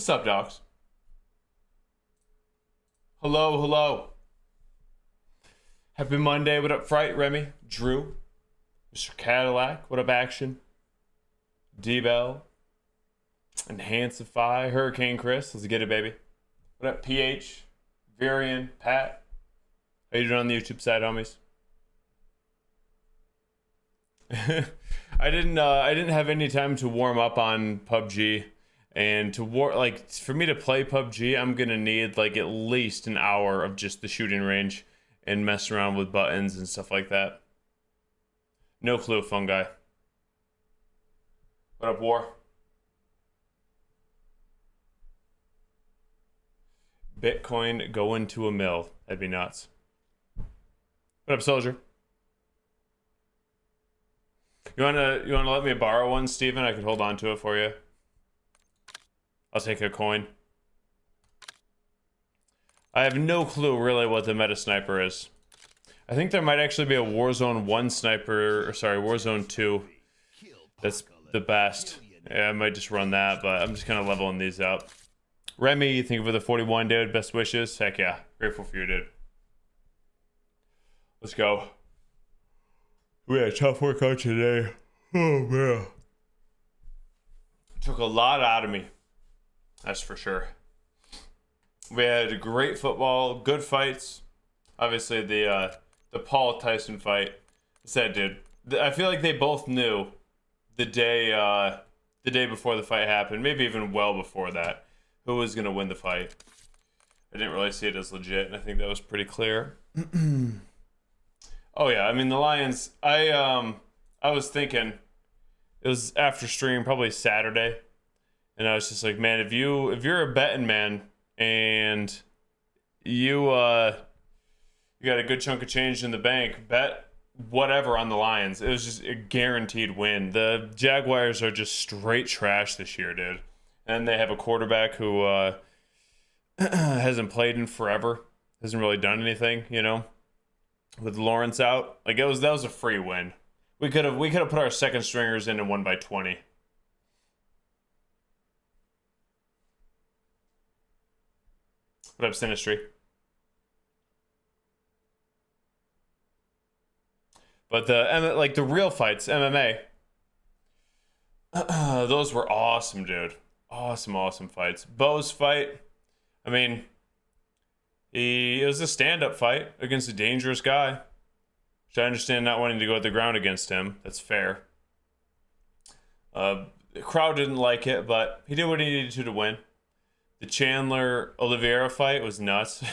What's up, docs? Hello, hello. Happy Monday. What up, Fright? Remy, Drew, Mr. Cadillac. What up, Action? D-Bell, Enhancify, Hurricane Chris. Let's get it, baby. What up, PH, Varian, Pat? How you doing on the YouTube side, homies? I didn't have any time to warm up on PUBG, and for me to play PUBG, I'm gonna need like at least an hour of just the shooting range and mess around with buttons and stuff like that. No clue, fun guy. What up, War? Bitcoin going to a mill. That'd be nuts. What up, Soldier? You wanna let me borrow one, Steven? I could hold on to it for you. I'll take a coin. I have no clue really what the meta sniper is. I think there might actually be a Warzone 1 sniper, or sorry, Warzone 2. That's the best. Yeah, I might just run that, but I'm just kind of leveling these up. Remy, thank you for the 41, dude. Best wishes. Heck yeah. Grateful for you, dude. Let's go. We had a tough workout today. Oh, man. Took a lot out of me. That's for sure. We had great football, good fights. Obviously, the Paul Tyson fight. Said, dude, I feel like they both knew the day before the fight happened, maybe even well before that, who was gonna win the fight. I didn't really see it as legit, and I think that was pretty clear. Oh yeah, I mean the Lions. I was thinking it was after stream, probably Saturday, and I was just like, man, if you're a betting man and you got a good chunk of change in the bank, bet whatever on the Lions. It was just a guaranteed win. The Jaguars are just straight trash this year, dude, and they have a quarterback who hasn't played in forever, hasn't really done anything, you know. With Lawrence out, like that was a free win. We could have put our second stringers in and won by 20. What up, Sinistry? But the real fights, MMA, those were awesome, dude. Awesome fights. Bo's fight, I mean, it was a stand-up fight against a dangerous guy. Which I understand not wanting to go at the ground against him. That's fair. The crowd didn't like it, but he did what he needed to win. The Chandler Oliveira fight was nuts.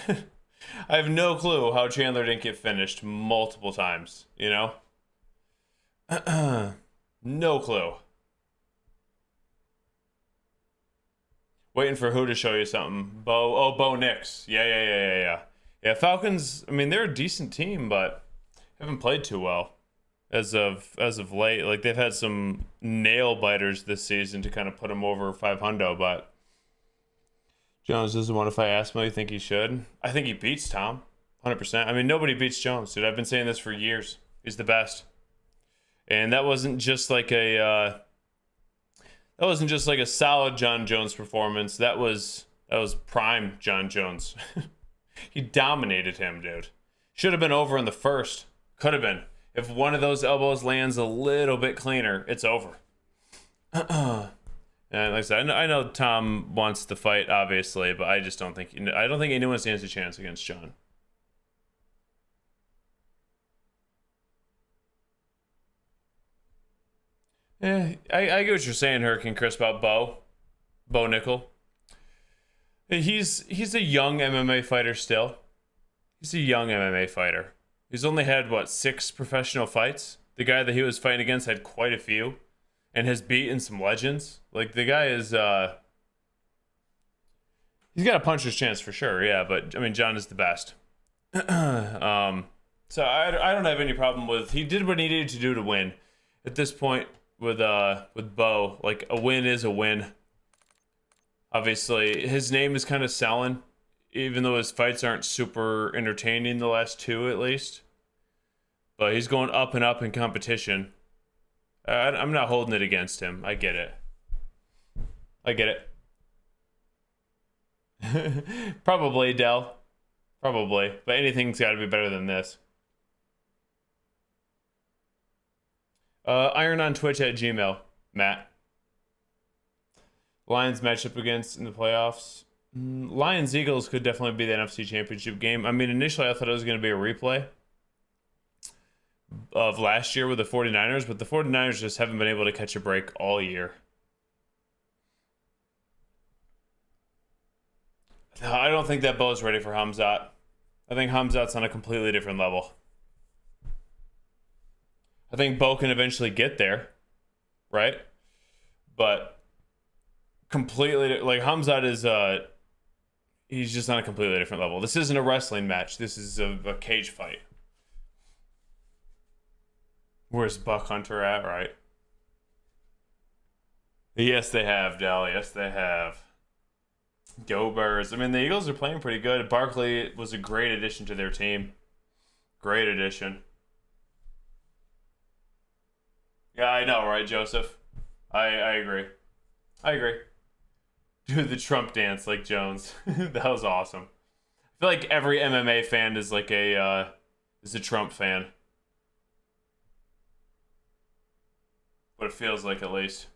I have no clue how Chandler didn't get finished multiple times, you know? No clue. Waiting for who to show you something? Bo Nix. Yeah. Yeah, Falcons, I mean, they're a decent team, but haven't played too well as of late. Like, they've had some nail biters this season to kind of put them over 500, but Jones doesn't want to fight Asmo. You think he should? I think he beats Tom, 100%. I mean, nobody beats Jones, dude. I've been saying this for years. He's the best. And that wasn't just like a solid John Jones performance. That was prime John Jones. He dominated him, dude. Should have been over in the first. Could have been. If one of those elbows lands a little bit cleaner, it's over. And like I said, I know Tom wants the fight, obviously, but I just don't think anyone stands a chance against John. Yeah, I get what you're saying, Hurricane Chris, about Bo Nickel. He's a young MMA fighter still. He's a young MMA fighter. He's only had, 6 professional fights? The guy that he was fighting against had quite a few and has beaten some legends. Like, the guy is, he's got a puncher's chance for sure, yeah, but, I mean, John is the best. So I don't have any problem with, he did what he needed to do to win. At this point, with Bo, like, a win is a win. Obviously, his name is kind of selling, even though his fights aren't super entertaining, the last 2 at least. But he's going up and up in competition. I'm not holding it against him. I get it. Probably, Dell. Probably. But anything's got to be better than this. Iron on Twitch at Gmail. Matt. Lions matchup against in the playoffs. Lions Eagles could definitely be the NFC Championship game. I mean, initially I thought it was going to be a replay of last year with the 49ers, but the 49ers just haven't been able to catch a break all year. I don't think that Bo's ready for Hamzat. I think Hamzat's on a completely different level. I think Bo can eventually get there, right? But completely, like, Hamzat is he's just on a completely different level. This isn't a wrestling match. This is a cage fight. Where's Buck Hunter at, right? Yes, they have, Dell. Yes, they have. Go Birds. I mean, the Eagles are playing pretty good. Barkley was a great addition to their team. Great addition. Yeah, I know, right, Joseph? I agree. I agree. Do the Trump dance like Jones. That was awesome. I feel like every MMA fan is like a Trump fan. What it feels like, at least.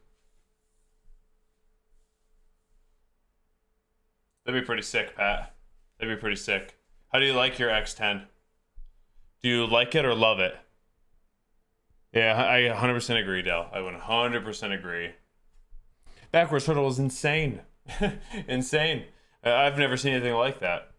That'd be pretty sick, Pat. That'd be pretty sick. How do you like your X10? Do you like it or love it? Yeah, I 100% agree, Dell. I 100% agree. Backwards turtle is insane. Insane. I've never seen anything like that.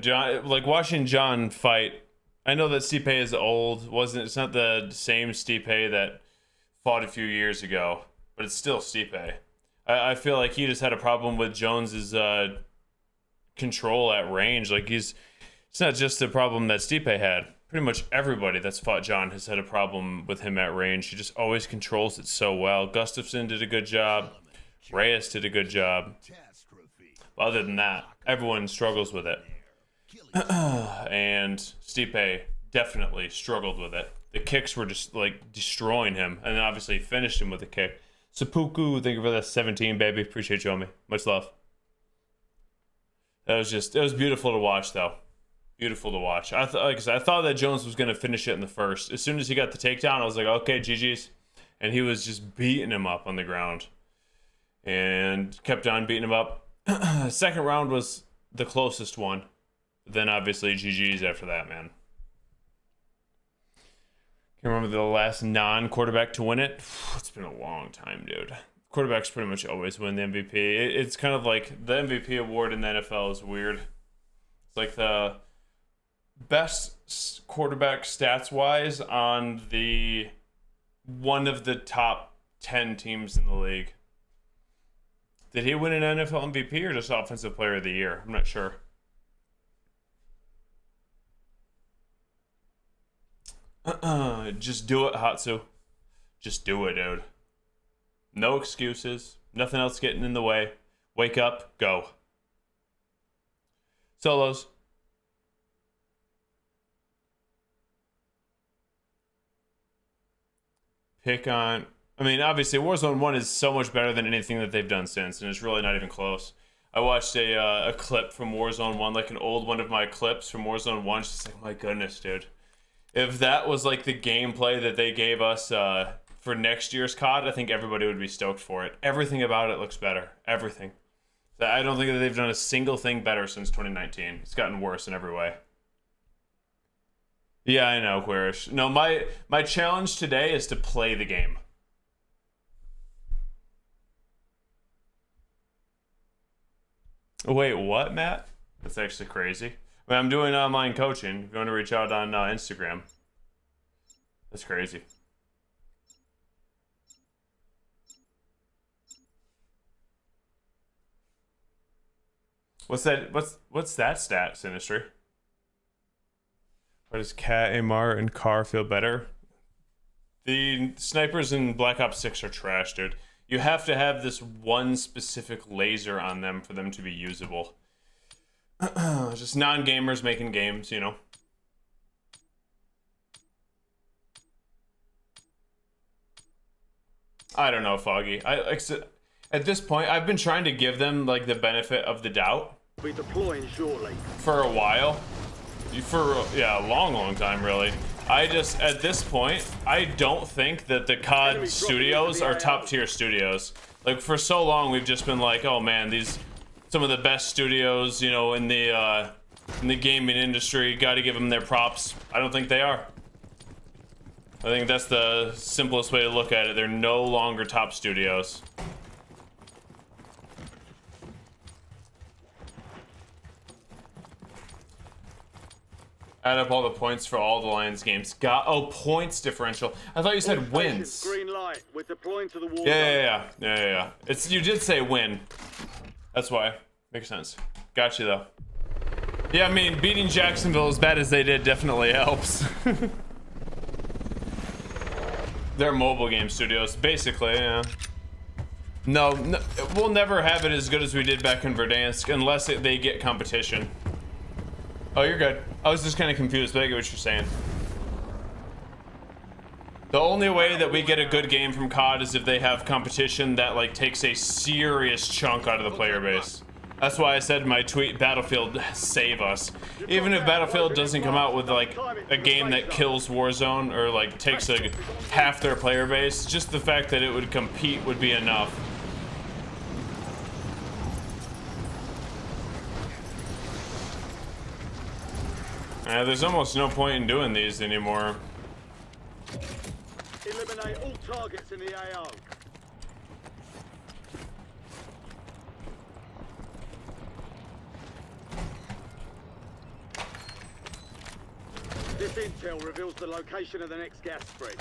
John, like watching John fight. I know that Stipe is old. It's not the same Stipe that fought a few years ago, but it's still Stipe. I feel like he just had a problem with Jones's control at range. Like it's not just a problem that Stipe had. Pretty much everybody that's fought John has had a problem with him at range. He just always controls it so well. Gustafson did a good job. Reyes did a good job. But other than that, everyone struggles with it. And Stipe definitely struggled with it. The kicks were just like destroying him, and then obviously finished him with a kick. Seppuku, thank you for that 17, baby. Appreciate you, homie. Much love. It was beautiful to watch, though. Beautiful to watch. I thought that Jones was going to finish it in the first. As soon as he got the takedown, I was like, okay, GG's. And he was just beating him up on the ground. And kept on beating him up. Second round was the closest one. But then obviously GG's after that, man. Can remember the last non-quarterback to win it? It's been a long time, dude. Quarterbacks pretty much always win the MVP. It's kind of like the MVP award in the NFL is weird. It's like the best quarterback stats-wise on the one of the top 10 teams in the league. Did he win an NFL MVP or just Offensive Player of the Year? I'm not sure. Just do it, Hatsu. Just do it, dude. No excuses. Nothing else getting in the way. Wake up. Go. Solos. Pick on... I mean, obviously, Warzone 1 is so much better than anything that they've done since, and it's really not even close. I watched a clip from Warzone 1, like an old one of my clips from Warzone 1. Just like, my goodness, dude. If that was like the gameplay that they gave us for next year's COD, I think everybody would be stoked for it. Everything about it looks better. Everything. I don't think that they've done a single thing better since 2019. It's gotten worse in every way. Yeah, I know, Quirish. No, my challenge today is to play the game. Wait, what, Matt? That's actually crazy. I mean, I'm doing online coaching. If you want to reach out on Instagram. That's crazy. What's that stat, Sinistry? Why does Cat, Amar, and Carr feel better? The snipers in Black Ops 6 are trash, dude. You have to have this one specific laser on them for them to be usable. Just non-gamers making games, you know. I don't know, Foggy. At this point, I've been trying to give them like the benefit of the doubt. Be deploying shortly. For a while. For a long time, really. At this point, I don't think that the COD studios are top tier studios. Like, for so long, we've just been like, oh man, some of the best studios, you know, in the gaming industry, gotta give them their props. I don't think they are. I think that's the simplest way to look at it. They're no longer top studios. Add up all the points for all the Lions games. Points differential. I thought you said wins. Green light. We're deploying to the wall. Yeah. You did say win. That's why. Makes sense. Got you though. Yeah, I mean, beating Jacksonville as bad as they did definitely helps. They're mobile game studios, basically, yeah. No, we'll never have it as good as we did back in Verdansk unless they get competition. Oh, you're good. I was just kind of confused, but I get what you're saying. The only way that we get a good game from COD is if they have competition that like takes a serious chunk out of the player base. That's why I said in my tweet, Battlefield, save us. Even if Battlefield doesn't come out with like a game that kills Warzone or like takes like half their player base, just the fact that it would compete would be enough. There's almost no point in doing these anymore. Eliminate all targets in the AO. This intel reveals the location of the next gas spread.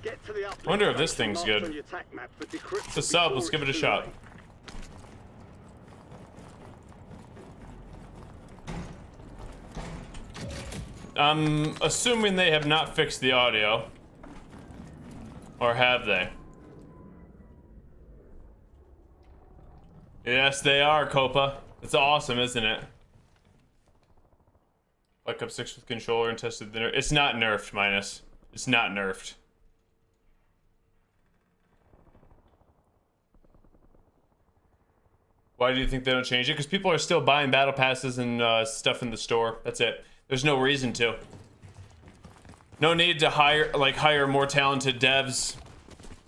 Get to the uplink. I wonder if this thing's good. It's a sub. Let's give it a shot. I'm assuming they have not fixed the audio. Or have they? Yes, they are, Copa. It's awesome, isn't it? Black Ops 6 with controller and tested the nerf. It's not nerfed, Minus. It's not nerfed. Why do you think they don't change it? Because people are still buying battle passes and stuff in the store. That's it. There's no reason to. No need to hire more talented devs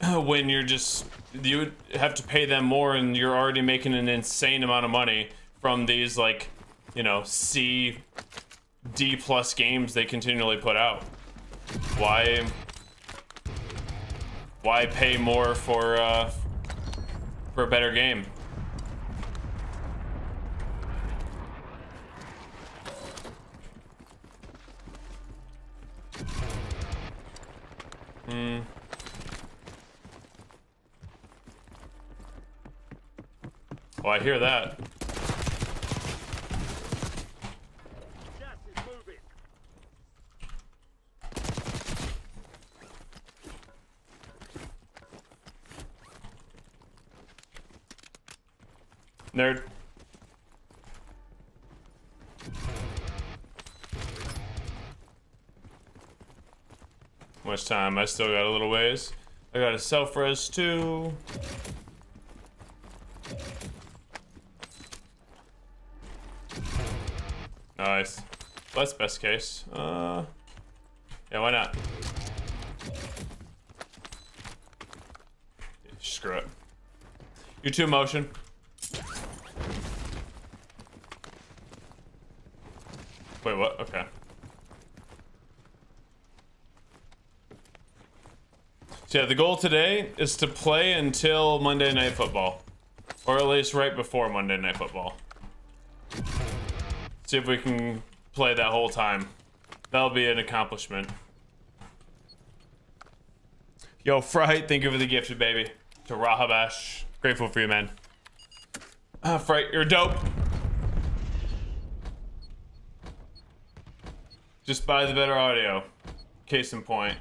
when you have to pay them more and you're already making an insane amount of money from these like, you know, D+ games they continually put out. Why pay more for a better game? Oh, I hear that. Gas is moving. Nerd. How much time? I still got a little ways. I got a self-res too. Nice. Well, that's best case. Yeah, why not? Screw it. You two motion. Wait, what? Okay. So yeah, the goal today is to play until Monday Night Football. Or at least right before Monday Night Football. See if we can play that whole time. That'll be an accomplishment. Yo, Fright, thank you for the gifted, baby. To Rahabash. Grateful for you, man. Fright, you're dope. Just buy the better audio. Case in point.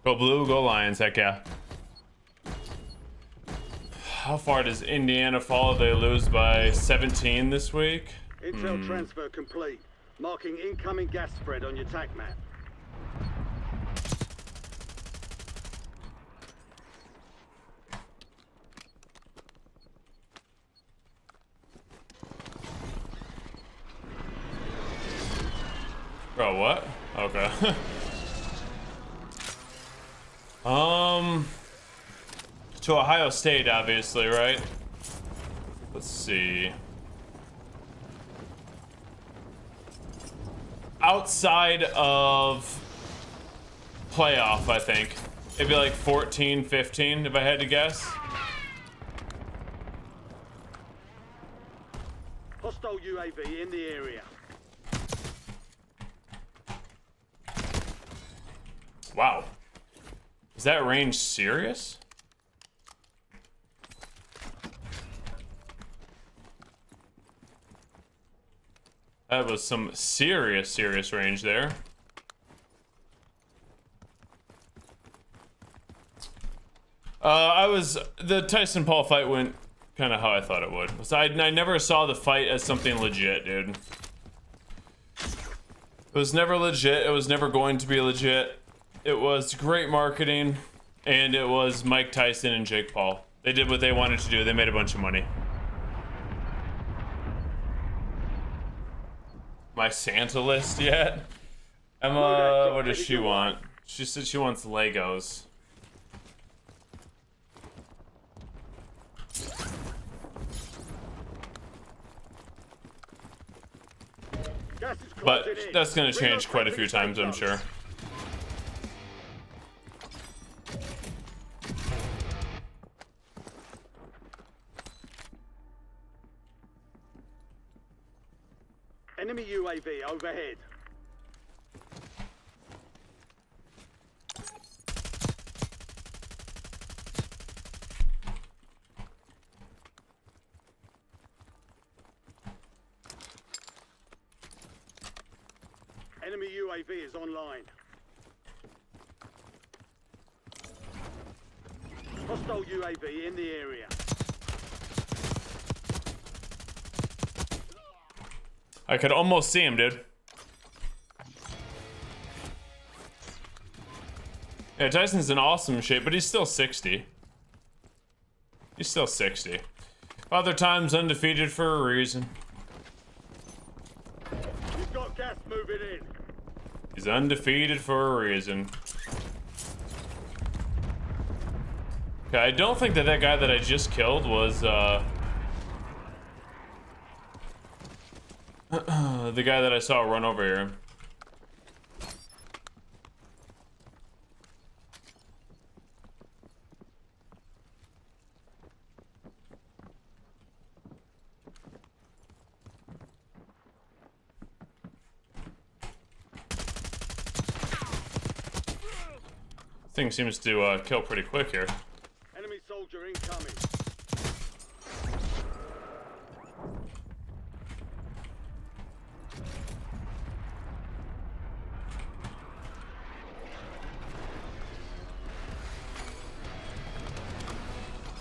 Go Blue, go Lions, heck yeah. How far does Indiana fall? They lose by 17 this week. Intel transfer complete. Marking incoming gas spread on your tac map. Bro, what? Okay. To Ohio State, obviously, right? Let's see. Outside of playoff, I think. Maybe like 14, 15, if I had to guess. Hostile UAV in the area. Wow. Is that range serious? That was some serious range there. The Tyson Paul fight went kind of how I thought it would. I never saw the fight as something legit, dude. It was never legit. It was never going to be legit. It was great marketing, and it was Mike Tyson and Jake Paul. They did what they wanted to do. They made a bunch of money. My Santa list yet? Emma, what does she want? She said she wants Legos. But that's gonna change quite a few times, I'm sure. Enemy UAV overhead. Enemy UAV is online. Hostile UAV in the area. I could almost see him, dude. Yeah, Tyson's in awesome shape, but he's still 60. He's still 60. Father Time's undefeated for a reason. You've got gas moving in. He's undefeated for a reason. Okay, I don't think that guy that I just killed was, the guy that I saw run over here. Thing seems to kill pretty quick here. Enemy soldier incoming.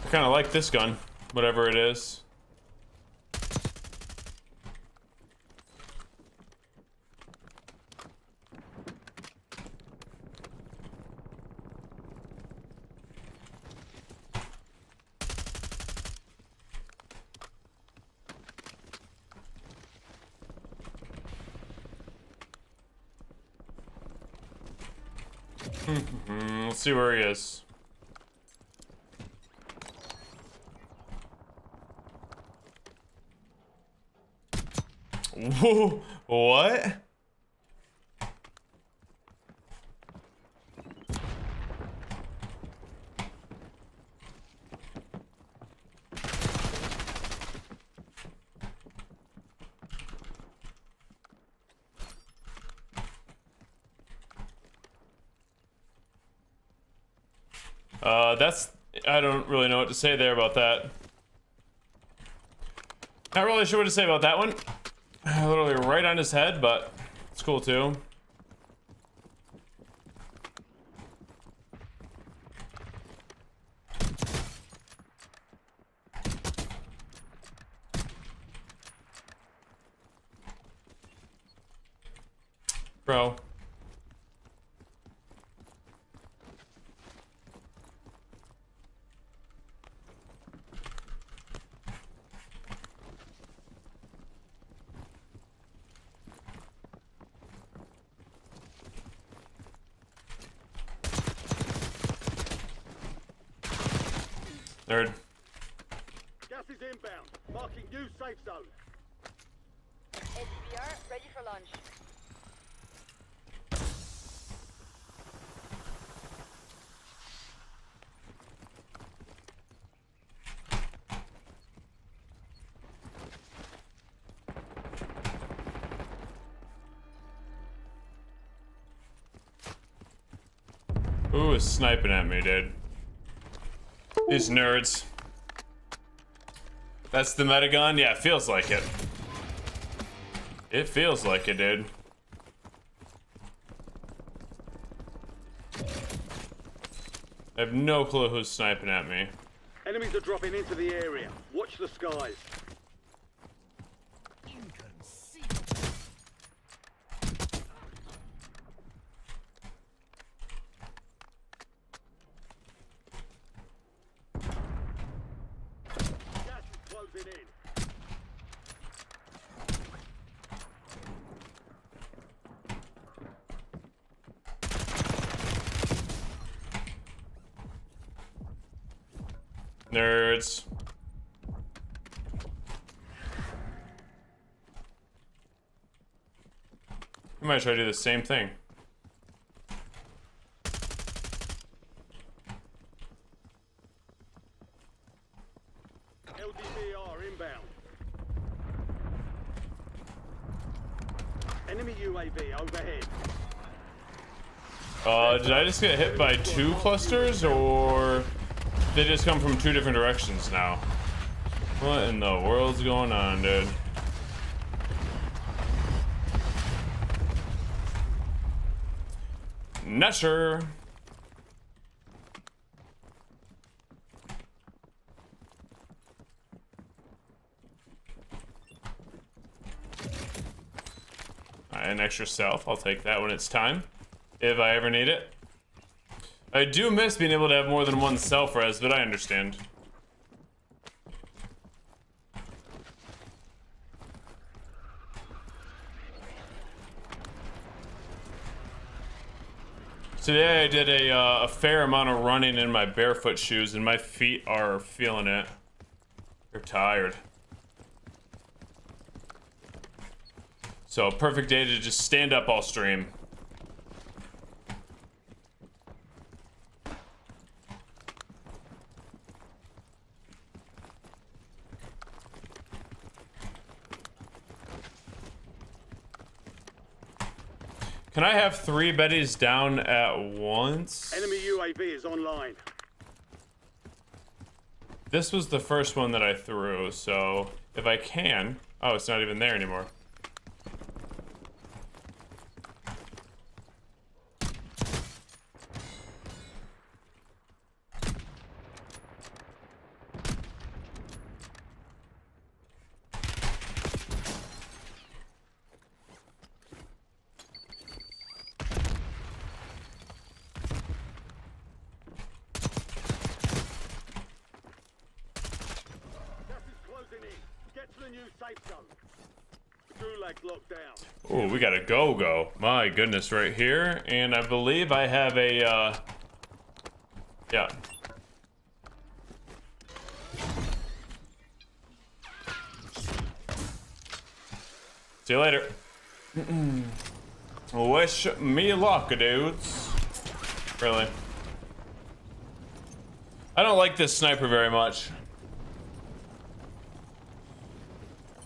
I kind of like this gun, whatever it is. Let's see where he is. Whoa, what? I don't really know what to say there about that. Not really sure what to say about that one. Literally right on his head, but it's cool too. Bro. Nerd. Gas is inbound. Marking new safe zone. ADVR ready for launch. Ooh, it's sniping at me, dude. These nerds. That's the meta gun? Yeah, it feels like it. It feels like it, dude. I have no clue who's sniping at me. Enemies are dropping into the area. Watch the skies. Gas is closing in. Nerds. I might try to do the same thing. LDBR inbound. Enemy UAV overhead. Did I just get hit by 2 clusters, or they just come from 2 different directions now? What in the world's going on, dude? Not sure. An extra self. I'll take that when it's time, if I ever need it. I do miss being able to have more than one self-res, but I understand. Today I did a fair amount of running in my barefoot shoes, and my feet are feeling it. They're tired. So, perfect day to just stand up all stream. Can I have 3 Bettys down at once? Enemy UAV is online. This was the first one that I threw, so if I can... Oh, it's not even there anymore. Get to the new safe zone. Gulag locked down. Oh, we got a go-go. My goodness, right here. And I believe I have a, yeah. See you later. Wish me luck, dudes. Really. I don't like this sniper very much.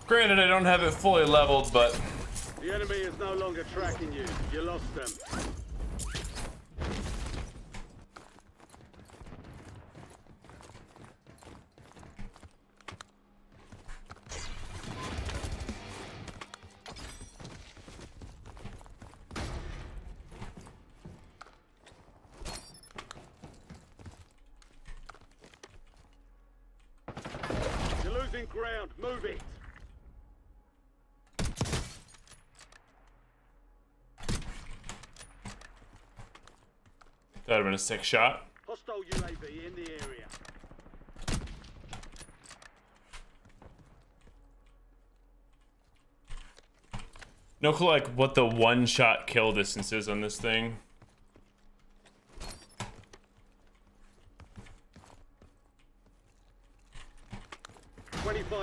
Granted, I don't have it fully leveled, but... The enemy is no longer tracking you. You lost them. You're losing ground. Move it. That would have been a sick shot. Hostile UAV in the area. No clue like what the one-shot kill distance is on this thing.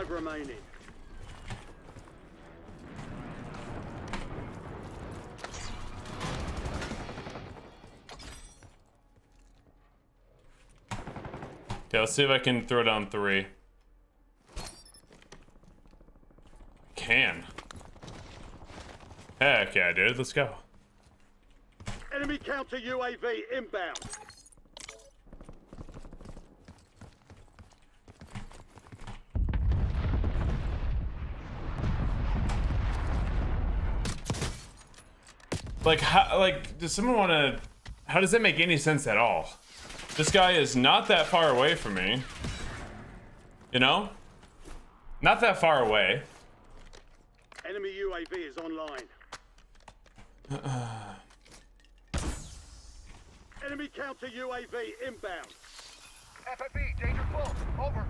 Remaining. Okay, let's see if I can throw down 3. Can. Heck yeah, dude. Let's go. Enemy counter UAV inbound. Like, how, like, does someone want to... How does that make any sense at all? This guy is not that far away from me. You know? Not that far away. Enemy UAV is online. Enemy counter UAV inbound. FFE, danger close. Over.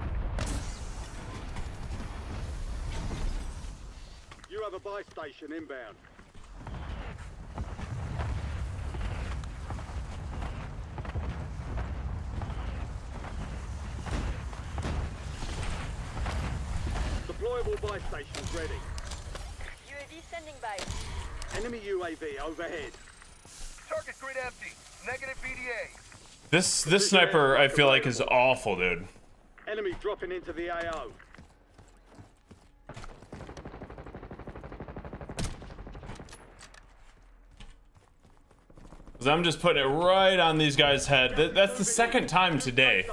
You have a buy station inbound. Deployable buy stations ready. UAV standing by. Enemy UAV overhead. Target grid empty. Negative BDA. This sniper, I feel like, is awful, dude. Enemy dropping into the AO. Because I'm just putting it right on these guys' head. That's the second time today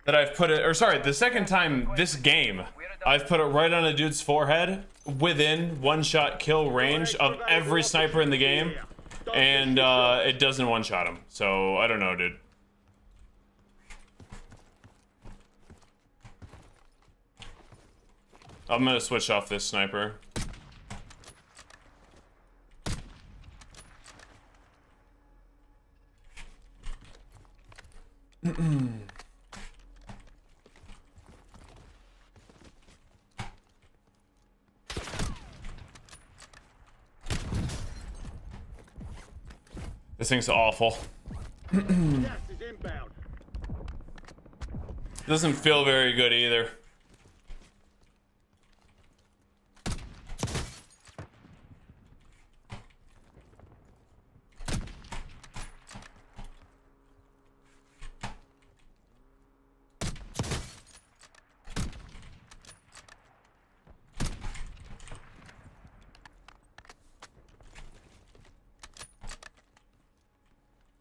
that I've put it, or sorry, the second time this game I've put it right on a dude's forehead within one-shot kill range of every sniper in the game, and it doesn't one-shot him. So I don't know, dude. I'm gonna switch off this sniper. This thing's awful. Gas is inbound. Doesn't feel very good either.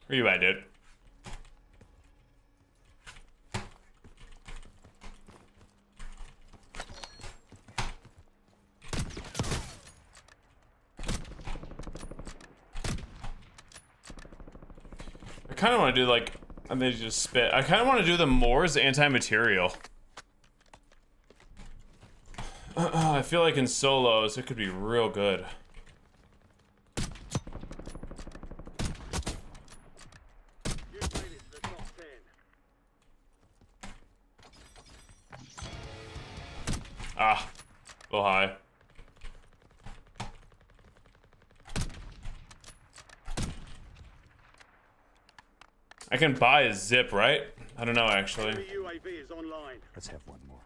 Where you at, dude? I kind of want to do like, I may just spit. I kind of want to do the Moore's anti-material. I feel like in solos it could be real good. Ah, a little high. I can buy a zip, right? I don't know, actually. Enemy UAV is online. Let's have one more.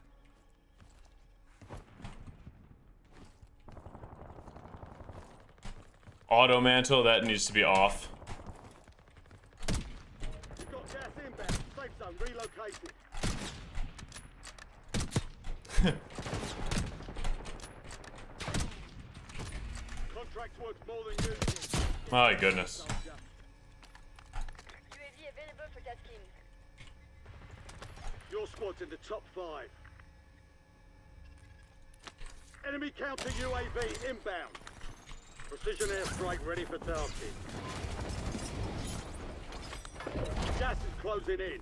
Auto mantle, that needs to be off. You've got gas inbound. Safe zone relocated. Contract worth more than usual. My goodness. UAV available for tasking. Your squad's in the top 5. Enemy counter UAV inbound. Precision airstrike ready for tasking. Gas is closing in.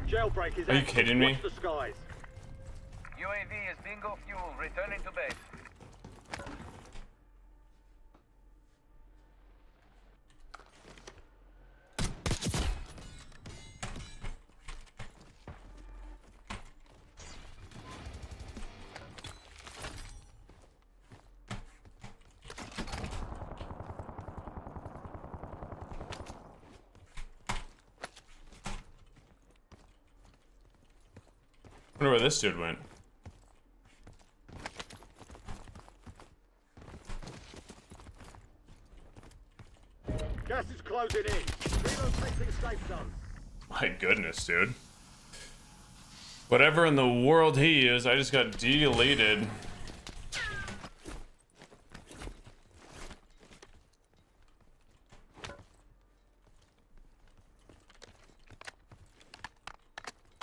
Jailbreak is Are you active. kidding me? Watch the skies. UAV is bingo fuel. Returning to base. I wonder where this dude went. Gas is closing in. Relocating safe zone. My goodness, dude. Whatever in the world he is, I just got deleted.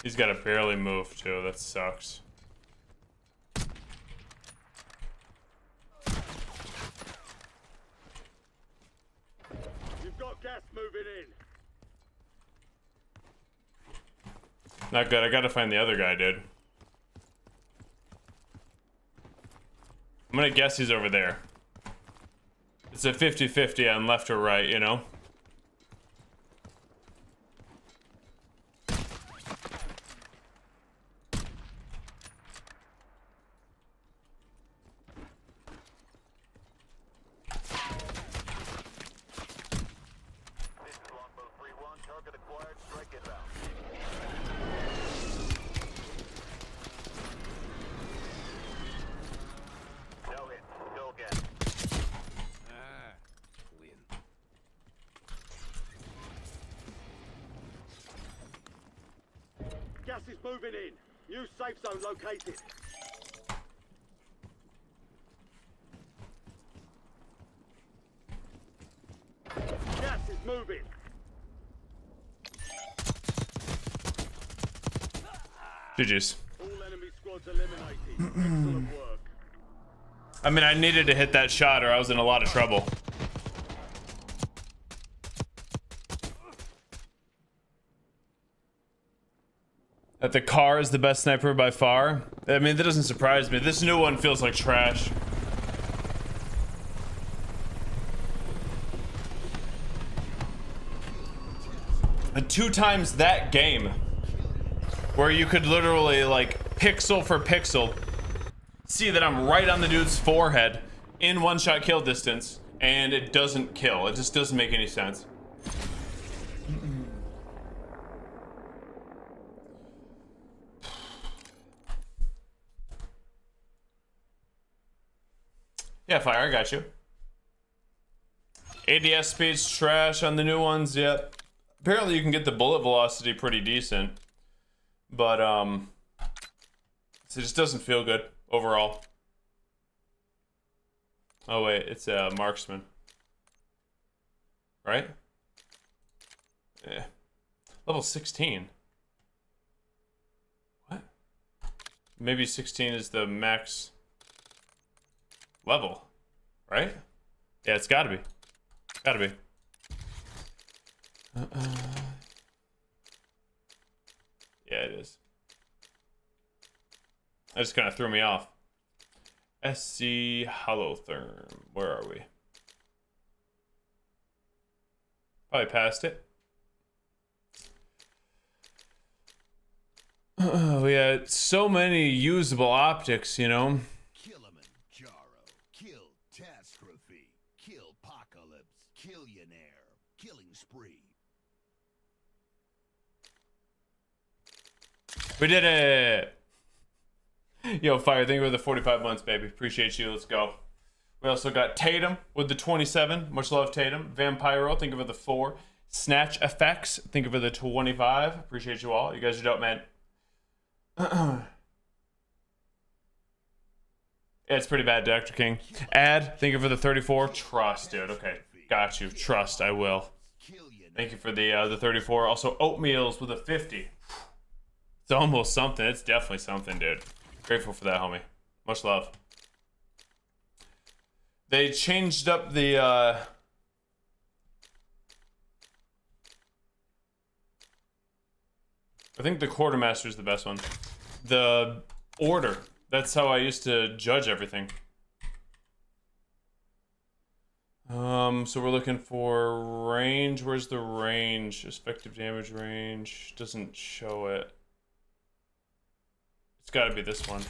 He's got to barely move too. That sucks. You've got gas moving in. Not good. I got to find the other guy, dude. I'm gonna guess he's over there. It's a 50-50 on left or right, you know? Gas is moving in. New safe zone located. Gas is moving. GG's. All enemy squads eliminated. Excellent work. I mean, I needed to hit that shot or I was in a lot of trouble. That the car is the best sniper by far. I mean, that doesn't surprise me. This new one feels like trash. And 2 times that game, where you could literally, like, pixel for pixel, see that I'm right on the dude's forehead in 1-shot kill distance, and it doesn't kill. It just doesn't make any sense. Yeah, Fire, I got you. ADS speed's trash on the new ones, yep. Apparently you can get the bullet velocity pretty decent. But, it just doesn't feel good overall. Oh wait, it's a marksman. Right? Yeah. Level 16. What? Maybe 16 is the max level, right? Yeah, it's gotta be. Gotta be. Yeah, it is. That just kind of threw me off. SC Holotherm. Where are we? Probably past it. We had so many usable optics, you know. Kilimanjaro, kill Catastrophe, kill Apocalypse, Killionaire, killing spree. We did it! Yo, Fire, thank you for the 45 months, baby. Appreciate you. Let's go. We also got Tatum with the 27. Much love, Tatum. Vampiro, thank you for the 4. Snatch Effects, thank you for the 25. Appreciate you all. You guys are dope, man. Yeah, it's pretty bad, Dr. King. Ad, thank you for the 34. Trust, dude. Okay, got you. Trust, I will. Thank you for the 34. Also, Oatmeals with a 50. It's almost something. It's definitely something, dude. Grateful for that, homie. Much love. They changed up the I think the Quartermaster is the best one. The order. That's how I used to judge everything. So we're looking for range. Where's the range? Effective damage range. Doesn't show it. It's got to be this one.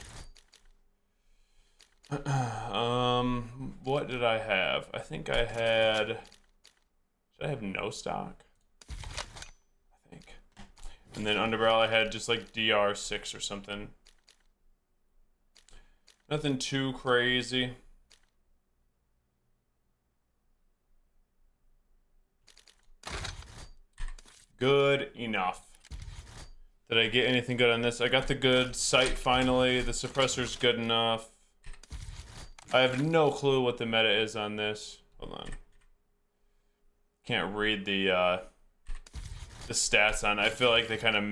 What did I have? I think I had... Did I have no stock? I think. And then underbarrel I had just like DR6 or something. Nothing too crazy. Good enough. Did I get anything good on this? I got the good sight finally. The suppressor's good enough. I have no clue what the meta is on this. Hold on. Can't read the stats on it. I feel like they kind of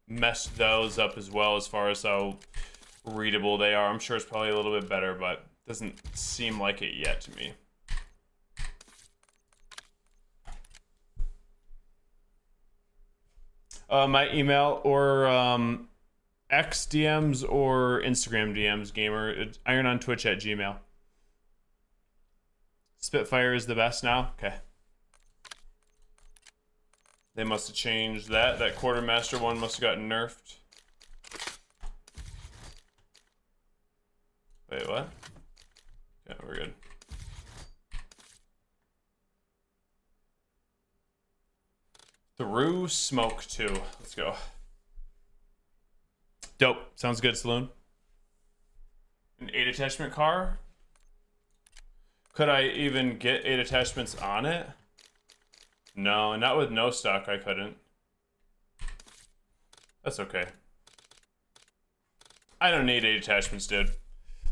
messed those up as well as far as how readable they are. I'm sure it's probably a little bit better, but doesn't seem like it yet to me. My email or X DMs or Instagram DMs, gamer. It's Iron on Twitch at Gmail. Spitfire is the best now? Okay. They must have changed that. That Quartermaster one must have gotten nerfed. Wait, what? Yeah, we're good. Through smoke too. Let's go. Dope. Sounds good, Saloon. An 8 attachment car? Could I even get 8 attachments on it? No, not with no stock I couldn't. That's okay. I don't need 8 attachments, dude.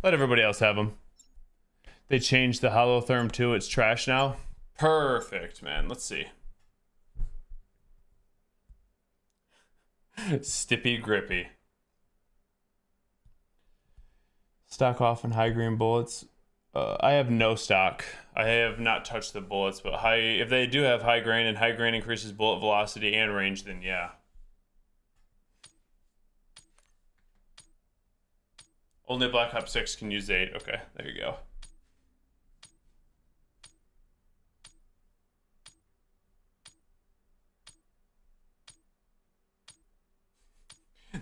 Let everybody else have them. They changed the holotherm too. It's trash now. Perfect, man. Let's see. Stippy grippy. Stock off and high green bullets. I have no stock. I have not touched the bullets, but if they do have high grain and high grain increases bullet velocity and range, then yeah. Only Black Ops 6 can use 8. Okay, there you go.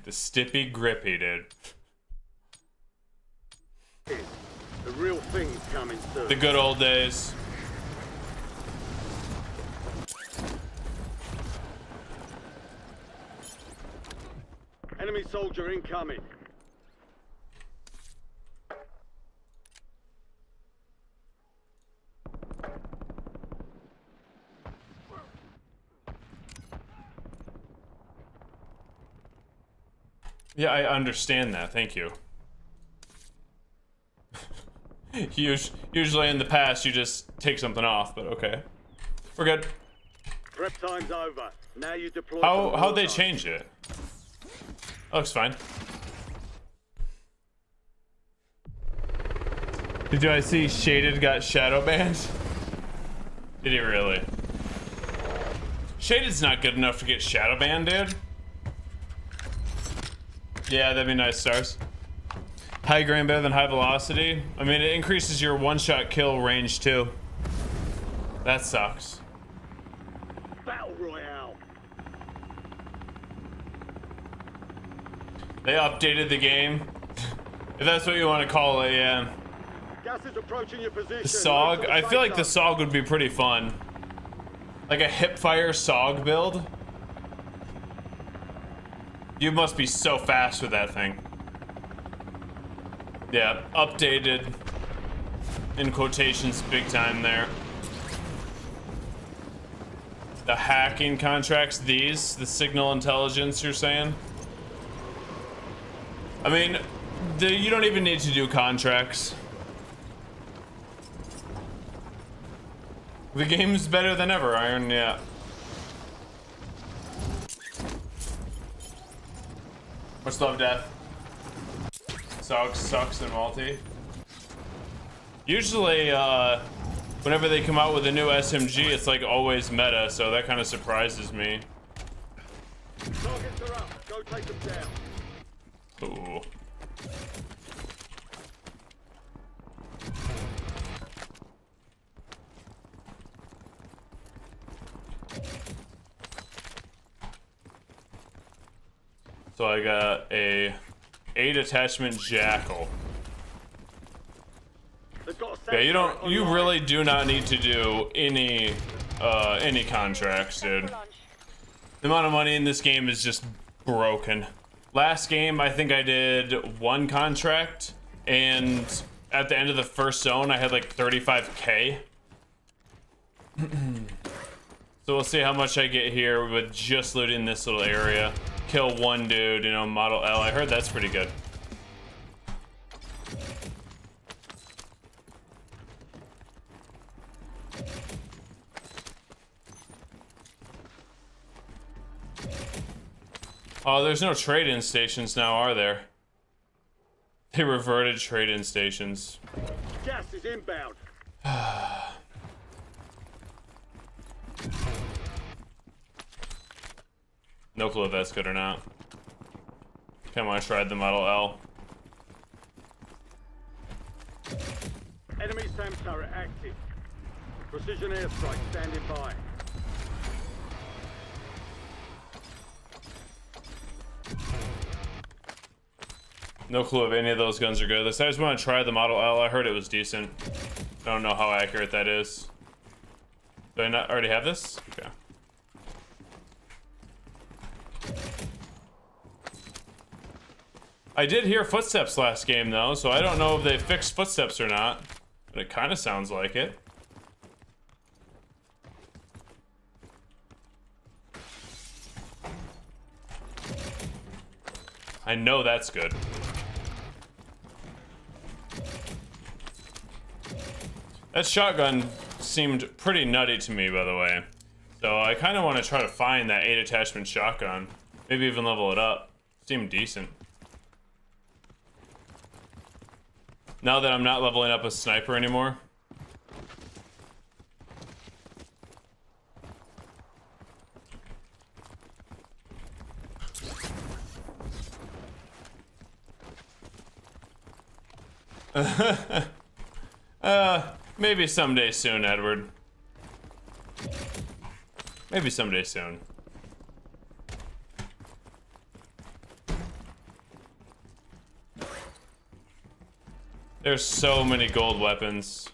The stippy grippy, dude. The real thing's coming soon. The good old days. Enemy soldier incoming. Yeah, I understand that. Thank you. Usually in the past, you just take something off, but okay. We're good. Prep time's over. Now you deploy. How'd they change it? That looks fine. Did you guys see Shaded got shadow banned? Did he really? Shaded's not good enough to get shadow banned, dude. Yeah, that'd be nice, Stars. High grain better than high velocity. I mean, it increases your one-shot kill range too. That sucks. Battle Royale. They updated the game. If that's what you want to call it, yeah. Gas is approaching your position. The SOG. I feel like the SOG would be pretty fun. Like a hipfire SOG build. You must be so fast with that thing. Yeah, updated in quotations big time there. The hacking contracts, the signal intelligence you're saying? I mean, you don't even need to do contracts. The game's better than ever, Iron, yeah. Much love, Death. Sucks in multi. Usually, whenever they come out with a new SMG, it's like always meta, so that kind of surprises me. Targets are up. Go take them down. Ooh. So I got a 8 attachment jackal. Yeah, you really do not need to do any contracts, dude. The amount of money in this game is just broken. Last game, I think I did 1 contract, and at the end of the first zone, I had like 35K. So we'll see how much I get here with just looting this little area. Kill 1 dude, you know, Model L. I heard that's pretty good. Oh, there's no trade-in stations now, are there? They reverted trade-in stations. Gas is inbound. No clue if that's good or not. Kinda wanna try the Model L. Enemy SAM turret active. Precision airstrike standing by. No clue if any of those guns are good. I just want to try the Model L. I heard it was decent. I don't know how accurate that is. Do I not already have this? Okay. I did hear footsteps last game though, so I don't know if they fixed footsteps or not. But it kind of sounds like it. I know that's good. That shotgun seemed pretty nutty to me, by the way. So I kind of want to try to find that 8 attachment shotgun. Maybe even level it up. Seemed decent. Now that I'm not leveling up a sniper anymore. Maybe someday soon, Edward. Maybe someday soon. There's so many gold weapons.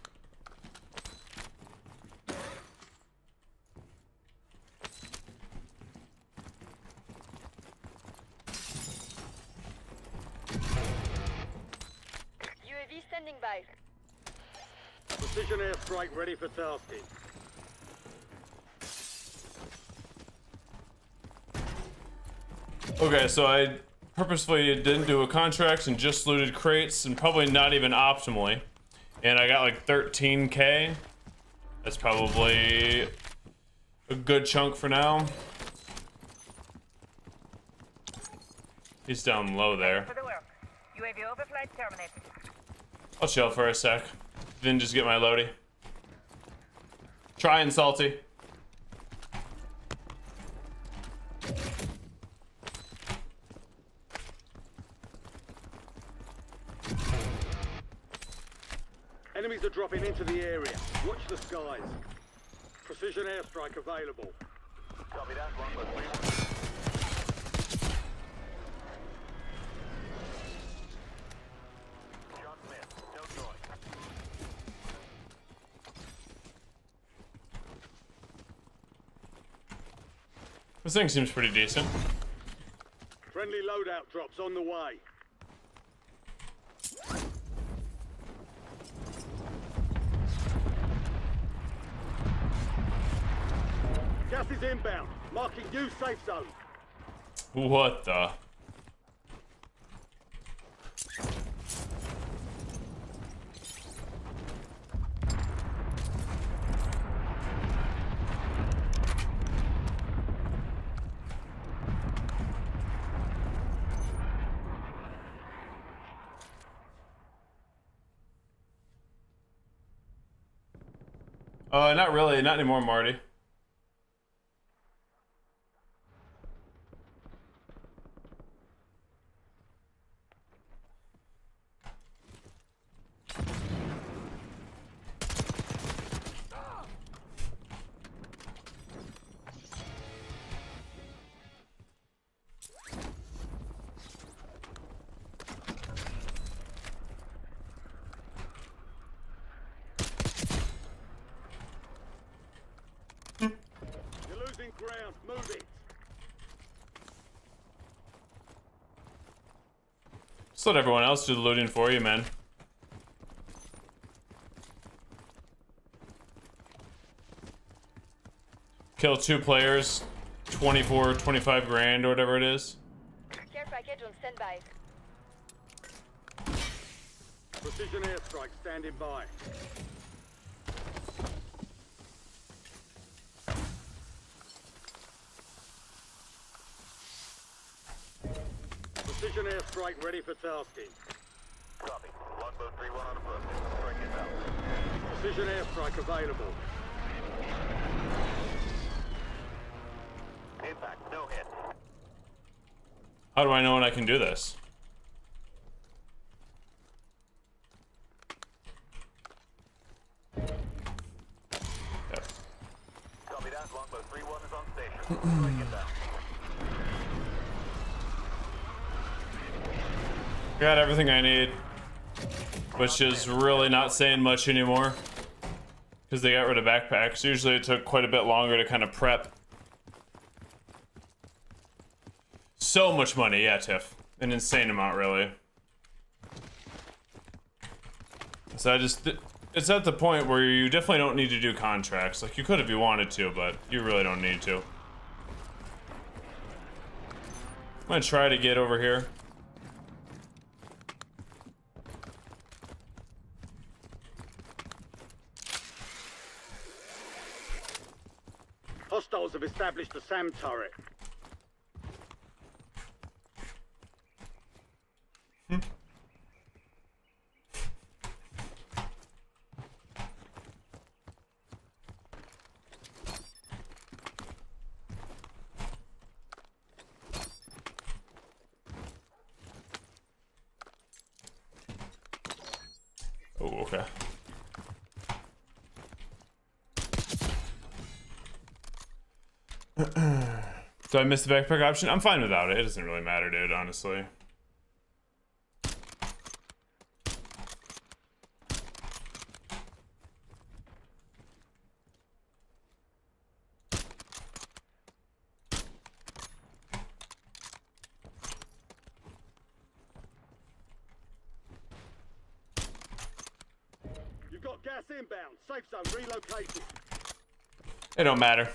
UAV standing by. Precision airstrike ready for tasking. Okay, so I purposefully didn't do a contract and just looted crates, and probably not even optimally. And I got like 13K. That's probably a good chunk for now. He's down low there. For the work. UAV overflight terminated. I'll chill for a sec. Then just get my loadie. Try and salty. Enemies are dropping into the area. Watch the skies. Precision airstrike available. Copy that. Longbow clear. John Smith, no joy. This thing seems pretty decent. Friendly loadout drops on the way. Gas is inbound. Marking new safe zone. What the? Not really. Not anymore, Marty. inbound. Move it. Just let everyone else do the looting for you, man. Kill 2 players, 24, 25 grand or whatever it is. Care package on standby. Precision airstrike standing by. Precision airstrike ready for tasking. Copy. Longbow 3-1 on approach. Strike inbound. Precision airstrike available. Impact. No hit. How do I know when I can do this? Yep. Copy that. Longbow 3-1 is on station. Strike inbound. Got everything I need, which is really not saying much anymore because they got rid of backpacks. Usually it took quite a bit longer to kind of prep. So much money, yeah, Tiff. An insane amount, really. So it's at the point where you definitely don't need to do contracts. Like, you could if you wanted to, but you really don't need to. I'm gonna try to get over here. Hostiles have established a SAM turret. Oh, okay. Do I miss the backpack option? I'm fine without it. It doesn't really matter, dude, honestly. You've got gas inbound. Safe zone relocated. It don't matter.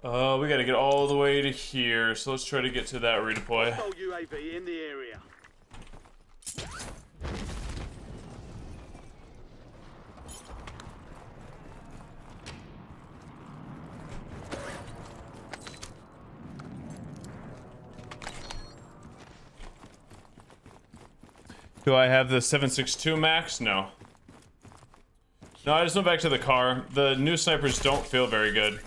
We gotta get all the way to here, so let's try to get to that redeploy. Hostile UAV in the area. Do I have the 7.62 max? No. No, I just went back to the car. The new snipers don't feel very good.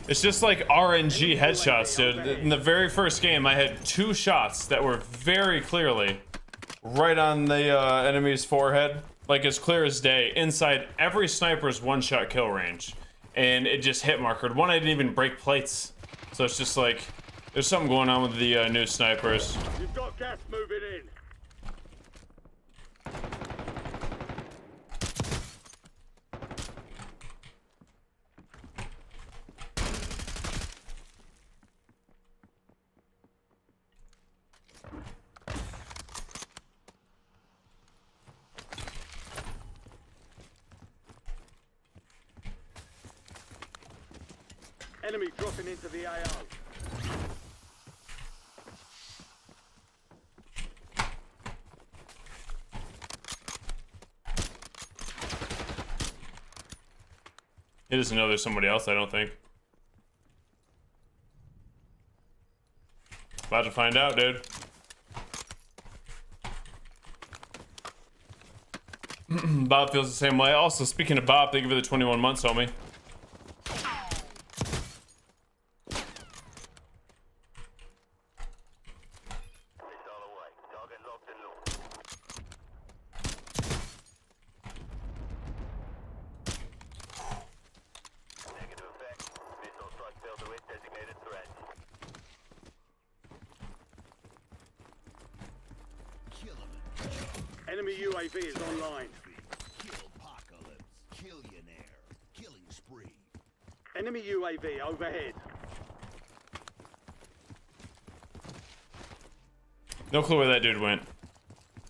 It's just like RNG headshots, dude. In the very first game, I had 2 shots that were very clearly right on the enemy's forehead. Like, as clear as day, inside every sniper's 1-shot kill range. And it just hit markered. One, I didn't even break plates. So it's just like, there's something going on with the new snipers. You've got gas moving in. Enemy dropping into the AO. He doesn't know there's somebody else, I don't think. About to find out, dude. Bob feels the same way. Also, speaking of Bob, thank you for the 21 months, homie. Enemy UAV is online. Kill Apocalypse. Enemy UAV overhead. No clue where that dude went.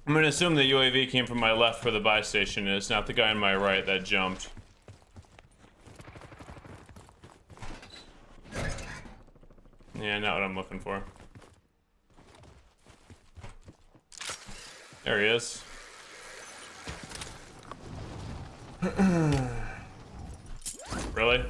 I'm gonna assume the UAV came from my left where the buy station is, not the guy on my right that jumped. Yeah, not what I'm looking for. There he is. Really?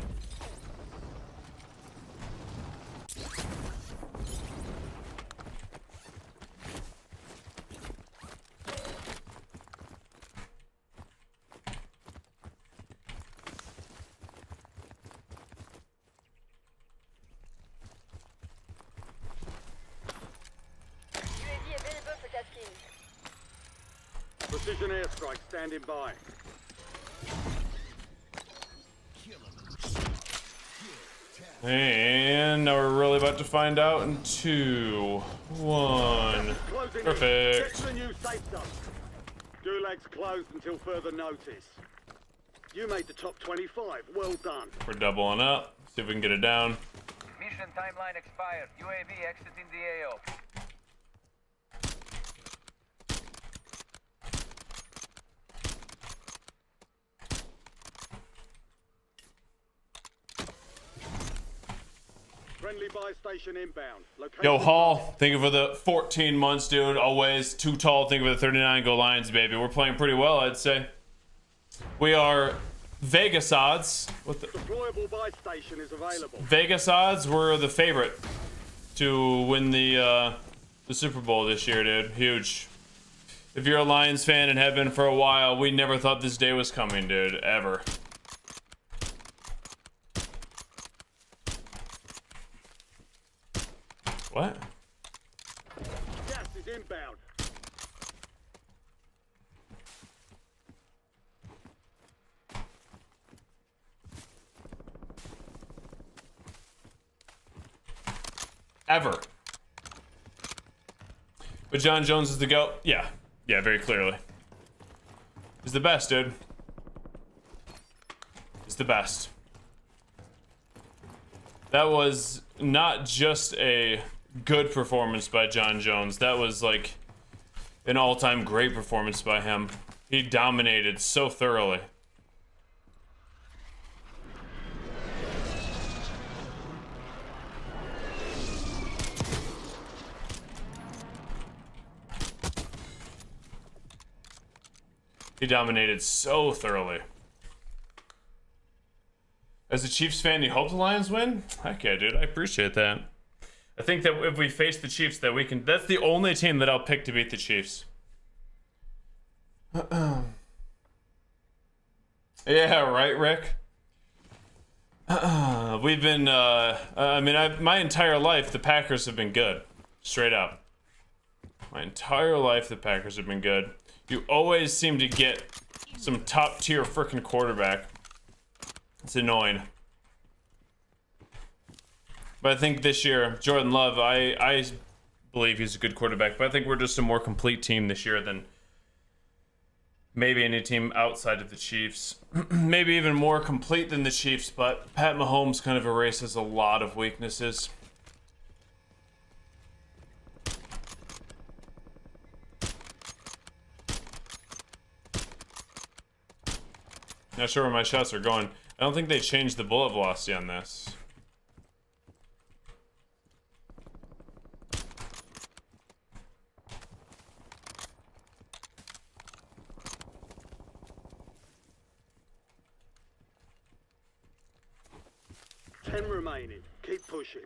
UAV available for tasking. Precision airstrike standing by. Kill him. Kill, test. And now we're really about to find out in 2, 1. Closing in. Perfect. Check the new safe zone. Gulag's closed until further notice. You made the top 25. Well done. We're doubling up. See if we can get it down. Mission timeline expired. UAV exiting the AO. Friendly buy station inbound. Location Yo, Hall, thank you for the 14 months, dude. Always too tall. Thank you for the 39. Go Lions, baby. We're playing pretty well, I'd say. We are Vegas odds. What the? Deployable buy station is available. Vegas odds were the favorite to win the Super Bowl this year, dude. Huge. If you're a Lions fan and have been for a while, we never thought this day was coming, dude. Ever. What? Gas is inbound. Ever. But John Jones is the GOAT? Yeah. Yeah, very clearly. He's the best, dude. He's the best. That was not just a good performance by John Jones. That was like an all-time great performance by him. He dominated so thoroughly. He dominated so thoroughly. As a Chiefs fan, you hope the Lions win? Heck yeah, dude. I appreciate that. I think that if we face the Chiefs, that we can... That's the only team that I'll pick to beat the Chiefs. Yeah, right, Rick? We've been... I mean, my entire life, the Packers have been good. Straight up. My entire life, the Packers have been good. You always seem to get some top-tier freaking quarterback. It's annoying. But I think this year, Jordan Love, I believe he's a good quarterback, but I think we're just a more complete team this year than maybe any team outside of the Chiefs. Maybe even more complete than the Chiefs, but Pat Mahomes kind of erases a lot of weaknesses. Not sure where my shots are going. I don't think they changed the bullet velocity on this. Ten remaining. Keep pushing.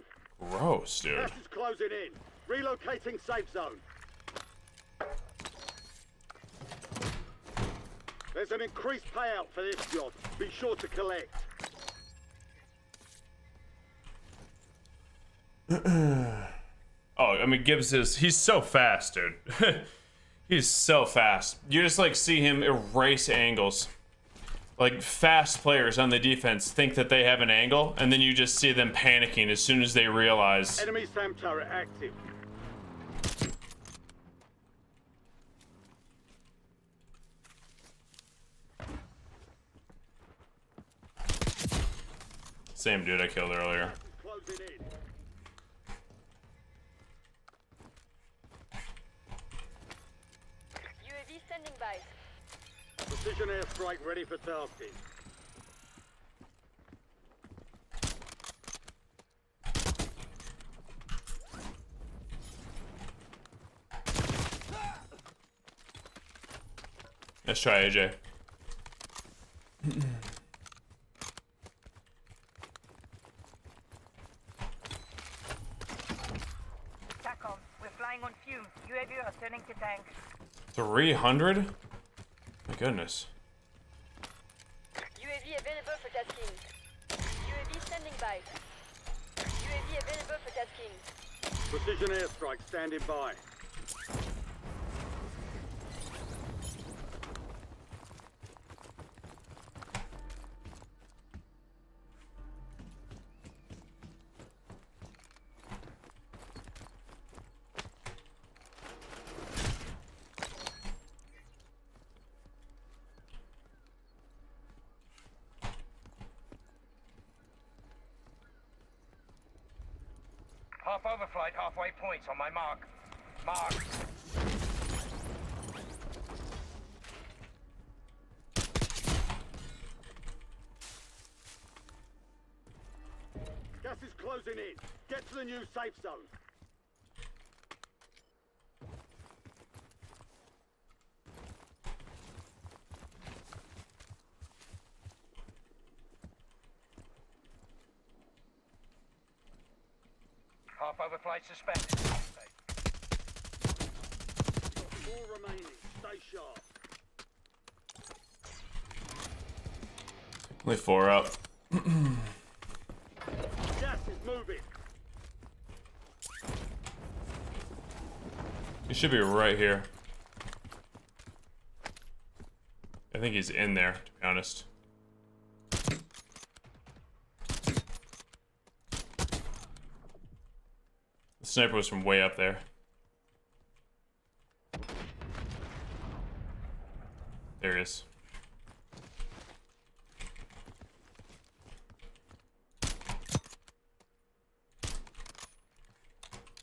Gross, dude. Gas is closing in. Relocating safe zone. There's an increased payout for this job. Be sure to collect. Oh, I mean, Gibbs he's so fast, dude. He's so fast. You just like see him erase angles. Like fast players on the defense think that they have an angle, and then you just see them panicking as soon as they realize. Enemy SAM turret active. Same dude I killed earlier. Gas is closing in. UAV standing by. Precision airstrike ready for tasking. Let's try AJ. TACOM, we're flying on fumes. UAV returning to tank. 300? My goodness. UAV available for tasking. UAV standing by. UAV available for tasking. Precision airstrike standing by. Half overflight, halfway points on my mark. Mark. Gas is closing in. Get to the new safe zone. Half overflight suspended. Four remaining. Stay sharp. Only 4 up. Gas is moving. He should be right here. I think he's in there, to be honest. The sniper was from way up there. There he is.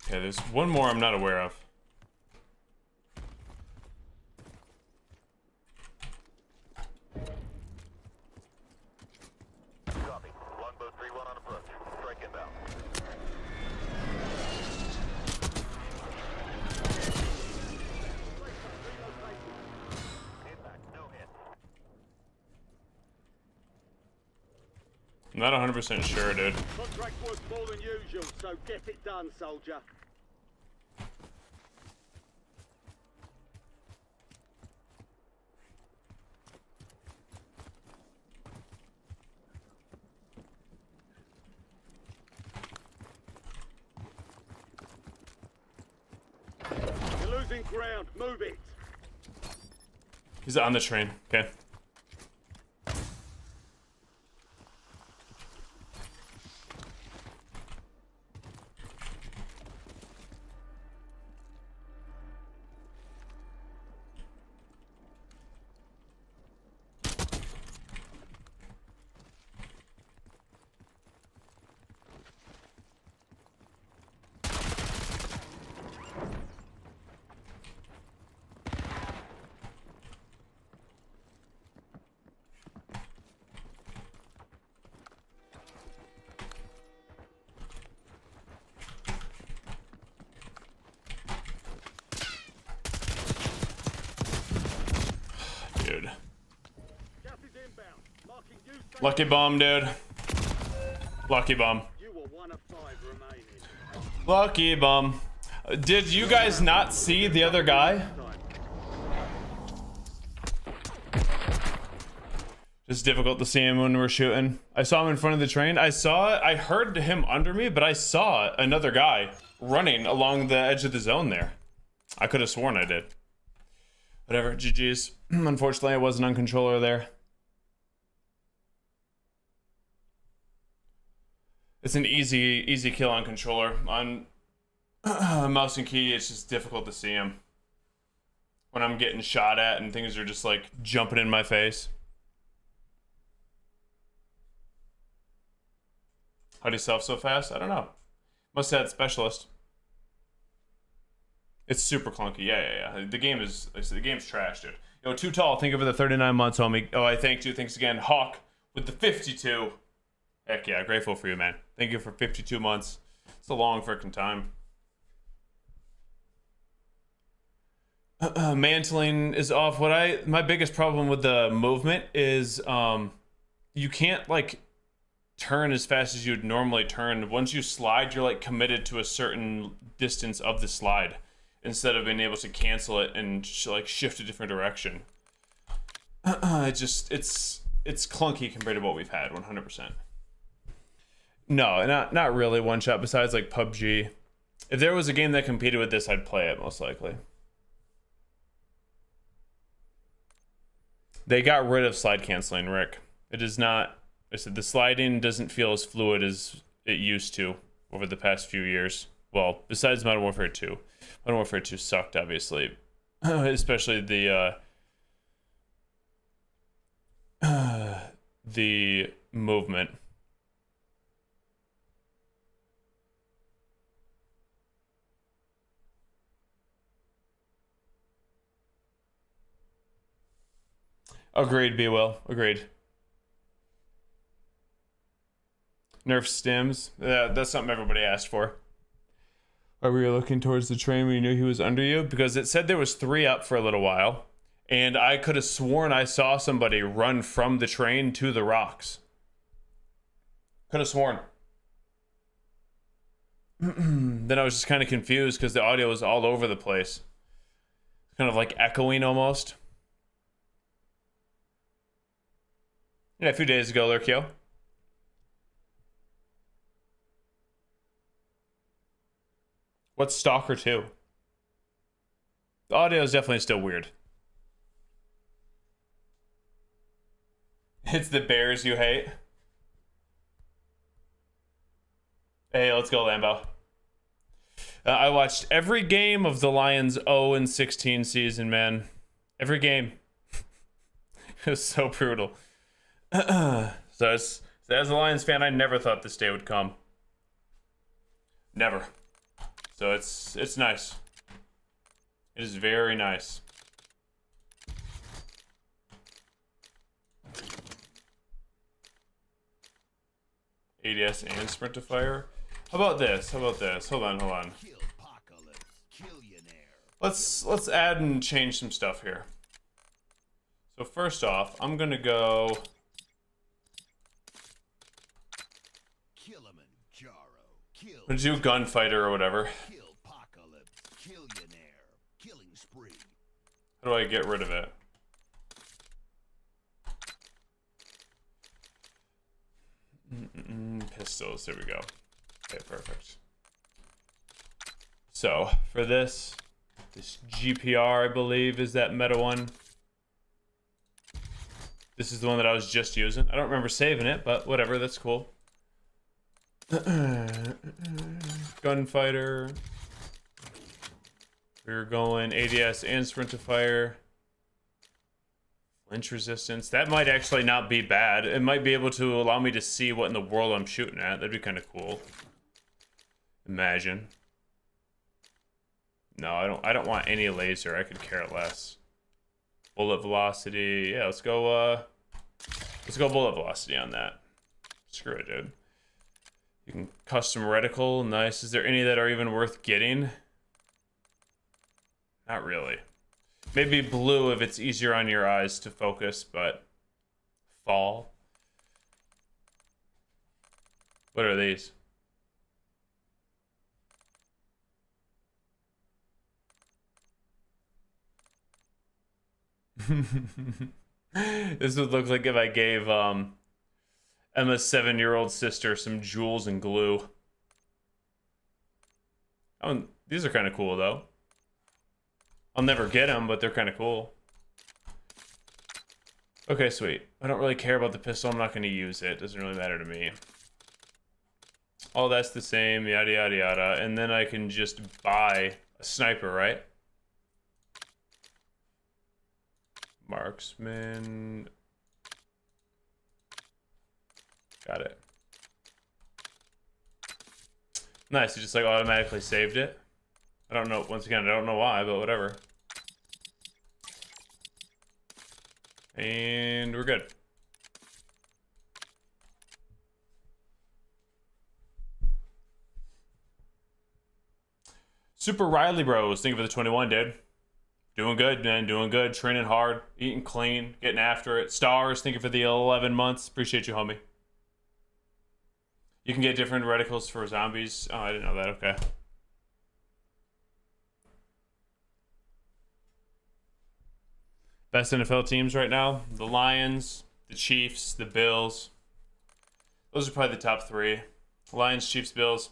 Okay, there's one more I'm not aware of. Copy. Longbow 3-1 on approach. Strike inbound. Impact, no hit. I'm not 100% sure, dude. Contract worth more than usual, so get it done, soldier. You're losing ground. Move it. He's on the train. Okay. Dude. Gas is inbound. Marking you safe. Lucky bomb, dude. Lucky bomb. You were one of 5 remaining. Lucky bomb. Did you guys not see the other guy? Time. Just difficult to see him when we're shooting. I saw him in front of the train. I heard him under me, but I saw another guy running along the edge of the zone there. I could have sworn I did. Whatever, GG's. Unfortunately, I wasn't on controller there. It's an easy kill on controller. On mouse and key, it's just difficult to see him when I'm getting shot at and things are just like jumping in my face. How'd he self so fast? I don't know. Must have had specialist. It's super clunky. Yeah. The game is, like I said, the game's trash, dude. Yo, Too Tall, thank you for the 39 months, homie. Oh, I thank you. Thanks again. Hawk with the 52. Heck yeah, grateful for you, man. Thank you for 52 months. It's a long freaking time. Mantling is off. My biggest problem with the movement is you can't like turn as fast as you'd normally turn. Once you slide, you're like committed to a certain distance of the slide instead of being able to cancel it and like shift a different direction. It's clunky compared to what we've had 100%. No, not really one shot besides like PUBG. If there was a game that competed with this, I'd play it most likely. They got rid of slide canceling, Rick. It is not. I said the sliding doesn't feel as fluid as it used to over the past few years. Well, besides Modern Warfare 2. Modern Warfare 2 sucked, obviously. Especially the movement. Agreed, B-Will. Agreed. Nerf stims. Yeah, that's something everybody asked for. Are we looking towards the train when you knew he was under you? Because it said there was 3 up for a little while. And I could have sworn I saw somebody run from the train to the rocks. Could have sworn. Then I was just kind of confused because the audio was all over the place. Kind of like echoing almost. Yeah, a few days ago, Lurkio. What's Stalker 2? The audio is definitely still weird. It's the Bears you hate. Hey, let's go, Lambo. I watched every game of the Lions 0-16 season, man. Every game. It was so brutal. So as a Lions fan, I never thought this day would come. Never. So it's nice. It is very nice. ADS and sprint to fire. How about this? Hold on. Let's add and change some stuff here. So first off, I'm gonna go I'm gonna do gunfighter or whatever. How do I get rid of it? Pistols, there we go. Okay, perfect. So, for this GPR, I believe, is that meta one. This is the one that I was just using. I don't remember saving it, but whatever, that's cool. Gunfighter. We're going ADS and sprint to fire. Flinch resistance. That might actually not be bad. It might be able to allow me to see what in the world I'm shooting at. That'd be kind of cool. Imagine. No, I don't want any laser. I could care less. Bullet velocity. Yeah, let's go bullet velocity on that. Screw it, dude. You can custom reticle. Nice. Is there any that are even worth getting? Not really. Maybe blue if it's easier on your eyes to focus, but fall. What are these? This would look like if I gave Emma's 7-year-old sister some jewels and glue. Oh, these are kind of cool though. I'll never get them, but they're kind of cool. Okay, sweet. I don't really care about the pistol. I'm not going to use it. Doesn't really matter to me. All that's the same, yada, yada, yada. And then I can just buy a sniper, right? Marksman. Got it. Nice, he just like automatically saved it. I don't know, once again, I don't know why, but whatever. And we're good. Super Riley Bros, thank you for the 21, dude. Doing good, man, doing good. Training hard, eating clean, getting after it. Stars, thank you for the 11 months. Appreciate you, homie. You can get different reticles for zombies. Oh, I didn't know that, okay. Best NFL teams right now, the Lions, the Chiefs, the Bills. Those are probably the top three. Lions, Chiefs, Bills.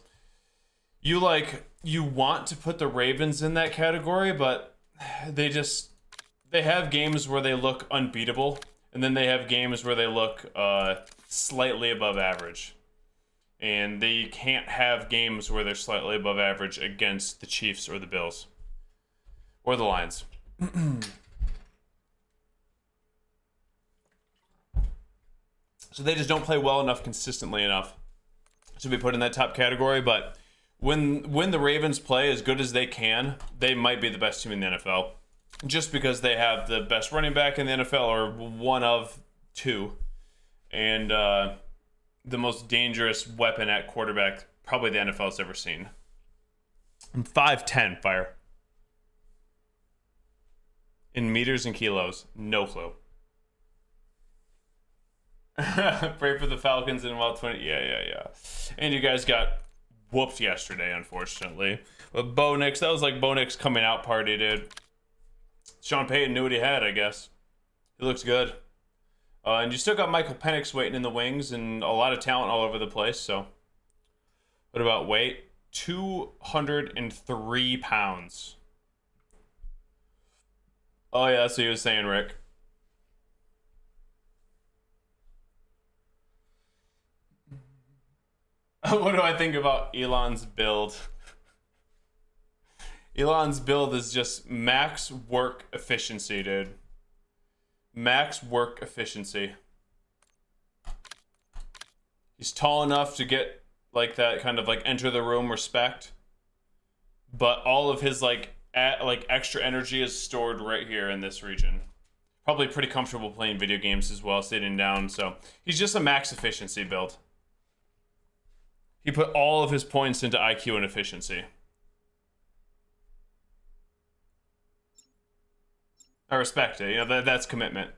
You want to put the Ravens in that category, but they have games where they look unbeatable, and then they have games where they look slightly above average. And they can't have games where they're slightly above average against the Chiefs or the Bills. Or the Lions. So they just don't play well enough consistently enough to be put in that top category. But when the Ravens play as good as they can, they might be the best team in the NFL. Just because they have the best running back in the NFL, or one of two. And the most dangerous weapon at quarterback probably the NFL's ever seen. I'm 5'10", fire. In meters and kilos, no clue. Pray for the Falcons in well 20. Yeah. And you guys got whooped yesterday, unfortunately. But Bo Nix, that was like Bo Nix coming out party, dude. Sean Payton knew what he had, I guess. He looks good. And you still got Michael Penix waiting in the wings, and a lot of talent all over the place. So, what about weight? 203 pounds. Oh yeah, that's what he was saying, Rick. What do I think about Elon's build? Elon's build is just max work efficiency, dude. Max work efficiency. He's tall enough to get like that kind of like enter the room respect, but all of his like extra energy is stored right here in this region. Probably pretty comfortable playing video games as well, sitting down. So he's just a max efficiency build. He put all of his points into IQ and efficiency. I respect it. You know, that's commitment.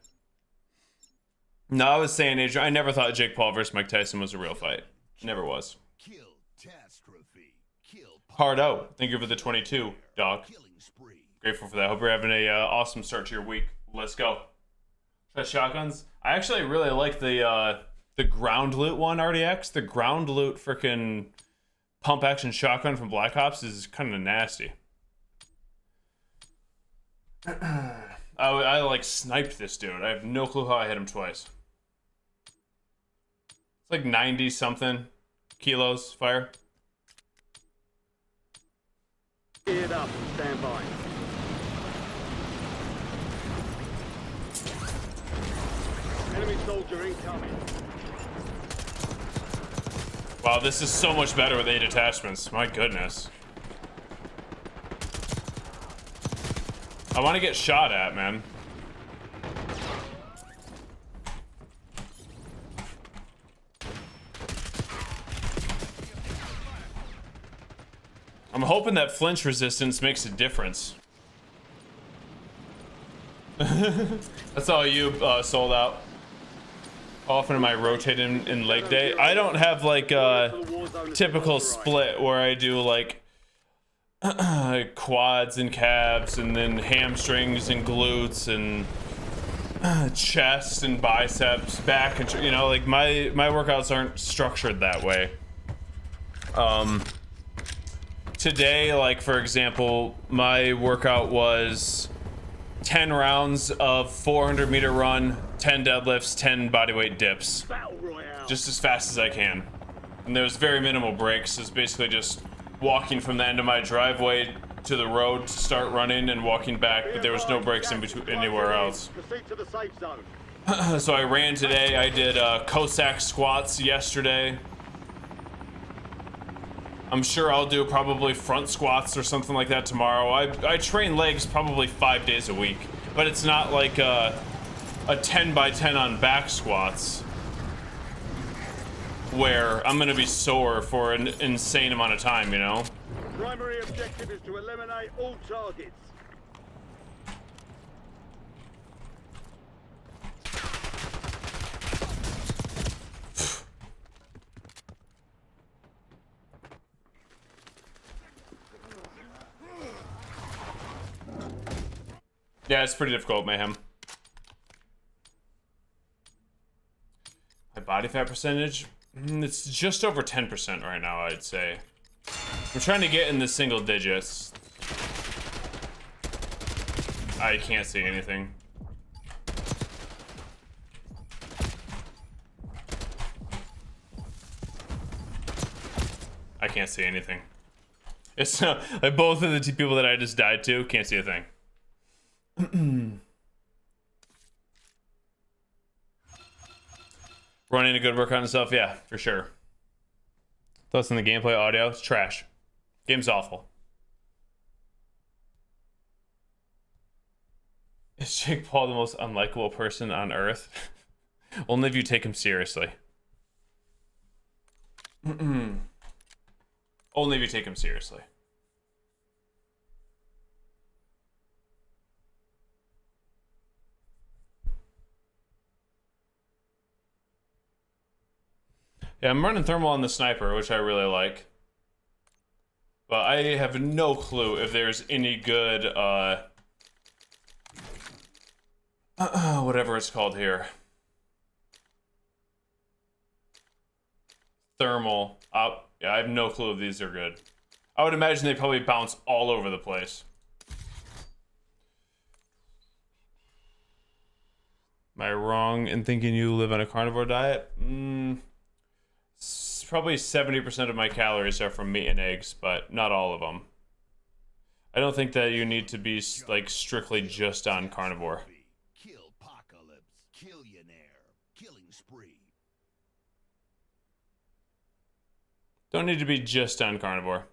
No, I was saying, Adrian, I never thought Jake Paul versus Mike Tyson was a real fight. Never was. Hard out. Thank you for the 22, dog. Grateful for that. Hope you're having a awesome start to your week. Let's go. Try shotguns. I actually really like the ground loot one, RDX. The ground loot freaking pump action shotgun from Black Ops is kind of nasty. I like sniped this dude. I have no clue how I hit him twice. It's like 90 something kilos fire. Geared up, stand by. Enemy soldier incoming. Wow, this is so much better with 8 attachments. My goodness. I want to get shot at, man. I'm hoping that flinch resistance makes a difference. That's all you sold out. How often am I rotating in leg day? I don't have like a typical split where I do like quads and calves and then hamstrings and glutes and chest and biceps, back, and you know, like my workouts aren't structured that way. Today, like for example, my workout was 10 rounds of 400 meter run, 10 deadlifts, 10 bodyweight dips, just as fast as I can. And there's very minimal breaks. It's basically just walking from the end of my driveway to the road to start running and walking back, but there was no breaks in between anywhere else. So I ran today. I did Cossack squats yesterday. I'm sure I'll do probably front squats or something like that tomorrow. I train legs probably 5 days a week, but it's not like a 10 by 10 on back squats where I'm gonna be sore for an insane amount of time, you know? Primary objective is to eliminate all targets. Yeah, it's pretty difficult, Mayhem. My body fat percentage? It's just over 10% right now, I'd say. I'm trying to get in the single digits. I can't see anything. I can't see anything. It's like both of the two people that I just died to can't see a thing. Running a good workout on himself, yeah, for sure. Thoughts on the gameplay audio? It's trash. Game's awful. Is Jake Paul the most unlikable person on earth? Only if you take him seriously. Only if you take him seriously. Yeah, I'm running thermal on the sniper, which I really like. But I have no clue if there's any good, whatever it's called here. Thermal. Yeah, I have no clue if these are good. I would imagine they probably bounce all over the place. Am I wrong in thinking you live on a carnivore diet? Probably 70% of my calories are from meat and eggs, but not all of them. I don't think that you need to be like strictly just on carnivore. Kill apocalypse, killionaire, killing spree. Don't need to be just on carnivore.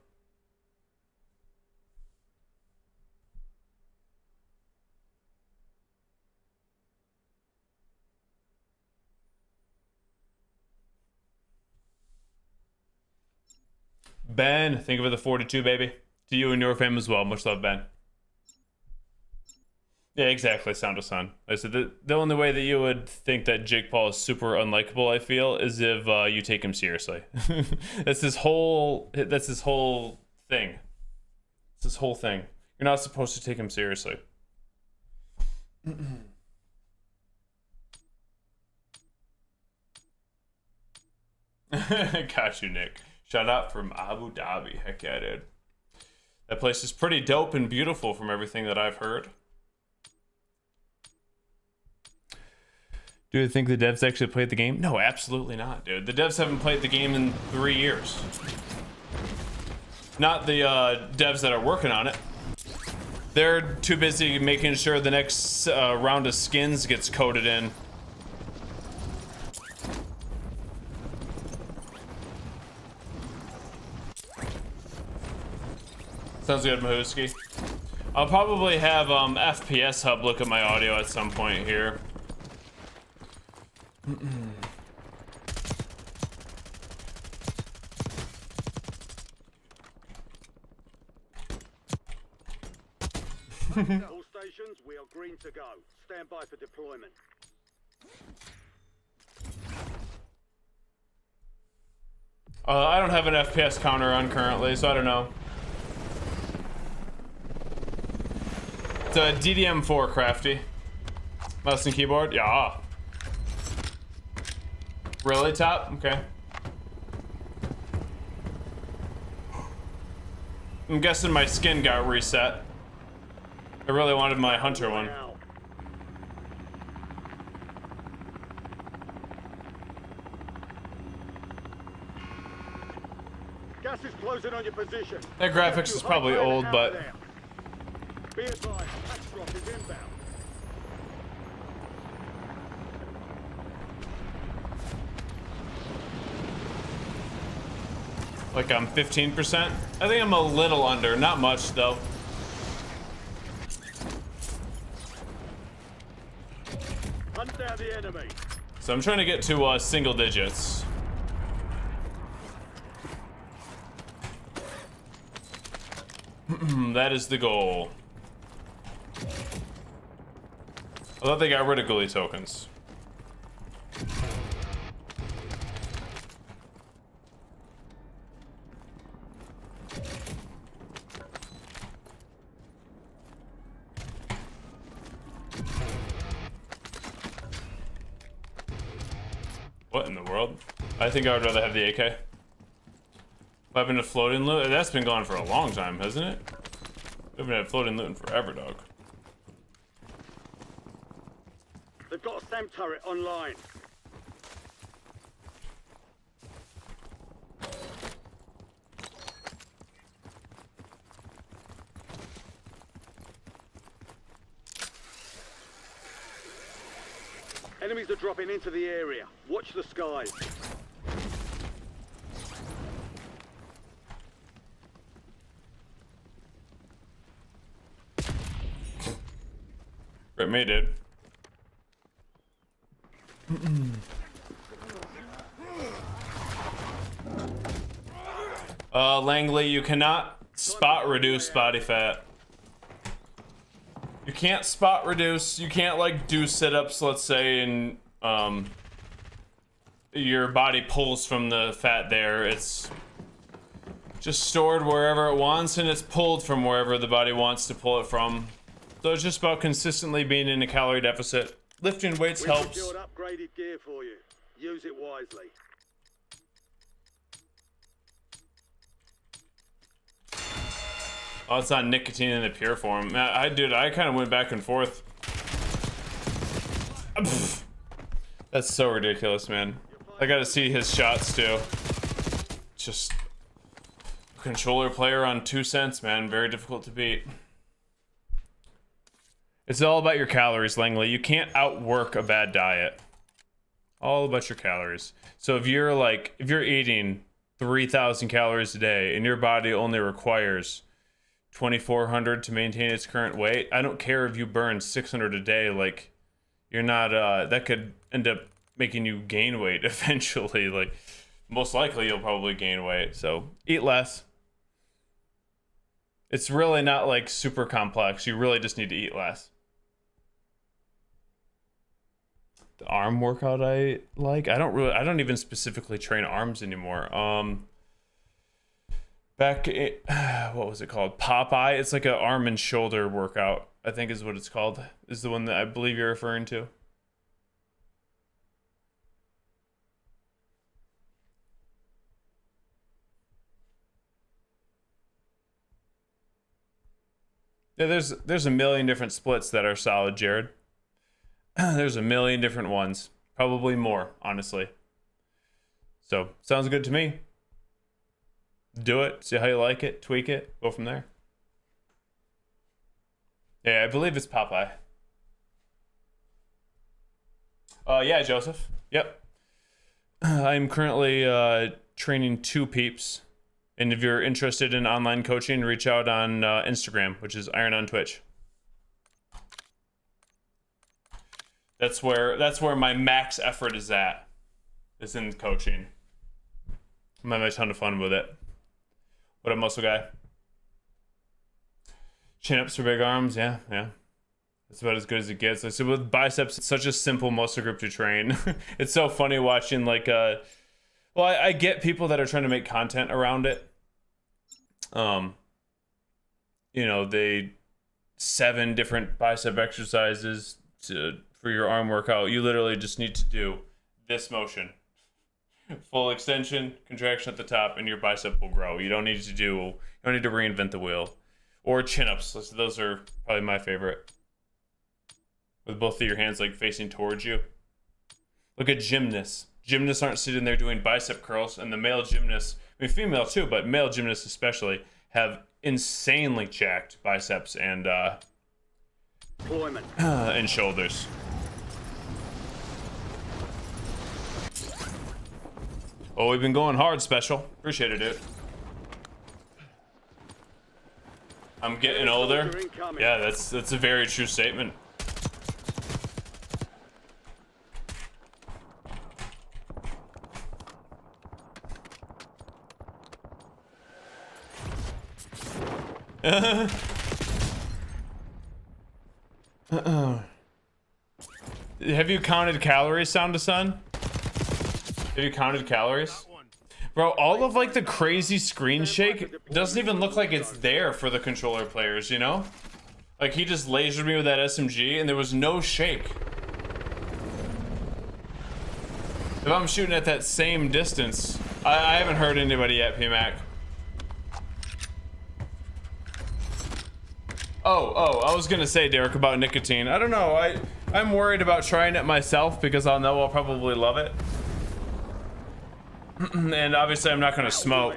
Ben, think of it the 42, baby. To you and your fam as well. Much love, Ben. Yeah, exactly. Sound of Sun. I said the only way that you would think that Jake Paul is super unlikable, I feel, is if you take him seriously. That's his whole thing. It's his whole thing. You're not supposed to take him seriously. Got you, Nick. Shout out from Abu Dhabi. Heck yeah, dude. That place is pretty dope and beautiful from everything that I've heard. Do you think the devs actually played the game? No, absolutely not, dude. The devs haven't played the game in 3 years. Not the devs that are working on it. They're too busy making sure the next round of skins gets coded in. Sounds good, Mahuski. I'll probably have FPS Hub look at my audio at some point here. All stations, we are green to go. Stand by for deployment. I don't have an FPS counter on currently, so I don't know. It's a DDM4 crafty. Mouse and keyboard? Yeah. Really, top? Okay. I'm guessing my skin got reset. I really wanted my hunter one. Gas is closing on your position. That graphics is probably old, but be advised, tax drop is inbound. Like I'm 15%. I think I'm a little under, not much though. Hunt down the enemy. So I'm trying to get to single digits. That is the goal. I thought they got rid of ghoulie tokens. What in the world? I think I would rather have the AK. Weapon of floating loot? That's been gone for a long time, hasn't it? We haven't had floating loot in forever, dog. They've got a SAM turret online. Enemies are dropping into the area. Watch the skies. Rip me, dude. Langley, you cannot spot reduce body fat. You can't spot reduce. You can't like do sit-ups, let's say, and your body pulls from the fat there. It's just stored wherever it wants, and it's pulled from wherever the body wants to pull it from. So it's just about consistently being in a calorie deficit. Lifting weights We've helps. secured upgraded gear for you. Use it wisely. Oh, it's not nicotine in the pure form. Dude, I kind of went back and forth. That's so ridiculous, man. I gotta see his shots too. Just controller player on 2 cents, man. Very difficult to beat. It's all about your calories, Langley. You can't outwork a bad diet. All about your calories. So if you're eating 3,000 calories a day and your body only requires 2,400 to maintain its current weight, I don't care if you burn 600 a day. Like, you're not, that could end up making you gain weight eventually. Like, most likely you'll probably gain weight. So eat less. It's really not like super complex. You really just need to eat less. The arm workout I like, I don't even specifically train arms anymore. Back in, what was it called? Popeye. It's like an arm and shoulder workout, I think is what it's called. Is the one that I believe you're referring to. Yeah, there's a million different splits that are solid, Jared. There's a million different ones. Probably more, honestly. So, sounds good to me. Do it, see how you like it, tweak it, go from there. Yeah, I believe it's Popeye. Yeah, Joseph. Yep. I'm currently training 2 peeps. And if you're interested in online coaching, reach out on Instagram, which is Iron on Twitch. That's where my max effort is at. Is in coaching. I'm having a ton of fun with it. What up, muscle guy? Chin-ups for big arms, yeah. That's about as good as it gets. Like, so with biceps, it's such a simple muscle group to train. It's so funny watching like well, I get people that are trying to make content around it. You know, 7 different bicep exercises for your arm workout. You literally just need to do this motion. Full extension, contraction at the top, and your bicep will grow. You don't need to reinvent the wheel. Or chin-ups. Those are probably my favorite. With both of your hands like facing towards you. Look at gymnasts. Gymnasts aren't sitting there doing bicep curls, and the male gymnasts, I mean female too, but male gymnasts especially, have insanely jacked biceps and and shoulders. Oh, we've been going hard, special. Appreciate it, dude. I'm getting older. Yeah, that's a very true statement. Have you counted calories, Sound to Sun? Have you counted calories? Bro, all of like the crazy screen shake doesn't even look like it's there for the controller players, you know? Like he just lasered me with that SMG and there was no shake. If I'm shooting at that same distance, I haven't heard anybody yet, PMAC. Oh, I was gonna say, Derek, about nicotine. I don't know, I'm worried about trying it myself because I'll know I'll probably love it. And obviously I'm not gonna smoke.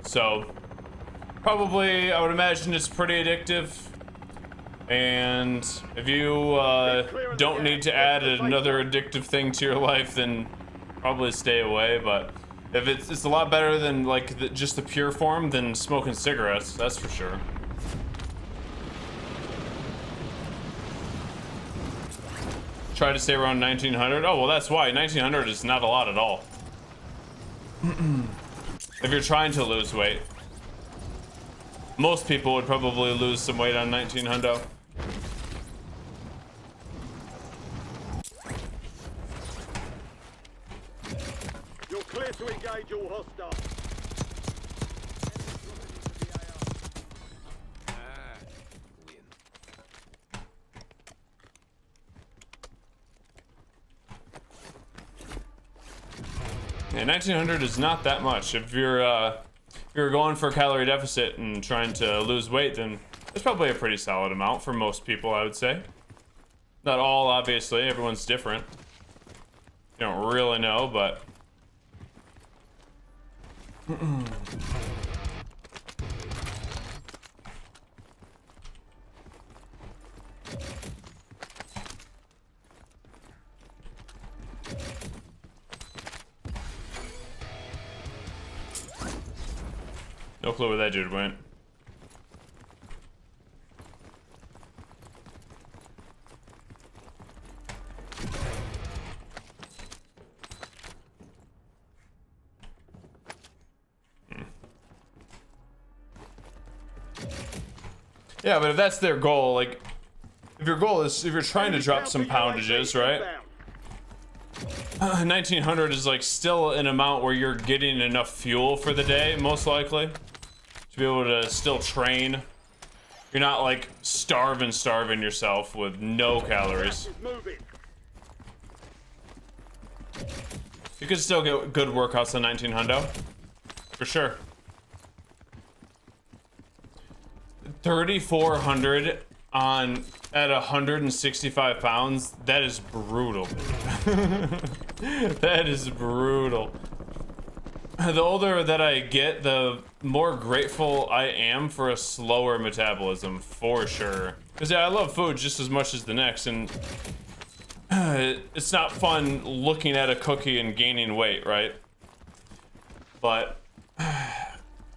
So, probably, I would imagine it's pretty addictive. And if you don't need to add another addictive thing to your life, then probably stay away. But if it's a lot better than like just the pure form than smoking cigarettes, that's for sure. Try to stay around 1900. Oh, well, that's why 1900 is not a lot at all. If you're trying to lose weight, most people would probably lose some weight on 1900. You're clear to engage all hostiles. Yeah, 1900 is not that much. If you're going for a calorie deficit and trying to lose weight, then it's probably a pretty solid amount for most people, I would say. Not all, obviously. Everyone's different. You don't really know, but... No clue where that dude went. Yeah, but if that's their goal, like, if your goal is, if you're trying to drop some poundages, right? 1900 is like still an amount where you're getting enough fuel for the day, most likely, to be able to still train. You're not like starving yourself with no calories. You could still get good workouts on 1900, for sure. 3,400 on at 165 pounds. That is brutal. That is brutal. The older that I get, the more grateful I am for a slower metabolism, for sure. Because yeah, I love food just as much as the next, and it's not fun looking at a cookie and gaining weight, right? But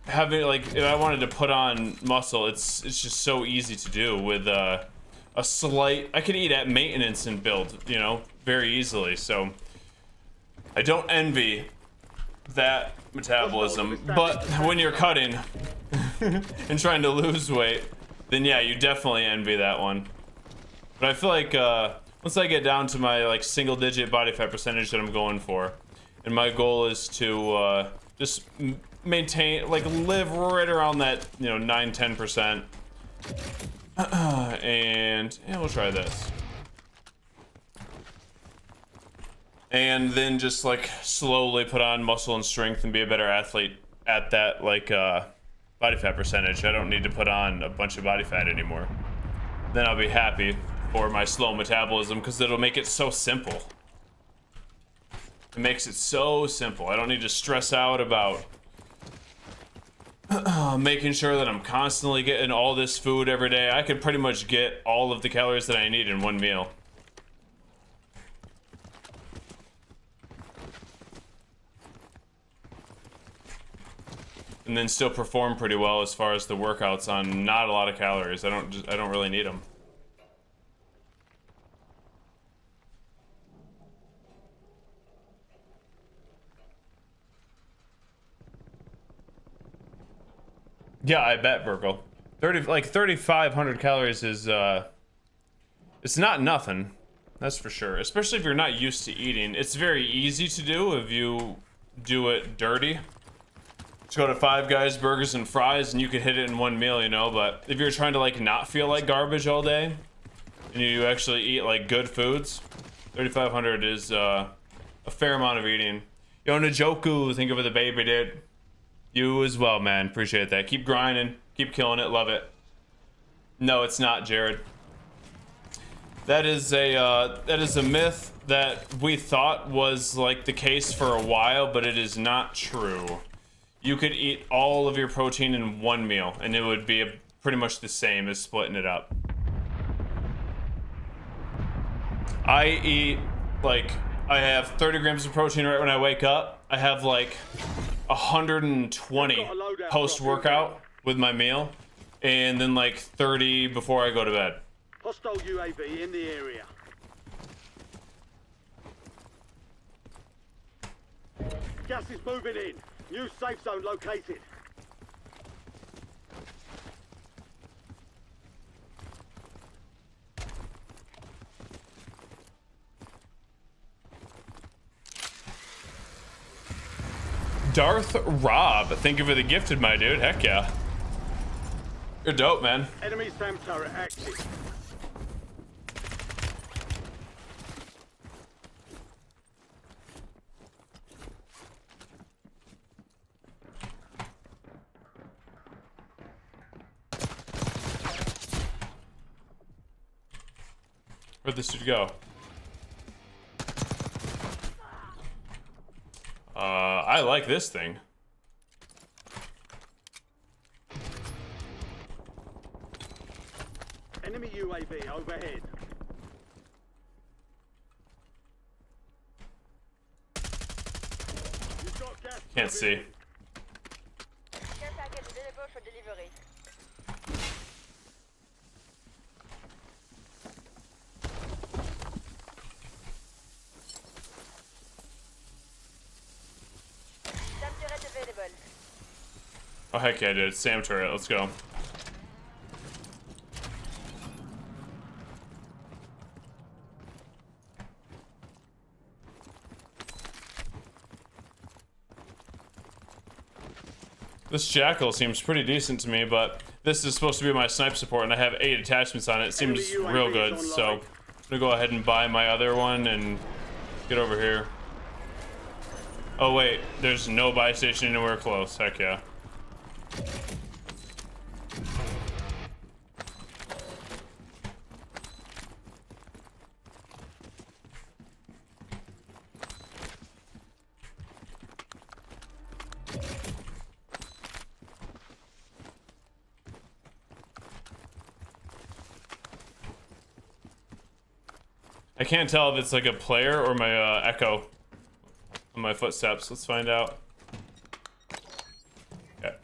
having, like, if I wanted to put on muscle, it's just so easy to do with a slight, I could eat at maintenance and build, you know, very easily. So I don't envy that metabolism, but when you're cutting and trying to lose weight, then yeah, you definitely envy that one. But I feel like once I get down to my like single digit body fat percentage that I'm going for, and my goal is to just maintain, like, live right around that, you know, 9-10%. And yeah, we'll try this. And then just like slowly put on muscle and strength and be a better athlete at that, like, body fat percentage. I don't need to put on a bunch of body fat anymore. Then I'll be happy for my slow metabolism, because it'll make it so simple. It makes it so simple. I don't need to stress out about making sure that I'm constantly getting all this food every day. I could pretty much get all of the calories that I need in one meal. and then still perform pretty well as far as the workouts on not a lot of calories. I don't really need them. Yeah, I bet, Burgle. 3,500 calories is it's not nothing. That's for sure. Especially if you're not used to eating. It's very easy to do if you do it dirty. Just go to Five Guys Burgers and Fries and you could hit it in one meal, you know, but if you're trying to like not feel like garbage all day and you actually eat like good foods, 3,500 is a fair amount of eating. Yo, Najoku, thank you for the baby, dude. You as well, man. Appreciate that. Keep grinding. Keep killing it. Love it. No, it's not, Jared. That is a myth that we thought was like the case for a while, but it is not true. You could eat all of your protein in one meal, and it would be pretty much the same as splitting it up. I eat like I have 30 grams of protein right when I wake up. I have like 120 post-workout with my meal, and then like 30 before I go to bed. Hostile UAV in the area. Gas is moving in. New safe zone located. Darth Rob, thank you for the gifted, my dude. Heck yeah. You're dope, man. Enemy SAM turret active. Where'd this dude go? I like this thing. Enemy UAV overhead. You've got gas. Can't see. Care package available for delivery. SAM turret available. Oh heck yeah, dude. SAM turret. Let's go. This Jackal seems pretty decent to me, but this is supposed to be my snipe support, and I have 8 attachments on it. It seems real good, so I'm gonna go ahead and buy my other one and get over here. Oh wait, there's no buy station anywhere close. Heck yeah. I can't tell if it's like a player or my echo on my footsteps. Let's find out. Okay.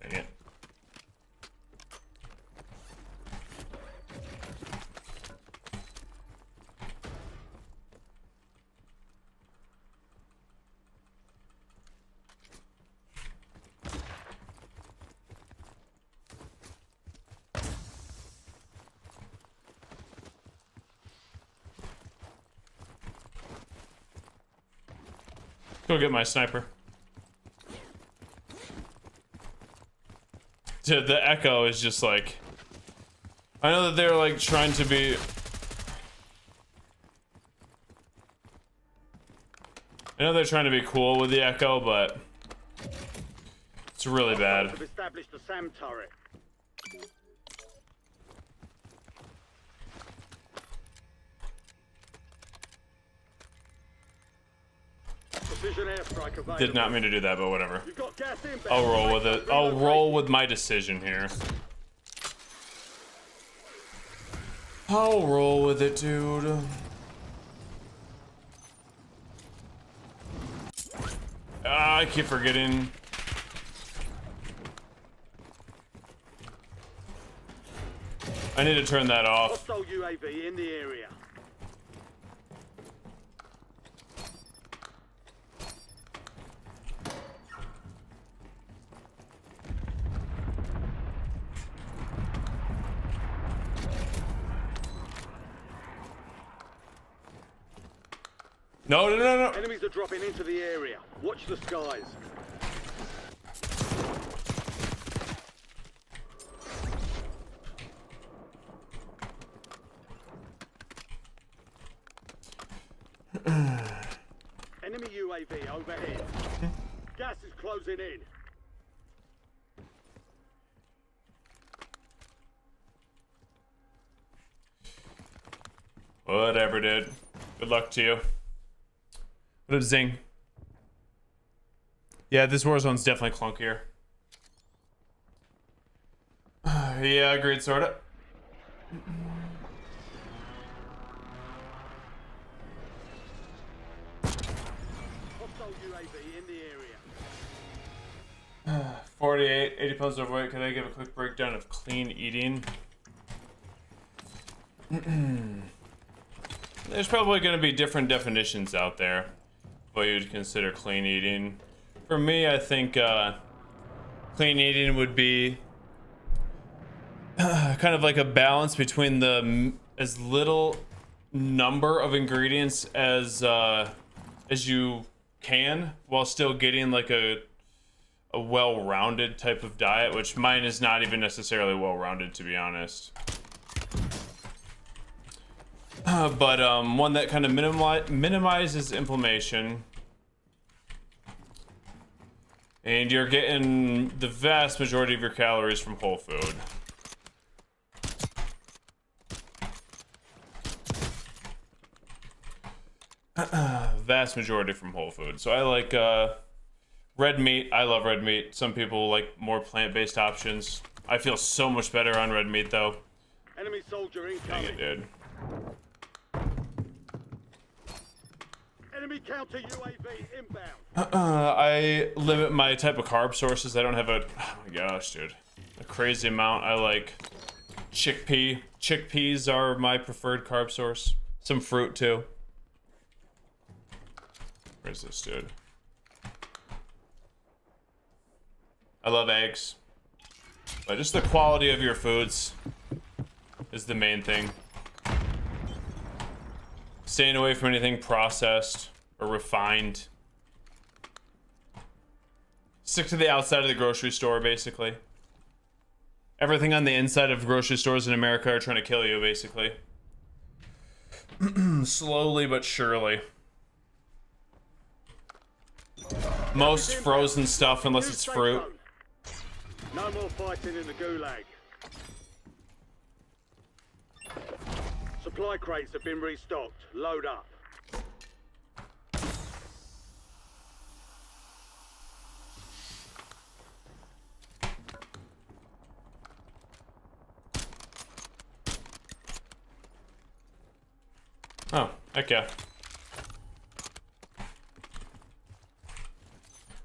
Dang it. Go get my sniper. Dude, the echo is just like, I know that they're like trying to be, I know they're trying to be cool with the echo, but it's really bad. Have established a SAM turret. Precision airstrike available. Did not mean to do that, but whatever. You've got gas inbound. I'll roll with it. I'll roll with my decision here. I'll roll with it, dude. I keep forgetting. I need to turn that off. Hostile UAV in the area. No, no, no, no. Enemies are dropping into the area. Watch the skies. Enemy UAV overhead. Gas is closing in. Whatever, dude. Good luck to you. What up, Zing? Yeah, this Warzone's definitely clunkier. Yeah, agreed, sorta. Hostile UAV in the area. 48, 80 pounds overweight. Can I give a quick breakdown of clean eating? There's probably going to be different definitions out there. What you'd consider clean eating. For me, I think clean eating would be kind of like a balance between the as little number of ingredients as you can, while still getting like a well-rounded type of diet, which mine is not even necessarily well-rounded, to be honest. But one that kind of minimizes inflammation, and you're getting the vast majority of your calories from whole food. Vast majority from whole food. So I like red meat. I love red meat. Some people like more plant-based options. I feel so much better on red meat, though. Enemy soldier Dang incoming. it, dude. Enemy counter UAV inbound. I limit my type of carb sources. I don't have a, oh my gosh, dude, a crazy amount. I like chickpea. Chickpeas are my preferred carb source. Some fruit too. Where's this dude? I love eggs, but just the quality of your foods is the main thing. Staying away from anything processed or refined. Stick to the outside of the grocery store, basically. Everything on the inside of grocery stores in America are trying to kill you, basically. Slowly but surely. Most frozen stuff, unless it's fruit. No more fighting in the gulag. Supply crates have been restocked. Load up. Oh, okay.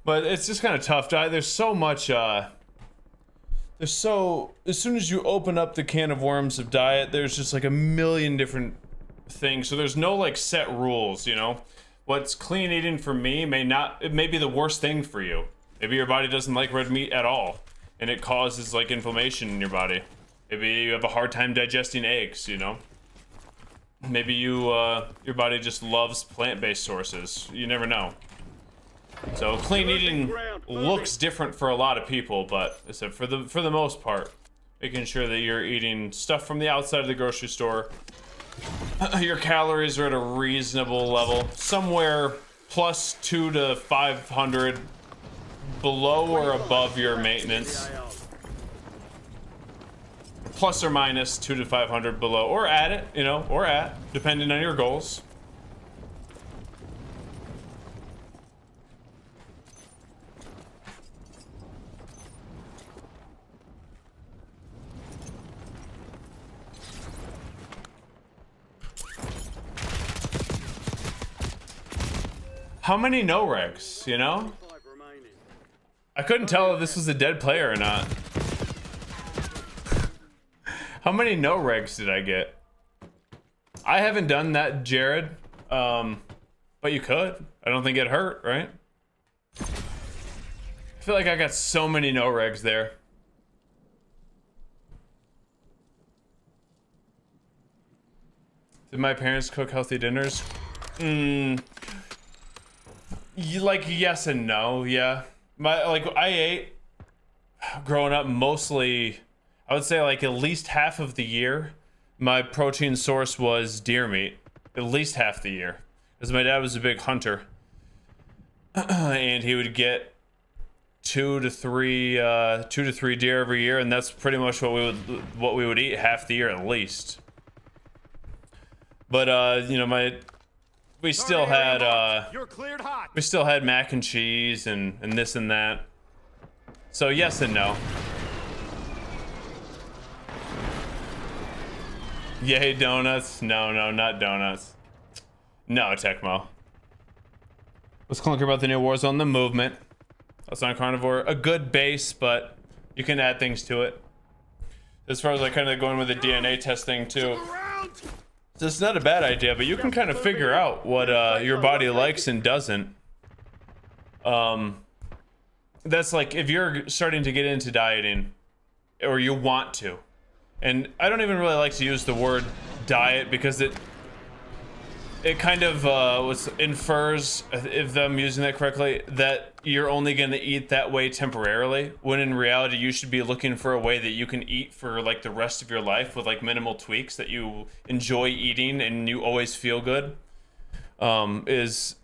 But it's just kind of tough. There's so much, as soon as you open up the can of worms of diet, there's just like a million different things. So there's no like set rules, you know? What's clean eating for me it may be the worst thing for you. Maybe your body doesn't like red meat at all, and it causes like inflammation in your body. Maybe you have a hard time digesting eggs, you know? Maybe your body just loves plant-based sources. You never know. So clean eating looks different for a lot of people, but for the most part, making sure that you're eating stuff from the outside of the grocery store. Your calories are at a reasonable level, somewhere plus 200 to 500, below or above your maintenance. Plus or minus 200 to 500 below, or at it, you know, or at, depending on your goals. How many no regs, you know? 5 remaining. I couldn't tell if this was a dead player or not. How many no regs did I get? I haven't done that, Jared. But you could. I don't think it hurt, right? I feel like I got so many no regs there. Did my parents cook healthy dinners? Like yes and no, yeah. I ate growing up mostly, I would say like at least half of the year my protein source was deer meat. At least half the year. Because my dad was a big hunter. And he would get 2 to 3 deer every year, and that's pretty much what we would eat half the year at least. But you know, we still had You're cleared hot. we still had mac and cheese and this and that. So yes and no. Yay donuts? No, not donuts. No, Tecmo. Let's clunker about the new Warzone, the movement. That's on carnivore. A good base, but you can add things to it. As far as like kind of going with the DNA testing too. So it's not a bad idea, but you can kind of figure out what your body likes and doesn't. That's like if you're starting to get into dieting, or you want to. And I don't even really like to use the word diet because it kind of infers, if I'm using that correctly, that you're only going to eat that way temporarily, when in reality you should be looking for a way that you can eat for like the rest of your life with like minimal tweaks that you enjoy eating and you always feel good. Is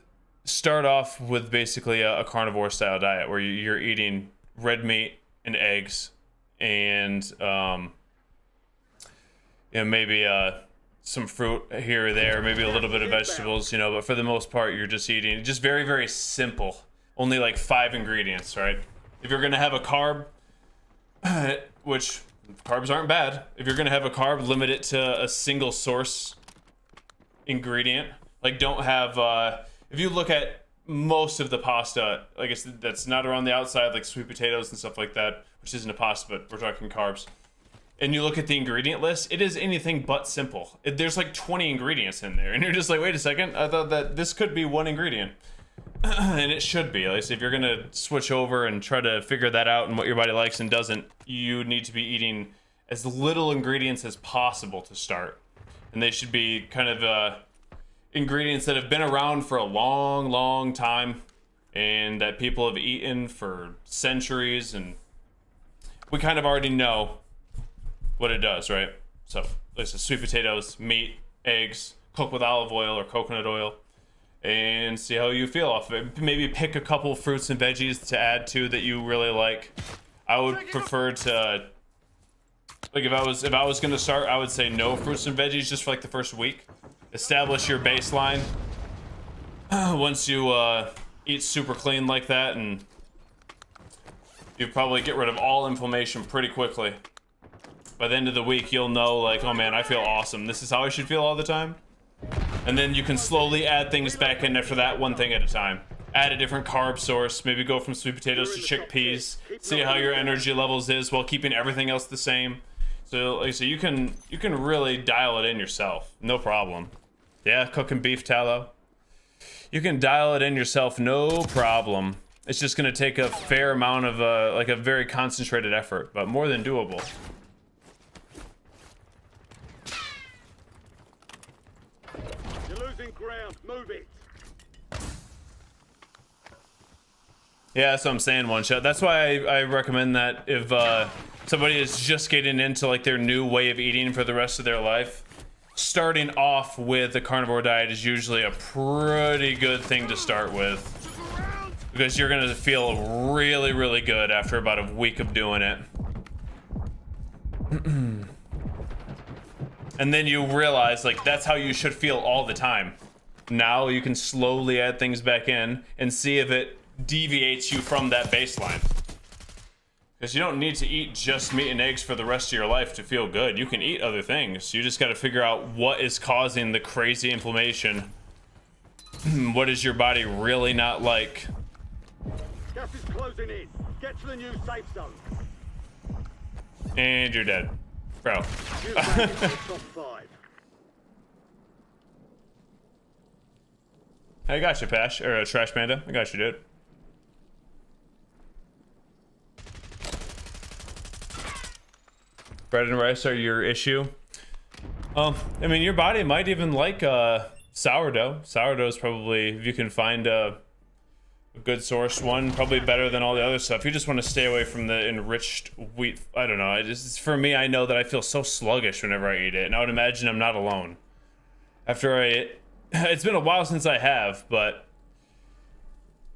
start off with basically a carnivore style diet where you're eating red meat and eggs and maybe some fruit here or there, maybe a little bit of vegetables, you know, but for the most part, you're just eating just very, very simple. Only like 5 ingredients, right? If you're gonna have a carb, which carbs aren't bad. If you're gonna have a carb, limit it to a single source ingredient. Like don't have, if you look at most of the pasta, I guess that's not around the outside, like sweet potatoes and stuff like that, which isn't a pasta, but we're talking carbs. And you look at the ingredient list, it is anything but simple. There's like 20 ingredients in there, and you're just like, wait a second, I thought that this could be one ingredient. And it should be. Like, if you're gonna switch over and try to figure that out and what your body likes and doesn't, you need to be eating as little ingredients as possible to start. And they should be kind of ingredients that have been around for a long, long time, and that people have eaten for centuries, and we kind of already know what it does, right? So, like I said, sweet potatoes, meat, eggs, cook with olive oil or coconut oil, and see how you feel off of it. Maybe pick a couple fruits and veggies to add to that you really like. I would prefer to, like if I was gonna start, I would say no fruits and veggies just for like the first week. Establish your baseline. Once you eat super clean like that, and you probably get rid of all inflammation pretty quickly. By the end of the week, you'll know, like, oh man, I feel awesome. This is how I should feel all the time. And then you can slowly add things back in after that, one thing at a time. Add a different carb source. Maybe go from sweet potatoes to chickpeas. See how your energy levels is while keeping everything else the same. So, like, so you can really dial it in yourself, no problem. Yeah, cooking beef tallow. You can dial it in yourself, no problem. It's just gonna take a fair amount of like a very concentrated effort, but more than doable. Ground, move it. Yeah, that's what I'm saying, one shot. That's why I recommend that if somebody is just getting into like their new way of eating for the rest of their life, starting off with the carnivore diet is usually a pretty good thing to start with, because you're gonna feel really, really good after about a week of doing it. And then you realize like that's how you should feel all the time. Now you can slowly add things back in and see if it deviates you from that baseline. Because you don't need to eat just meat and eggs for the rest of your life to feel good. You can eat other things. You just got to figure out what is causing the crazy inflammation What is your body really not like? Gas is closing in. Get to the new safe zone. And you're dead. Bro. You back into the top 5. I got you, Pash. Or Trash Panda. I got you, dude. Bread and rice are your issue. I mean, your body might even like sourdough. Sourdough is probably, if you can find a good sourced one, probably better than all the other stuff. You just want to stay away from the enriched wheat. I don't know. For me, I know that I feel so sluggish whenever I eat it, and I would imagine I'm not alone. It's been a while since I have, but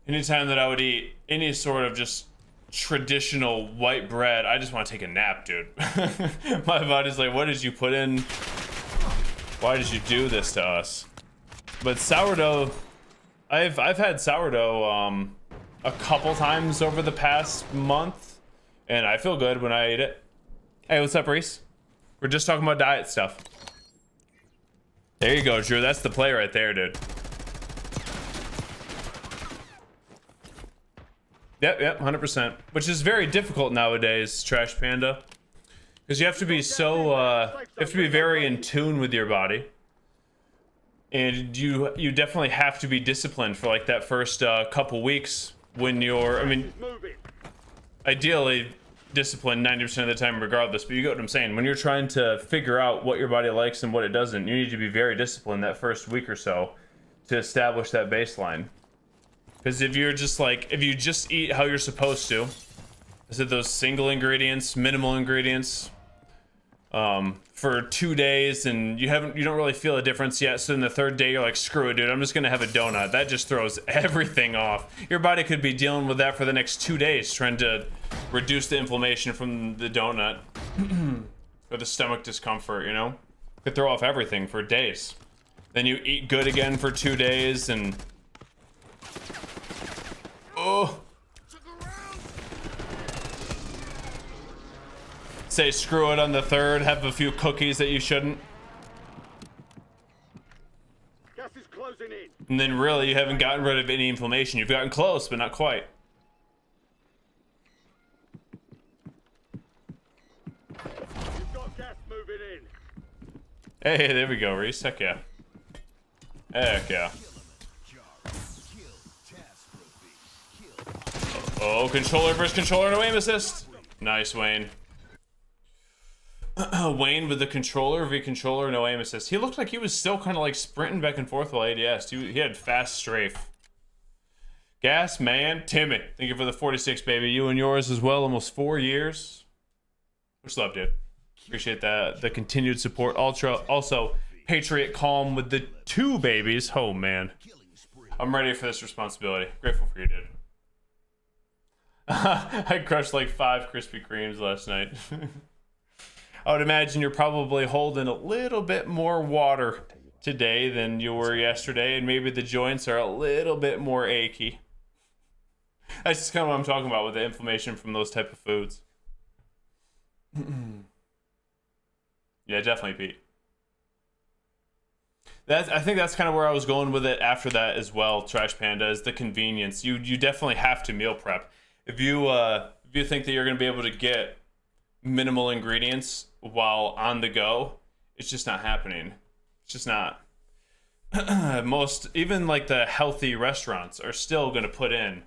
anytime that I would eat any sort of just traditional white bread, I just want to take a nap, dude. My body's like, what did you put in? Why did you do this to us? But sourdough, I've had sourdough a couple times over the past month, and I feel good when I eat it. Hey, what's up, Reese? We're just talking about diet stuff. There you go, Drew. That's the play right there, dude. Yep, 100%. Which is very difficult nowadays, Trash Panda, because you have to be very in tune with your body, and you definitely have to be disciplined for like that first couple weeks when you're. I mean, ideally disciplined 90% of the time, regardless. But you get what I'm saying. When you're trying to figure out what your body likes and what it doesn't, you need to be very disciplined that first week or so to establish that baseline. Because if you just eat how you're supposed to, is it those single ingredients, minimal ingredients, for 2 days, and you don't really feel a difference yet, so in the third day you're like, screw it, dude, I'm just gonna have a donut. That just throws everything off. Your body could be dealing with that for the next 2 days, trying to reduce the inflammation from the donut or the stomach discomfort, you know? Could throw off everything for days. Then you eat good again for 2 days, and oh, say screw it on the third, have a few cookies that you shouldn't, Gas is closing in. and then really you haven't gotten rid of any inflammation. You've gotten close, but not quite. You've got gas moving in. Hey, there we go, Reese. Heck yeah. Heck yeah. Oh, controller versus controller, no aim assist. Nice, Wayne. Wayne with the controller v controller, no aim assist. He looked like he was still kind of like sprinting back and forth while ADS. He had fast strafe. Gas man, Timmy. Thank you for the 46, baby. You and yours as well. Almost 4 years. Much love, dude. Appreciate that. The continued support. Also, Patriot Calm with the 2 babies. Oh man, I'm ready for this responsibility. Grateful for you, dude. I crushed like 5 Krispy Kremes last night. I would imagine you're probably holding a little bit more water today than you were yesterday, and maybe the joints are a little bit more achy. That's just kind of what I'm talking about with the inflammation from those type of foods. Yeah, definitely, Pete. I think that's kind of where I was going with it after that as well, Trash Panda, is the convenience. You definitely have to meal prep. If you think that you're going to be able to get minimal ingredients while on the go, it's just not happening. It's just not. Even like the healthy restaurants are still going to put in,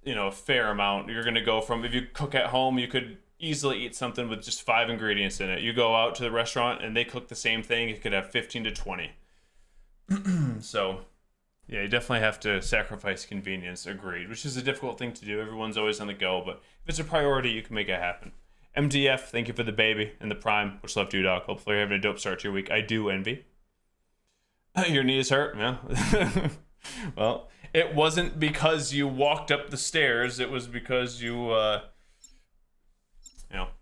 a fair amount. You're going to go from, if you cook at home, you could easily eat something with just 5 ingredients in it. You go out to the restaurant and they cook the same thing, you could have 15 to 20. So yeah, you definitely have to sacrifice convenience, agreed, which is a difficult thing to do. Everyone's always on the go, but if it's a priority, you can make it happen. MDF, thank you for the baby and the prime. Much love to you, dog. Hopefully you're having a dope start to your week. I do envy. Your knees hurt? Yeah. Well, it wasn't because you walked up the stairs. It was because you,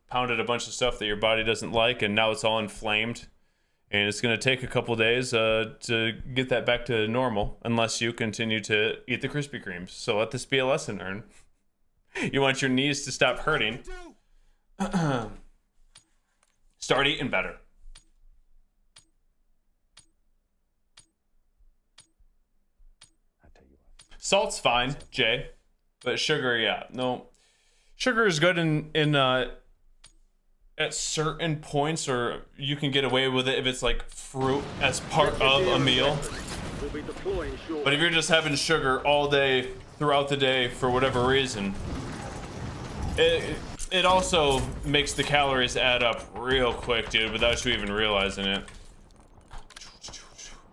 pounded a bunch of stuff that your body doesn't like, and now it's all inflamed. And it's going to take a couple days to get that back to normal, unless you continue to eat the Krispy Kremes. So let this be a lesson, Ern. You want your knees to stop hurting. Start eating better. Salt's fine, Jay, but sugar, yeah, no. Sugar is good in at certain points, or you can get away with it if it's like fruit as part of a meal. We'll be deploying shortly. But if you're just having sugar all day throughout the day for whatever reason, it also makes the calories add up real quick, dude, without you even realizing it.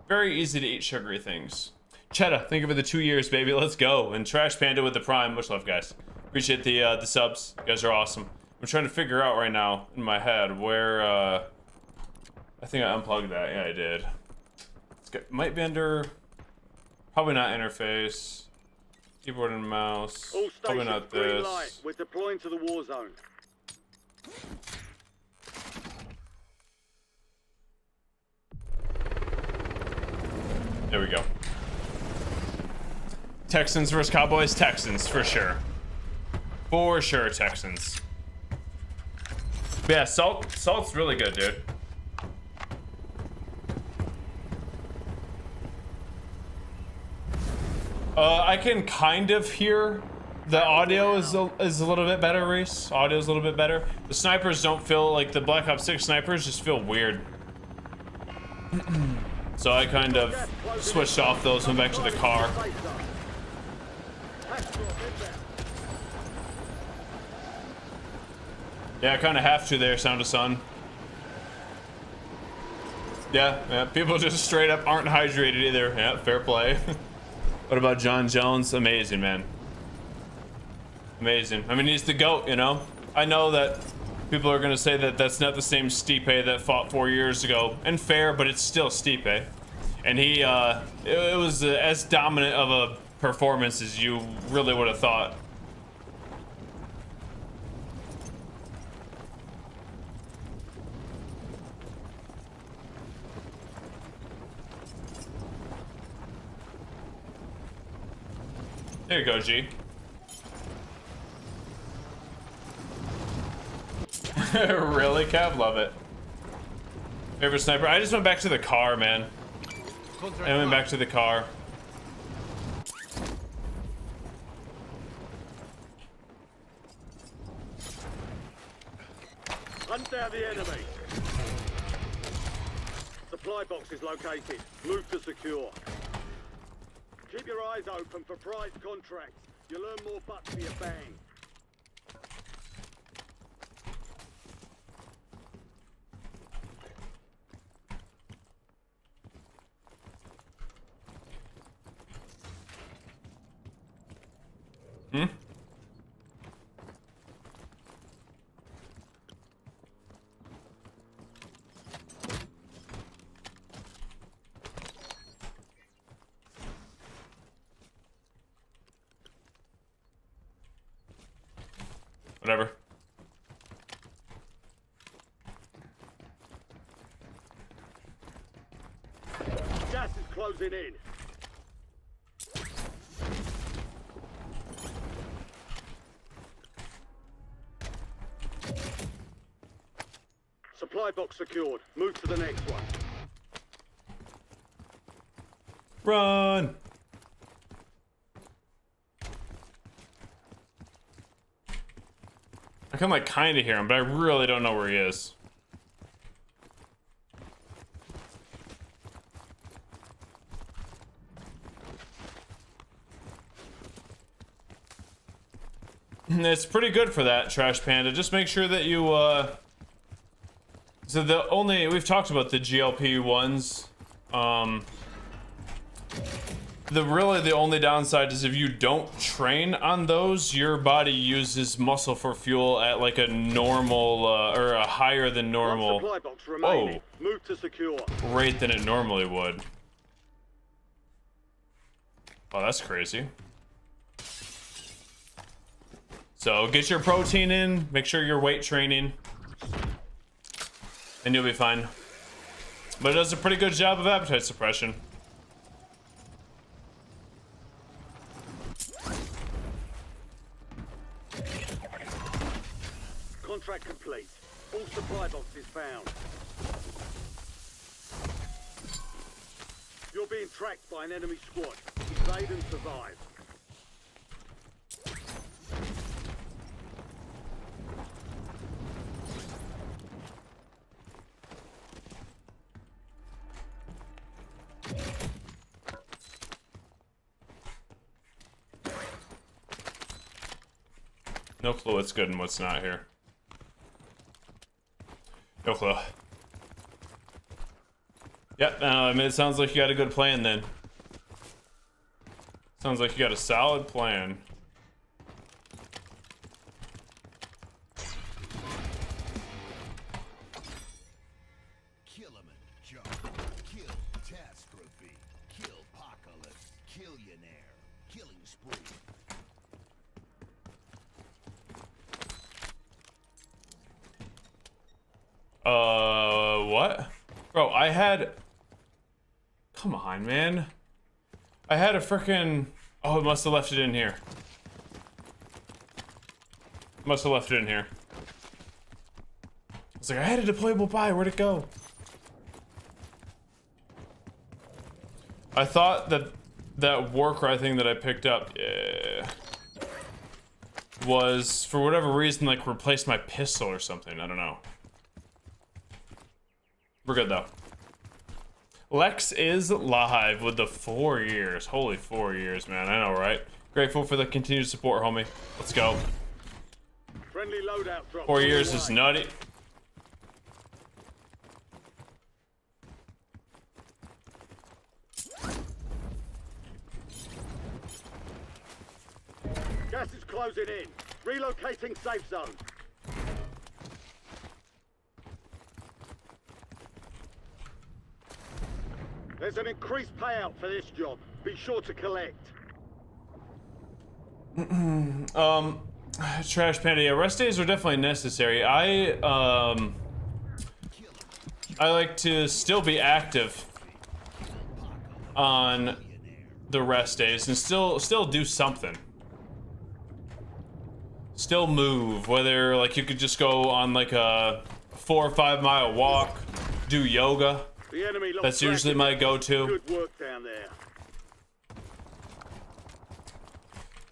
Very easy to eat sugary things. Cheddar, thank you for the 2 years, baby. Let's go. And Trash Panda with the Prime. Much love, guys. Appreciate the subs. You guys are awesome. I'm trying to figure out right now in my head where I think I unplugged that. Yeah, I did. Might be under, probably not interface, keyboard and mouse. All Probably stations, not green this. light. We're deploying to the war zone. There we go. Texans versus Cowboys. Texans for sure. For sure, Texans. But yeah, salt's really good, dude. I can kind of hear the audio is a little bit better, Reese. Audio is a little bit better. The snipers don't feel like the Black Ops 6 snipers just feel weird. So I kind of switched off those, went back to the car. Yeah, I kind of have to there, Sound of Sun. Yeah, people just straight up aren't hydrated either. Yeah, fair play. What about John Jones? Amazing, man. Amazing. I mean, he's the GOAT, you know? I know that people are going to say that that's not the same Stipe that fought 4 years ago. And fair, but it's still Stipe. And he, it was as dominant of a performance as you really would have thought. There you go, G. Really, Kev? Love it. Favorite sniper? I just went back to the car, man. I went back to the car. Hunt down the enemy. Supply box is located. Move to secure. Keep your eyes open for prize contracts. You'll earn more bucks for your bang. Whatever. Gas is closing in. Supply box secured. Move to the next one. Run! I can like kind of hear him, but I really don't know where he is. It's pretty good for that, Trash Panda. Just make sure that you, so we've talked about the GLP ones. The only downside is if you don't train on those, your body uses muscle for fuel at like a normal, or a higher than normal Supply box remaining. Move to secure. rate than it normally would. Oh, that's crazy. So get your protein in, make sure you're weight training, and you'll be fine. But it does a pretty good job of appetite suppression. Contract complete. All supply boxes found. You're being tracked by an enemy squad. Evade and survive. No clue what's good and what's not here. No clue. Yeah, I mean, it sounds like you got a good plan then. Sounds like you got a solid plan. Kill him and jump. Kill catastrophe. Kill apocalypse. Killionaire. Killing spree. What? Bro, I had... Come on, man. I had a frickin'... Oh, it must have left it in here. Must have left it in here. It's like, I had a deployable buy. Where'd it go? I thought that that Warcry thing that I picked up was, for whatever reason, like, replaced my pistol or something. I don't know. We're good, though. Lex is live with the 4 years. Holy 4 years, man. I know, right? Grateful for the continued support, homie. Let's go. Friendly loadout drop. 4 years is nutty. Gas is closing in. Relocating safe zone. There's an increased payout for this job. Be sure to collect. Trash Panda, yeah, rest days are definitely necessary. I like to still be active on the rest days and still do something. Still move, whether like you could just go on like a 4 or 5 mile walk, do yoga. The enemy lost That's track usually of my it. go-to. Good work down there.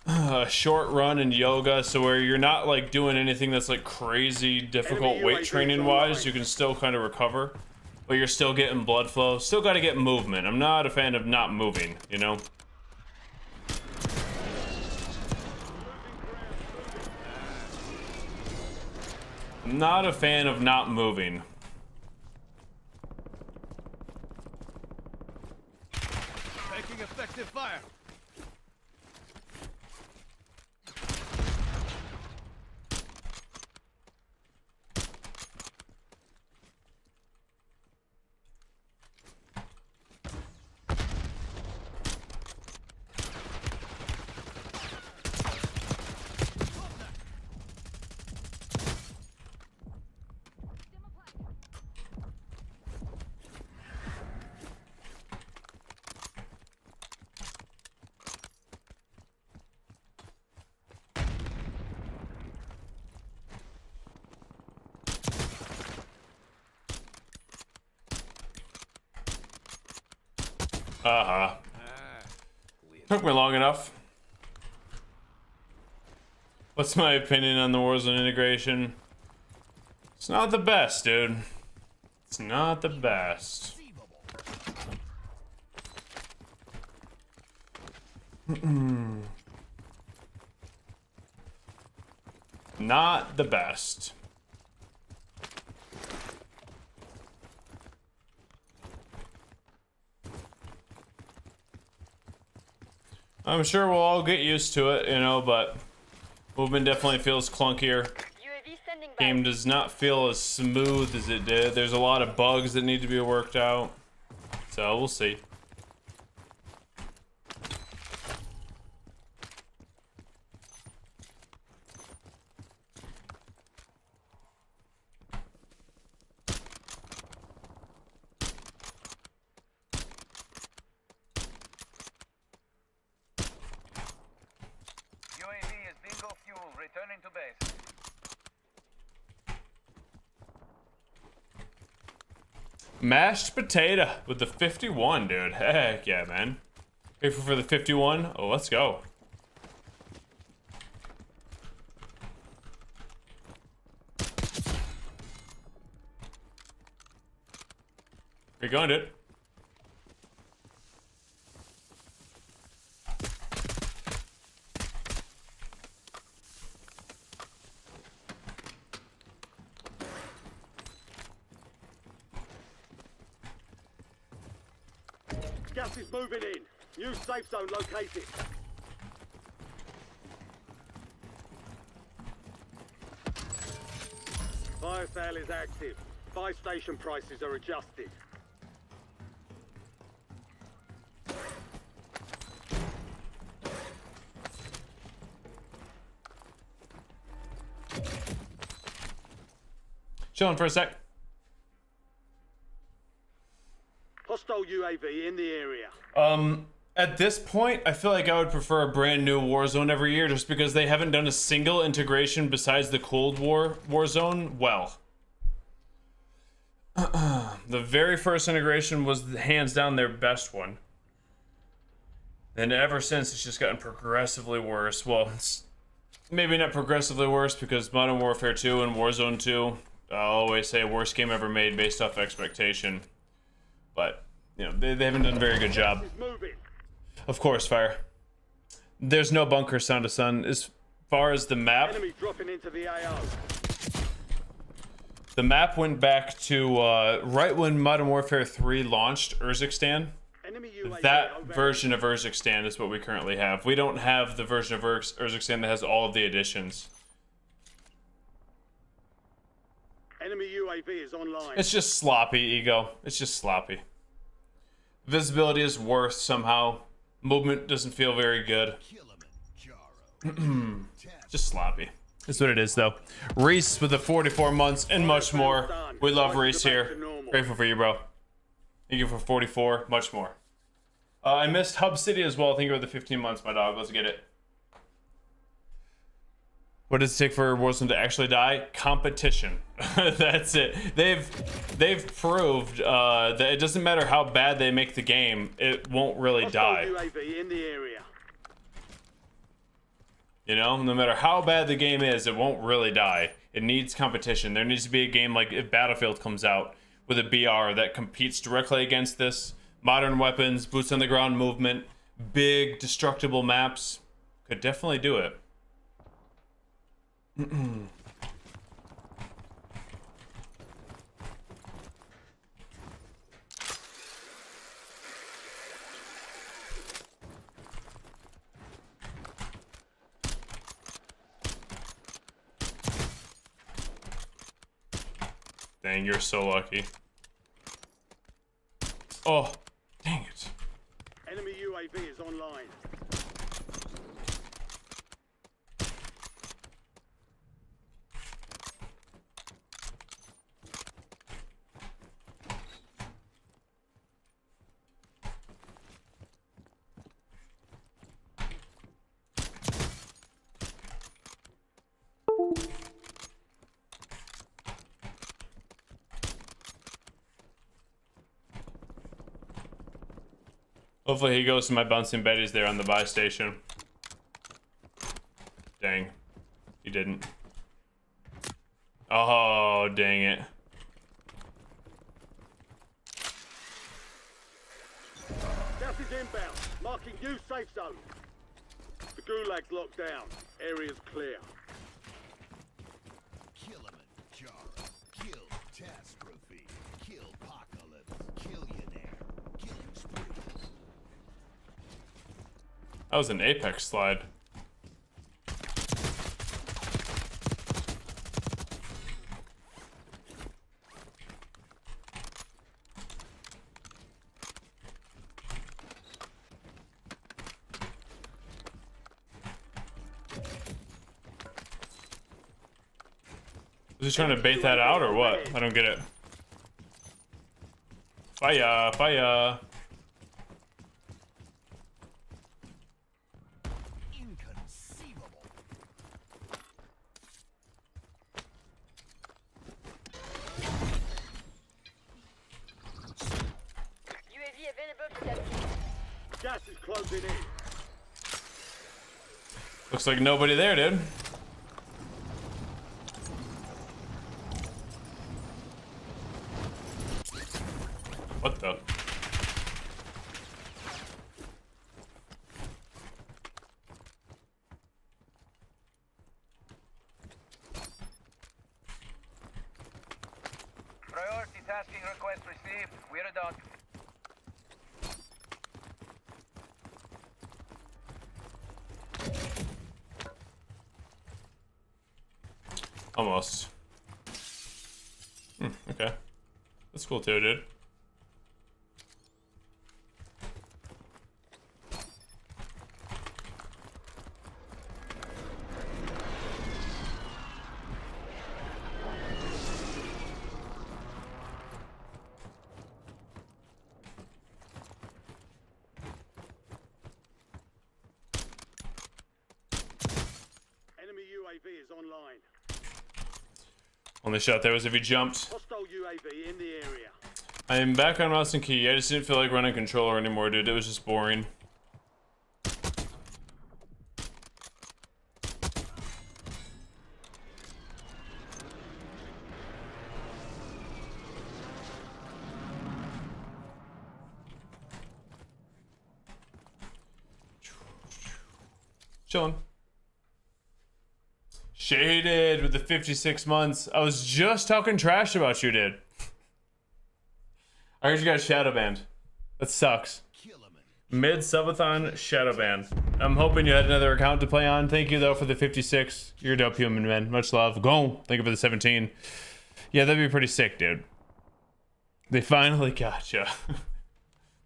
A short run and yoga, so where you're not like doing anything that's like crazy difficult Enemy weight UAV training wise, you can still kind of recover, but you're still getting blood flow. Still got to get movement. I'm not a fan of not moving, you know. I'm not a fan of not moving. Taking effective fire. Took me long enough. What's my opinion on the Warzone integration? It's not the best, dude. It's not the best. Not the best. I'm sure we'll all get used to it, you know, but movement definitely feels clunkier. UAV standing by. Game does not feel as smooth as it did. There's a lot of bugs that need to be worked out. So we'll see. UAV is bingo fuel, returning to base. Mashed potato with the 51, dude. Heck yeah, man. Grateful for the 51. Oh, let's go. Where you going, dude? Gas is moving in. New safe zone located. Fire sale is active. Buy station prices are adjusted. Chilling for a sec. Hostile UAV in the area. At this point, I feel like I would prefer a brand new Warzone every year just because they haven't done a single integration besides the Cold War Warzone well. The very first integration was hands down their best one. And ever since, it's just gotten progressively worse. Well, it's maybe not progressively worse because Modern Warfare 2 and Warzone 2, I'll always say worst game ever made based off expectation. But, you know, they haven't done a very good job. Of course, fire. There's no bunker, sound of sun. As far as the map, Enemy dropping into the AO. the map went back to right when Modern Warfare 3 launched, Urzikstan. Enemy UAV That overhead. version of Urzikstan is what we currently have. We don't have the version of Urzikstan that has all of the additions. Enemy UAV is online. It's just sloppy, Ego. It's just sloppy. Visibility is worse somehow. Movement doesn't feel very good. Just sloppy. That's what it is, though. Reese with the 44 months and much more. We love Reese here. Grateful for you, bro. Thank you for 44, much more. I missed Hub City as well. Thank you for the 15 months, my dog. Let's get it. What does it take for Warzone to actually die? Competition. That's it. They've proved that it doesn't matter how bad they make the game, it won't really die. UAV in the area. You know, no matter how bad the game is, it won't really die. It needs competition. There needs to be a game like if Battlefield comes out with a BR that competes directly against this. Modern weapons, boots on the ground movement, big destructible maps. Could definitely do it. Dang, you're so lucky. Oh, dang it. Enemy UAV is online. Hopefully he goes to my bouncing betties there on the buy station. Dang. He didn't. Oh, dang it. Gas is inbound. Marking new safe zone. The Gulag's locked down. Area's clear. Kill him and Jara. Kill Catastrophe. Kill Apocalypse. Killionaire. Killing Sprees. That was an Apex slide. Was he trying to bait that out or what? I don't get it. Fire, fire. Inconceivable. UAV available for tasking. Gas is closing in. Looks like nobody there, dude. What the? Priority tasking request received. We're done. Almost. Okay. That's cool too, dude. Enemy UAV is online. Only shot there was if he jumped. Hostile UAV in the area. I am back on mouse and key. I just didn't feel like running controller anymore, dude. It was just boring. Chilling. Shaded with the 56 months. I was just talking trash about you, dude. I heard you got shadow banned. That sucks. Mid subathon shadow ban. I'm hoping you had another account to play on. Thank you though for the 56. You're a dope human, man. Much love. Go. Thank you for the 17. Yeah, that'd be pretty sick, dude. They finally got you.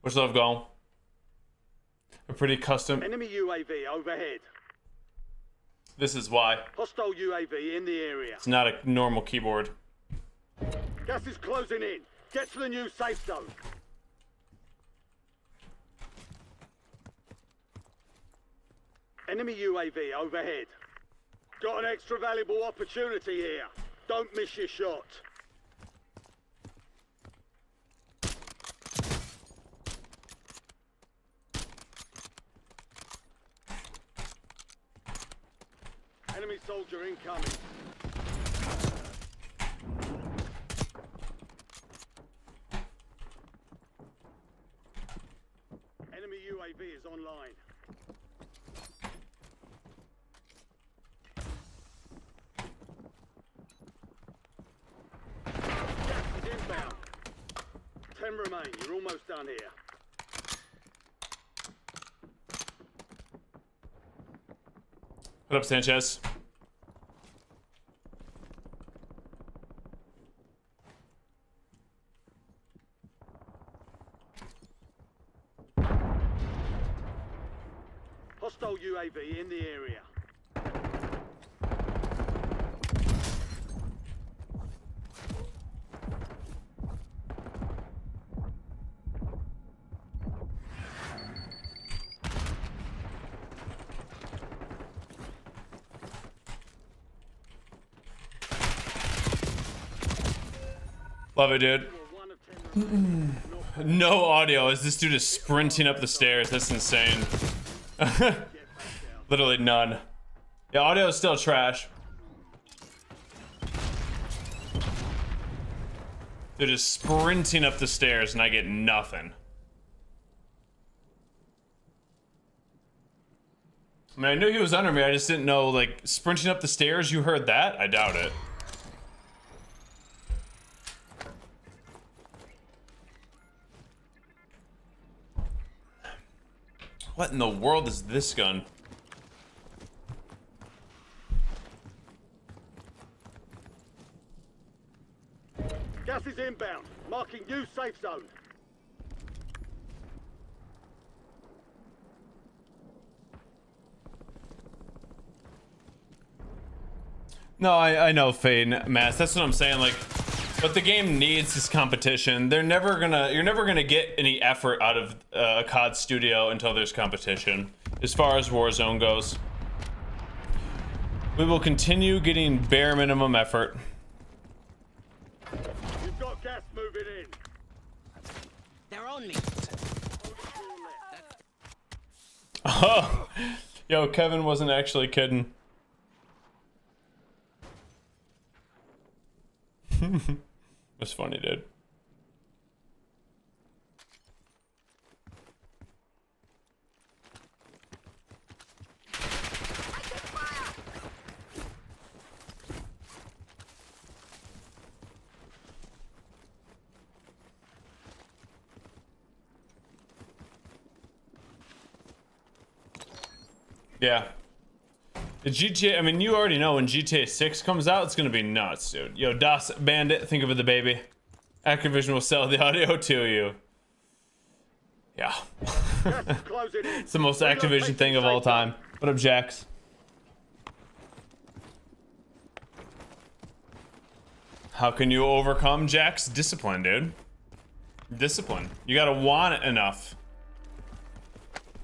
Much love, Go. A pretty custom. Enemy UAV overhead. This is why. Hostile UAV in the area. It's not a normal keyboard. Gas is closing in. Get to the new safe zone. Enemy UAV overhead. Got an extra valuable opportunity here. Don't miss your shot. Enemy soldier incoming. Enemy UAV is online. Gas is inbound. 10 remain. You're almost done here. What up, Sanchez? Hostile UAV in the area. Love it, dude. No audio as this dude is sprinting up the stairs. That's insane. Literally none. Yeah, audio is still trash. They're just sprinting up the stairs and I get nothing. I mean, I knew he was under me. I just didn't know, like, sprinting up the stairs. You heard that? I doubt it. What in the world is this gun? Gas is inbound. Marking new safe zone. No, I know, Fade, Mass. That's what I'm saying. Like, what the game needs is competition. You're never gonna get any effort out of a COD studio until there's competition. As far as Warzone goes, we will continue getting bare minimum effort. You've got gas moving in. They're on me. Oh, yo, Kevin wasn't actually kidding. That's funny, dude. Yeah. The GTA, I mean, you already know when GTA 6 comes out, it's gonna be nuts, dude. Yo, Das Bandit, think of it, the baby. Activision will sell the audio to you. Yeah. Closing in. It's the most Activision thing of all time. What up, Jax? How can you overcome Jax? Discipline, dude. Discipline. You gotta want it enough.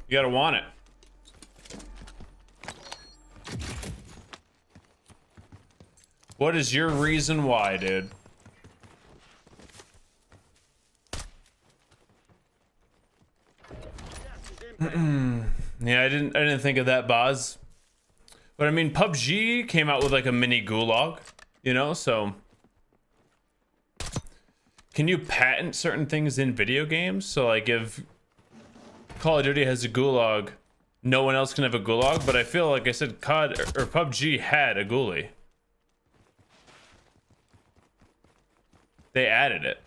You gotta want it. What is your reason why, dude? Yeah, I didn't think of that, Boz. But I mean, PUBG came out with like a mini gulag, you know, so can you patent certain things in video games? So like if Call of Duty has a gulag, no one else can have a gulag, but I feel like I said COD or PUBG had a ghoulie. They added it.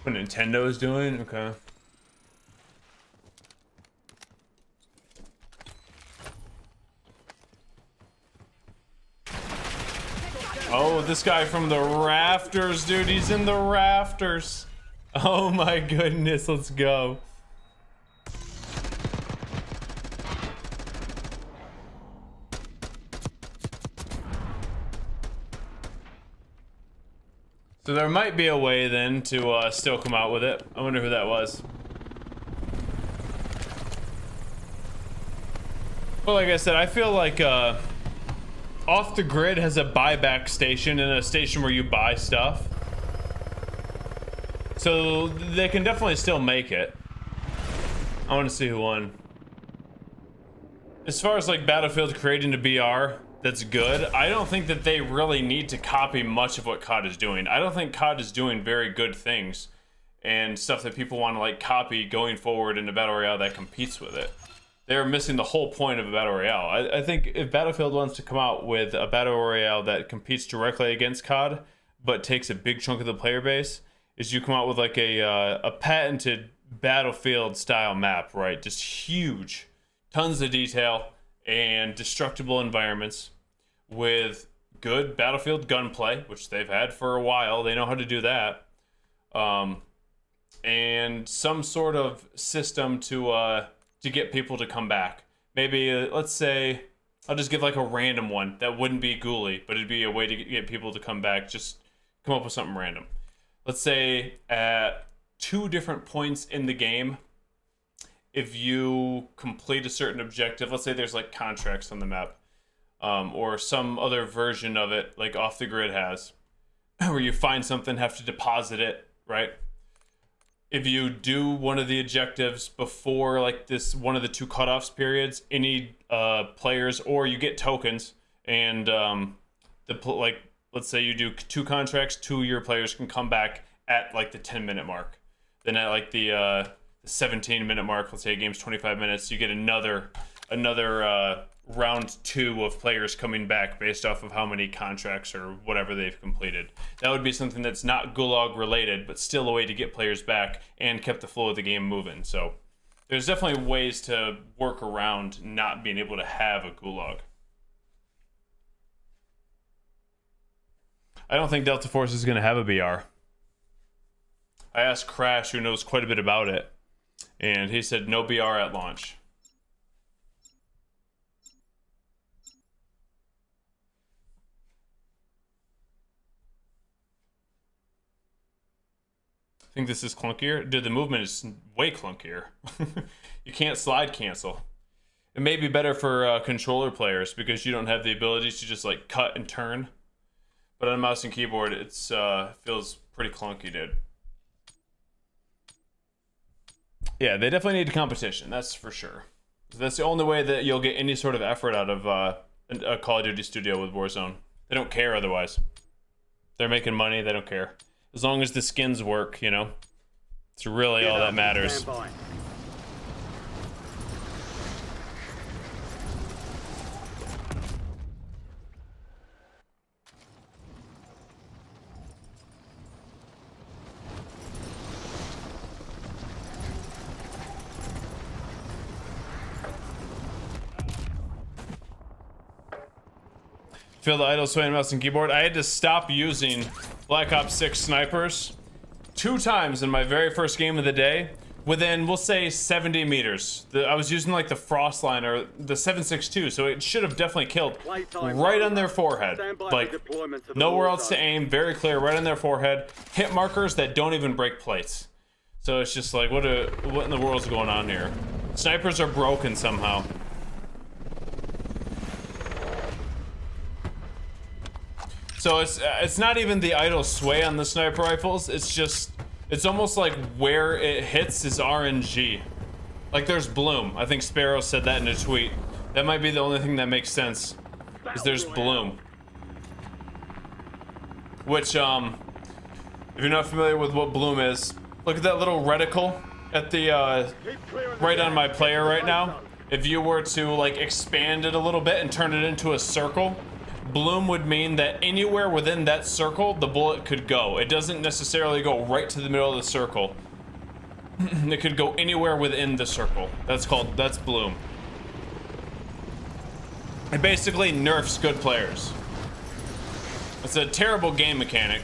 What Nintendo is doing? Okay. Oh, this guy from the rafters, dude. He's in the rafters. Oh my goodness, let's go. So there might be a way then to still come out with it. I wonder who that was. Well, like I said, I feel like Off the Grid has a buyback station and a station where you buy stuff. So they can definitely still make it. I want to see who won. As far as like Battlefield creating a BR that's good, I don't think that they really need to copy much of what COD is doing. I don't think COD is doing very good things and stuff that people want to like copy going forward in a Battle Royale that competes with it. They're missing the whole point of a Battle Royale. I think if Battlefield wants to come out with a Battle Royale that competes directly against COD, but takes a big chunk of the player base, is you come out with like a patented Battlefield style map, right? Just huge, tons of detail and destructible environments with good Battlefield gunplay, which they've had for a while. They know how to do that. And some sort of system to get people to come back. Maybe, let's say, I'll just give like a random one that wouldn't be ghoulie, but it'd be a way to get people to come back. Just come up with something random. Let's say at 2 different points in the game, if you complete a certain objective, let's say there's like contracts on the map, or some other version of it, like Off the Grid has, where you find something, have to deposit it, right? If you do one of the objectives before like this one of the 2 cutoffs periods, any players, or you get tokens, and like let's say you do 2 contracts, 2 of your players can come back at like the 10-minute mark. Then at like the 17-minute mark, let's say a game's 25 minutes, you get another round 2 of players coming back based off of how many contracts or whatever they've completed. That would be something that's not Gulag related, but still a way to get players back and kept the flow of the game moving. So there's definitely ways to work around not being able to have a Gulag. I don't think Delta Force is going to have a BR. I asked Crash, who knows quite a bit about it, and he said no BR at launch. I think this is clunkier. Dude, the movement is way clunkier. You can't slide cancel. It may be better for controller players because you don't have the ability to just like cut and turn. But on mouse and keyboard, it's feels pretty clunky, dude. Yeah, they definitely need competition. That's for sure. That's the only way that you'll get any sort of effort out of a Call of Duty studio with Warzone. They don't care otherwise. They're making money. They don't care. As long as the skins work, you know. It's really all that matters. Feel the idle sway in mouse and keyboard. I had to stop using Black Ops 6 snipers 2 times in my very first game of the day within, we'll say, 70 meters. I was using like the frost line or the 7.62, so it should have definitely killed right on their forehead. Like, nowhere else to aim, very clear, right on their forehead. Hit markers that don't even break plates. So it's just like, what in the world's going on here? Snipers are broken somehow. So it's not even the idle sway on the sniper rifles. It's almost like where it hits is RNG. Like there's bloom. I think Sparrow said that in a tweet. That might be the only thing that makes sense. Is there's bloom. Which if you're not familiar with what bloom is, look at that little reticle at the right on my player right now. If you were to like expand it a little bit and turn it into a circle, bloom would mean that anywhere within that circle the bullet could go. It doesn't necessarily go right to the middle of the circle. It could go anywhere within the circle. That's bloom. It basically nerfs good players. It's a terrible game mechanic,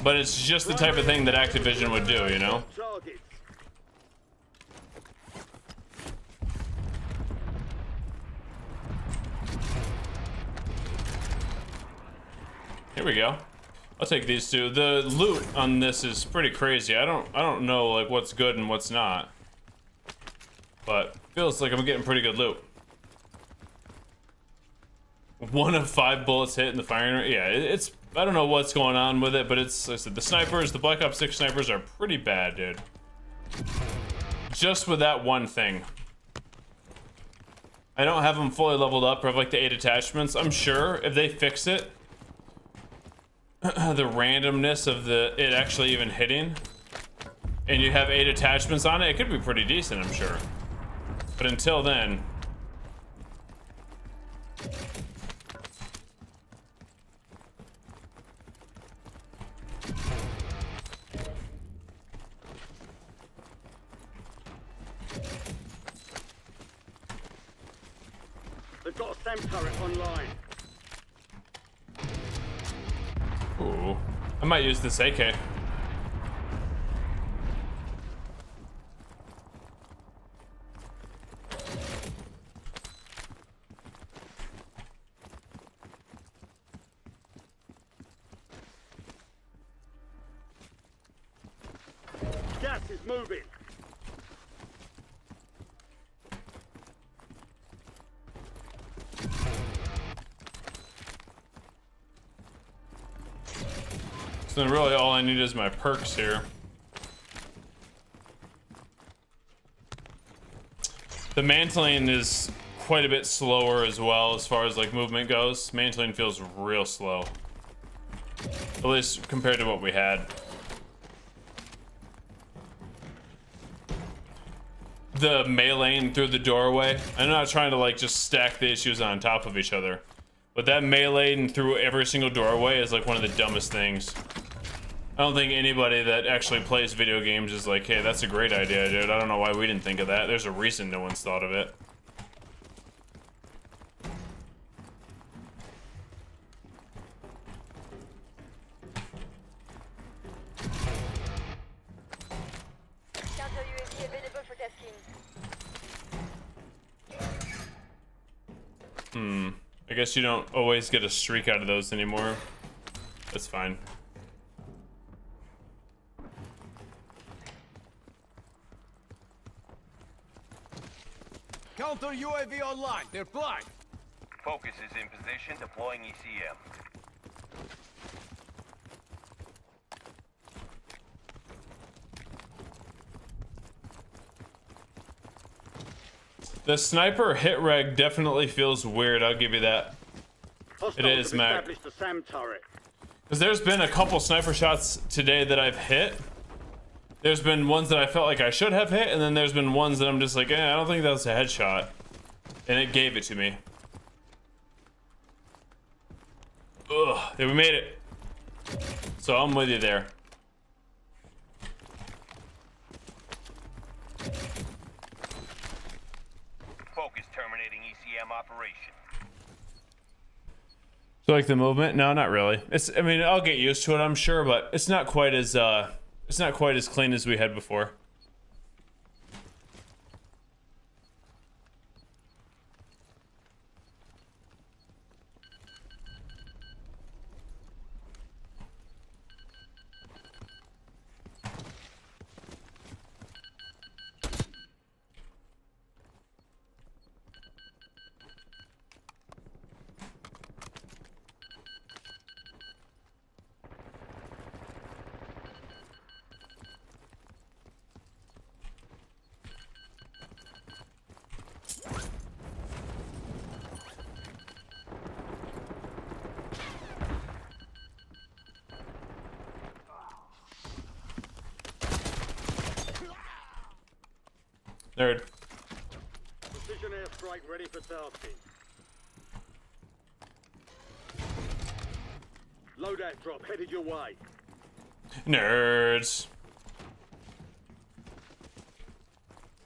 but it's just the type of thing that Activision would do, you know? Here we go. I'll take these two. The loot on this is pretty crazy. I don't know like what's good and what's not, but feels like I'm getting pretty good loot. 1 of 5 bullets hit in the firing range. Yeah, it's I don't know what's going on with it, but it's, like I said, the snipers, the Black Ops 6 snipers are pretty bad, dude. Just with that one thing. I don't have them fully leveled up or have like the 8 attachments. I'm sure if they fix it, the randomness of it actually even hitting, and you have 8 attachments on it, it could be pretty decent, I'm sure. But until then, they've got a SAM turret online. ooh, I might use this AK. Gas is moving. So then really all I need is my perks here. The mantling is quite a bit slower as well as far as like movement goes. Mantling feels real slow. At least compared to what we had. The meleeing through the doorway. I'm not trying to like just stack the issues on top of each other, but that meleeing through every single doorway is like one of the dumbest things. I don't think anybody that actually plays video games is like, hey, that's a great idea, dude. I don't know why we didn't think of that. There's a reason no one's thought of it. Counter UAV available for tasking. I guess you don't always get a streak out of those anymore. That's fine. Counter UAV online. They're flying. Focus is in position, deploying ECM. The sniper hit reg definitely feels weird, I'll give you that. It is, Mac. Established a SAM turret. Because there's been a couple sniper shots today that I've hit. There's been ones that I felt like I should have hit, and then there's been ones that I'm just like, I don't think that was a headshot. And it gave it to me. Ugh, we made it. So I'm with you there. Focus terminating ECM operation. So like the movement? No, not really. I mean, I'll get used to it, I'm sure, but it's not quite as clean as we had before. Nerd. Precision airstrike ready for tasking. Loadout drop headed your way. Nerds.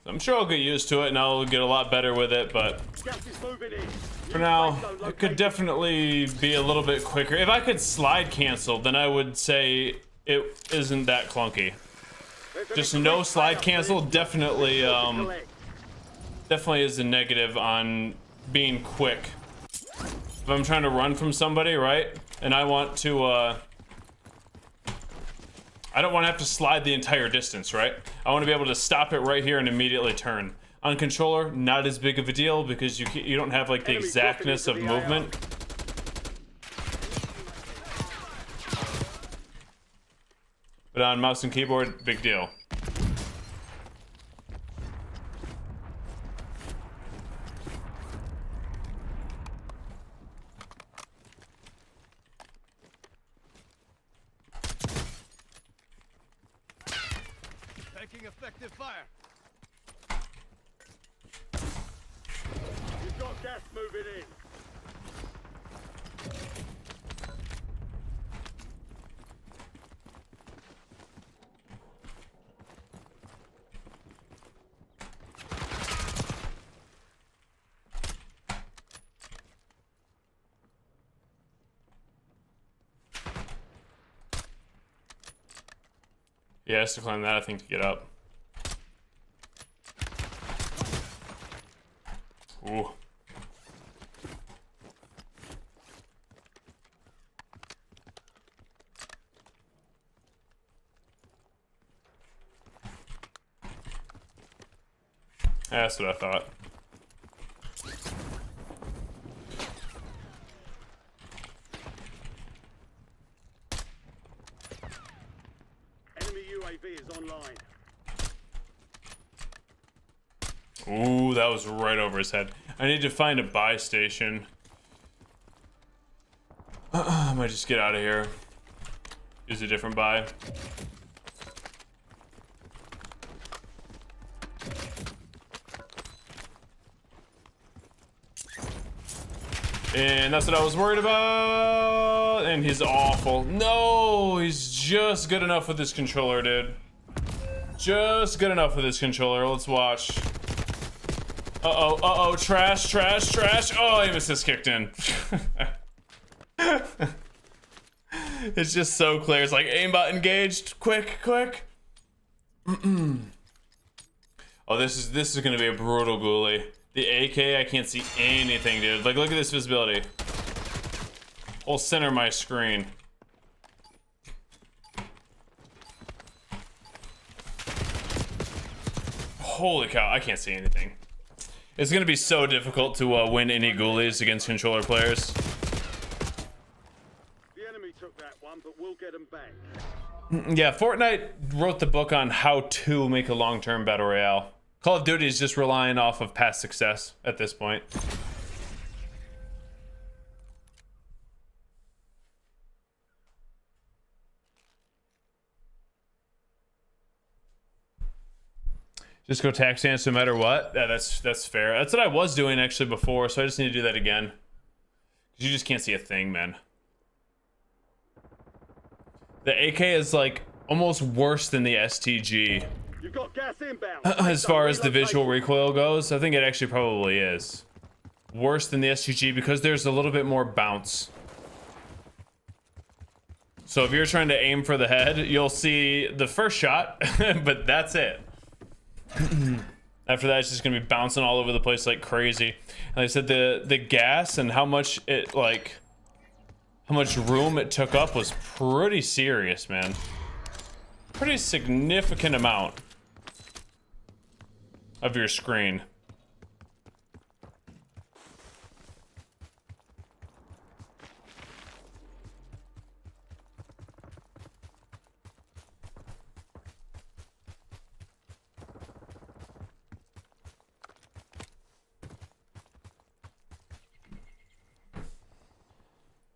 I'm sure I'll get used to it and I'll get a lot better with it, but Gas is moving in. for now, it could definitely be a little bit quicker. If I could slide cancel, then I would say it isn't that clunky. Just no slide cancel definitely definitely is a negative on being quick. If I'm trying to run from somebody, right? And I want to I don't want to have to slide the entire distance, right? I want to be able to stop it right here and immediately turn. On controller, not as big of a deal because you don't have like the exactness of movement. But on mouse and keyboard, big deal. Taking effective fire. You've got gas moving in. Yeah, has to climb that, I think, to get up. Ooh. That's what I thought. Enemy UAV is online. Ooh, that was right over his head. I need to find a buy station. I might just get out of here. Use a different buy. And that's what I was worried about. And he's awful. No, he's just good enough with this controller, dude. Just good enough with this controller. Let's watch. Uh-oh, trash, trash, trash. Oh, aim assist kicked in. It's just so clear. It's like aimbot engaged. Quick, quick. Oh, this is gonna be a brutal ghoulie. The AK, I can't see anything, dude. Like, look at this visibility. Whole center of my screen. Holy cow, I can't see anything. It's gonna be so difficult to win any ghoulies against controller players. The enemy took that one, but we'll get them back. Yeah, Fortnite wrote the book on how to make a long-term battle royale. Call of Duty is just relying off of past success at this point. Just go tax dance no matter what. Yeah, that's fair. That's what I was doing actually before, so I just need to do that again. You just can't see a thing, man. The AK is like almost worse than the STG. You've got gas inbound. As far as the visual recoil goes, I think it actually probably is worse than the STG because there's a little bit more bounce. So if you're trying to aim for the head, you'll see the first shot, but that's it. After that, it's just gonna be bouncing all over the place like crazy. Like I said, the gas and how much room it took up was pretty serious, man. Pretty significant amount of your screen.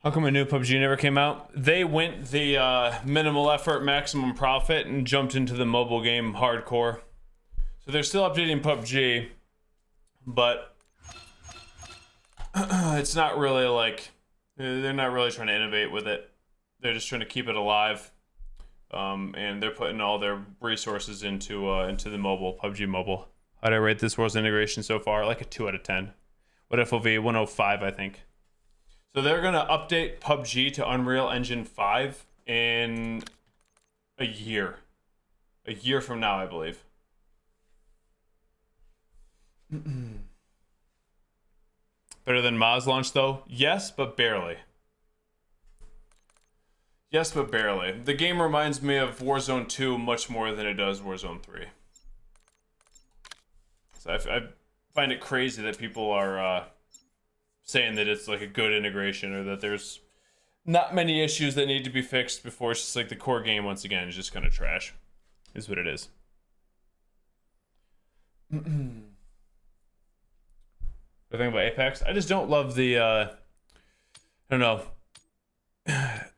How come a new PUBG never came out? They went the minimal effort, maximum profit and jumped into the mobile game hardcore. So they're still updating PUBG, but it's not really like, they're not really trying to innovate with it. They're just trying to keep it alive. And they're putting all their resources into the mobile, PUBG Mobile. How'd I rate this Warzone integration so far? Like a 2 out of 10. What FOV? 105, I think. So they're going to update PUBG to Unreal Engine 5 in a year. A year from now, I believe. Better than Moz launch, though? Yes, but barely. Yes, but barely. The game reminds me of Warzone 2 much more than it does Warzone 3. So I find it crazy that people are saying that it's like a good integration or that there's not many issues that need to be fixed before it's just like the core game once again is just kind of trash. Is what it is. The thing about Apex, I just don't love the I don't know.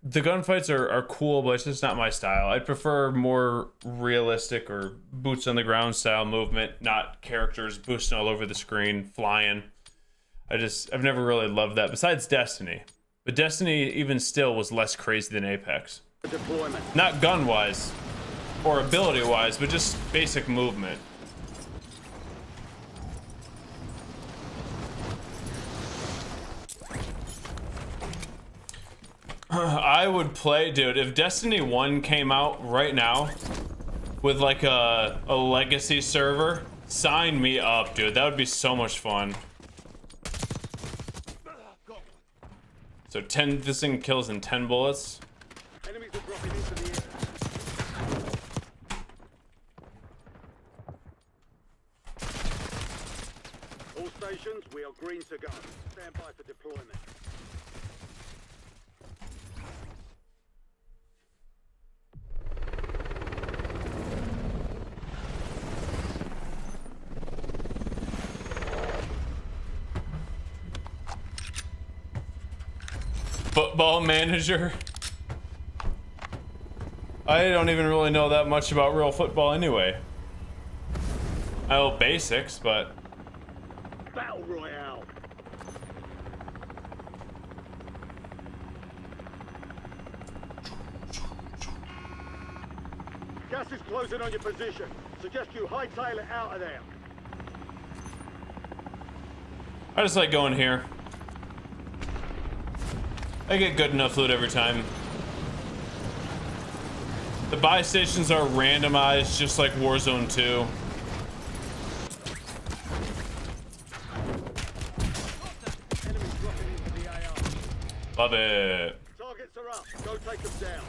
The gunfights are cool, but it's just not my style. I'd prefer more realistic or boots on the ground style movement, not characters boosting all over the screen, flying. I've never really loved that, besides Destiny. But Destiny, even still, was less crazy than Apex. Deployment. Not gun-wise, or ability-wise, but just basic movement. I would play, dude, if Destiny 1 came out right now, with like a legacy server, sign me up, dude. That would be so much fun. So this thing kills in 10 bullets. Enemies are dropping into the air. All stations, we are green to go. Stand by for deployment. Football manager. I don't even really know that much about real football anyway. I know basics, but Battle Royale. Gas is closing on your position. Suggest you hightail it out of there. I just like going here. I get good enough loot every time. The buy stations are randomized, just like Warzone 2. Enemies dropping into the AR. Love it. Targets are up. Go take them down.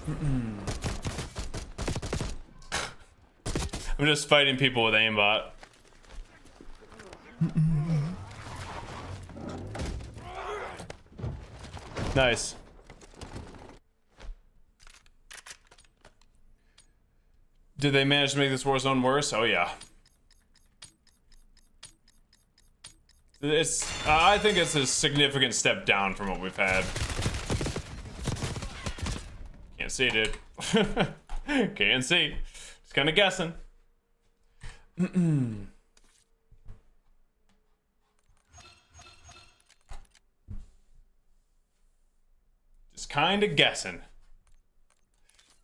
I'm just fighting people with aimbot. Nice. Did they manage to make this Warzone worse? Oh yeah. I think it's a significant step down from what we've had. Can't see, dude. Can't see. Just kind of guessing. Just kind of guessing.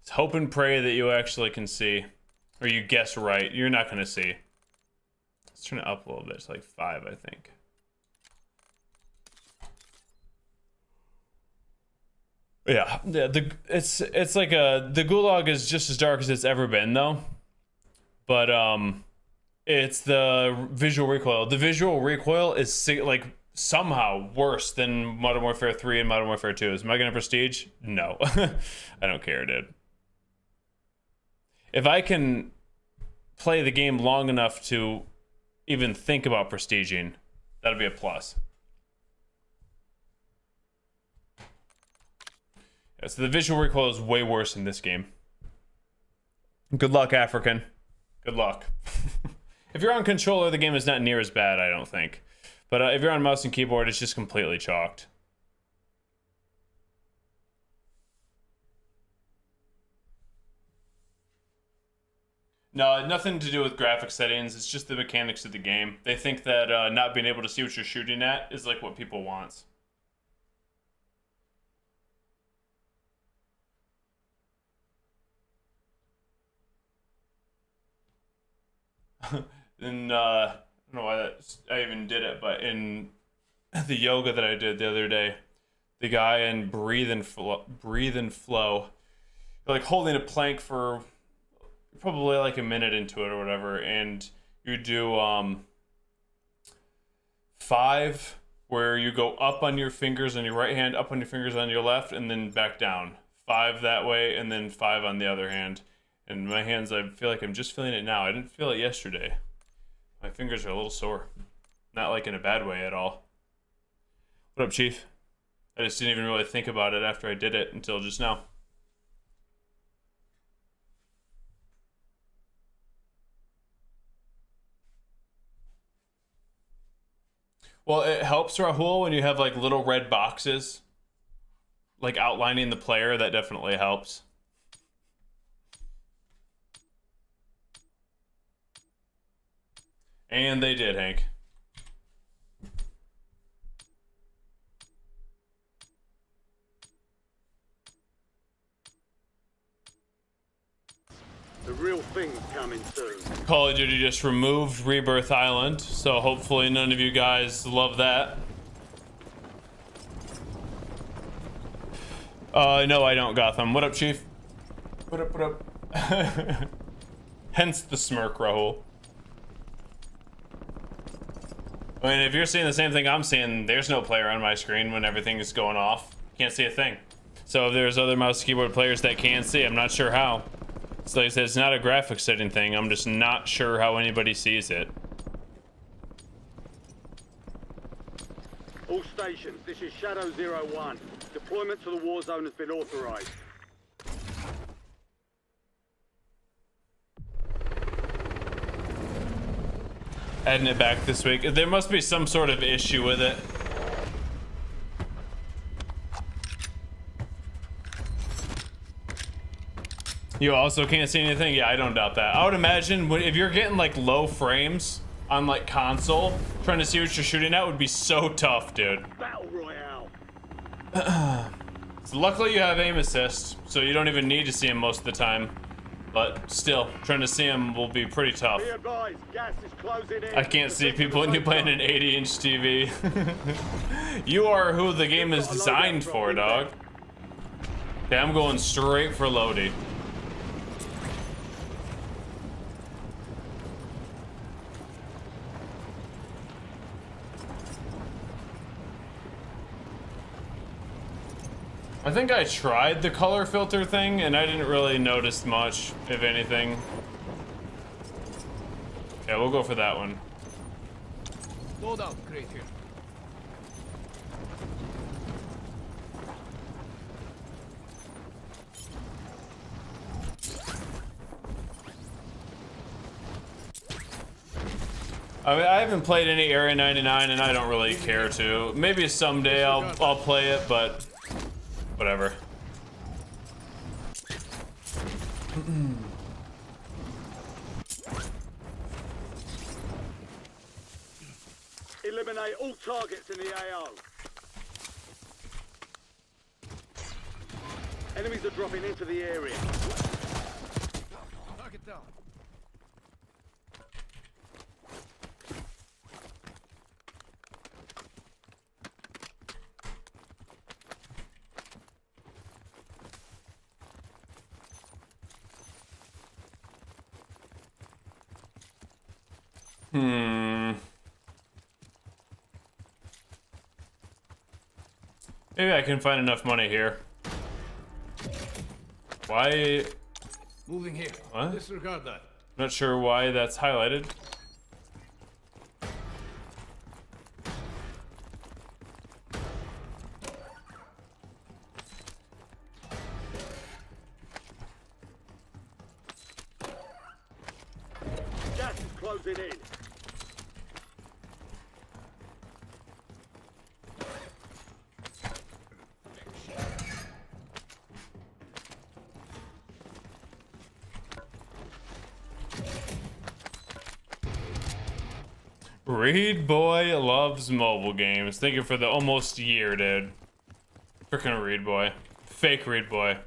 Just hope and pray that you actually can see. Or you guess right. You're not going to see. Let's turn it up a little bit. It's like 5, I think. Yeah, it's like the gulag is just as dark as it's ever been though, but it's the visual recoil. The visual recoil is like somehow worse than Modern Warfare 3 and Modern Warfare 2. Am I gonna prestige? No, I don't care, dude. If I can play the game long enough to even think about prestiging, that'll be a plus. Yeah, so the visual recoil is way worse in this game. Good luck, African. Good luck. If you're on controller, the game is not near as bad, I don't think. But if you're on mouse and keyboard, it's just completely chalked. No, nothing to do with graphic settings. It's just the mechanics of the game. They think that not being able to see what you're shooting at is like what people want. And I don't know why I even did it, but in the yoga that I did the other day, the guy in breathe and flow, like holding a plank for probably like a minute into it or whatever, and you do 5 where you go up on your fingers on your right hand, up on your fingers on your left, and then back down. 5 that way, and then 5 on the other hand. And my hands, I feel like I'm just feeling it now. I didn't feel it yesterday. My fingers are a little sore. Not like in a bad way at all. What up, Chief? I just didn't even really think about it after I did it until just now. Well, it helps, Rahul, when you have like little red boxes like outlining the player. That definitely helps. And they did, Hank. The real thing's coming soon. Call of Duty just removed Rebirth Island, so hopefully none of you guys love that. No, I don't, Gotham. What up, Chief? What up, what up? Hence the smirk, Rahul. I mean, if you're seeing the same thing I'm seeing, there's no player on my screen when everything is going off. Can't see a thing. So if there's other mouse keyboard players that can see, I'm not sure how. So like I said, it's not a graphic setting thing. I'm just not sure how anybody sees it. All stations, this is Shadow 01. Deployment to the war zone has been authorized. Adding it back this week. There must be some sort of issue with it. You also can't see anything? Yeah, I don't doubt that. I would imagine if you're getting like low frames on like console, trying to see what you're shooting at would be so tough, dude. Battle Royale. So luckily you have aim assist, so you don't even need to see him most of the time. But still, trying to see him will be pretty tough. Be advised, gas is closing in. I can't see people when you're playing an 80-inch TV. You are who the game is designed for, dog. Okay, I'm going straight for Lodi. I think I tried the color filter thing and I didn't really notice much, if anything. Yeah, we'll go for that one. Loadout crate here. I mean, I haven't played any Area 99 and I don't really care to. Maybe someday I'll play it, but whatever. Eliminate all targets in the AO. Enemies are dropping into the area. Target down. Maybe I can find enough money here. Why? Moving here. What? Disregard that. Not sure why that's highlighted. Gas is closing in. Reed Boy loves mobile games. Thank you for the almost year, dude. Freaking Reed Boy. Fake Reed Boy.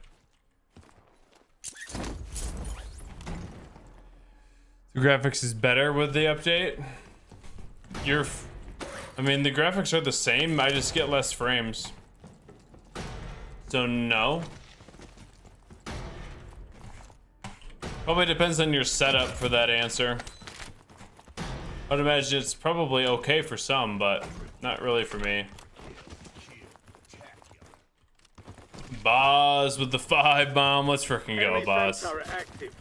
The graphics is better with the update. I mean, the graphics are the same. I just get less frames. So no. Probably depends on your setup for that answer. I'd imagine it's probably okay for some, but not really for me. Boz with the 5 bomb. Let's freaking go, Enemy Boz. sensor active.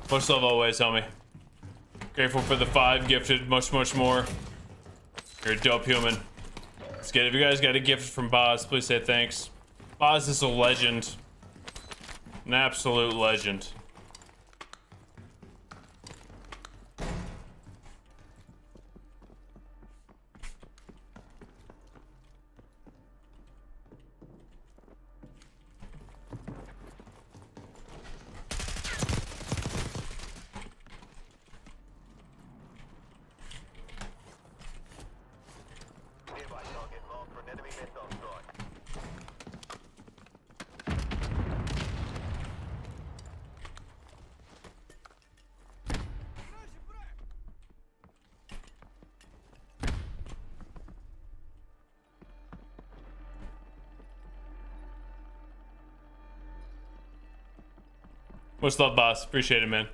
Much love always, homie. Grateful for the 5 gifted. Much more. You're a dope human. Let's get it. If you guys got a gift from Boz, please say thanks. Boz is a legend. An absolute legend. Much love, boss. Appreciate it, man.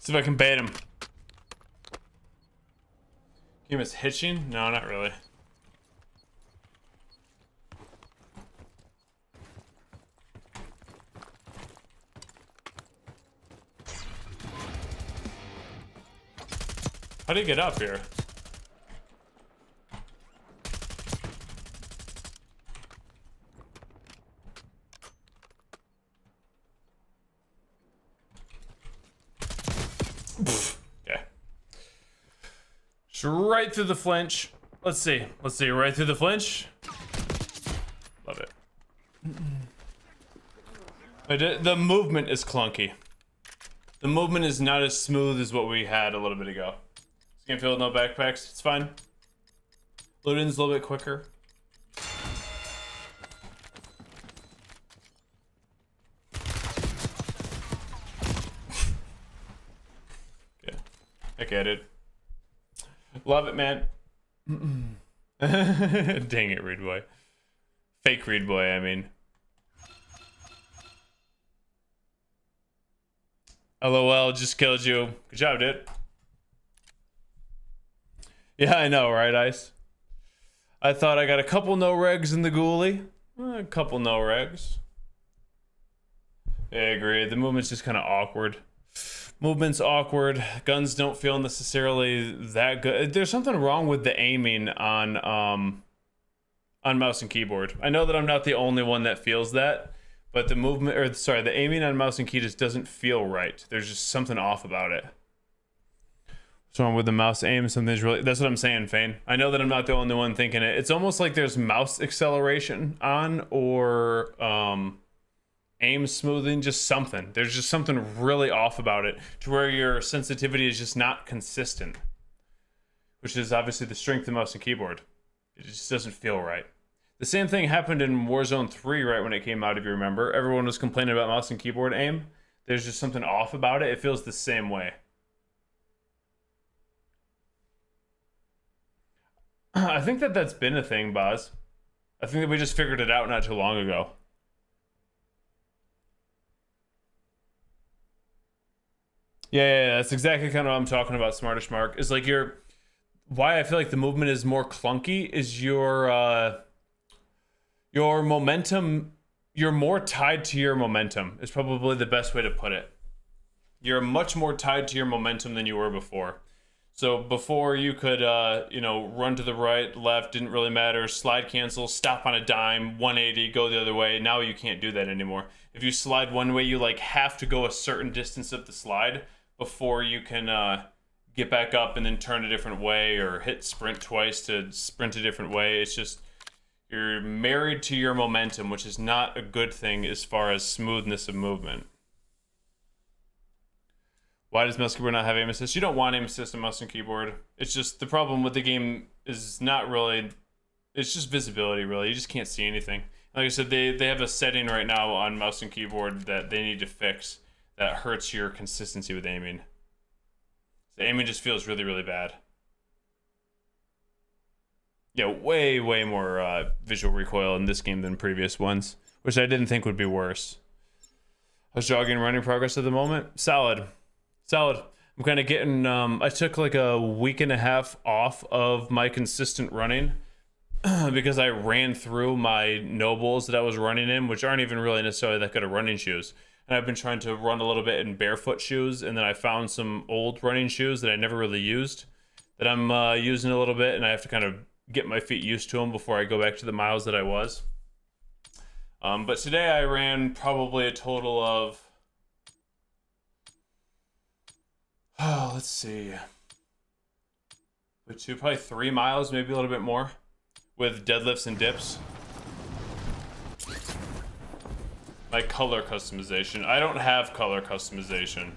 See if I can bait him. Game is hitching? No, not really. How do you get up here? Okay. Right through the flinch. Let's see. Let's see. Right through the flinch. Love it. The movement is clunky. The movement is not as smooth as what we had a little bit ago. Scanfield, no backpacks. It's fine. Loading's a little bit quicker. Yeah. I get it. Love it, man. Dang it, Reed Boy. Fake Reed Boy, I mean. LOL, just killed you. Good job, dude. Yeah, I know, right, Ice? I thought I got a couple no regs in the ghoulie. A couple no regs. Yeah, I agree. The movement's just kind of awkward. Movement's awkward. Guns don't feel necessarily that good. There's something wrong with the aiming on mouse and keyboard. I know that I'm not the only one that feels that, but the movement, or sorry, the aiming on mouse and key just doesn't feel right. There's just something off about it. What's wrong with the mouse aim? Something's really, that's what I'm saying, Fane. I know that I'm not the only one thinking it. It's almost like there's mouse acceleration on, or aim smoothing, just something. There's just something really off about it to where your sensitivity is just not consistent, which is obviously the strength of mouse and keyboard. It just doesn't feel right. The same thing happened in Warzone 3 right when it came out, if you remember. Everyone was complaining about mouse and keyboard aim. There's just something off about it. It feels the same way. I think that's been a thing, Boz. I think that we just figured it out not too long ago. Yeah, that's exactly kind of what I'm talking about, Smartish Mark. Is like why I feel like the movement is more clunky is your momentum. You're more tied to your momentum is probably the best way to put it. You're much more tied to your momentum than you were before. So before you could, run to the right, left, didn't really matter, slide cancel, stop on a dime, 180, go the other way. Now you can't do that anymore. If you slide one way, you like have to go a certain distance of the slide before you can get back up and then turn a different way or hit sprint twice to sprint a different way. It's just, you're married to your momentum, which is not a good thing as far as smoothness of movement. Why does mouse keyboard not have aim assist? You don't want aim assist on mouse and keyboard. It's just the problem with the game is not really, it's just visibility really. You just can't see anything. Like I said, they have a setting right now on mouse and keyboard that they need to fix that hurts your consistency with aiming. The aiming just feels really, really bad. Yeah, way more visual recoil in this game than previous ones, which I didn't think would be worse. How's jogging and running progress at the moment? Solid. I'm kind of getting, I took like a week and a half off of my consistent running because I ran through my nobles that I was running in, which aren't even really necessarily that good of running shoes. And I've been trying to run a little bit in barefoot shoes, and then I found some old running shoes that I never really used that I'm using a little bit, and I have to kind of get my feet used to them before I go back to the miles that I was. But today I ran probably a total of, let's see, probably 3 miles, maybe a little bit more, with deadlifts and dips. My color customization. I don't have color customization.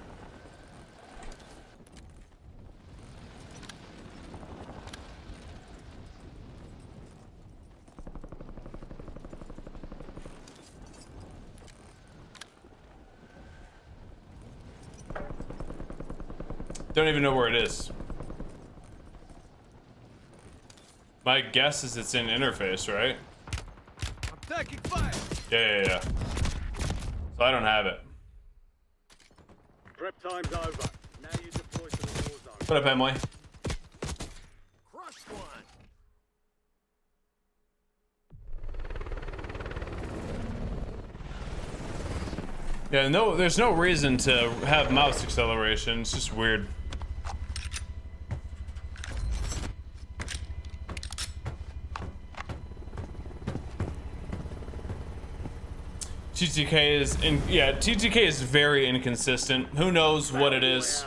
Don't even know where it is. My guess is it's in interface, right? I'm taking fire. Yeah. So I don't have it. Prep time's over. Now you deploy to the war zone. What up, Emily? Crush one. Yeah, no, there's no reason to have mouse acceleration. It's just weird. TTK is TTK is very inconsistent. Who knows what it is?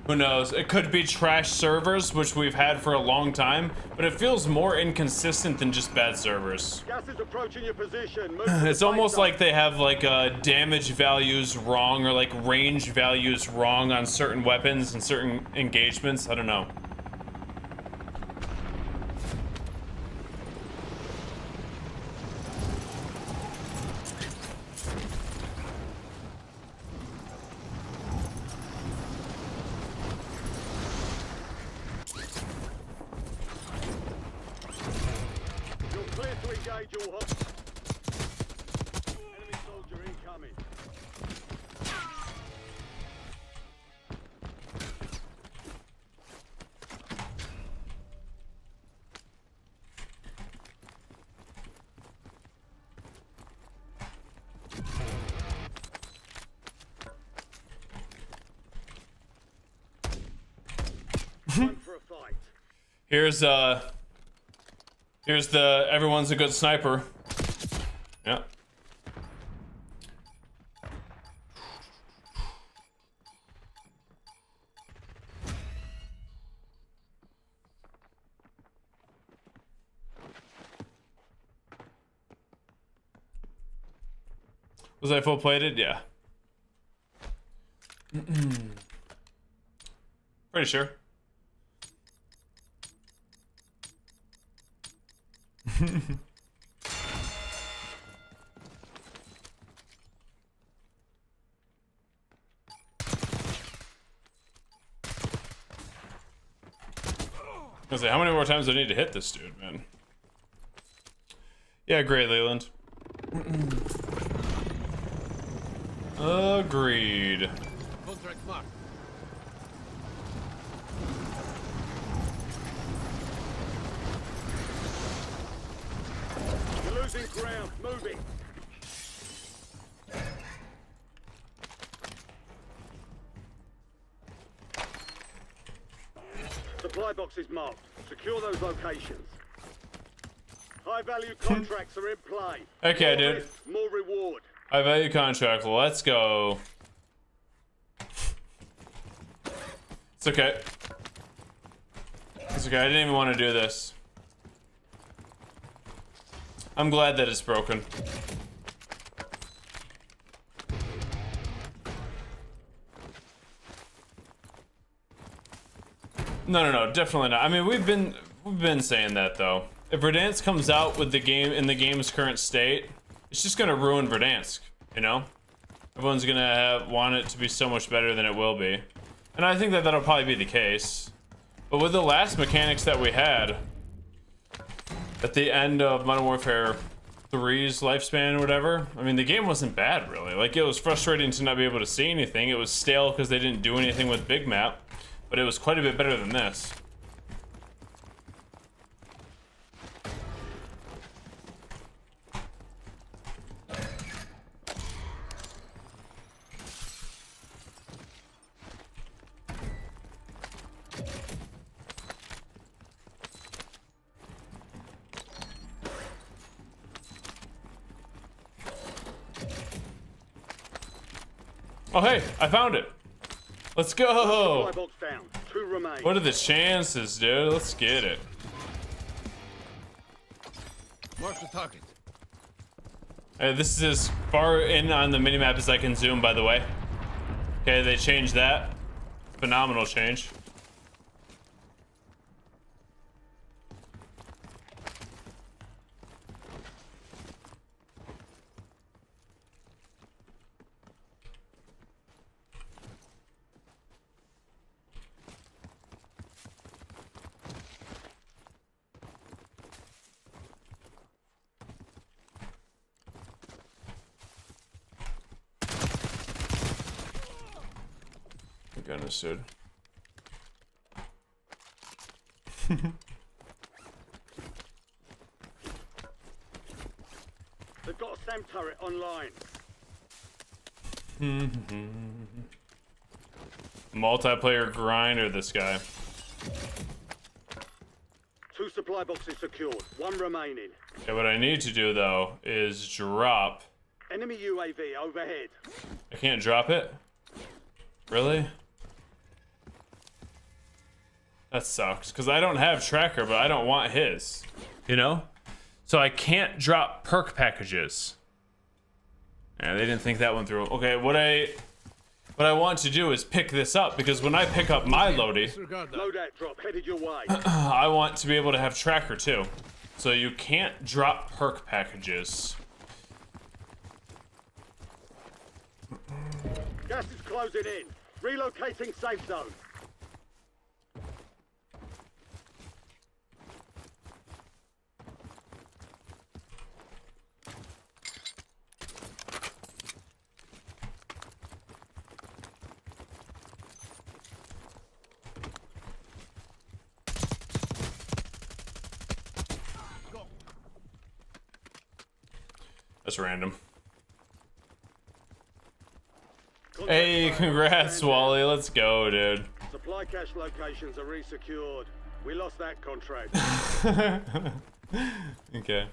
Who knows? It could be trash servers, which we've had for a long time, but it feels more inconsistent than just bad servers. Gas is approaching your position. It's almost like they have like damage values wrong or like range values wrong on certain weapons and certain engagements. I don't know. Enemy soldier incoming. Time for a fight. Here's the everyone's a good sniper. Yeah. Was I full plated? Yeah. Pretty sure. I was like, how many more times do I need to hit this dude, man? Yeah, great, Leland. Agreed. Contract mark. You're losing ground. Moving. Supply boxes marked. Secure those locations. High-value contracts are in play. Okay, More dude. risk, more reward. High value contract. Let's go. It's okay. It's okay. I didn't even want to do this. I'm glad that it's broken. No, definitely not. I mean, we've been saying that though. If Verdansk comes out with the game in the game's current state, it's just gonna ruin Verdansk, you know? Everyone's gonna want it to be so much better than it will be. And I think that that'll probably be the case. But with the last mechanics that we had at the end of Modern Warfare 3's lifespan or whatever, I mean, the game wasn't bad really. Like, it was frustrating to not be able to see anything. It was stale because they didn't do anything with Big Map, but it was quite a bit better than this. Oh hey, I found it. Let's go. Supply box down. 2 remain. What are the chances, dude? Let's get it. Mark the target. This is as far in on the minimap as I can zoom, by the way. Okay, they changed that. Phenomenal change. Goodness, dude. They've got a SAM turret online. Multiplayer grinder, this guy. 2 supply boxes secured. 1 remaining. Okay, what I need to do though is drop. Enemy UAV overhead. I can't drop it? Really? That sucks, because I don't have tracker, but I don't want his. You know? So I can't drop perk packages. Yeah, they didn't think that one through. Okay, what I want to do is pick this up, because when I pick up my loadie, Disregard that. Loadout drop headed your way. I want to be able to have tracker too. So you can't drop perk packages. Gas is closing in. Relocating safe zone. That's random. Hey, congrats, Wally. Let's go, dude. Supply cache locations are resecured. We lost that contract. Okay.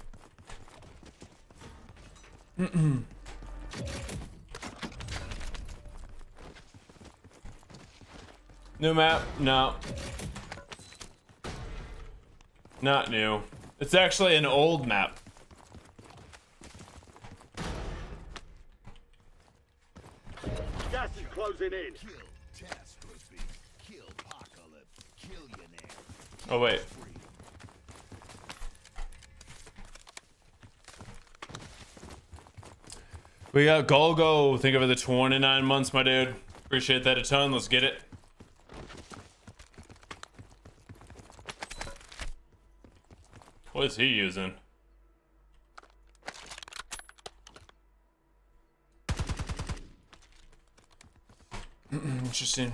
New map? No. Not new. It's actually an old map. Gas is closing in. Kill catastrophe. Kill apocalypse. Killionaire. Oh, wait. We got Golgo. Think of it, the 29 months, my dude. Appreciate that a ton. Let's get it. What is he using? Interesting.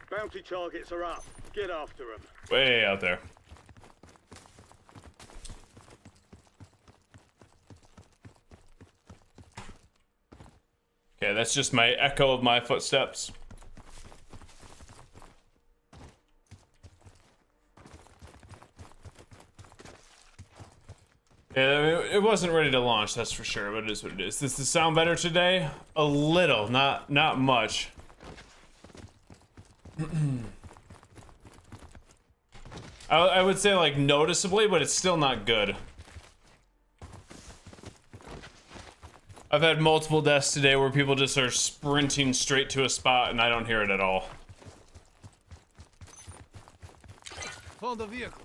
Bounty targets are up. Get after them. Way out there. Okay, that's just my echo of my footsteps. Yeah, I mean, it wasn't ready to launch, that's for sure, but it is what it is. Does this sound better today? A little, not much. I would say like noticeably, but it's still not good. I've had multiple deaths today where people just are sprinting straight to a spot and I don't hear it at all. Found the vehicle.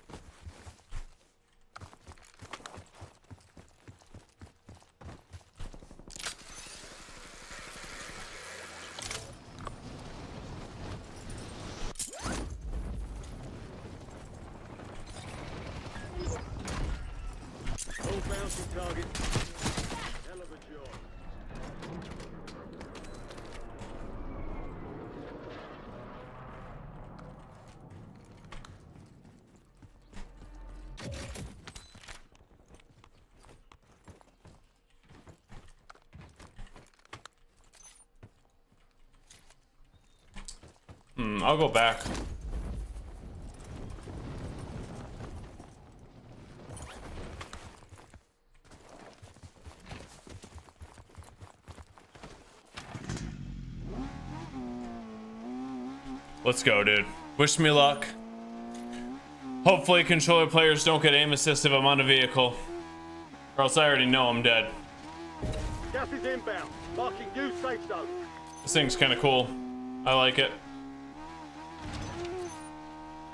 All bounty targets. Hell of a job. I'll go back. Let's go, dude. Wish me luck. Hopefully controller players don't get aim assist if I'm on a vehicle. Or else I already know I'm dead. Gas is inbound. Marking new safe zone. This thing's kind of cool. I like it.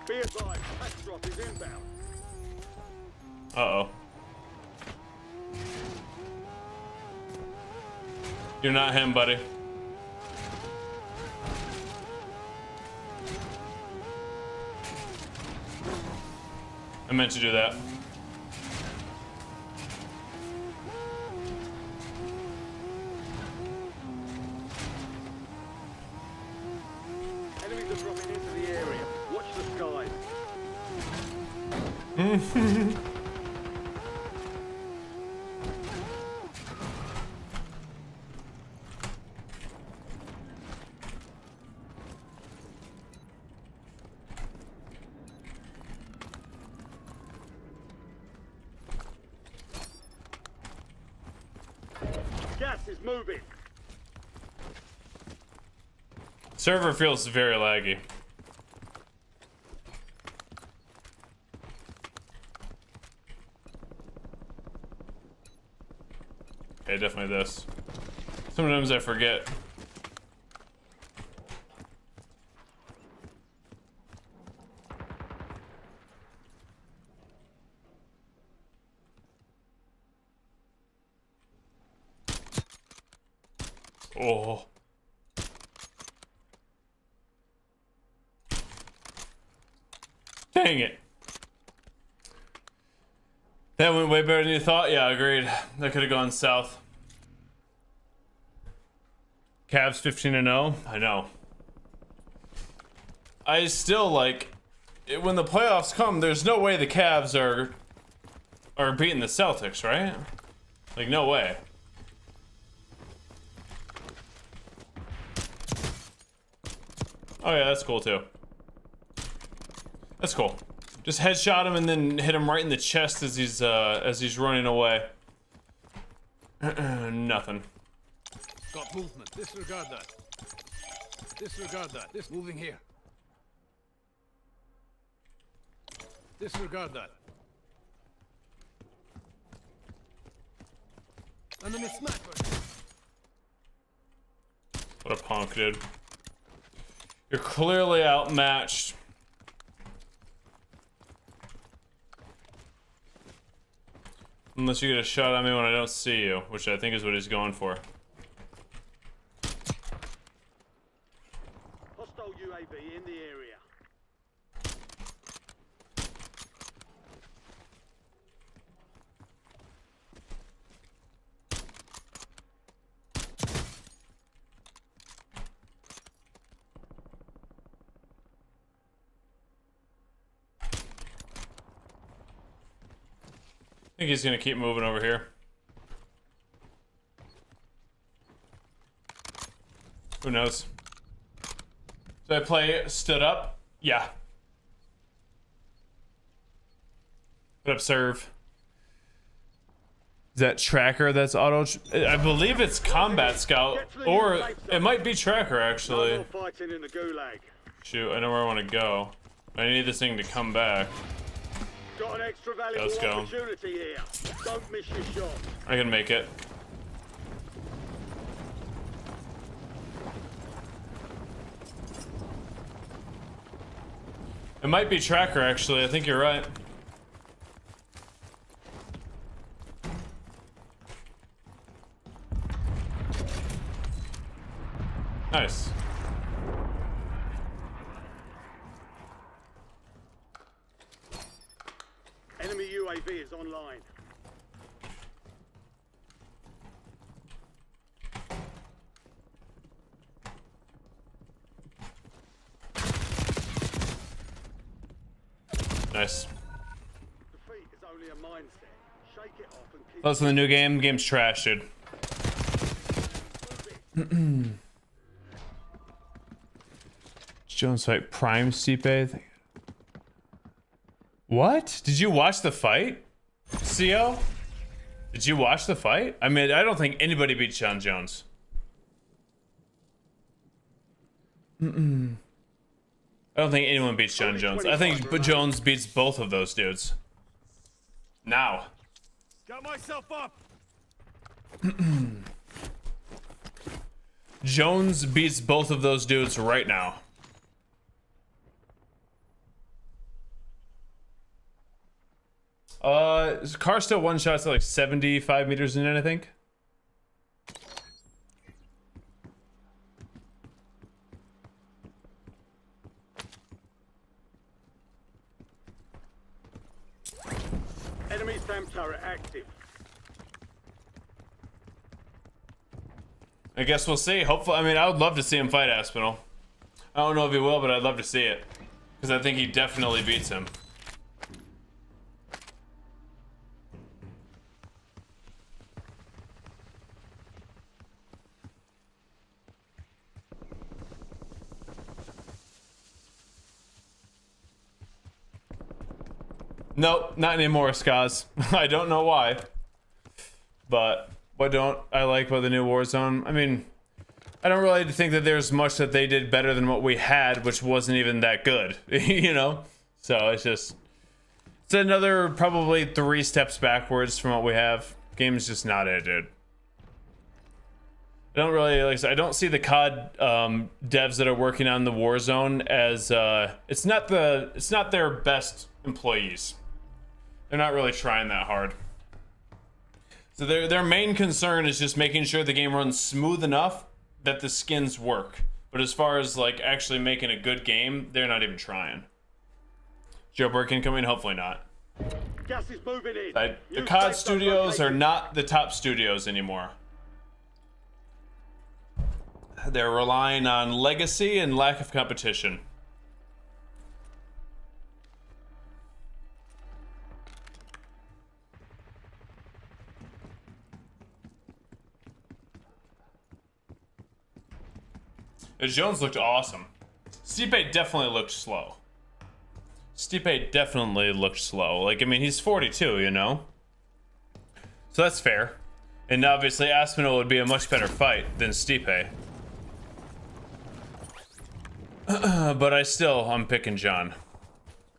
Be advised, tax drop is inbound. Uh-oh. You're not him, buddy. I meant to do that. Enemies are dropping into the area. Watch the skies. Gas is moving. Server feels very laggy. Okay, definitely this. Sometimes I forget. Oh. Dang it. That went way better than you thought? Yeah, agreed. That could have gone south. Cavs 15-0. I know. I still like when the playoffs come, there's no way the Cavs are beating the Celtics, right? Like, no way. Oh yeah, that's cool too. That's cool. Just headshot him and then hit him right in the chest as he's running away. Nothing. Got movement. Disregard that. Disregard that. This moving here. Disregard that. Enemy sniper. What What a punk, dude. You're clearly outmatched. Unless you get a shot at me when I don't see you, which I think is what he's going for. Hostile UAV in the area. I think he's gonna keep moving over here. Who knows? Did I play stood up? Yeah. Put up serve. Is that tracker that's auto? I believe it's combat scout, or it might be tracker No actually. more fighting in the gulag. Shoot, I know where I want to go. I need this thing to come back. Got an extra valuable Let's go. opportunity here. Don't miss your shot. I can make it. It might be tracker actually. I think you're right. Nice. Enemy UAV is online. Nice. Defeat is only a mindset. Shake it off and keep That's in the new game. The game's trash, dude. Jones fight Prime Stipe. What? Did you watch the fight? CO? Did you watch the fight? I mean, I don't think anybody beat John Jones. I don't think anyone beats John Jones. I think Jones beats both of those dudes. Now. Got myself up. Jones beats both of those dudes right now. Is the car still one shot to like 75 meters in it, I think? Enemy SAM turret active. I guess we'll see. Hopefully, I mean, I would love to see him fight Aspinall. I don't know if he will, but I'd love to see it. Because I think he definitely beats him. Nope, not anymore, Skaz. I don't know why. But what don't I like about the new Warzone? I mean, I don't really think that there's much that they did better than what we had, which wasn't even that good, you know? So it's just, it's another probably 3 steps backwards from what we have. Game's just not it, dude. I don't really, like I said, I don't see the COD devs that are working on the Warzone as, it's not their best employees. They're not really trying that hard. So their main concern is just making sure the game runs smooth enough that the skins work. But as far as like actually making a good game, they're not even trying. Joe Burke incoming? Hopefully not. Gas is moving in. The Use COD safe studios are location. not the top studios anymore. They're relying on legacy and lack of competition. Jones looked awesome. Stipe definitely looked slow. Stipe definitely looked slow. Like, I mean, he's 42, you know? So that's fair. And obviously, Aspinall would be a much better fight than Stipe. But I'm picking John.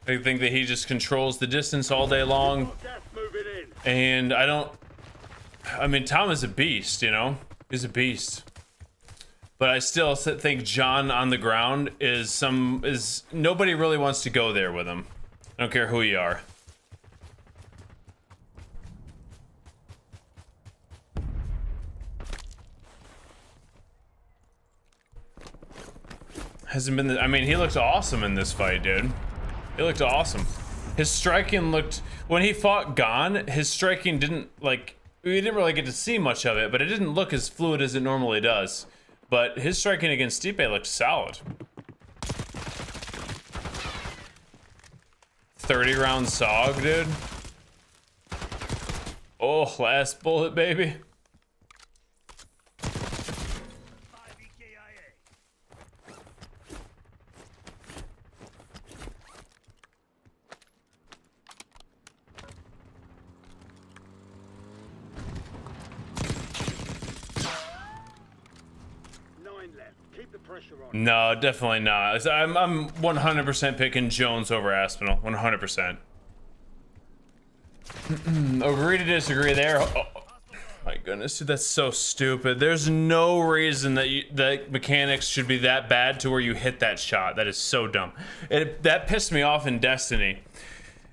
I think that he just controls the distance all day long. Gas moving in. And I mean, Tom is a beast, you know? He's a beast. but I still think John on the ground is nobody really wants to go there with him. I don't care who you are. Hasn't been. I mean, he looked awesome in this fight, dude. He looked awesome. His striking looked, when he fought Gon, his striking didn't like. We didn't really get to see much of it, but it didn't look as fluid as it normally does. But his striking against Stipe looked solid. 30-round SOG, dude. Oh, last bullet, baby. No, definitely not. I'm 100% picking Jones over Aspinall. 100%. Agree to disagree there. Oh, my goodness, dude, that's so stupid. There's no reason that mechanics should be that bad to where you hit that shot. That is so dumb. That pissed me off in Destiny.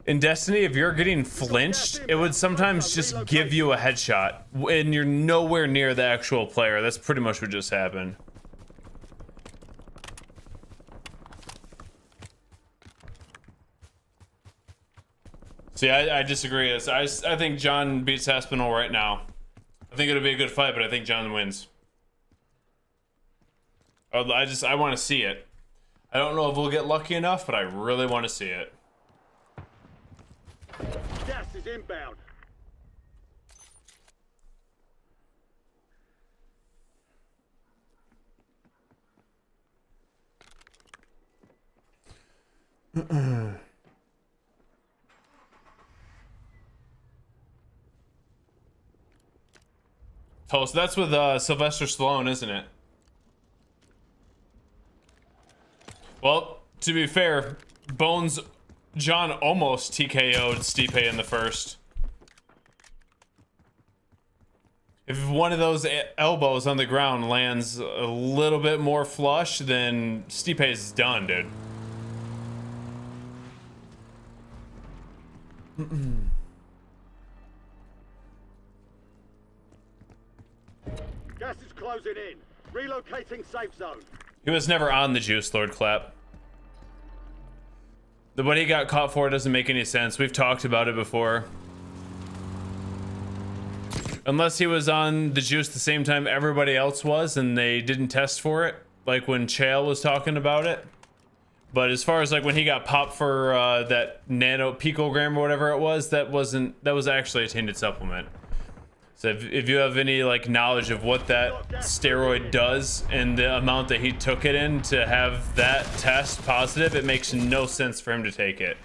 In Destiny, if you're getting flinched, it would sometimes just give you a headshot, and you're nowhere near the actual player. That's pretty much what just happened. See, I disagree. I think John beats Aspinall right now. I think it'll be a good fight, but I think John wins. I want to see it. I don't know if we'll get lucky enough, but I really want to see it. Gas is inbound. Oh, so that's with Sylvester Stallone, isn't it? Well, to be fair, John almost TKO'd Stipe in the first. If one of those elbows on the ground lands a little bit more flush, then Stipe's done, dude. Gas is closing in. Relocating safe zone. He was never on the Juice Lord Clap. What he got caught for doesn't make any sense. We've talked about it before. Unless he was on the Juice the same time everybody else was and they didn't test for it, like when Chael was talking about it. But as far as like when he got popped for that nano picogram or whatever it was, that was actually a tainted supplement. So if you have any like knowledge of what that steroid does and the amount that he took it in to have that test positive, it makes no sense for him to take it.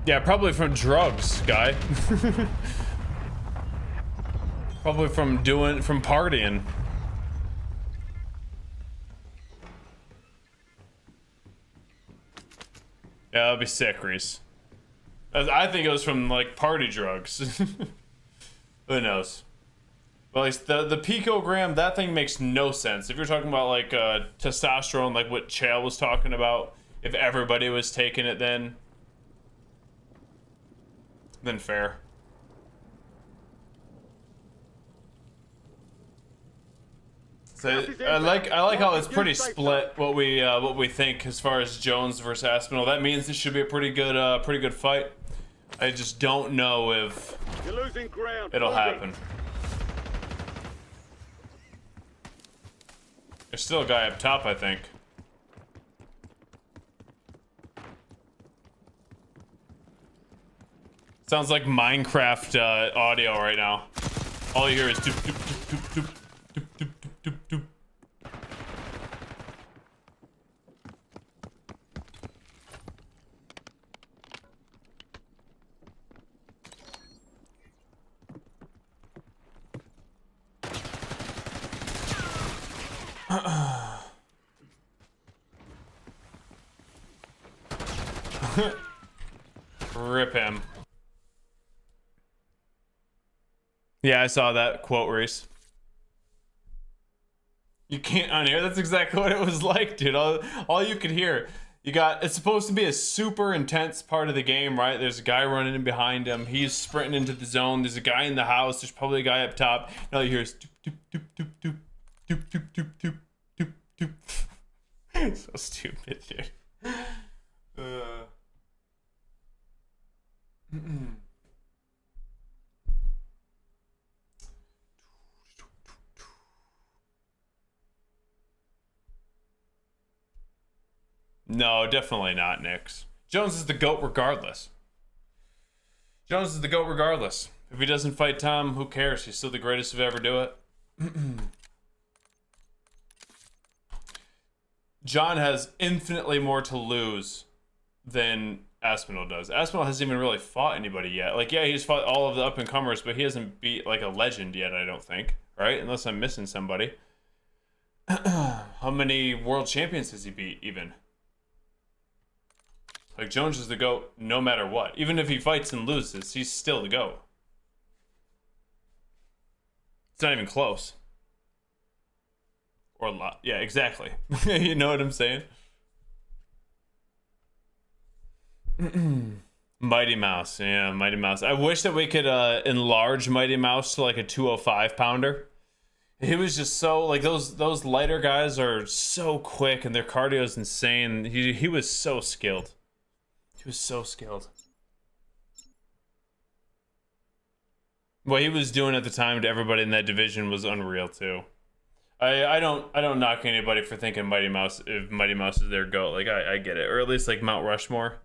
Yeah, probably from drugs, guy. Probably from partying. Yeah, that'd be sick, Reese. I think it was from like party drugs. Who knows? But at least the picogram, that thing makes no sense. If you're talking about like testosterone, like what Chael was talking about, if everybody was taking it, then fair. So I like how it's pretty split what we think as far as Jones versus Aspinall. That means this should be a pretty good fight. I just don't know if You're losing ground. it'll happen. There's still a guy up top, I think. Sounds like Minecraft audio right now. All you hear is doop, doop, doop, doop, doop, doop, doop, doop, doop. Rip him. Yeah, I saw that quote, Reese. You can't unhear. That's exactly what it was like, dude. All you could hear. It's supposed to be a super intense part of the game, right? There's a guy running in behind him. He's sprinting into the zone. There's a guy in the house. There's probably a guy up top. And all you hear is doop, doop, doop, doop, doop, doop, doop, doop, doop, doop, doop. So stupid, dude. No, definitely not, Nix. Jones is the GOAT regardless. Jones is the GOAT regardless. If he doesn't fight Tom, who cares? He's still the greatest to ever do it. John has infinitely more to lose than Aspinall does. Aspinall hasn't even really fought anybody yet. Like, yeah, he's fought all of the up-and-comers, but he hasn't beat, like, a legend yet, I don't think. Right? Unless I'm missing somebody. How many world champions has he beat, even? Like, Jones is the GOAT no matter what. Even if he fights and loses, he's still the GOAT. It's not even close. Or a lot. Yeah, exactly. You know what I'm saying? Mighty Mouse. Yeah, Mighty Mouse. I wish that we could enlarge Mighty Mouse to like a 205 pounder. He was just so, like, those lighter guys are so quick and their cardio is insane. He was so skilled. He was so skilled. What he was doing at the time to everybody in that division was unreal too. I don't knock anybody for thinking Mighty Mouse, if Mighty Mouse is their GOAT. Like, I get it. Or at least like Mount Rushmore.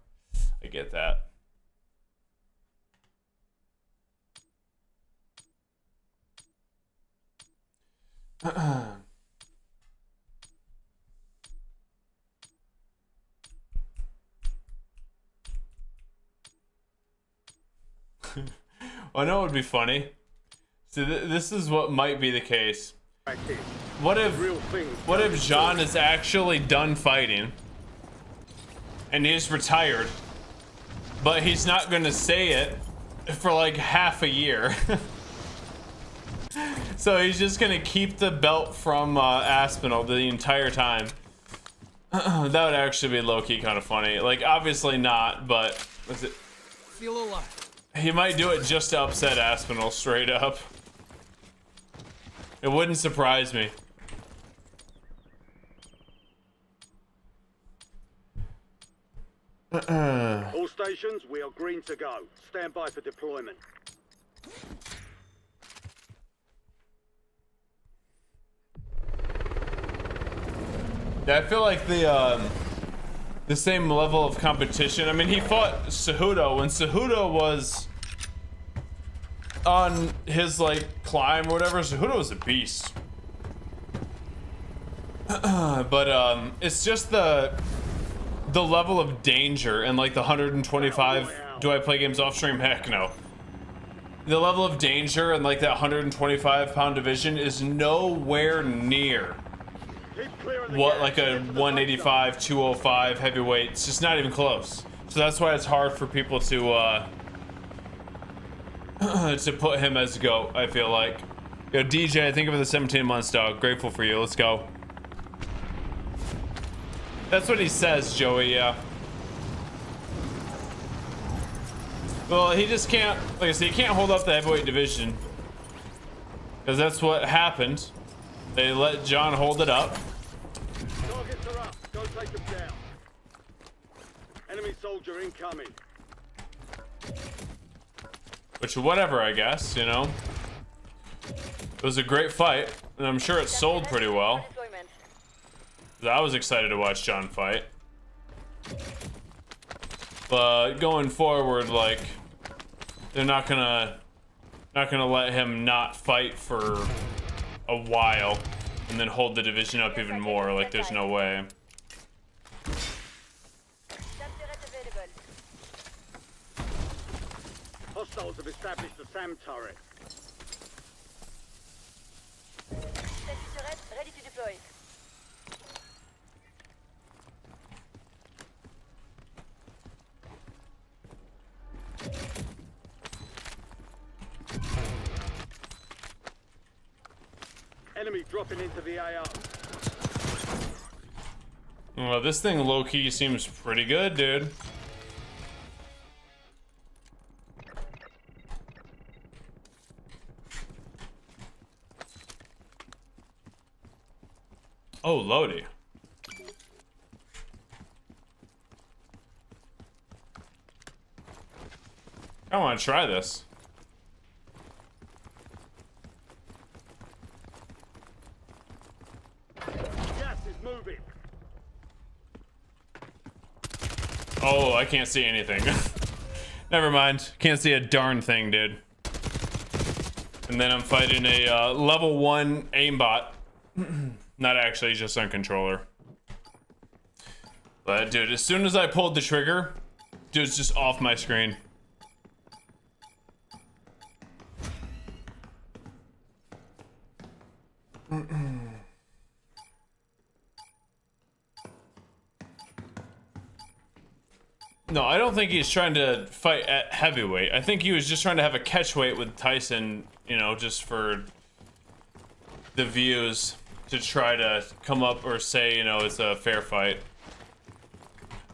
I get that. I know it would be funny. So this is what might be the case. What if John is actually done fighting and he's retired, but he's not gonna say it for like half a year? So he's just gonna keep the belt from Aspinall the entire time. That would actually be low-key kind of funny. Like, obviously not, but what's it? Feel alive. He might do it just to upset Aspinall, straight up. It wouldn't surprise me. All stations, we are green to go. Stand by for deployment. Yeah, I feel like the same level of competition. I mean, he fought Cejudo when Cejudo was on his like climb or whatever. Cejudo was a beast. But it's just the level of danger and like the 125. Do I play games off stream? Heck no. The level of danger and like that 125 pound division is nowhere near what like a 185, 205 heavyweight. It's just not even close. So that's why it's hard for people to put him as GOAT, I feel like. Yo, DJ, thank you for the 17 months, dog. Grateful for you. Let's go. That's what he says, Joey, yeah. Well, he just can't, like I said, he can't hold up the heavyweight division. Because that's what happened. They let John hold it up. Targets are up. Go take them down. Enemy soldier incoming. Which, whatever, I guess, you know. It was a great fight, and I'm sure it sold pretty well. I was excited to watch John fight. But going forward, like, they're not gonna let him not fight for a while and then hold the division up even more. Like, there's no way. Hostiles have established a SAM turret. Turret ready to deploy. Enemy dropping into the AO. Well, this thing low-key seems pretty good, dude. Oh, Lodi. I want to try this. Gas is moving. Oh, I can't see anything. Never mind. Can't see a darn thing, dude. And then I'm fighting a level 1 aimbot. Not actually, just on controller. But dude, as soon as I pulled the trigger, dude's just off my screen. No, I don't think he's trying to fight at heavyweight. I think he was just trying to have a catchweight with Tyson, you know, just for the views, to try to come up or say, you know, it's a fair fight.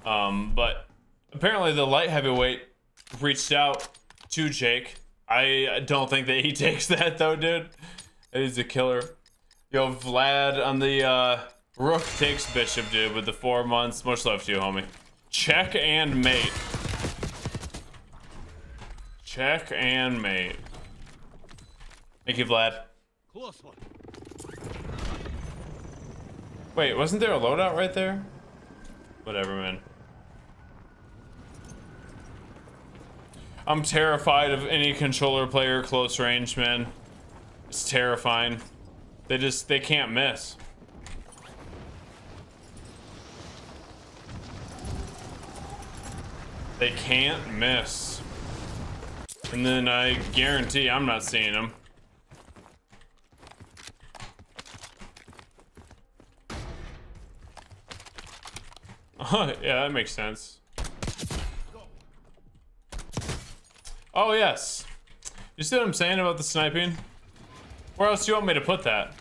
But apparently the light heavyweight reached out to Jake. I don't think that he takes that though, dude. He's a killer. Yo, Vlad on the Rook takes Bishop, dude, with the 4 months. Much love to you, homie. Check and mate. Check and mate. Thank you, Vlad. Close one. Wait, wasn't there a loadout right there? Whatever, man. I'm terrified of any controller player close range, man. It's terrifying. They can't miss. They can't miss. And then I guarantee I'm not seeing them. Yeah, that makes sense. Oh, yes. You see what I'm saying about the sniping? Where else do you want me to put that?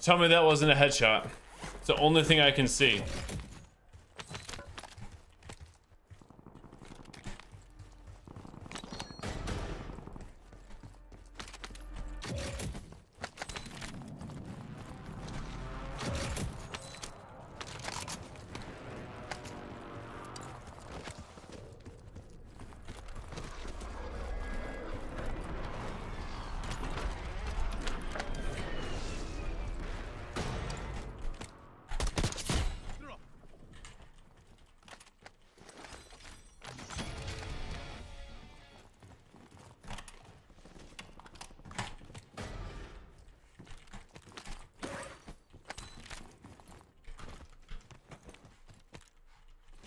Tell me that wasn't a headshot. It's the only thing I can see.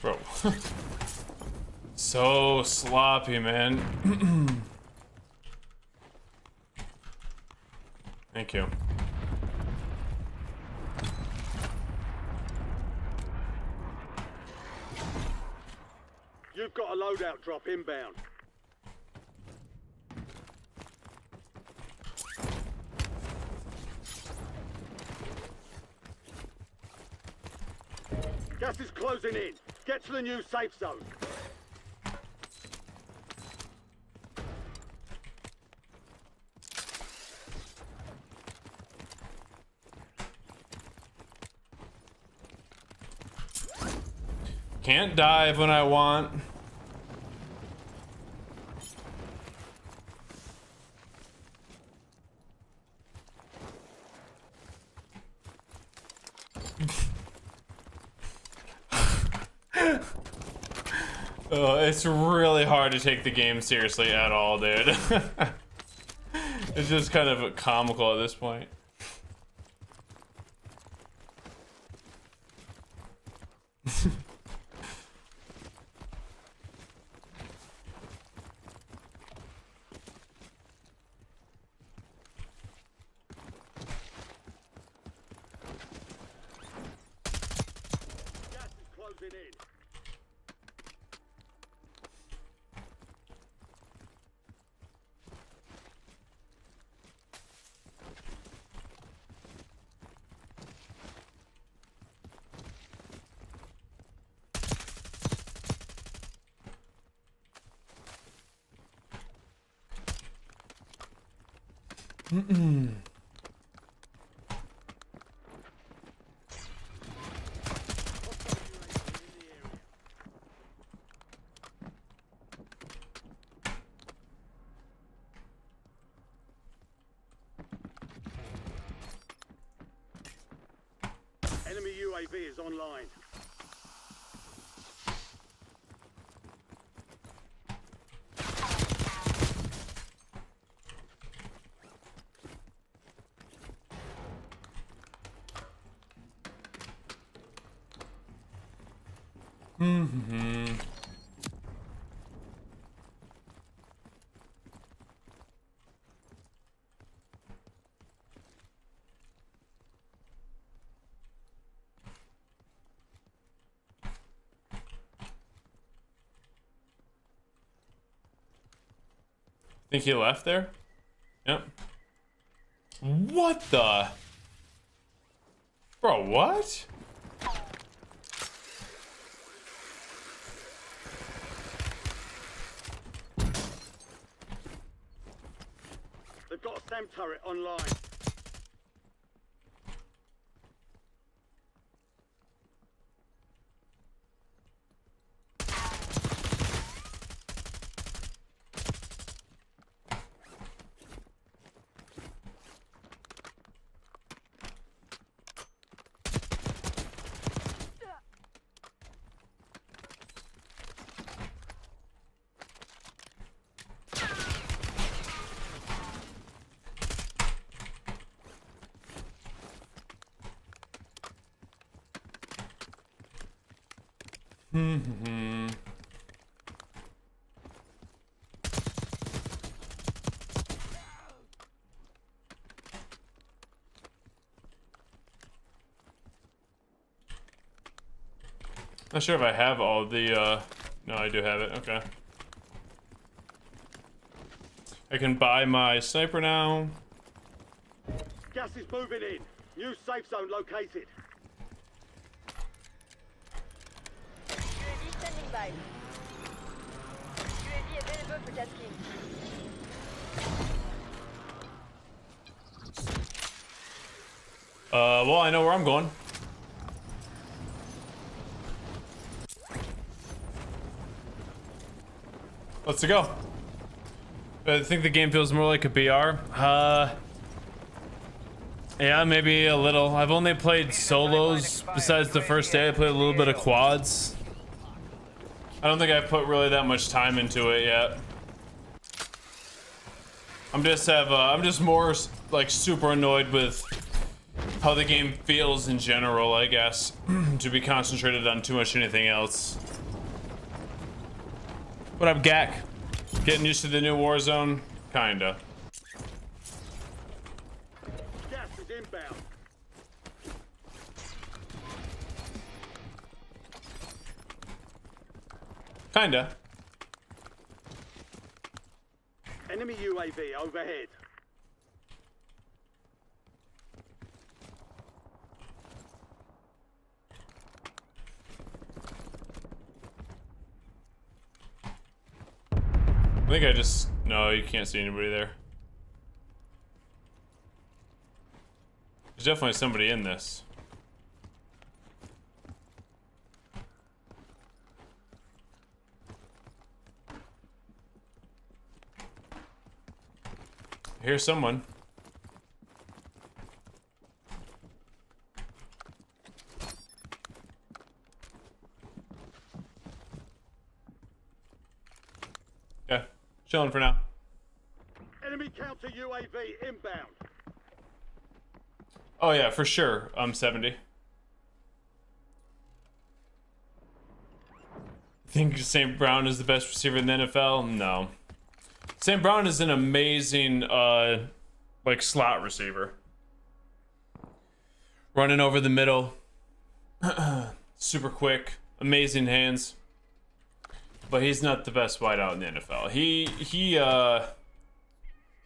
Bro. So sloppy, man. Thank you. You've got a loadout drop inbound. Gas is closing in. Get to the new safe zone. Can't dive when I want. Oh, it's really hard to take the game seriously at all, dude. It's just kind of comical at this point. Gas is closing in. Enemy UAV is online. Think he left there? Yep. What the? Bro, what? They've got a SAM turret online. Not sure if I have all the, no, I do have it, okay. I can buy my sniper now. Gas is moving in. New safe zone located. UAV standing by. UAV available for tasking. Well, I know where I'm going. Let's go. I think the game feels more like a BR. Yeah, maybe a little. I've only played solos. Besides the first day, I played a little bit of quads. I don't think I've put really that much time into it yet. I'm just more like super annoyed with how the game feels in general, I guess, to be concentrated on too much anything else. What up, Gak? Getting used to the new Warzone? Kinda. Gas is inbound. Kinda. Enemy UAV overhead. I think I just... No, you can't see anybody there. There's definitely somebody in this. I hear someone. Yeah, chilling for now. Enemy counter UAV inbound. Oh yeah, for sure. I'm 70. Think St. Brown is the best receiver in the NFL? No. St. Brown is an amazing, like, slot receiver. Running over the middle. Super quick. Amazing hands. But he's not the best wideout in the NFL. He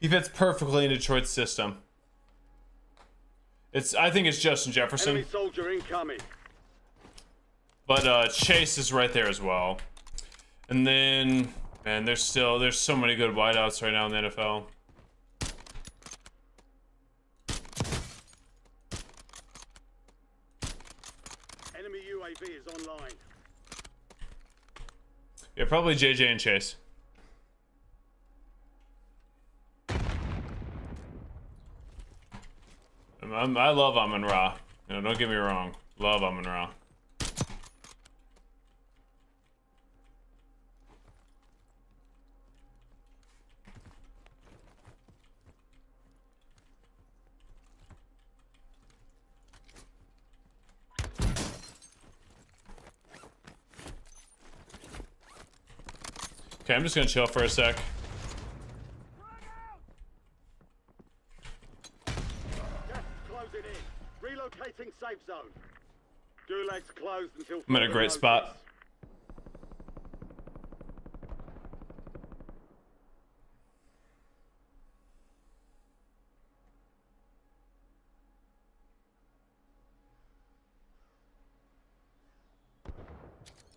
fits perfectly in Detroit's system. I think it's Justin Jefferson. Enemy soldier incoming. But Chase is right there as well. And then, man, there's so many good wideouts right now in the NFL. Yeah, probably JJ and Chase. I love Amon Ra. You know, don't get me wrong. Love Amon Ra. Okay, I'm just gonna chill for a sec. Gas closing in. Relocating safe zone. Gulag's closed until. I'm in a further great notice. spot.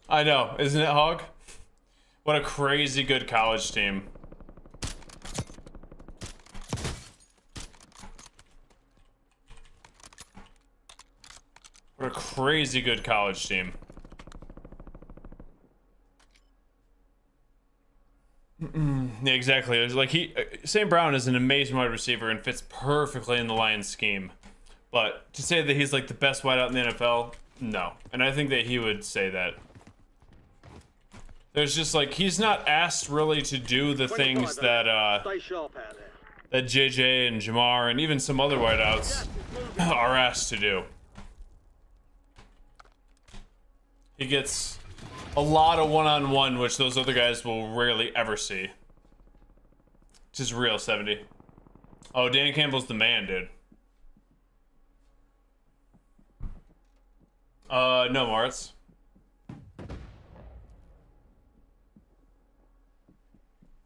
I know, isn't it, Hog? What a crazy good college team. What a crazy good college team. Yeah, exactly. It's like St. Brown is an amazing wide receiver and fits perfectly in the Lions scheme. But to say that he's like the best wideout in the NFL, no. And I think that he would say that. There's just like, he's not asked really to do the things that Stay sharp out there. that JJ and Jamar and even some other wideouts are asked to do. He gets a lot of one-on-one, which those other guys will rarely ever see. Which is real, 70. Oh, Danny Campbell's the man, dude. No, Moritz.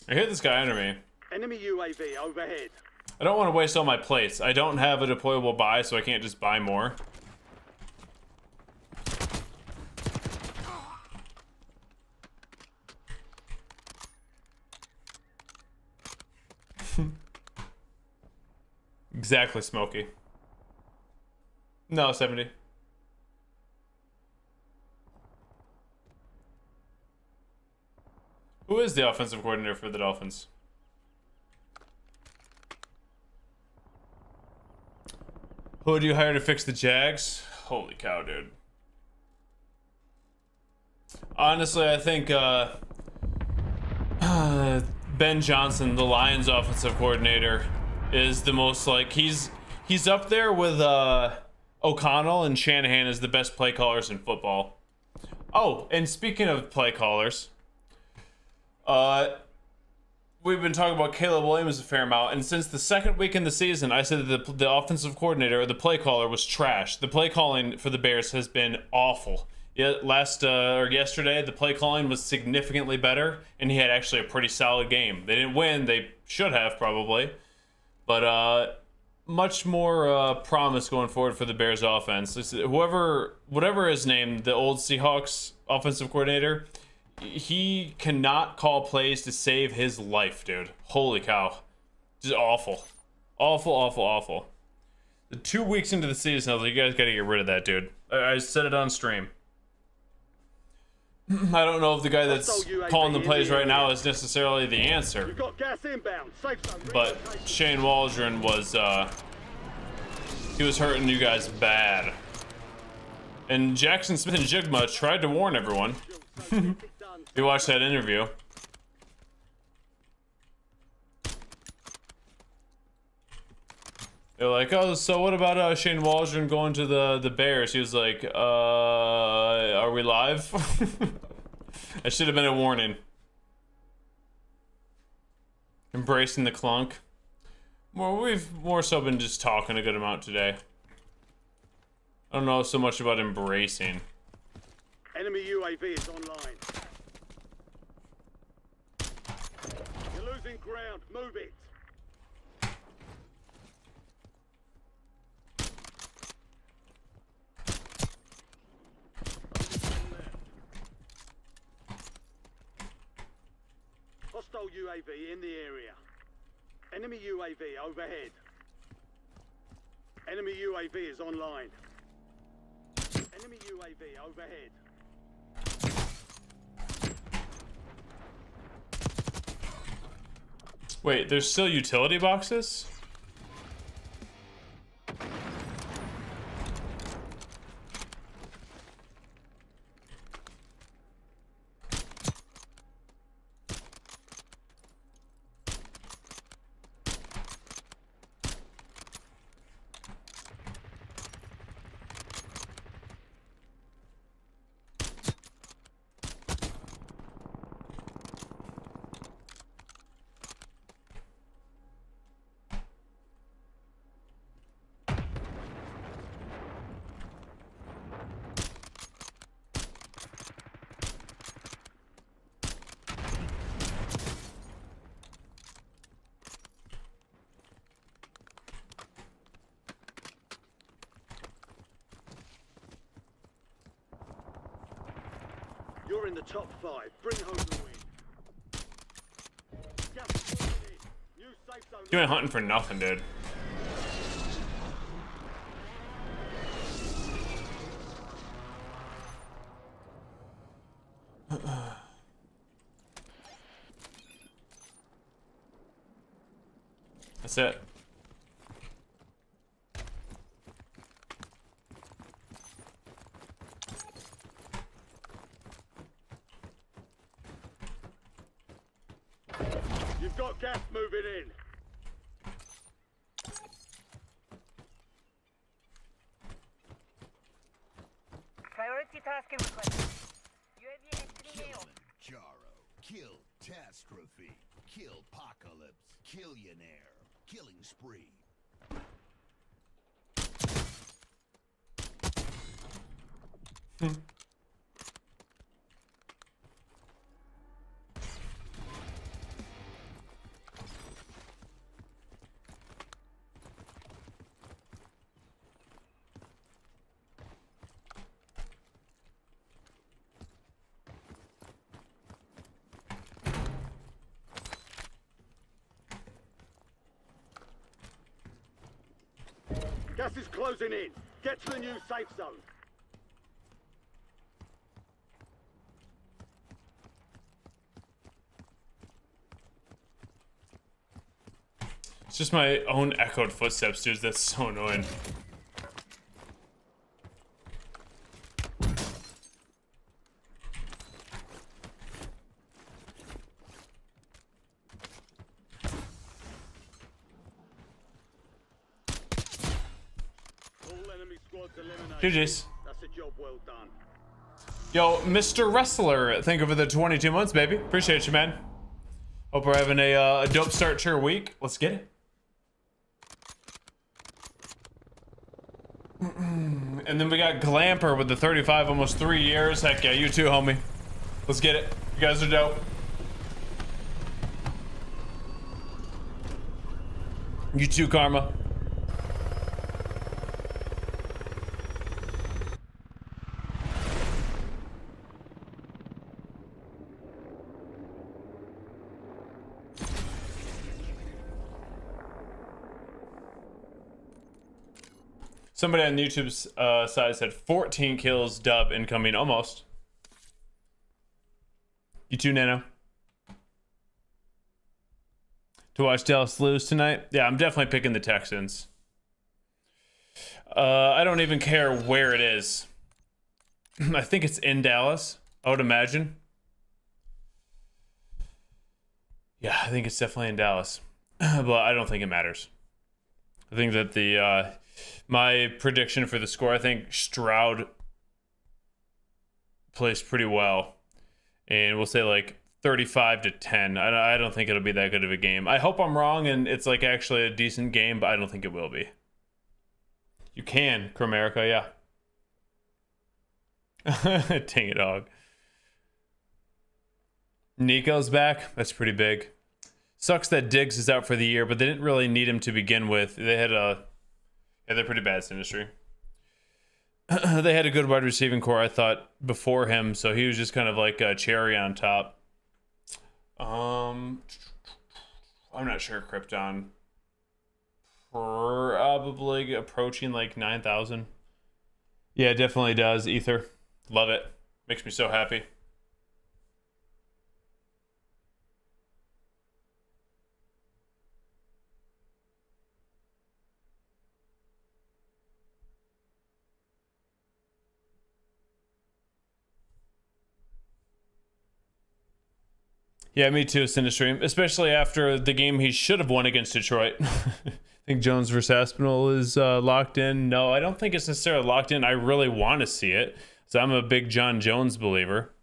I hear this guy under me. Enemy UAV overhead. I don't want to waste all my plates. I don't have a deployable buy, so I can't just buy more. Exactly, Smokey. No, 70. Who is the offensive coordinator for the Dolphins? Who would you hire to fix the Jags? Holy cow, dude. Honestly, I think Ben Johnson, the Lions offensive coordinator, is the most like he's up there with O'Connell and Shanahan as the best play callers in football. Oh, and speaking of play callers, we've been talking about Caleb Williams a fair amount, and since the second week in the season, I said that the offensive coordinator or the play caller was trash. The play calling for the Bears has been awful. Yeah, yesterday, the play calling was significantly better, and he had actually a pretty solid game. They didn't win; they should have probably, but much more promise going forward for the Bears offense. Whatever his name, the old Seahawks offensive coordinator. He cannot call plays to save his life, dude. Holy cow. Just awful. Awful, awful, awful. The 2 weeks into the season, I was like, you guys gotta get rid of that, dude. I said it on stream. I don't know if the guy that's calling the plays right now is necessarily the answer. You've got gas inbound. Safe zone. But Shane Waldron was, he was hurting you guys bad. And Jackson Smith and Jigma tried to warn everyone. You watched that interview. They're like, oh, so what about Shane Waldron going to the Bears? He was like, are we live? That should have been a warning. Embracing the clunk. Well, we've more so been just talking a good amount today. I don't know so much about embracing. Enemy UAV is online. You're losing ground. Move it. Hostile UAV in the area. Enemy UAV overhead. Enemy UAV is online. Enemy UAV overhead. Wait, there's still utility boxes? You're in the top 5. Bring home the win. Gas is moving in. New safe zone. You ain't hunting for nothing, dude. That's it. You've got gas moving in. Priority tasking requested. UAV exiting AO. Jaro. Kill catastrophe. Kill apocalypse. Killionaire. Killing spree. Gas is closing in. Get to the new safe zone. It's just my own echoed footsteps, dude. That's so annoying. All enemy squads eliminated. GG's. That's a job well done. Yo, Mr. Wrestler, thank you for the 22 months, baby. Appreciate you, man. Hope we're having a dope start to your week. Let's get it. And then we got Glamper with the 35, almost 3 years. Heck yeah, you too, homie. Let's get it. You guys are dope. You too, Karma. Somebody on YouTube's side said 14 kills, dub incoming, almost. You too, Nano. To watch Dallas lose tonight? Yeah, I'm definitely picking the Texans. I don't even care where it is. I think it's in Dallas, I would imagine. Yeah, I think it's definitely in Dallas. But I don't think it matters. I think that the... my prediction for the score, I think Stroud plays pretty well. And we'll say like 35-10. I don't think it'll be that good of a game. I hope I'm wrong and it's like actually a decent game, but I don't think it will be. You can, Chromerica, yeah. Dang it, dog. Nico's back. That's pretty big. Sucks that Diggs is out for the year, but they didn't really need him to begin with. They had a... Yeah, they're pretty bad, Sinistry. They had a good wide receiving core, I thought, before him, so he was just kind of like a cherry on top. I'm not sure, Krypton. Probably approaching like 9,000. Yeah, it definitely does, Ether. Love it. Makes me so happy. Yeah, me too, Sinistream. Especially after the game he should have won against Detroit. I think Jones versus Aspinall is locked in. No, I don't think it's necessarily locked in. I really want to see it. So I'm a big John Jones believer.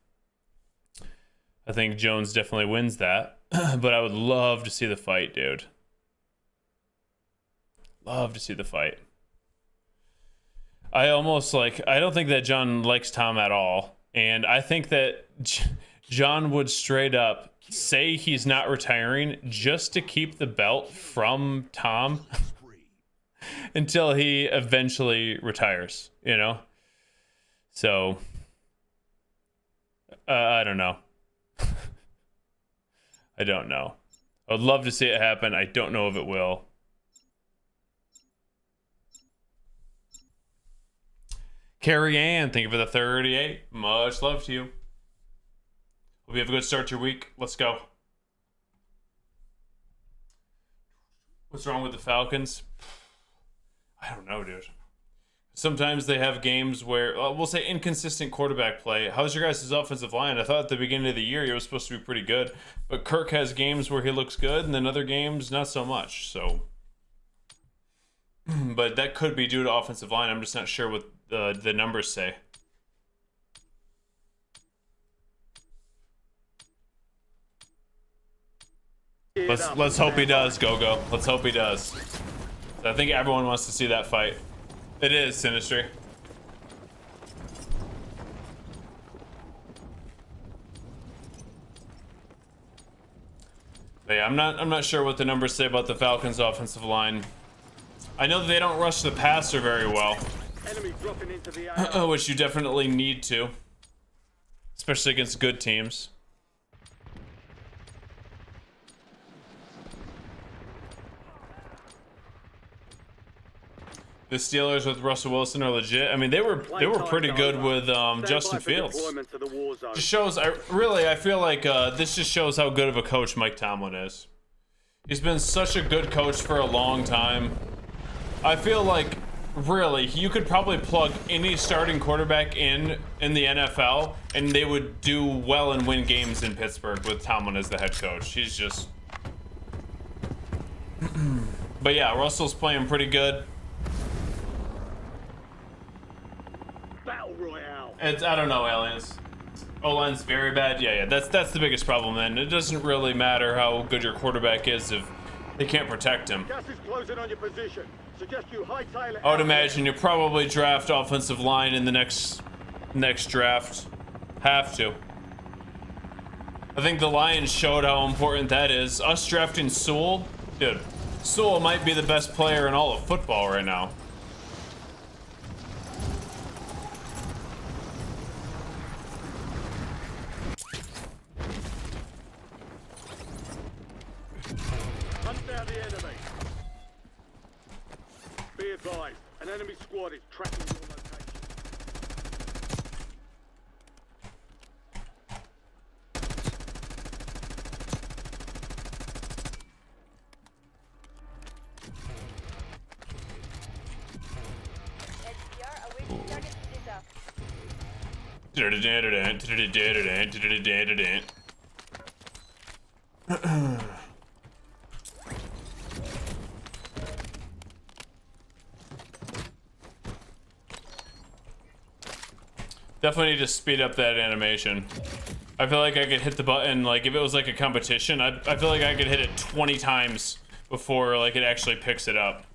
I think Jones definitely wins that. But I would love to see the fight, dude. Love to see the fight. I don't think that John likes Tom at all. And I think that John would straight up say he's not retiring just to keep the belt from Tom until he eventually retires, you know? So, I don't know. I don't know. I would love to see it happen. I don't know if it will. Carrie Ann, thank you for the 38. Much love to you. Hope you have a good start to your week. Let's go. What's wrong with the Falcons? I don't know, dude. Sometimes they have games where, we'll say inconsistent quarterback play. How's your guys' offensive line? I thought at the beginning of the year he was supposed to be pretty good. But Kirk has games where he looks good, and then other games, not so much. So, but that could be due to offensive line. I'm just not sure what the numbers say. Let's hope he does, Go-Go. Let's hope he does. I think everyone wants to see that fight. It is, Sinistry. But yeah, I'm not sure what the numbers say about the Falcons' offensive line. I know that they don't rush the passer very well, Enemy dropping into the air. which you definitely need to, especially against good teams. The Steelers with Russell Wilson are legit. I mean, they were pretty good with Justin Fields. Just shows. I feel like this just shows how good of a coach Mike Tomlin is. He's been such a good coach for a long time. I feel like really you could probably plug any starting quarterback in the NFL and they would do well and win games in Pittsburgh with Tomlin as the head coach. He's just. But yeah, Russell's playing pretty good. Battle Royale. I don't know, aliens. O-line's very bad. Yeah, that's the biggest problem then. It doesn't really matter how good your quarterback is if they can't protect him. Gas is closing on your position. Suggest you hightail it. I would imagine you probably draft offensive line in the next draft. Have to. I think the Lions showed how important that is. Us drafting Sewell, dude. Sewell might be the best player in all of football right now. Hunt down the enemy. Be advised, an enemy squad is tracking your location. HDR awaiting target data. Definitely need to speed up that animation. I feel like I could hit the button, like if it was like a competition, I feel like I could hit it 20 times before like it actually picks it up.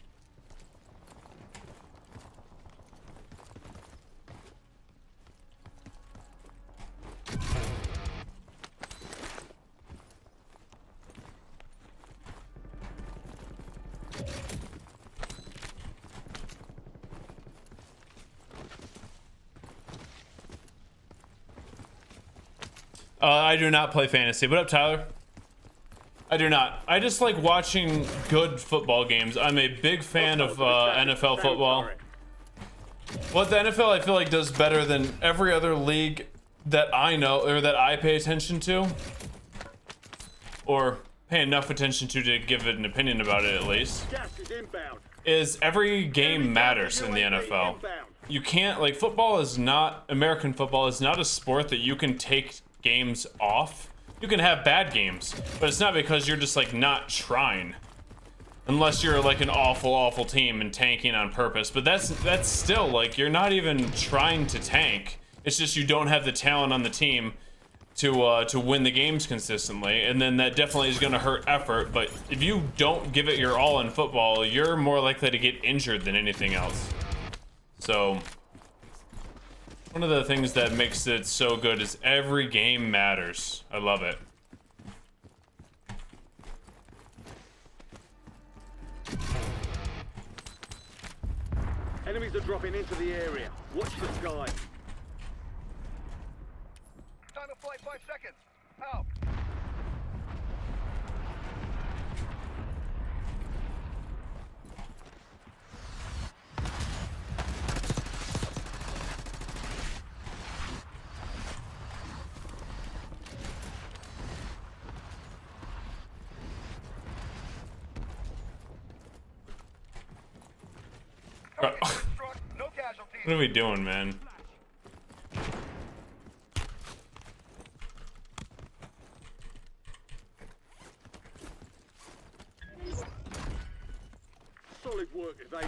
I do not play fantasy. What up, Tyler? I do not. I just like watching good football games. I'm a big fan of NFL football. What the NFL I feel like does better than every other league that I know or that I pay attention to, or pay enough attention to give it an opinion about it at least, Gas is inbound. is every game matters in the NFL. You can't, like, football is not, American football is not a sport that you can take games off You can have bad games, but it's not because you're just like not trying. Unless you're like an awful team and tanking on purpose, but that's still like you're not even trying to tank. It's just you don't have the talent on the team to win the games consistently, and then that definitely is going to hurt effort. But if you don't give it your all in football, you're more likely to get injured than anything else. So one of the things that makes it so good is every game matters. I love it. Enemies are dropping into the area. Watch the sky. Time to flight, 5 seconds. Out. Bro, No casualties. what are we doing, man? Solid work, they.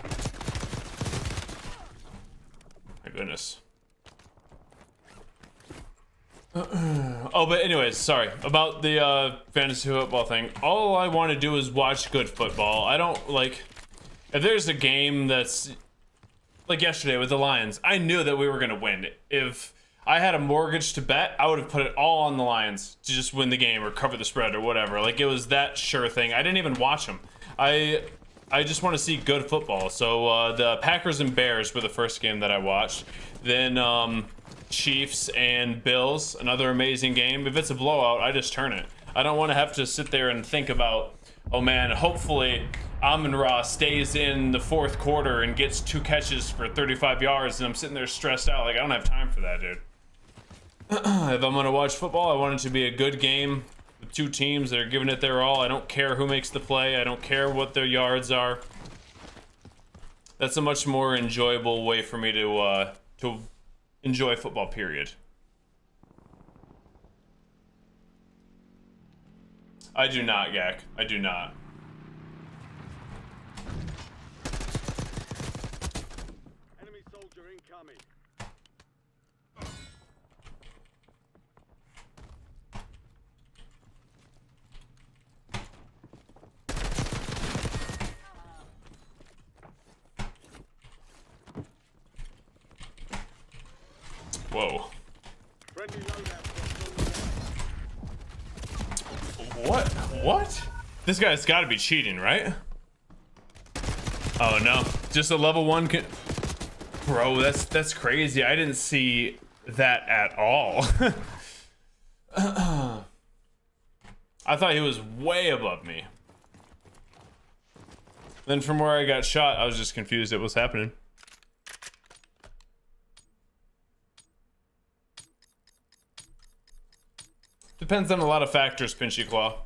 My goodness. Oh, but anyways, sorry about the fantasy football thing. All I want to do is watch good football. I don't like if there's a game that's like yesterday with the Lions. I knew that we were gonna win. If I had a mortgage to bet, I would have put it all on the Lions to just win the game or cover the spread or whatever. Like it was that sure thing. I didn't even watch them. I just want to see good football. So the Packers and Bears were the first game that I watched. Then Chiefs and Bills, another amazing game. If it's a blowout, I just turn it. I don't want to have to sit there and think about, oh man, hopefully Amon-Ra stays in the fourth quarter and gets 2 catches for 35 yards, and I'm sitting there stressed out. Like, I don't have time for that, dude. If I'm going to watch football, I want it to be a good game with 2 teams that are giving it their all. I don't care who makes the play. I don't care what their yards are. That's a much more enjoyable way for me to enjoy football, period. I do not, Gak. I do not. Enemy soldier incoming. Whoa. Friendly loadout. What? This guy's got to be cheating, right? Oh no, just a level 1 Bro, that's crazy. I didn't see that at all. I thought he was way above me. Then from where I got shot, I was just confused at what's happening. Depends on a lot of factors, Pinchy Claw.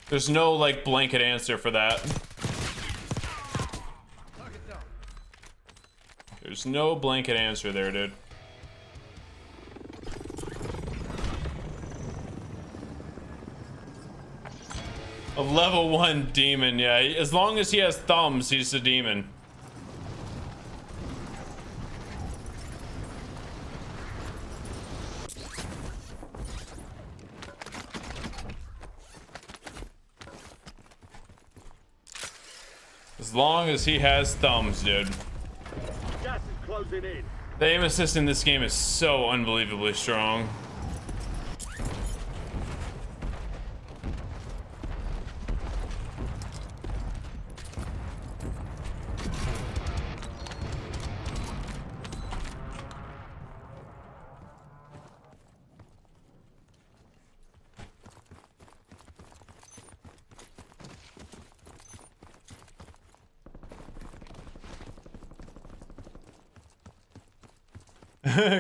There's no, like, blanket answer for that. There's no blanket answer there, dude. A level 1 demon, yeah. As long as he has thumbs, he's a demon. As long as he has thumbs, dude. Gas is closing in. The aim assist in this game is so unbelievably strong.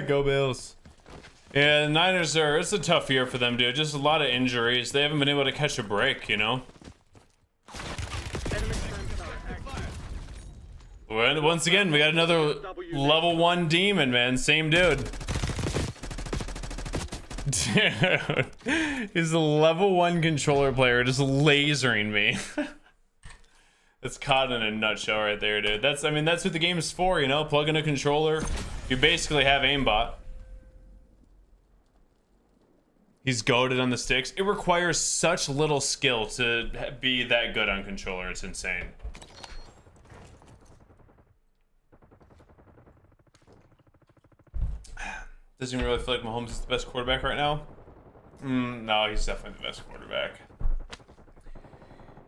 Go Bills. Yeah, the Niners it's a tough year for them, dude. Just a lot of injuries. They haven't been able to catch a break, you know? Well, once again, we got another level 1 demon, man. Same dude. Dude, he's a level 1 controller player just lasering me. That's caught in a nutshell right there, dude. That's, I mean, that's what the game is for, you know? Plug in a controller. You basically have aimbot. He's goated on the sticks. It requires such little skill to be that good on controller. It's insane. Doesn't even really feel like Mahomes is the best quarterback right now. No, he's definitely the best quarterback.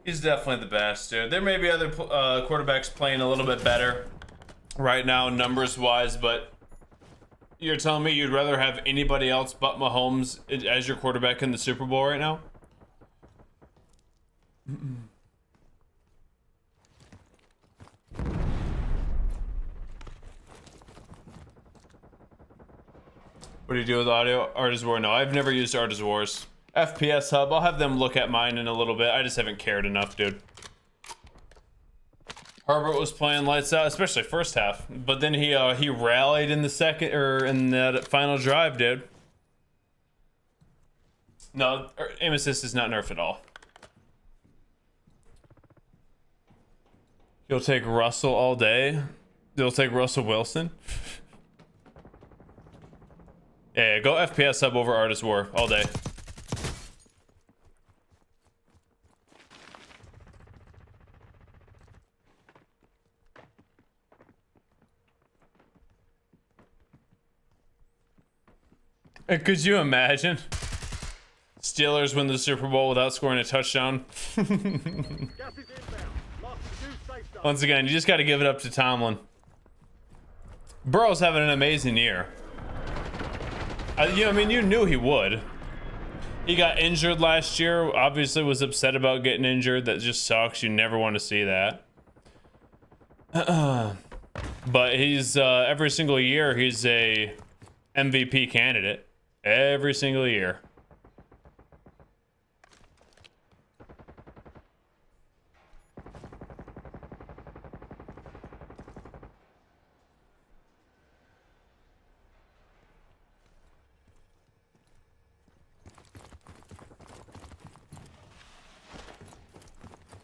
He's definitely the best, dude. There may be other quarterbacks playing a little bit better right now, numbers-wise, but you're telling me you'd rather have anybody else but Mahomes as your quarterback in the Super Bowl right now? What do you do with audio? Artist War? No, I've never used Artist Wars. FPS Hub, I'll have them look at mine in a little bit. I just haven't cared enough, dude. Herbert was playing lights out, especially first half, but then he rallied in the second, or in that final drive, dude. No, aim assist is not nerfed at all. You'll take Russell all day. You'll take Russell Wilson. Yeah, go FPS Hub over Artist War all day. Could you imagine? Steelers win the Super Bowl without scoring a touchdown. Once again, you just got to give it up to Tomlin. Burrow's having an amazing year. I mean, you knew he would. He got injured last year. Obviously was upset about getting injured. That just sucks. You never want to see that. But he's every single year he's a MVP candidate. Every single year.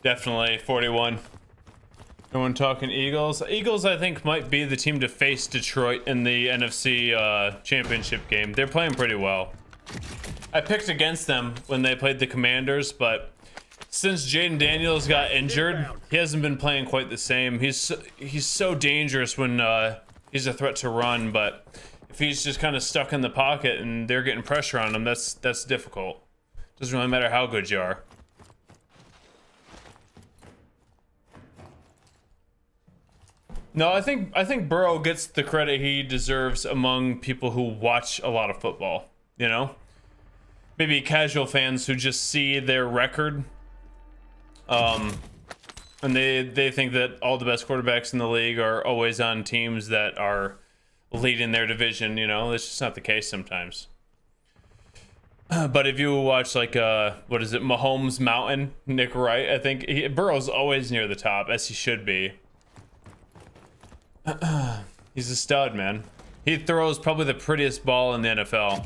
Definitely 41. No one talking Eagles. Eagles, I think, might be the team to face Detroit in the NFC championship game. They're playing pretty well. I picked against them when they played the Commanders, but since Jaden Daniels got injured, he hasn't been playing quite the same. He's so dangerous when he's a threat to run, but if he's just kind of stuck in the pocket and they're getting pressure on him, that's difficult. Doesn't really matter how good you are. No, I think Burrow gets the credit he deserves among people who watch a lot of football, you know? Maybe casual fans who just see their record. And they think that all the best quarterbacks in the league are always on teams that are leading their division, you know? That's just not the case sometimes. But if you watch, like, what is it, Mahomes Mountain, Nick Wright, I think Burrow's always near the top, as he should be. He's a stud, man. He throws probably the prettiest ball in the NFL.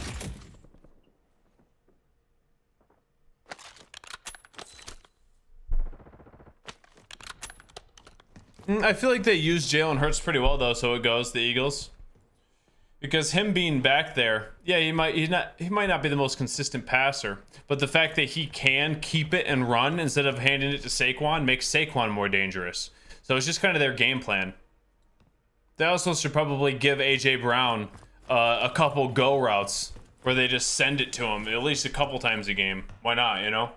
I feel like they use Jalen Hurts pretty well, though, so it goes the Eagles. Because him being back there, yeah, he might not be the most consistent passer, but the fact that he can keep it and run instead of handing it to Saquon makes Saquon more dangerous. So it's just kind of their game plan. They also should probably give AJ Brown a couple go routes where they just send it to him at least a couple times a game. Why not, you know?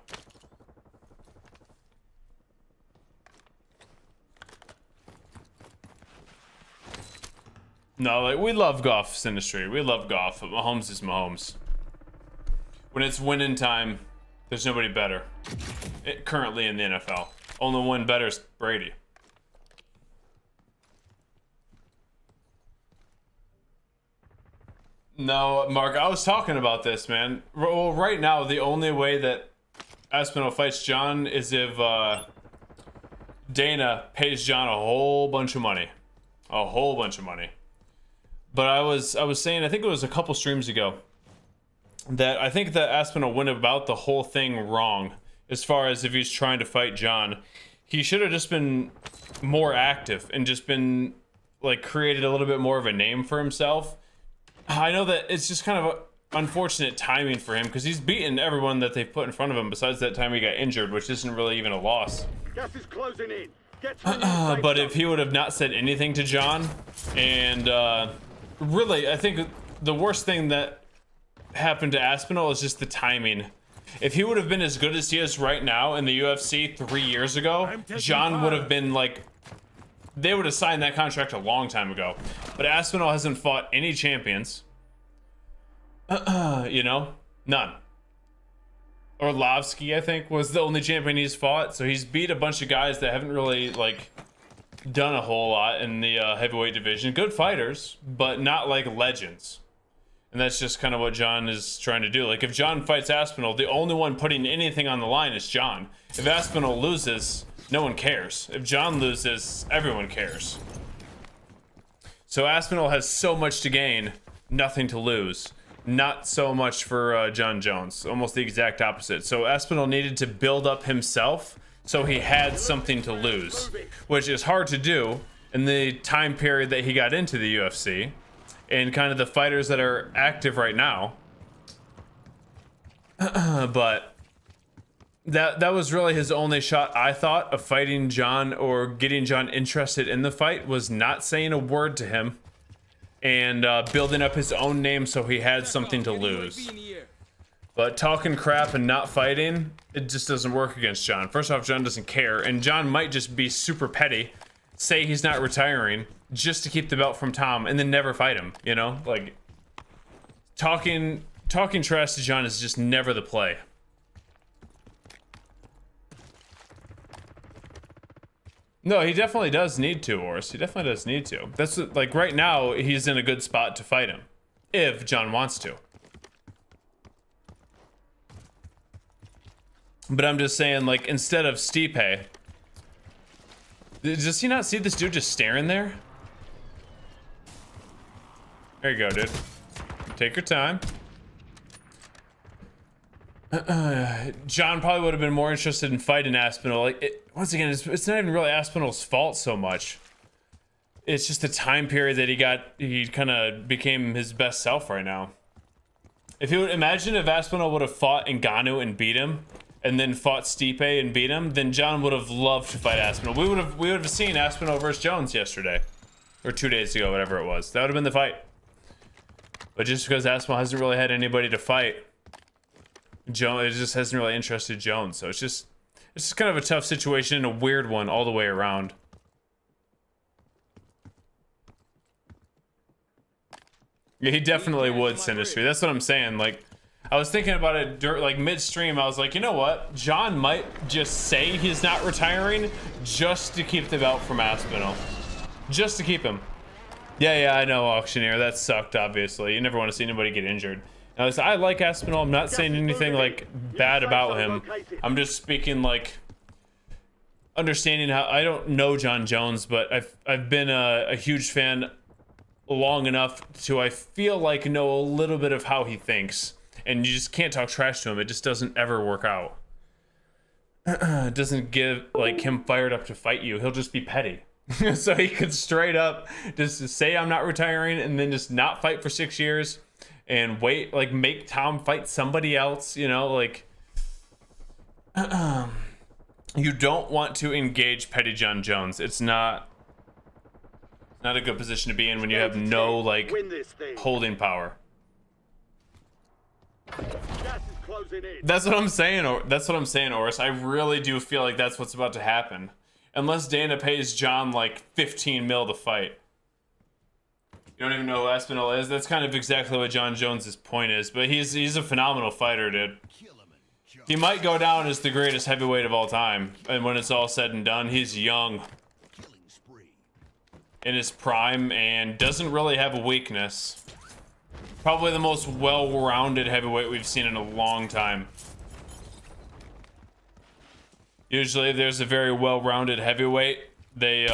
No, like, we love Goff's industry. We love Goff, but Mahomes is Mahomes. When it's winning time, there's nobody better. Currently in the NFL. Only one better is Brady. No, Mark, I was talking about this, man. Well, right now, the only way that Aspinall fights John is if Dana pays John a whole bunch of money. A whole bunch of money. But I was saying, I think it was a couple streams ago, that I think that Aspinall went about the whole thing wrong. As far as if he's trying to fight John, he should have just been more active and just been like created a little bit more of a name for himself. I know that it's just kind of unfortunate timing for him because he's beaten everyone that they've put in front of him besides that time he got injured, which isn't really even a loss. Gas is closing in. Get to the new safe But zone. if he would have not said anything to John, and really, I think the worst thing that happened to Aspinall is just the timing. If he would have been as good as he is right now in the UFC 3 years ago, John would have been like, they would have signed that contract a long time ago. But Aspinall hasn't fought any champions. You know, none. Orlovsky, I think, was the only champion he's fought. So he's beat a bunch of guys that haven't really like done a whole lot in the heavyweight division. Good fighters, but not like legends. And that's just kind of what John is trying to do. Like, if John fights Aspinall, the only one putting anything on the line is John. If Aspinall loses, no one cares. If John loses, everyone cares. So Aspinall has so much to gain, nothing to lose. Not so much for John Jones. Almost the exact opposite. So Aspinall needed to build up himself so he had something to lose, which is hard to do in the time period that he got into the UFC. And kind of the fighters that are active right now. But that was really his only shot, I thought, of fighting John or getting John interested in the fight, was not saying a word to him and building up his own name so he had something to lose. But talking crap and not fighting, it just doesn't work against John. First off, John doesn't care, and John might just be super petty, say he's not retiring just to keep the belt from Tom and then never fight him, you know? Like, talking trash to John is just never the play. No, he definitely does need to, Ors. He definitely does need to. That's like right now he's in a good spot to fight him if John wants to. But I'm just saying, like, instead of Stipe, does he not see this dude just staring there? There you go, dude. Take your time. John probably would have been more interested in fighting Aspinall. Like, once again, it's not even really Aspinall's fault so much. It's just the time period that he kind of became his best self right now. If he would imagine if Aspinall would have fought Ngannou and beat him, and then fought Stipe and beat him, then John would have loved to fight Aspinall. We would have seen Aspinall versus Jones yesterday, or 2 days ago, whatever it was. That would have been the fight. But just because Aspinall hasn't really had anybody to fight, it just hasn't really interested Jones. So it's just kind of a tough situation and a weird one all the way around. Yeah, he definitely would, Sinistry. That's what I'm saying. Like, I was thinking about it like midstream. I was like, you know what? John might just say he's not retiring just to keep the belt from Aspinall. Just to keep him. Yeah, I know, Auctioneer. That sucked, obviously. You never want to see anybody get injured. Now, I like Aspinall. I'm not saying anything, like, bad about him. I'm just speaking, like, understanding how... I don't know John Jones, but I've been a huge fan long enough to, I feel like, know a little bit of how he thinks. And you just can't talk trash to him. It just doesn't ever work out. It doesn't give, like, him fired up to fight you. He'll just be petty. So he could straight up just say I'm not retiring and then just not fight for 6 years and wait, like, make Tom fight somebody else, you know, like, you don't want to engage petty John Jones. It's not a good position to be in when you have no, like, holding power. That's what I'm saying, Oris. I really do feel like that's what's about to happen. Unless Dana pays John like 15 mil to fight. You don't even know who Aspinall is. That's kind of exactly what John Jones's point is. But he's a phenomenal fighter, dude. He might go down as the greatest heavyweight of all time. And when it's all said and done, he's young, in his prime, and doesn't really have a weakness. Probably the most well-rounded heavyweight we've seen in a long time. Usually there's a very well-rounded heavyweight. They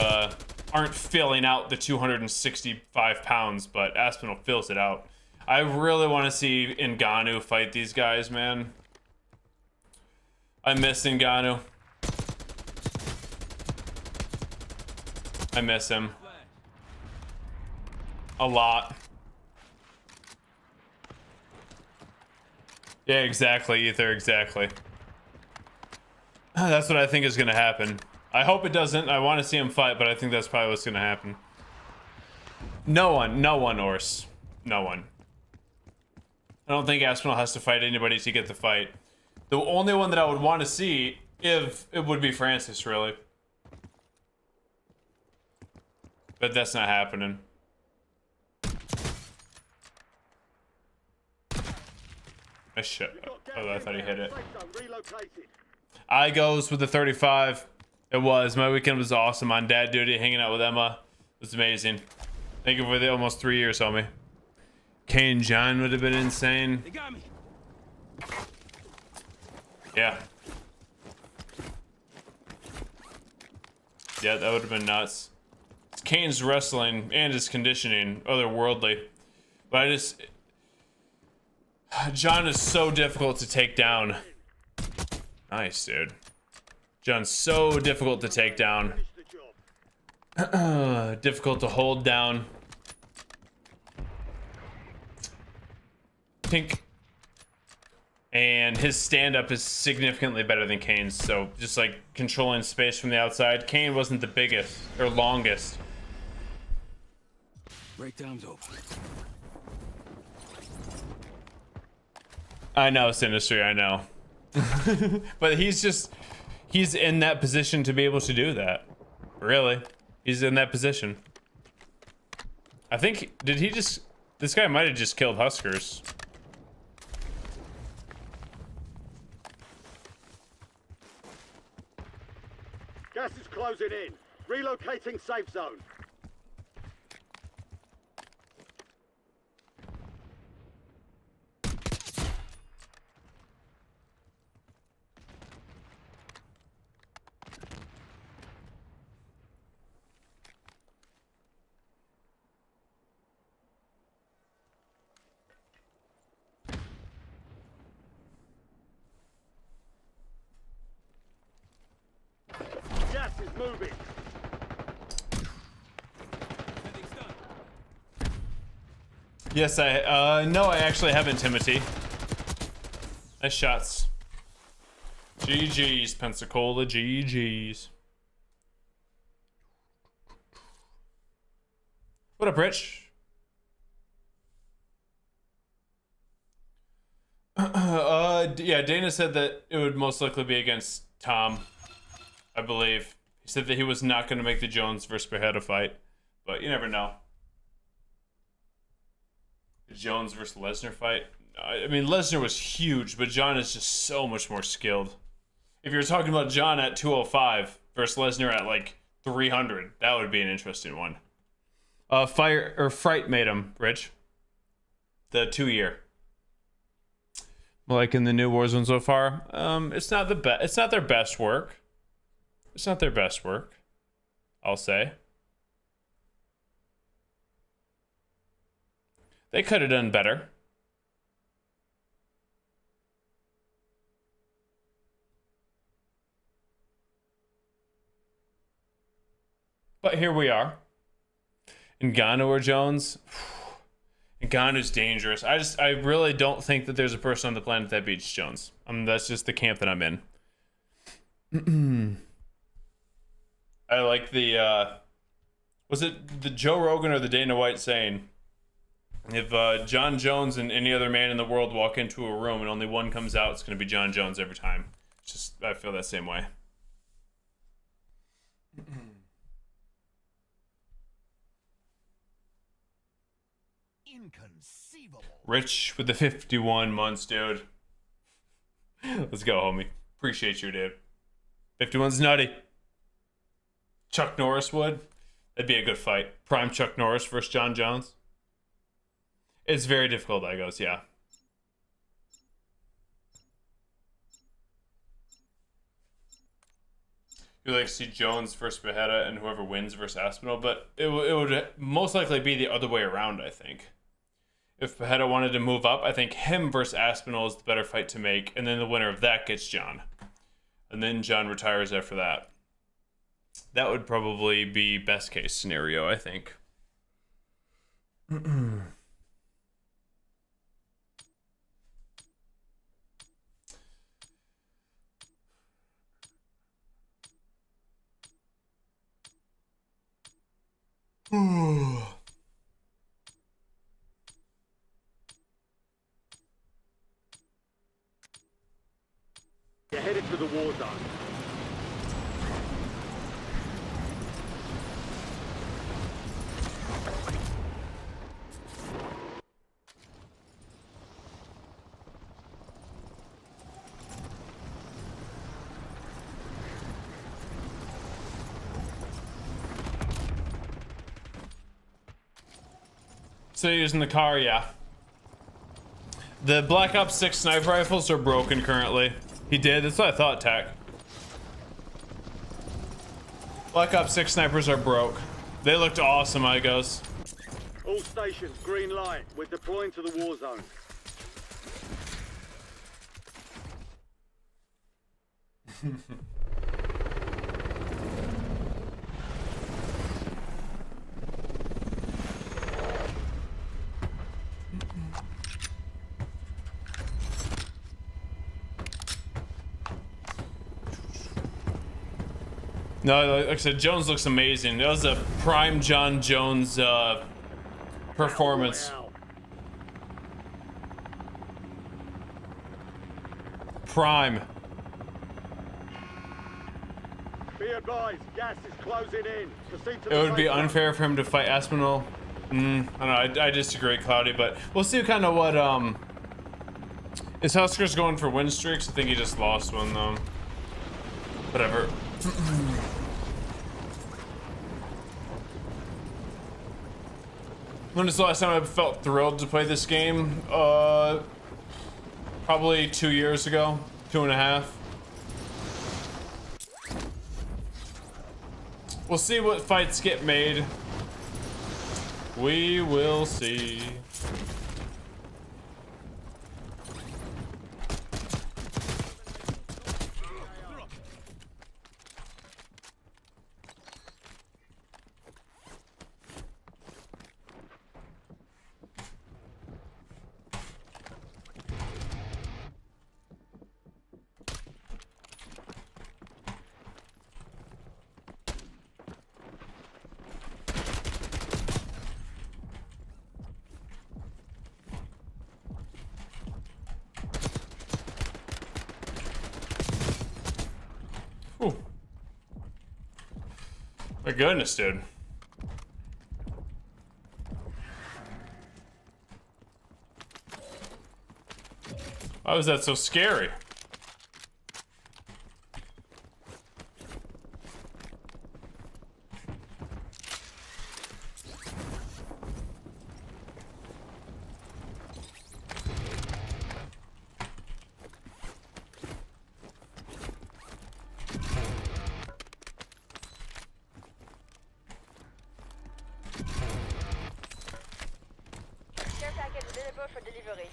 aren't filling out the 265 pounds, but Aspinall fills it out. I really want to see Ngannou fight these guys, man. I miss Ngannou. I miss him a lot. Yeah, exactly, Ether, exactly. That's what I think is gonna happen. I hope it doesn't. I want to see him fight, but I think that's probably what's gonna happen. No one, Ors. No one. I don't think Aspinall has to fight anybody to get the fight. The only one that I would want to see, if it would be Francis, really. But that's not happening. I should. Oh, I thought he hit it. I goes with the 35. It was. My weekend was awesome on dad duty, hanging out with Emma. It was amazing. Thank you for the almost 3 years, homie. Kane John would have been insane. They got me. Yeah. Yeah, that would have been nuts. Kane's wrestling and his conditioning, otherworldly. But I just... John is so difficult to take down. Nice, dude. John's so difficult to take down. Difficult to hold down. Pink. And his stand-up is significantly better than Kane's, so just like controlling space from the outside. Kane wasn't the biggest or longest. Breakdown's over. I know, Sinistry, I know. But he's in that position to be able to do that. Really. He's in that position. I think, this guy might have just killed Huskers. Gas is closing in. Relocating safe zone. Gas is moving. Yes, no, I actually haven't, Timothy. Nice shots. GG's, Pensacola, GG's. What up, Rich? Yeah, Dana said that it would most likely be against Tom, I believe. He said that he was not going to make the Jones versus Beretta fight, but you never know. The Jones versus Lesnar fight. I mean, Lesnar was huge, but John is just so much more skilled. If you're talking about John at 205 versus Lesnar at like 300, that would be an interesting one. Fright made him, Rich. The 2-year. Like in the new Warzone so far, it's not the best. It's not their best work. It's not their best work, I'll say. They could have done better. But here we are. Ngannou or Jones. Ngannou's dangerous. I really don't think that there's a person on the planet that beats Jones. That's just the camp that I'm in. I like the was it the Joe Rogan or the Dana White saying, if John Jones and any other man in the world walk into a room and only one comes out, it's going to be John Jones every time. Just I feel that same way. Inconceivable. Rich with the 51 months, dude. Let's go, homie. Appreciate you, dude. 51's nutty. Chuck Norris would. That'd be a good fight. Prime Chuck Norris versus John Jones. It's very difficult, I goes, yeah. You like to see Jones versus Beretta and whoever wins versus Aspinall, but it would most likely be the other way around, I think. if Pajetta wanted to move up, I think him versus Aspinall is the better fight to make, and then the winner of that gets John. And then John retires after that. That would probably be best case scenario, I think. You're headed to the war zone. So using the car, yeah. The Black Ops 6 sniper rifles are broken currently. He did, that's what I thought, Tech. Black Ops 6 snipers are broke. They looked awesome, I goes. All stations, green light. We're deploying to the war zone. No, like I said, Jones looks amazing. That was a prime John Jones performance. Prime. Be advised, gas is closing in. Proceed to It the would be safe zone. unfair for him to fight Aspinall. I don't know. I disagree, Cloudy, but we'll see kind of what is Husker's going for win streaks. I think he just lost one though. Whatever. When was the last time I felt thrilled to play this game? Probably 2 years ago, 2.5. We'll see what fights get made. We will see. Ooh. My goodness, dude. Why was that so scary? Care package available for delivery.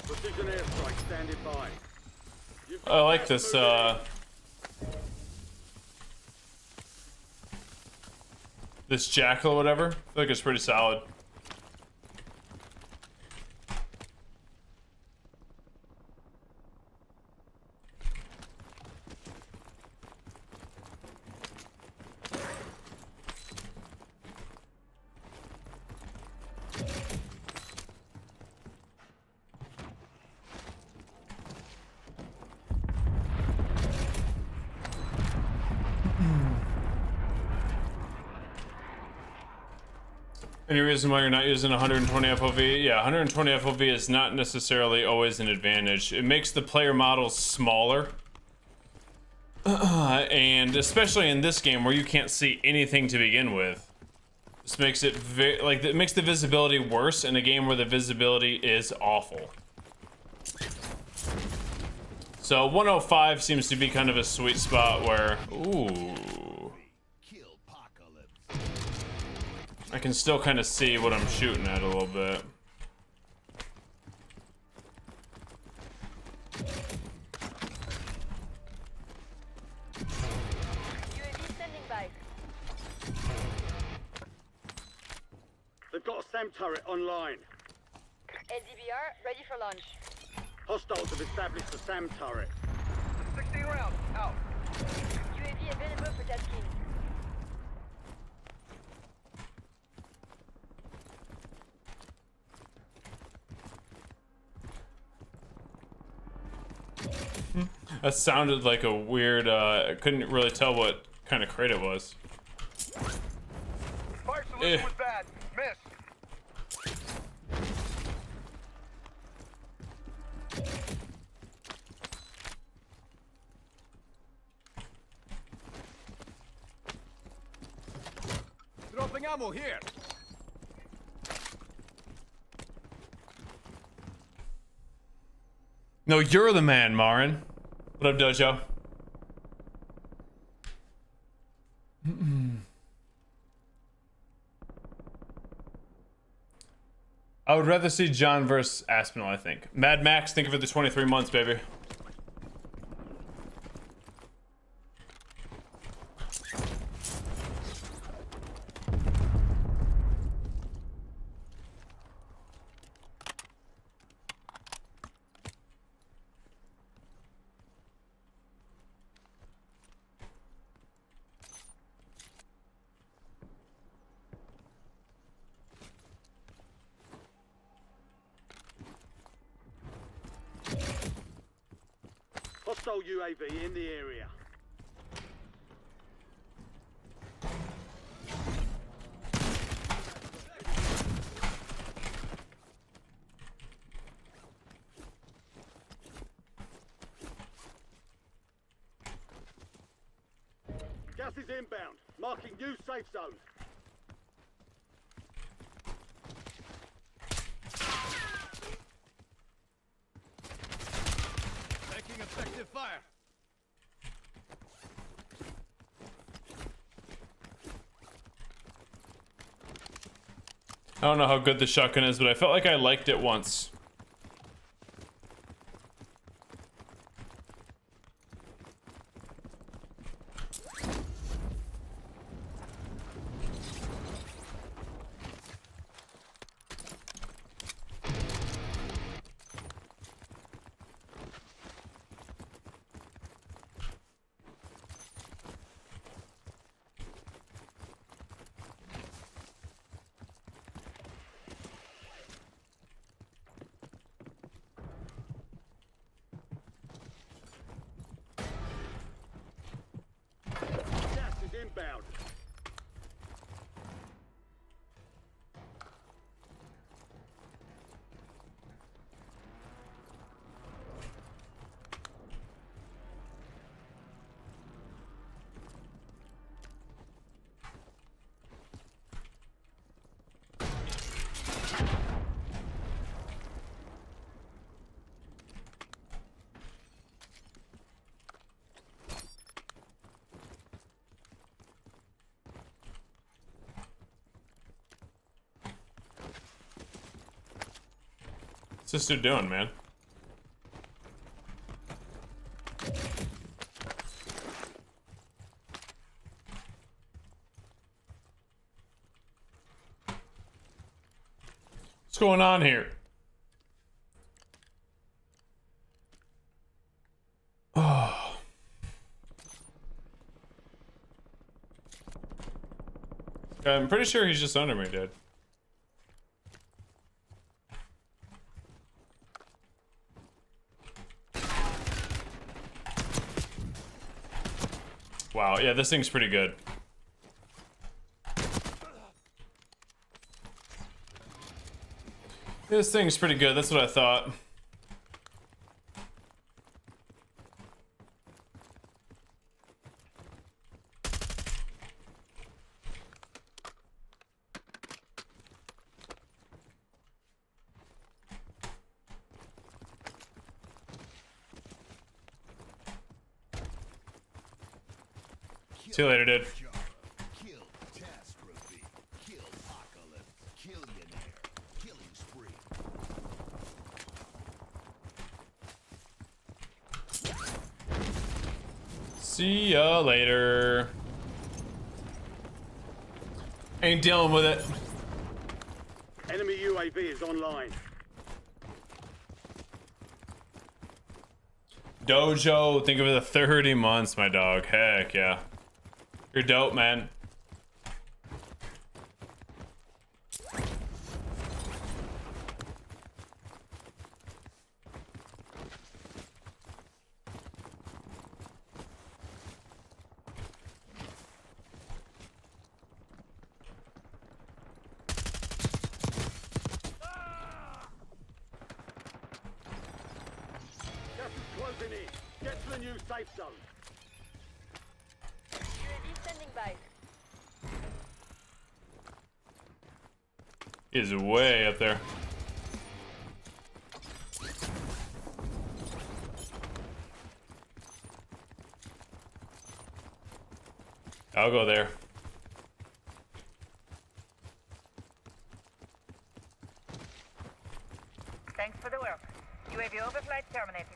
Precision airstrike standing by. I like this, this jackal or whatever. I feel like it's pretty solid. Any reason why you're not using 120 FOV? Yeah, 120 FOV is not necessarily always an advantage. It makes the player models smaller. And especially in this game where you can't see anything to begin with. This makes it it makes the visibility worse in a game where the visibility is awful. So 105 seems to be kind of a sweet spot where, ooh. Kill Apocalypse. I can still kind of see what I'm shooting at a little bit. UAV standing by. They've got a SAM turret online. LDBR ready for launch. Hostiles have established a SAM turret. 16 rounds. Out. UAV available for tasking. That sounded like a weird, I couldn't really tell what kind of crate it was. Fire solution was bad. Missed. Dropping ammo here. No, you're the man, Marin. What up, Dojo? I would rather see John versus Aspinall, I think. Mad Max, thank you for the 23 months, baby. Hostile UAV in the area. Gas is inbound. Marking new safe zone. Taking effective fire. I don't know how good the shotgun is, but I felt like I liked it once. Gas is inbound. What's this dude doing, man? What's going on here? Oh. I'm pretty sure he's just under me, dude. Wow, yeah, this thing's pretty good. This thing's pretty good, that's what I thought. See you later, dude. Kill catastrophe. Kill See ya later. Ain't dealing with it. Enemy UAV is online. Dojo, think of it, 30 months, my dog. Heck yeah. You're dope, man. Gas is closing in. Get to the new safe zone. UAV standing by. He's way up there. I'll go there. Thanks for the work. UAV overflight terminated.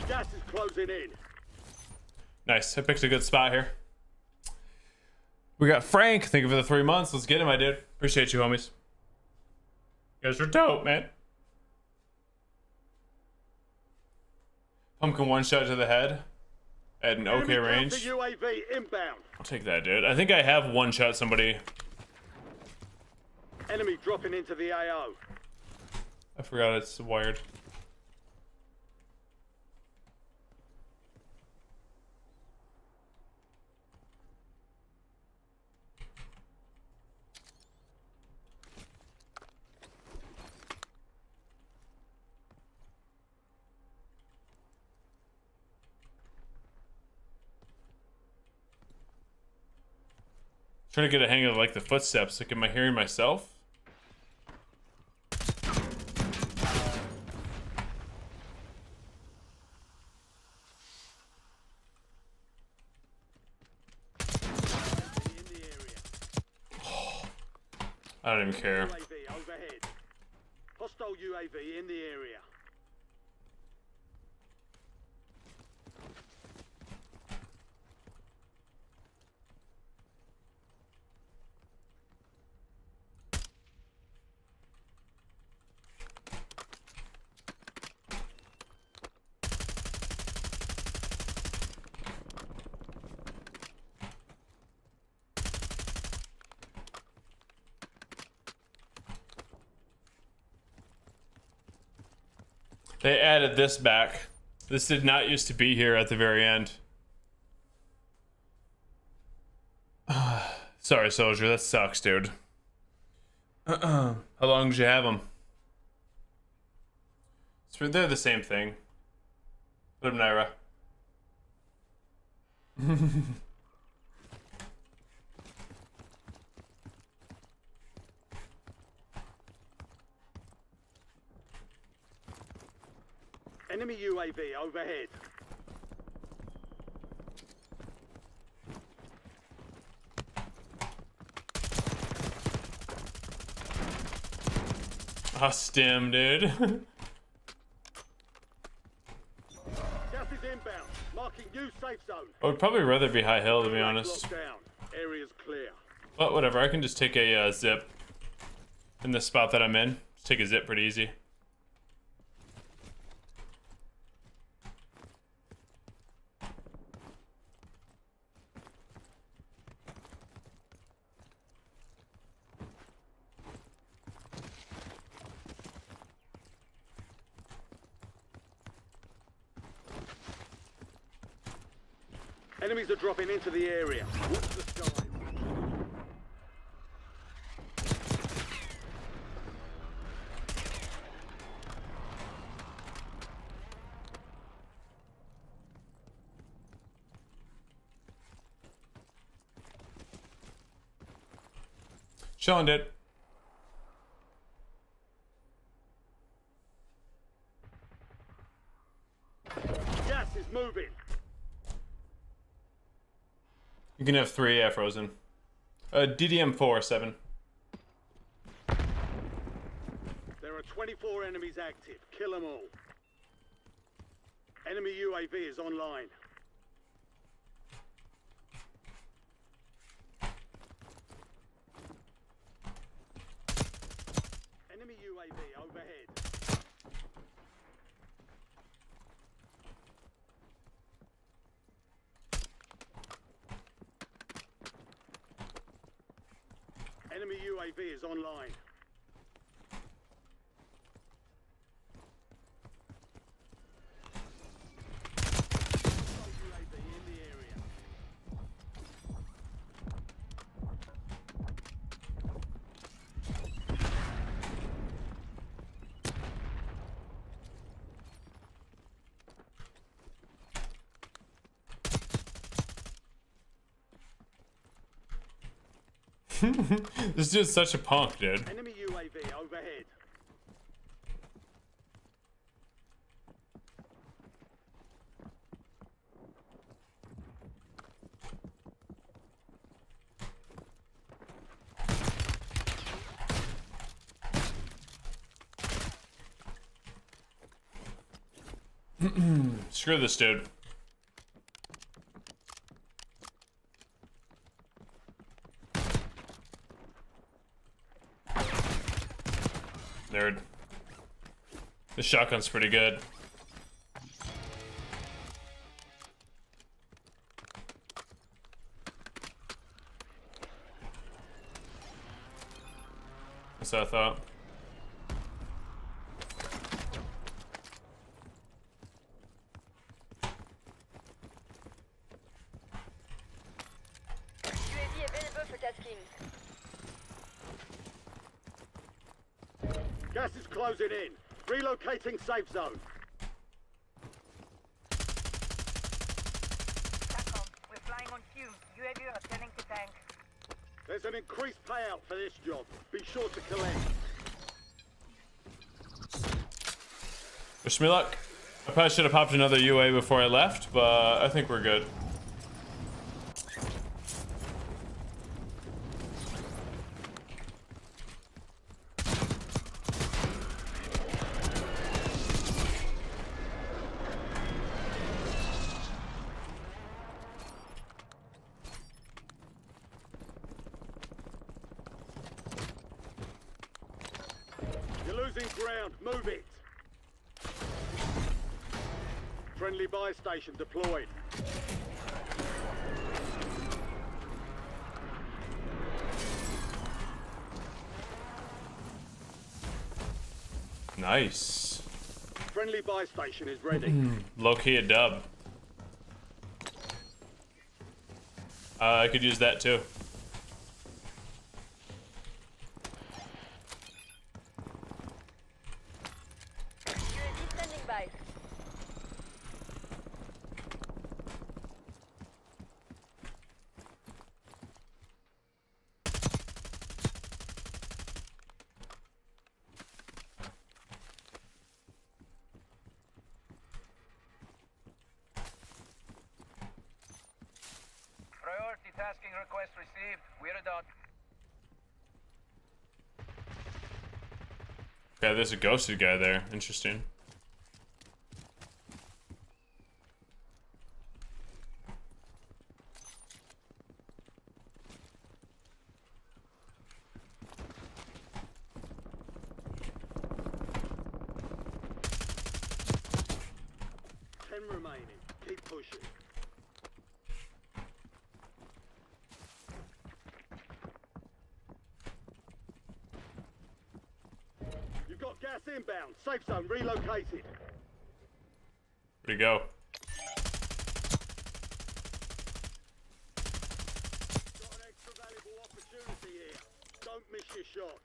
Gas is closing in. Nice. I picked a good spot here. We got Frank. Thank you for the 3 months. Let's get him, I did. Appreciate you, homies. You guys are dope, man. Pumpkin one shot to the head at an okay Enemy range. counter UAV inbound. I'll take that, dude. I think I have one shot somebody. Enemy dropping into the AO. I forgot it's wired. Trying to get a hang of like the footsteps. Like, am I hearing myself? In the area. I don't even care. UAV overhead. Hostile UAV in the area. They added this back. This did not used to be here at the very end. Sorry, soldier. That sucks, dude. How long did you have them? They're the same thing. Put them Naira. Enemy UAV overhead. Ah, stim, dude. Gas is inbound. Marking new safe zone. I would probably rather be high hill, to be honest. Locked down. Area's clear. But whatever, I can just take a zip in the spot that I'm in. Just take a zip pretty easy. Enemies are dropping into the area. Watch the skies. Chilling, dude. Gas is moving. You can have 3, yeah, frozen. DDM4, 7. There are 24 enemies active. Kill them all. Enemy UAV is online. Enemy UAV overhead. Enemy UAV is online. UAV in the area. This dude's such a punk, dude. Enemy UAV overhead. Screw this dude. Nerd. The shotgun's pretty good. That's what I thought. UAV available for tasking. Gas is closing in. Relocating safe zone. TACOM, we're flying on fumes. UAV are turning to tank. There's an increased payout for this job. Be sure to collect. Wish me luck. I probably should have popped another UA before I left, but I think we're good. You're losing ground. Move it. Friendly buy station deployed. Nice. Friendly buy station is ready. Low key a dub. I could use that too. UAV standing by. Priority tasking request received. We're done. Okay, there's a ghosted guy there. Interesting. Ten remaining. Keep pushing. You've got gas inbound. Safe zone relocated. Where'd he go? Got an extra valuable opportunity here. Don't miss your shot.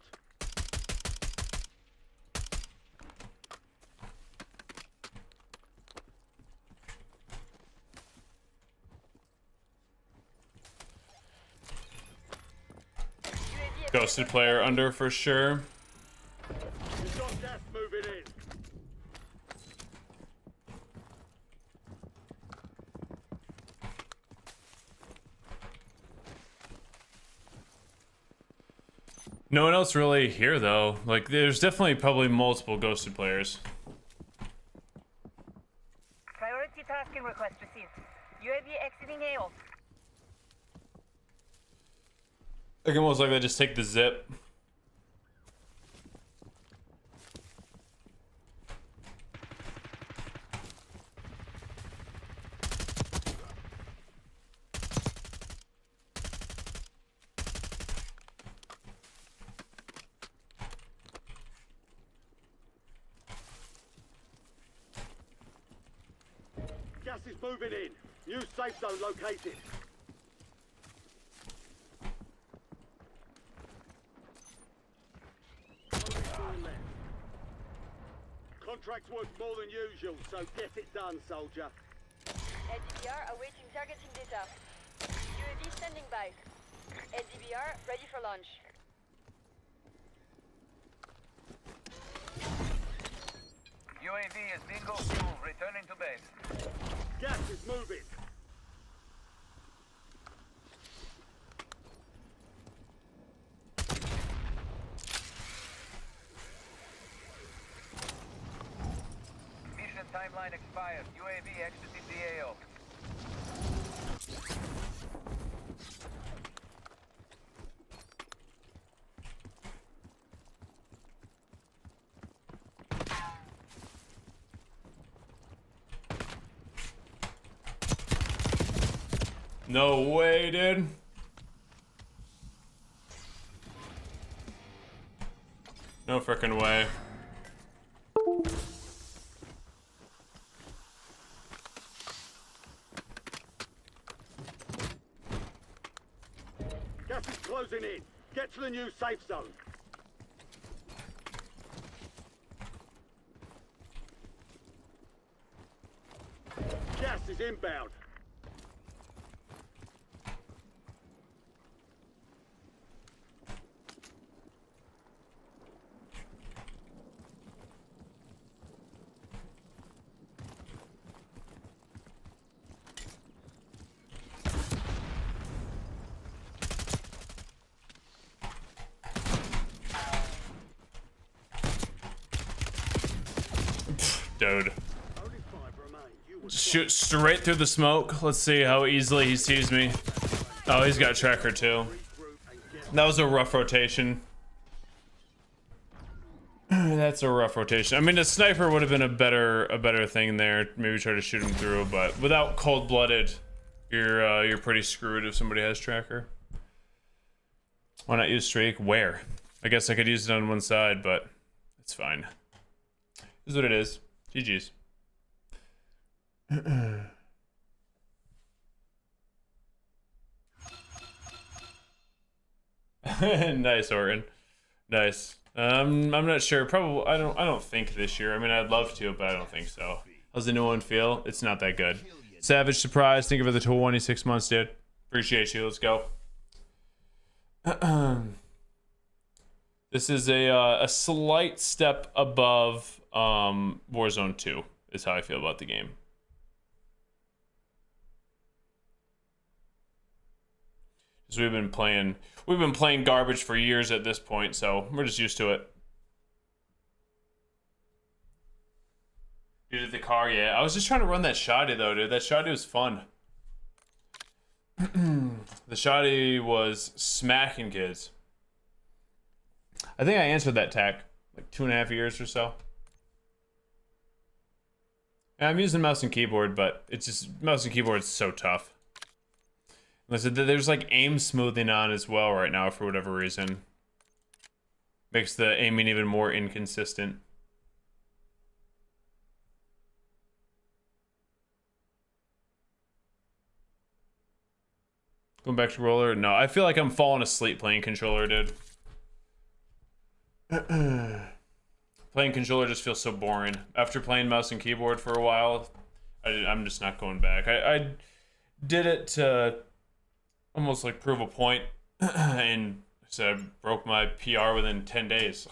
UAV Ghosted player under for sure. You've got gas moving in. No one else really here though. Like there's definitely probably multiple ghosted players. Priority tasking request received. UAV exiting AO. I can most likely just take the zip. Gas is moving in. New safe zone located. Contract's worth more than usual, so get it done, soldier. LDBR awaiting targeting data. UAV standing by. LDBR ready for launch. UAV is bingo fuel, returning to base. Gas is moving. Mission timeline expired. UAV exiting the AO. No way, dude. No frickin' way. Gas is closing in. Get to the new safe zone. Gas is inbound. Dude. Only 5 remain. You were Shoot straight through the smoke. Let's see how easily he sees me. Oh, he's got tracker too. regroup and get That was a rough rotation. That's a rough rotation. I mean, a sniper would have been a better thing there. Maybe try to shoot him through, but without cold-blooded, you're pretty screwed if somebody has tracker. Why not use streak? Where? I guess I could use it on one side, but it's fine. This is what it is. GG's. Nice, Orton. Nice. I'm not sure. Probably. I don't think this year. I mean, I'd love to, but I don't think so. How's the new one feel? It's not that good. Savage Surprise. Thank you for the 26 months, dude. Appreciate you. Let's go. This is a slight step above Warzone 2 is how I feel about the game. Because we've been playing garbage for years at this point, so we're just used to it. You did the car, yeah. I was just trying to run that shoddy though, dude. That shoddy was fun. The shoddy was smacking kids. I think I answered that tack like 2.5 years or so. Yeah, I'm using mouse and keyboard, but it's just mouse and keyboard is so tough. Listen, there's like aim smoothing on as well right now for whatever reason. Makes the aiming even more inconsistent. Going back to roller? No, I feel like I'm falling asleep playing controller, dude. Playing controller just feels so boring. After playing mouse and keyboard for a while, I'm just not going back. I did it to almost like prove a point and So I broke my PR within 10 days.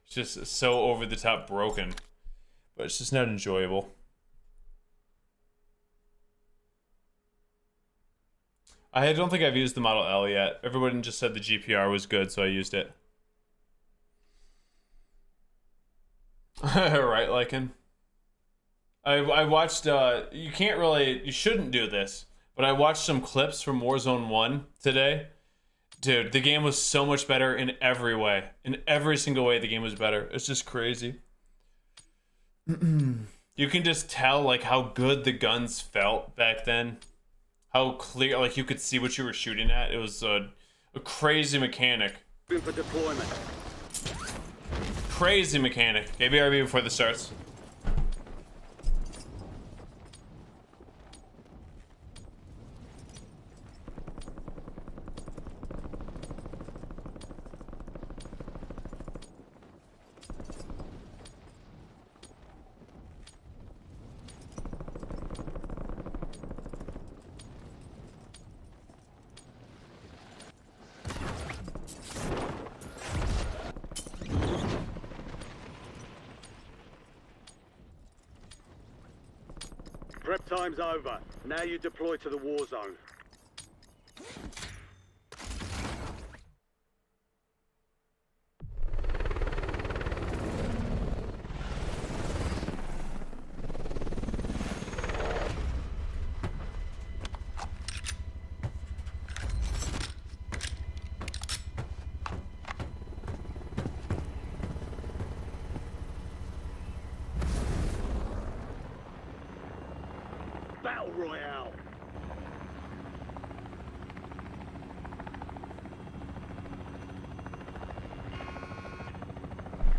It's just so over the top broken, but it's just not enjoyable. I don't think I've used the Model L yet. Everyone just said the GPR was good, so I used it. Right, Lycan? I watched, you shouldn't do this, but I watched some clips from Warzone 1 today. Dude, the game was so much better in every way. In every single way, the game was better. It's just crazy. You can just tell, like, how good the guns felt back then. How clear, like, you could see what you were shooting at. It was a crazy mechanic. For deployment. Crazy mechanic. KBRB before this starts. Prep time's over. Now you deploy to the war zone. Battle Royale.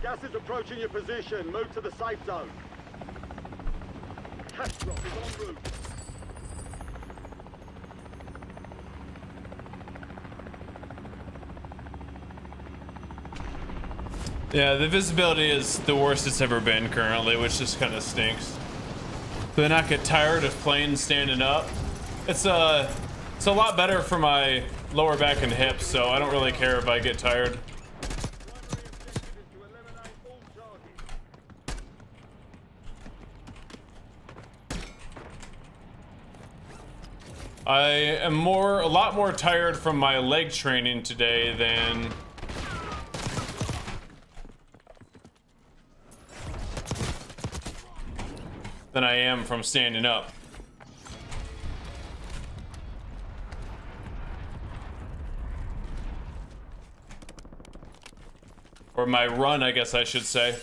Gas is approaching your position. Move to the safe zone. Cash drop is en route. Yeah, the visibility is the worst it's ever been currently, which just kind of stinks. Do I not get tired of playing standing up? It's a lot better for my lower back and hips, so I don't really care if I get tired. I am a lot more tired from my leg training today than I am from standing up. Or my run, I guess I should say.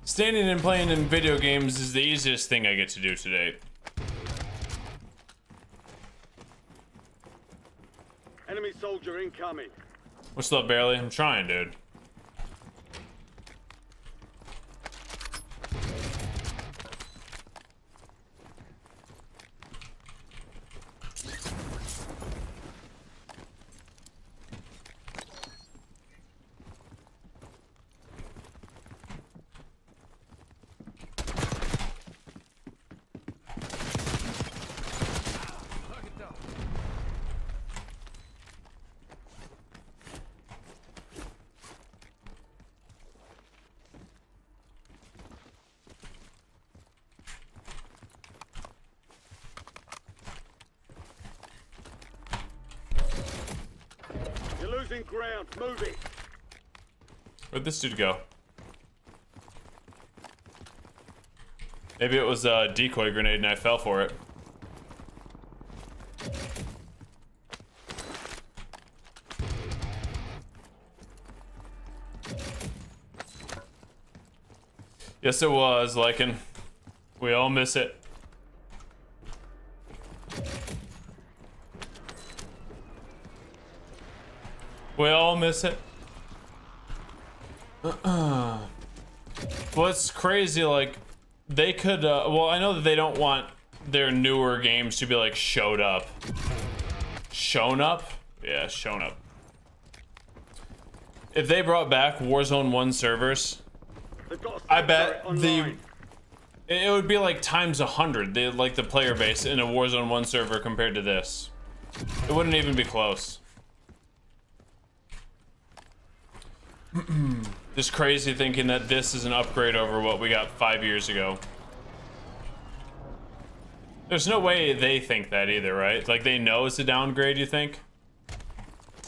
Standing and playing in video games is the easiest thing I get to do today. Enemy soldier incoming. What's up, Barely? I'm trying, dude. You're losing ground. Move it. Where'd this dude go? Maybe it was a decoy grenade and I fell for it. Yes, it was, Lycan. We all miss it. We all miss it. What's crazy, like, they could, well, I know that they don't want their newer games to be, like, showed up. Shown up? Yeah, shown up. If they brought back Warzone 1 servers, They've got a I safe bet turret online. It would be like times 100, like the player base in a Warzone 1 server compared to this. It wouldn't even be close. Just crazy thinking that this is an upgrade over what we got 5 years ago. There's no way they think that either, right? Like they know it's a downgrade, you think?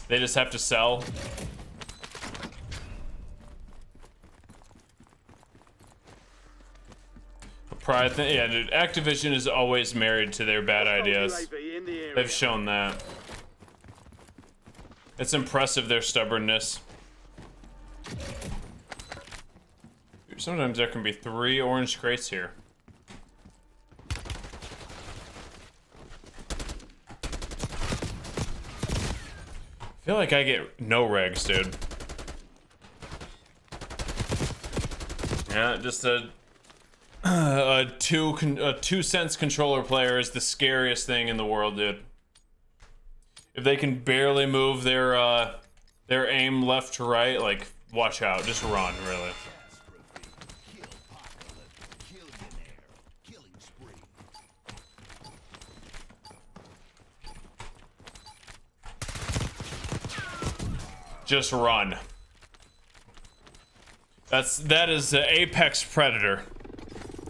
They just have to sell. Yeah, dude, Activision is always married to their bad ideas. They've shown that. It's impressive, their stubbornness. Sometimes there can be 3 orange crates here. I feel like I get no regs, dude. Yeah, just a 2 cents controller player is the scariest thing in the world, dude. If they can barely move their aim left to right, like, watch out, just run, really. Just run. That is the Apex Predator.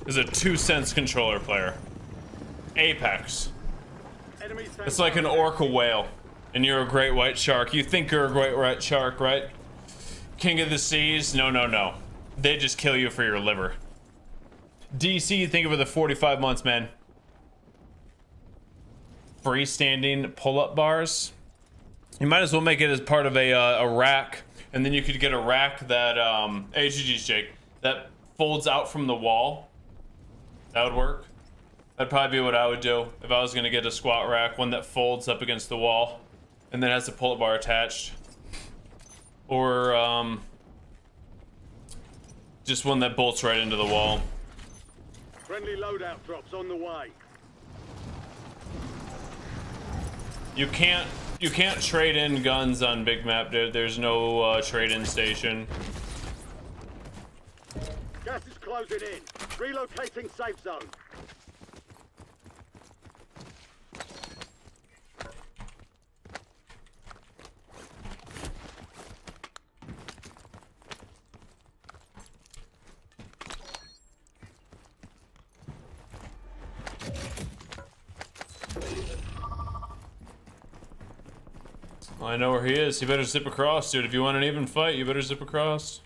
Is a 2 cents controller player. Apex. It's like an orca whale, and you're a great white shark. You think you're a great white shark, right? King of the seas? No, no, no. They just kill you for your liver. DC, think of it the 45 months, man. Freestanding pull-up bars. You might as well make it as part of a rack, and then you could get a rack that, hey, GG's, Jake, that folds out from the wall. That would work. That'd probably be what I would do if I was gonna get a squat rack, one that folds up against the wall, and then has a pull-up bar attached. Or, just one that bolts right into the wall. Friendly loadout drops on the way. You can't trade in guns on Big Map, dude. There's no trade-in station. Gas is closing in. Relocating safe zone. Well, I know where he is. You better zip across, dude. If you want an even fight, you better zip across.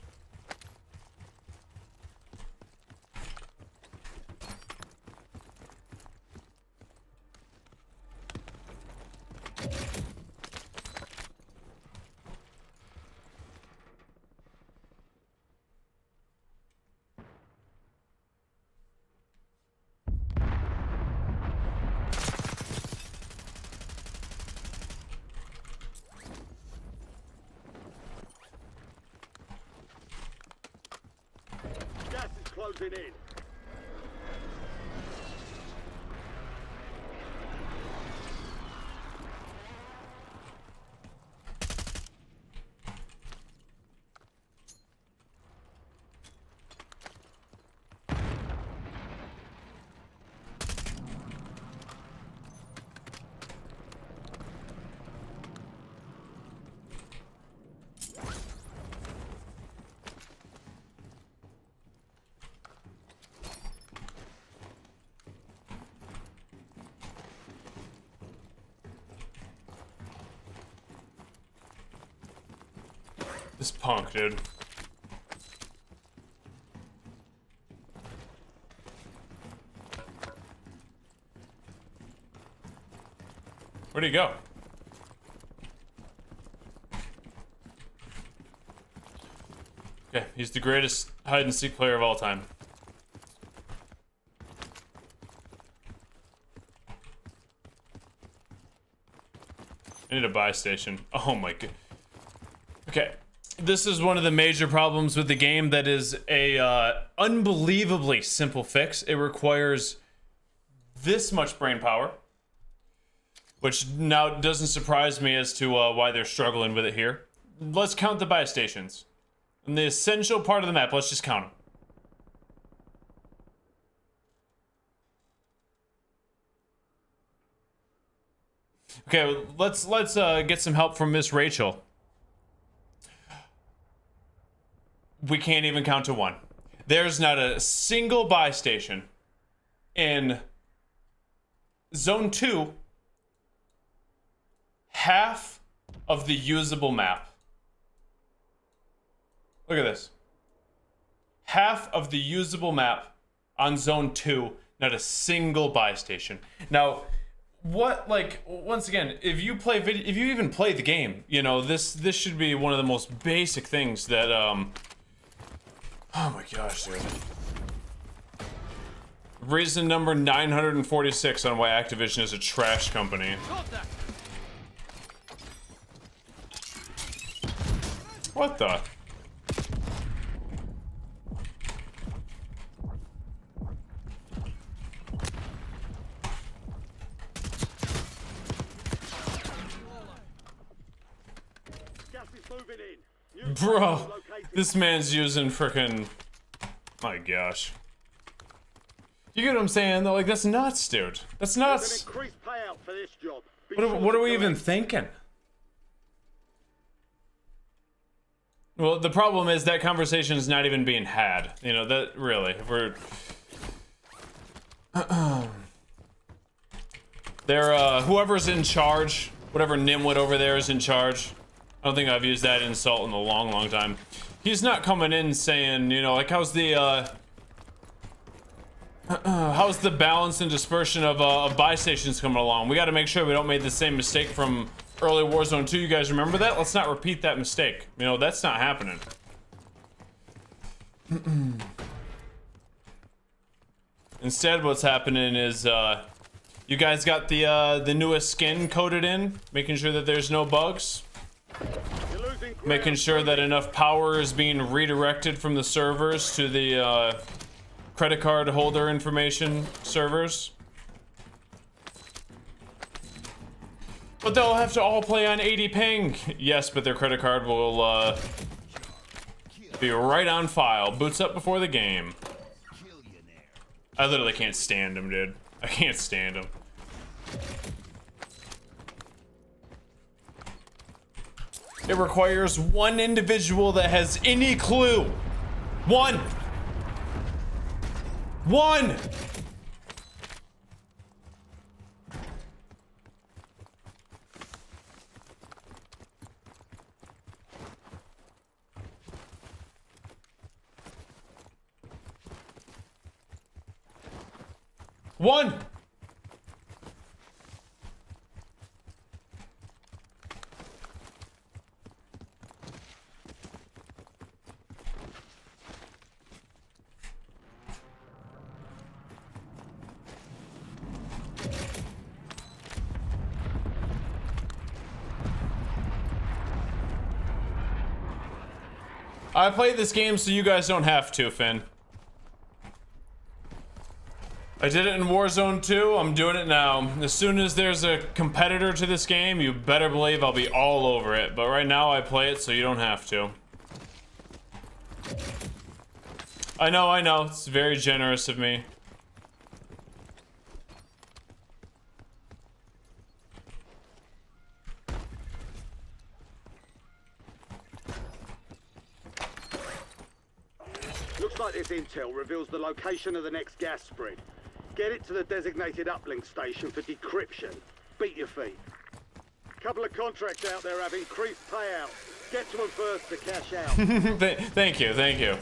Closing in. This punk, dude. Where'd he go? Okay, he's the greatest hide-and-seek player of all time. I need a buy station. Oh my god. Okay. This is one of the major problems with the game that is a unbelievably simple fix. It requires this much brain power, which now doesn't surprise me as to why they're struggling with it here. Let's count the buy stations. And the essential part of the map, let's just count them. Okay, let's get some help from Miss Rachel. We can't even count to 1. There's not a single buy station in Zone 2. Half of the usable map. Look at this. Half of the usable map on Zone 2, not a single buy station. Now, what, like, once again, if you even play the game, you know, this should be one of the most basic things that, oh my gosh, dude. Reason number 946 on why Activision is a trash company. What the? Gas is moving in. New Bro, located. this man's using frickin'... My gosh. You get what I'm saying, though? Like, that's nuts, dude. That's There's an nuts. increased payout for this job. Be What, sure what to are we collect. even thinking? Well, the problem is that conversation is not even being had. You know, that really, we're... They're, whoever's in charge, whatever nimwit over there is in charge. I don't think I've used that insult in a long, long time. He's not coming in saying, you know, like, how's the balance and dispersion of buy stations coming along? We got to make sure we don't make the same mistake from early Warzone 2. You guys remember that? Let's not repeat that mistake. You know, that's not happening. Instead, what's happening is, you guys got the newest skin coded in, making sure that there's no bugs. You're losing ground. Making sure that enough power is being redirected from the servers to the credit card holder information servers. But they'll have to all play on 80 ping. Yes, but their credit card will be right on file. Boots up before the game. I literally can't stand him, dude. I can't stand him. It requires one individual that has any clue. One. One. One. I played this game so you guys don't have to, Finn. I did it in Warzone 2, I'm doing it now. As soon as there's a competitor to this game, you better believe I'll be all over it. But right now I play it so you don't have to. I know, it's very generous of me. Looks like this intel reveals the location of the next gas spread. Get it to the designated uplink station for decryption. Beat your feet. Couple of contracts out there have increased payouts. Get to them first to cash out. Thank you, thank you.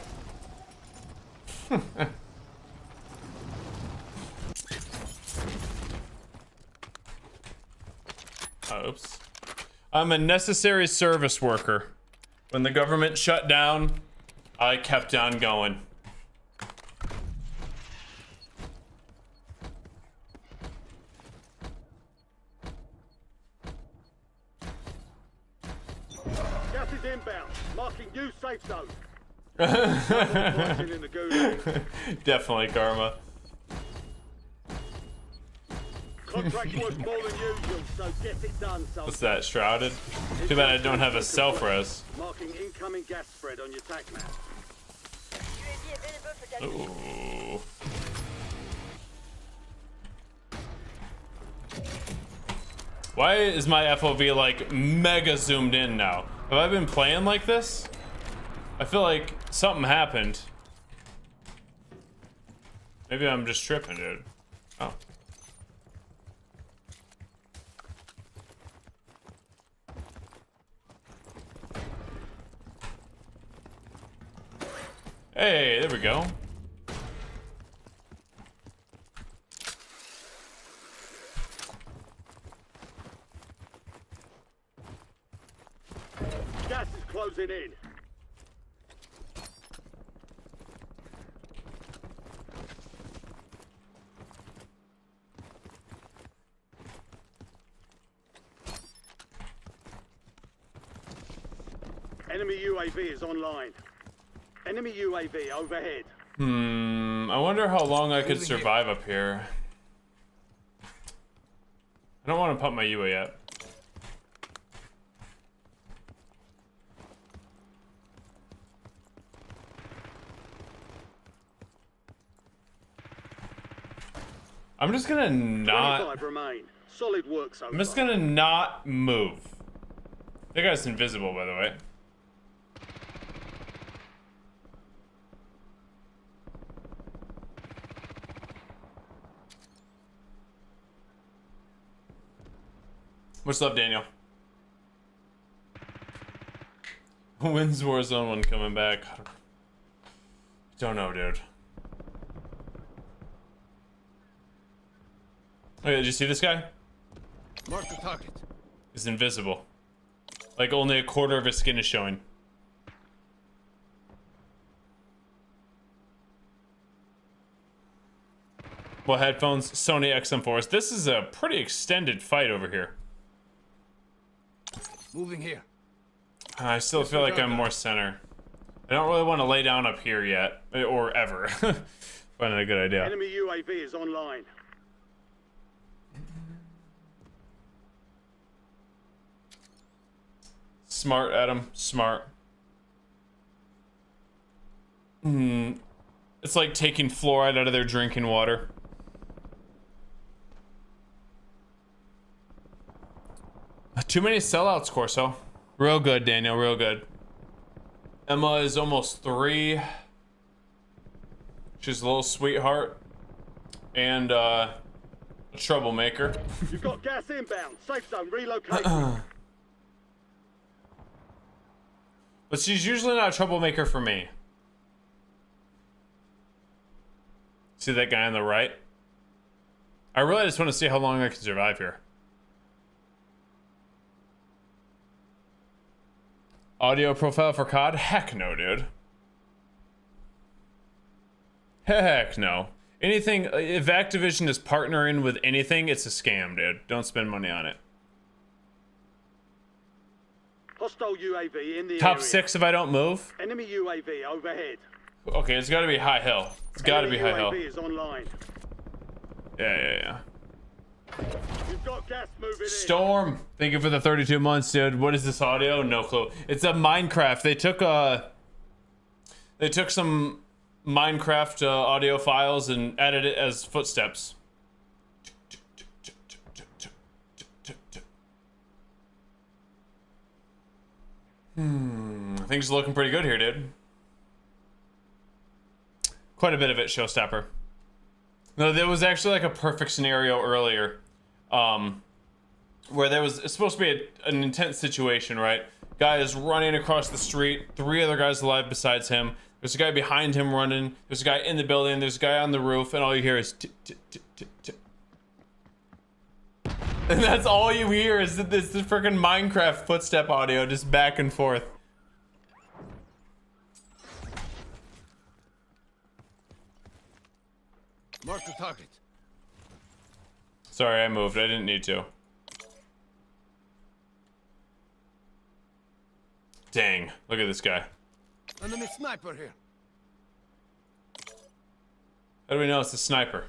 Oops. I'm a necessary service worker. When the government shut down, I kept on going. Gas is inbound. Marking new safe zone. In the gulag. Definitely karma. Contract worth more than usual, so get it done, son. What's that, shrouded? Too bad I don't have a self-res. Marking incoming gas spread on your tac map. UAV available for tasking. Ooh. Why is my FOV like mega zoomed in now? Have I been playing like this? I feel like something happened. Maybe I'm just tripping, dude. Oh. Hey, there we go. Gas is closing in. Enemy UAV is online. Enemy UAV overhead. I wonder how long I could survive up here. I don't want to pump my UA yet. I'm just gonna not. 25 remain. Solid work so I'm just far. gonna not move. That guy's invisible, by the way. What's up, Daniel? When's Warzone 1 coming back? Don't know, dude. Oh, yeah, did you see this guy? Mark the target. He's invisible. Like only a quarter of his skin is showing. Well, headphones, Sony XM4s. This is a pretty extended fight over here. Moving here. I still feel like I'm more center. I don't really want to lay down up here yet, or ever. Find a good idea. Enemy UAV is online. Smart, Adam. Smart. It's like taking fluoride out of their drinking water. Too many sellouts, Corso. Real good, Daniel. Real good. Emma is almost 3. She's a little sweetheart. And, a troublemaker. You've got gas inbound. Safe zone relocated. But she's usually not a troublemaker for me. See that guy on the right? I really just want to see how long I can survive here. Audio profile for COD? Heck no, dude. Heck no. Anything, if Activision is partnering with anything, it's a scam, dude. Don't spend money on it. Hostile UAV in the Top area. 6 if I don't move? Enemy UAV overhead. Okay, it's gotta be high hill. It's gotta be high hill. UAV is online. Yeah. You've got gas moving in. Storm, thank you for the 32 months, dude. What is this audio? No clue. It's a Minecraft. They took some Minecraft audio files and added it as footsteps. Things are looking pretty good here, dude. Quite a bit of it, Showstopper. No, there was actually like a perfect scenario earlier, where it's supposed to be an intense situation, right? Guy is running across the street, 3 other guys alive besides him. There's a guy behind him running. There's a guy in the building. There's a guy on the roof, and all you hear is tick, tick, tick, tick, tick. And that's all you hear is this freaking Minecraft footstep audio just back and forth. Mark the target. Sorry, I moved. I didn't need to. Dang. Look at this guy. Enemy sniper here. How do we know it's a sniper?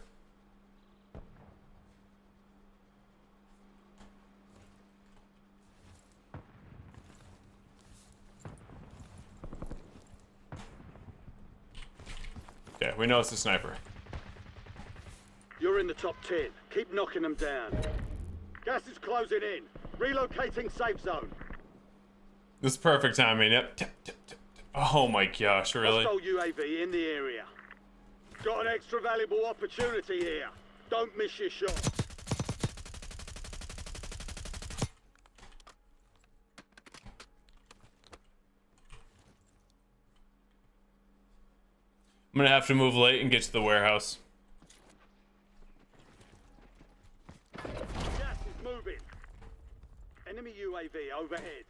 Okay, we know it's a sniper. You're in the top 10. Keep knocking them down. Gas is closing in. Relocating safe zone. This is perfect timing. Yep. Oh my gosh, really? Hostile UAV in the area. Got an extra valuable opportunity here. Don't miss your shot. I'm gonna have to move late and get to the warehouse. Gas is moving. Enemy UAV overhead.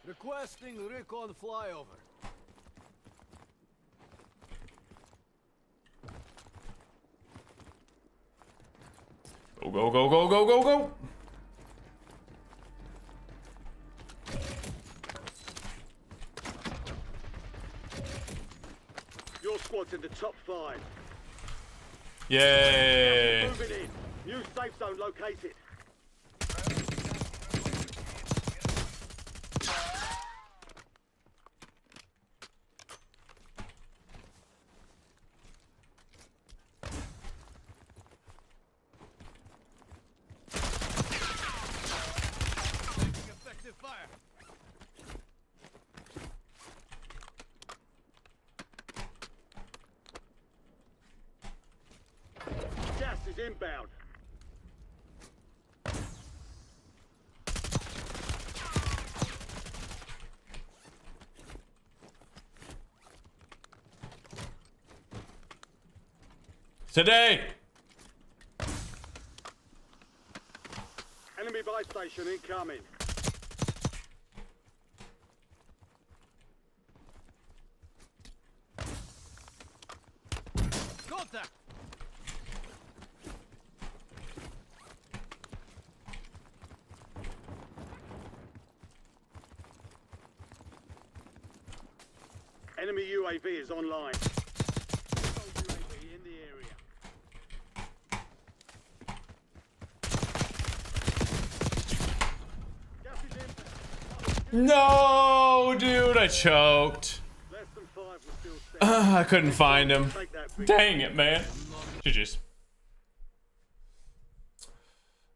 Requesting recon flyover. Go, go, go, go, go, go, go! Your squad's in the top 5. Yay! Moving in. New safe zone located. Effective fire. Gas is inbound. Today! Enemy buy station incoming. Contact. Enemy UAV is online. Hostile UAV in the area. Gas is inbound. No, dude, I choked. Less than 5 were still standing. I couldn't find him. Take that big. Dang it, man. GG's.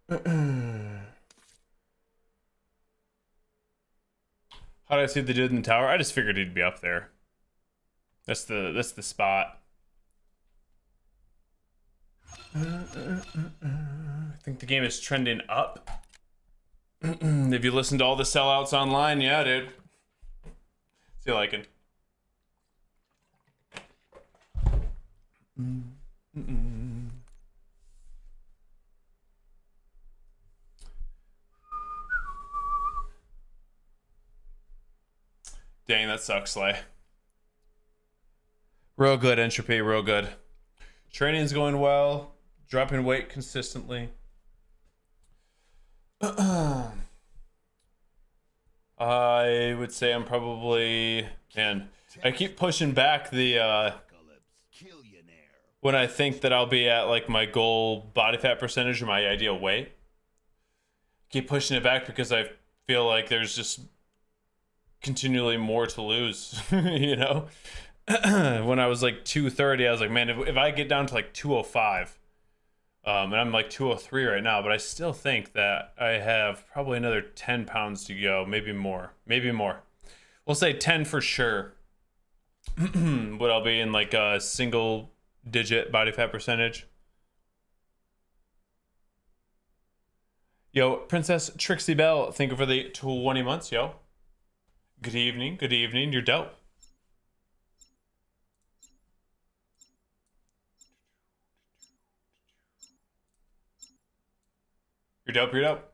How did I see the dude in the tower? I just figured he'd be up there. That's the spot. I think the game is trending up. If you listen to all the sellouts online, yeah, dude. See you liking. Dang, that sucks, Slay. Real good, Entropy, real good. Training's going well. Dropping weight consistently. I would say I'm probably... Man, I keep pushing back the... when I think that I'll be at like my goal body fat percentage or my ideal weight. Keep pushing it back because I feel like there's just continually more to lose, you know? When I was like 230, I was like, man, if I get down to like 205, and I'm like 203 right now, but I still think that I have probably another 10 pounds to go, maybe more. We'll say 10 for sure. But I'll be in like a single digit body fat percentage. Yo, Princess Trixie Bell, thank you for the 20 months, yo. Good evening, you're dope. You're dope, you're dope.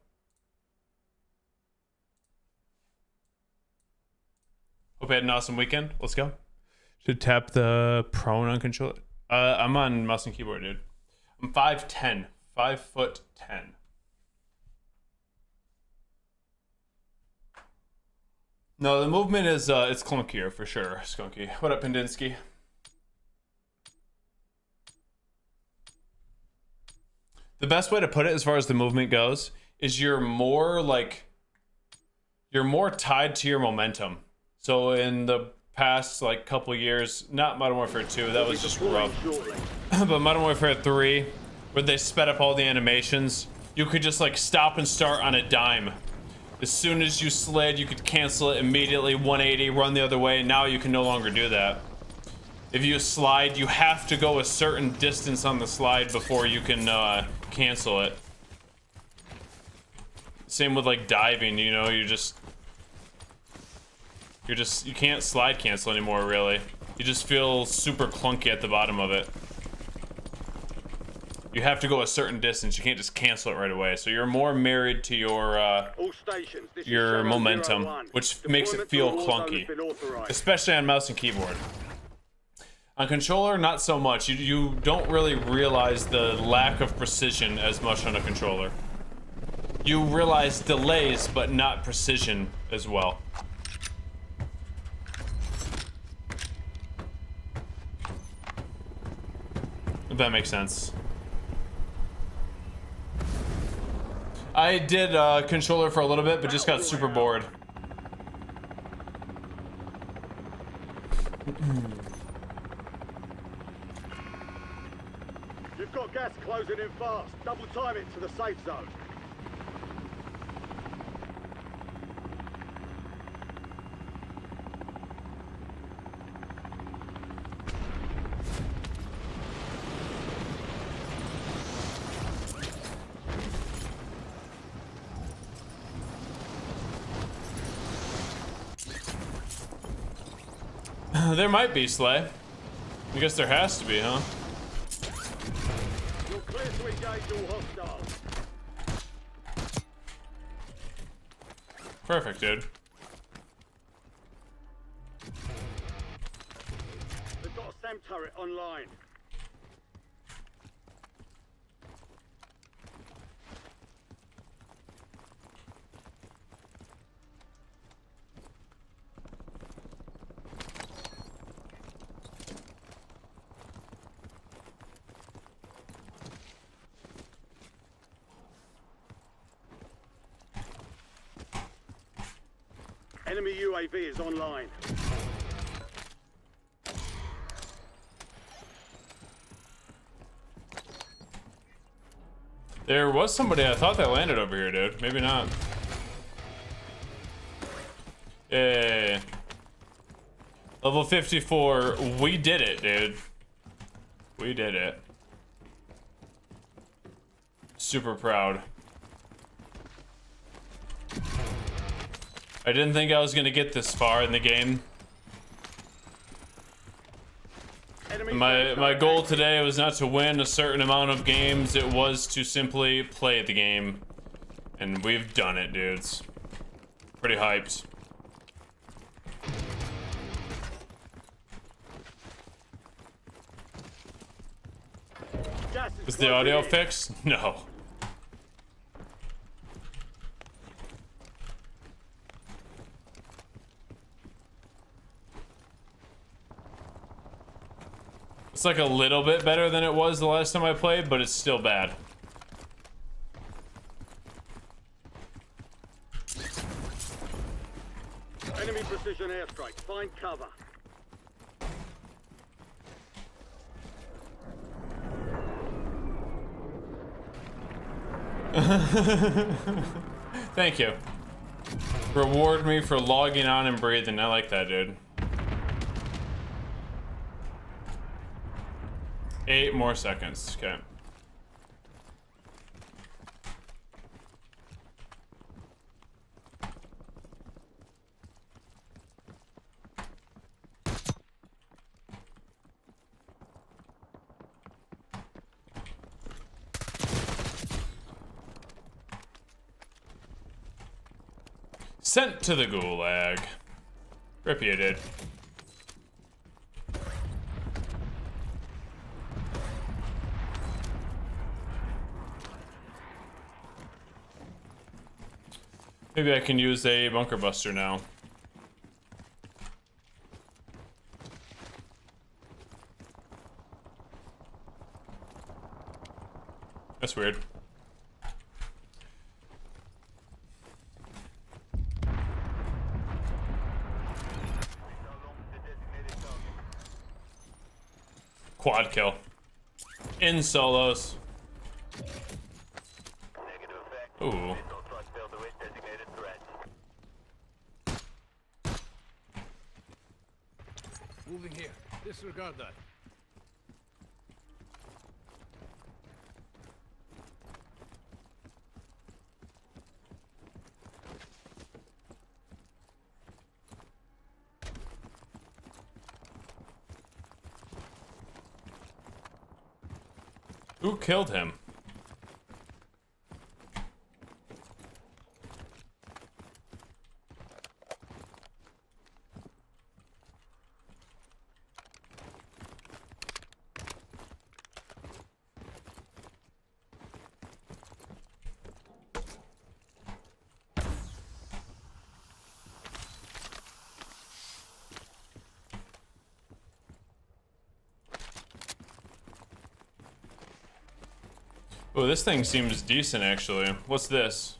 Hope you had an awesome weekend. Let's go. Should tap the prone on controller. I'm on mouse and keyboard, dude. I'm 5'10", 5'10". No, the movement is it's clunkier for sure, Skunky. What up, Pendinsky? The best way to put it as far as the movement goes is you're more tied to your momentum. So in the past like couple years, not Modern Warfare 2, that was just rough. But Modern Warfare 3, where they sped up all the animations, you could just like stop and start on a dime. As soon as you slid, you could cancel it immediately, 180, run the other way. Now you can no longer do that. If you slide, you have to go a certain distance on the slide before you can cancel it. Same with like diving, you know, you can't slide cancel anymore, really. You just feel super clunky at the bottom of it. You have to go a certain distance. You can't just cancel it right away. So you're more married to your momentum, which makes it feel clunky, especially on mouse and keyboard. On controller, not so much. You don't really realize the lack of precision as much on a controller. You realize delays, but not precision as well. If that makes sense. I did controller for a little bit, but just got super bored. You've got gas closing in fast. Double time it to the safe zone. There might be, Slay. I guess there has to be, huh? You're clear to engage all hostiles. Perfect, dude. They've got a SAM turret online. Enemy UAV is online. There was somebody I thought that landed over here, dude. Maybe not. Hey. Level 54. We did it, dude. We did it. Super proud. I didn't think I was gonna get this far in the game. My goal today was not to win a certain amount of games, it was to simply play the game. And we've done it, dudes. Pretty hyped. Is the audio fixed? No. It's like a little bit better than it was the last time I played, but it's still bad. Enemy precision airstrike. Find cover. Thank you. Reward me for logging on and breathing. I like that, dude. 8 more seconds. Okay. Sent to the gulag. Rip you, dude. Maybe I can use a bunker buster now. That's weird. Quad kill. In solos. Ooh. Moving here. Disregard that. Who killed him? Oh, this thing seems decent, actually. What's this?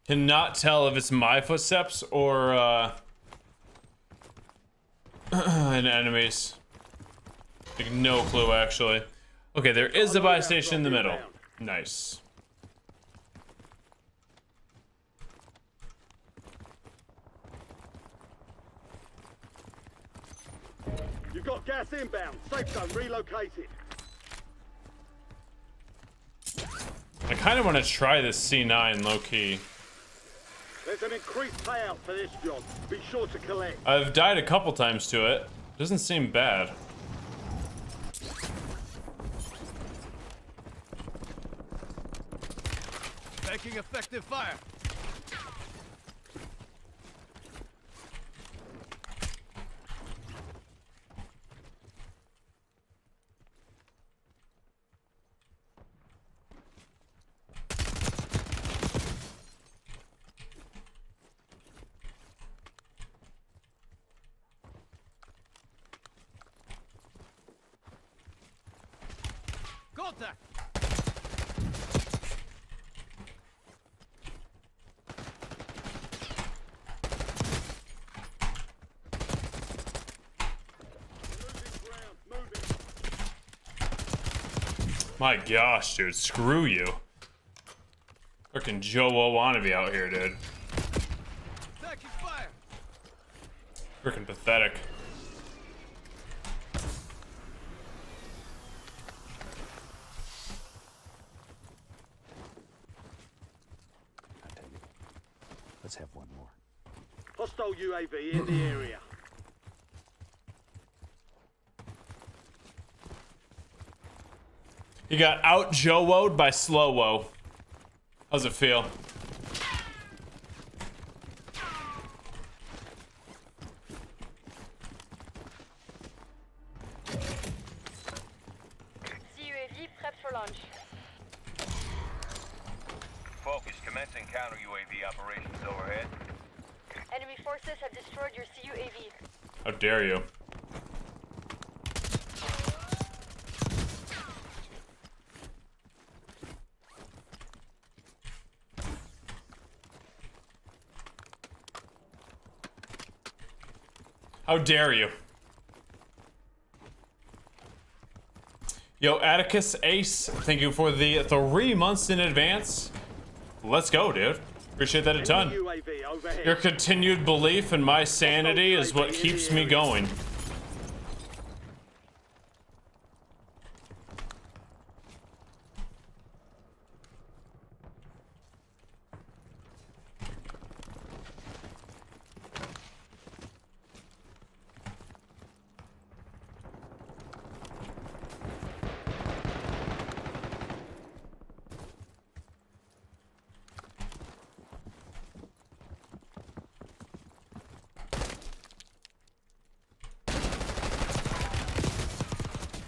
Cannot tell if it's my footsteps or an enemy's. Like, no clue, actually. Okay, there is a buy station in the middle. Nice. You've got gas inbound. Safe zone relocated. I kind of want to try this C9 low-key. There's an increased payout for this job. Be sure to collect. I've died a couple times to it. Doesn't seem bad. Taking effective fire. Contact! My gosh, dude, screw you. Frickin' Joe wannabe out here, dude. Taking fire! Frickin' pathetic. Let's have one more. Hostile UAV in the area. He got out Joe-woed by slow-wo. How's it feel? CUAV prepped for launch. Focus, commencing counter UAV operations overhead. Enemy forces have destroyed your CUAV. How dare you? How dare you? Yo, Atticus Ace, thank you for the 3 months in advance. Let's go, dude. Appreciate that a ton. UAV overhead. Your continued belief in my sanity is what keeps me going.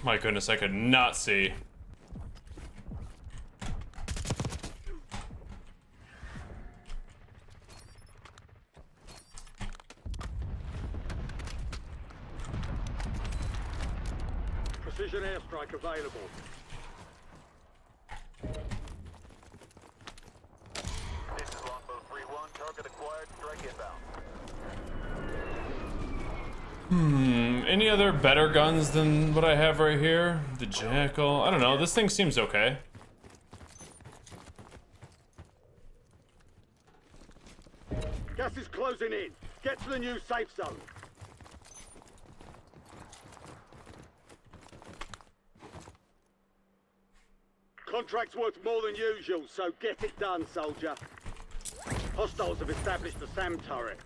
My goodness, I could not see. Precision airstrike available. This is Longbow 3-1. Target acquired. Strike inbound. Any other better guns than what I have right here? The Jackal. I don't know. This thing seems okay. Gas is closing in. Get to the new safe zone. Contract's worth more than usual, so get it done, soldier. Hostiles have established a SAM turret.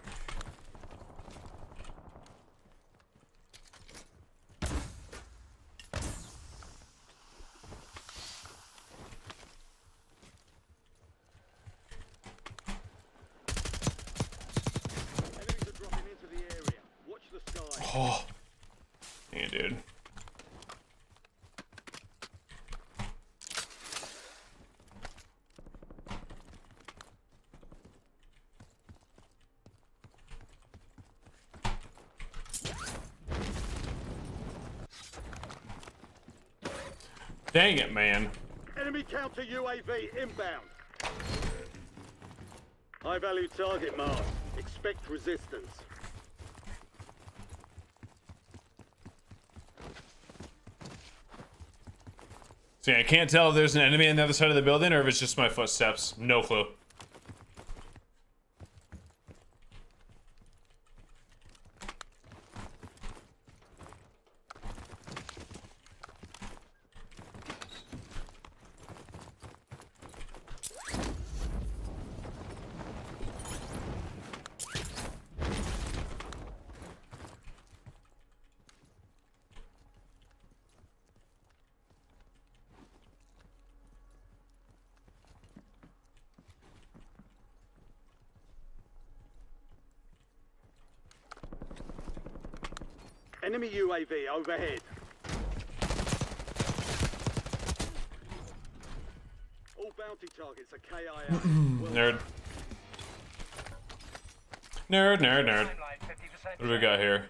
Enemies are dropping into the area. Watch the sky. Oh. Yeah, dude. Dang it, man. Enemy counter UAV inbound. High value target mark. Expect resistance. See, I can't tell if there's an enemy on the other side of the building or if it's just my footsteps. No clue. Enemy UAV overhead. All bounty targets are KIA. Nerd. Nerd, nerd, nerd. Timeline 50%. What do we got here?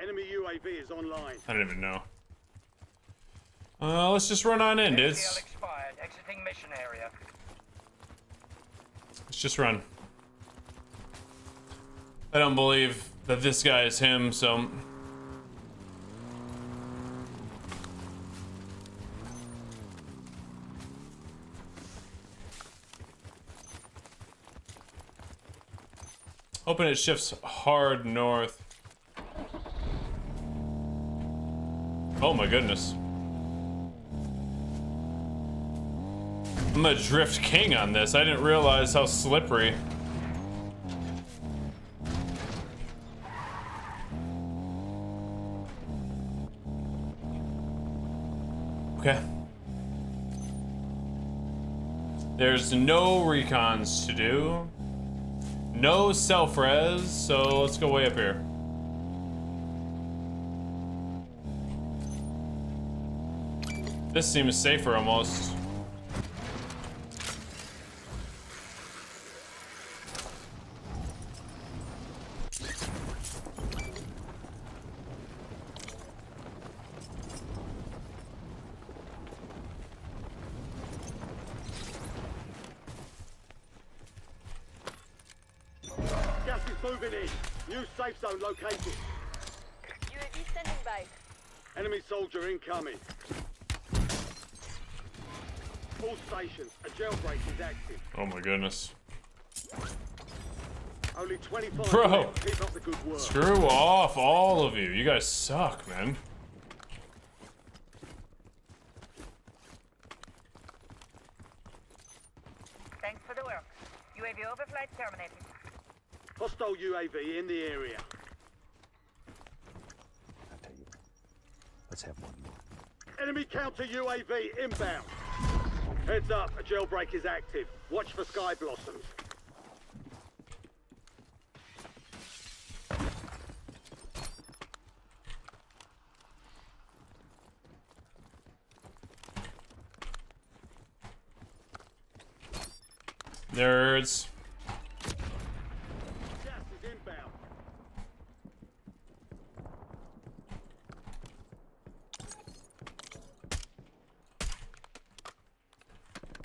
Enemy UAV is online. I don't even know. Let's just run on in, ACL dudes. expired. Exiting mission area. Let's just run. I don't believe that this guy is him, so... Hoping it shifts hard north. Oh my goodness. I'm a drift king on this. I didn't realize how slippery. Okay. There's no recons to do. No self-res, so let's go way up here. This seems safer almost. Gas is moving in. New safe zone located. UAV standing by. Enemy soldier incoming. All stations, a jailbreak is active. Oh my goodness. Only 25 Bro. left. Keep up the good work. Screw off, all of you. You guys suck, man. Thanks for the work. UAV overflight terminated. Hostile UAV in the area. I'll tell you. Let's have one more. Enemy counter UAV inbound. Heads up, a jailbreak is active. Watch for sky blossoms. Nerds. Gas is inbound.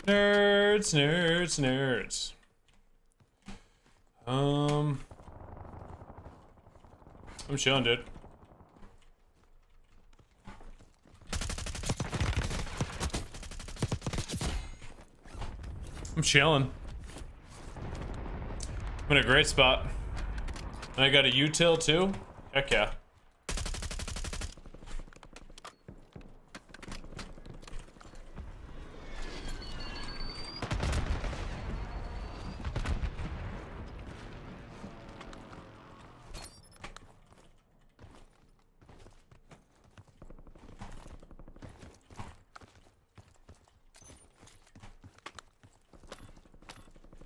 Nerds, nerds, nerds. I'm chilling, dude. I'm chilling. I'm in a great spot. And I got a util too? Heck yeah.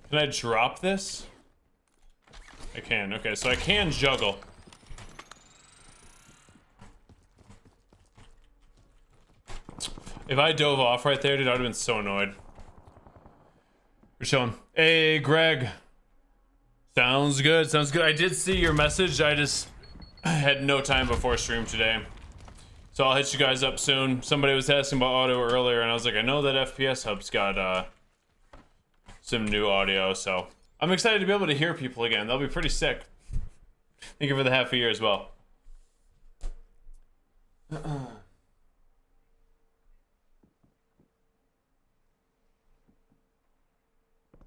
Can I drop this? I can. Okay, so I can juggle. If I dove off right there, dude, I'd have been so annoyed. We're chilling. Hey, Greg. Sounds good. Sounds good. I did see your message. I just had no time before stream today. So I'll hit you guys up soon. Somebody was asking about audio earlier, and I was like, I know that FPS Hub's got some new audio, so I'm excited to be able to hear people again. That'll be pretty sick. Thank you for the half a year as well.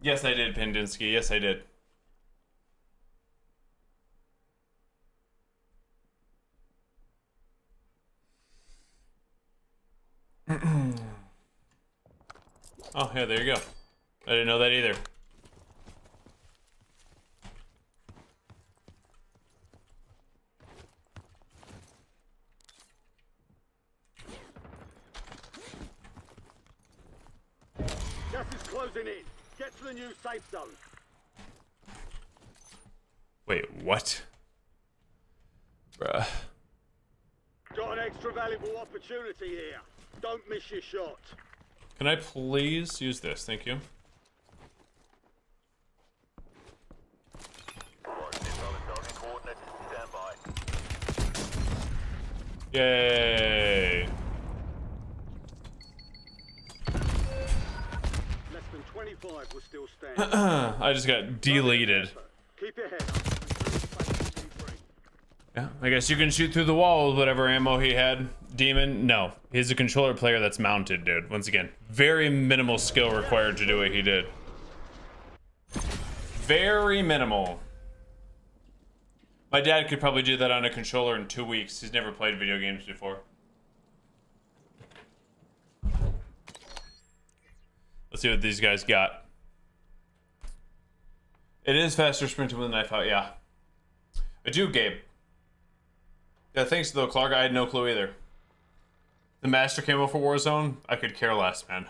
Yes, I did, Pendinsky. Yes, I did. Oh, yeah, there you go. I didn't know that either. Gas is closing in. Get to the new safe zone. Wait, what? Bruh. Got an extra valuable opportunity here. Don't miss your shot. Can I please use this? Thank you. Yay! Less than 25 was still standing. I just got deleted. Keep your head up. Yeah, I guess you can shoot through the wall with whatever ammo he had. Demon, no. He's a controller player that's mounted, dude. Once again, very minimal skill required to do what he did. Very minimal. My dad could probably do that on a controller in 2 weeks. He's never played video games before. Let's see what these guys got. It is faster sprinting with a knife out, yeah. I do, Gabe. Yeah, thanks though, Clark. I had no clue either. The master camo for Warzone, I could care less, man.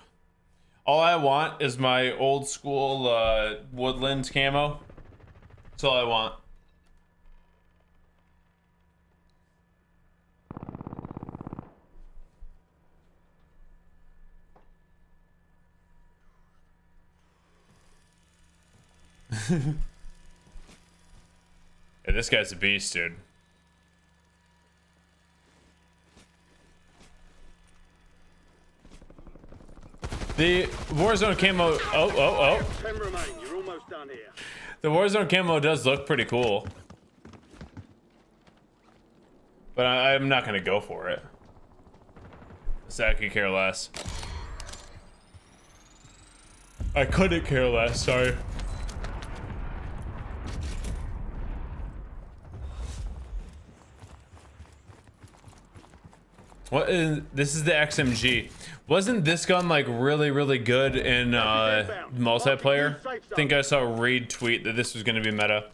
All I want is my old school woodland camo. That's all I want. Yeah, this guy's a beast, dude. The Warzone camo. Oh. 10 remain. You're almost done here. The Warzone camo does look pretty cool. But I'm not gonna go for it. So I could care less. I couldn't care less, sorry. What is this? Is the XMG. Wasn't this gun like really good in multiplayer? I think I saw Reed tweet that this was gonna be meta.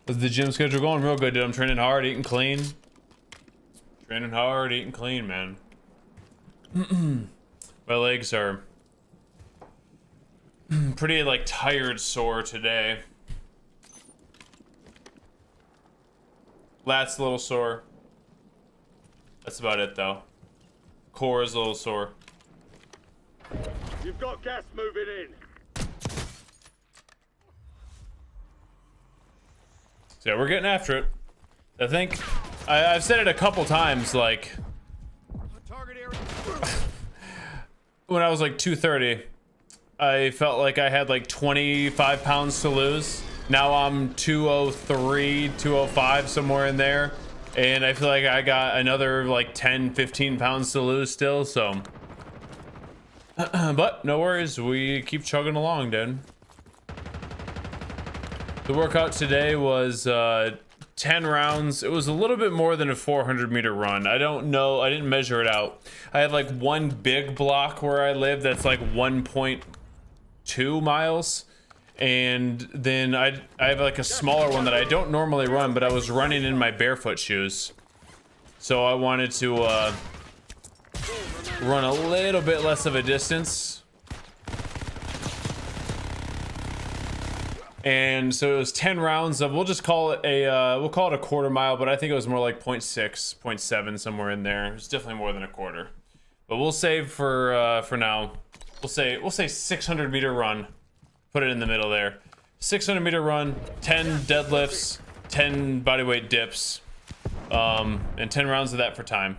Was the gym schedule going real good, dude? I'm training hard, eating clean. Training hard, eating clean, man. My legs are pretty like tired, sore today. Lat's a little sore. That's about it though. Core is a little sore. You've got gas moving in. So yeah, we're getting after it. I think I've said it a couple times, like when I was like 230, I felt like I had like 25 pounds to lose. Now I'm 203, 205, somewhere in there. And I feel like I got another like 10, 15 pounds to lose still, so. But no worries, we keep chugging along, dude. The workout today was 10 rounds. It was a little bit more than a 400-meter run. I don't know, I didn't measure it out. I have like one big block where I live that's like 1.2 miles. And then I have like a smaller one that I don't normally run, but I was running in my barefoot shoes. So I wanted to run a little bit less of a distance. And so it was 10 rounds of, we'll just call it a quarter mile, but I think it was more like 0.6, 0.7, somewhere in there. It's definitely more than a quarter. But we'll save for now. We'll say 600-meter run. Put it in the middle there. 600-meter run, 10 deadlifts, 10 bodyweight dips, and 10 rounds of that for time.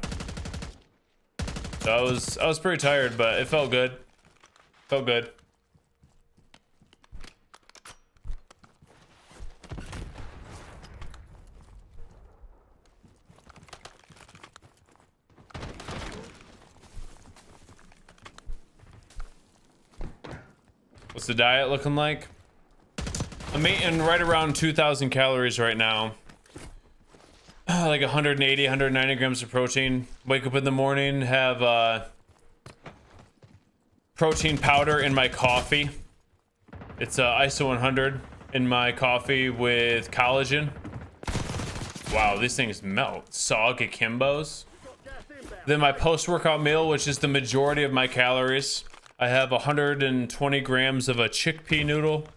So I was pretty tired, but it felt good. Felt good. What's the diet looking like? I'm eating right around 2,000 calories right now. Like 180, 190 grams of protein. Wake up in the morning, have protein powder in my coffee. It's ISO 100 in my coffee with collagen. Wow, these things melt. Sog akimbos. Then my post-workout meal, which is the majority of my calories. I have 120 grams of a chickpea noodle,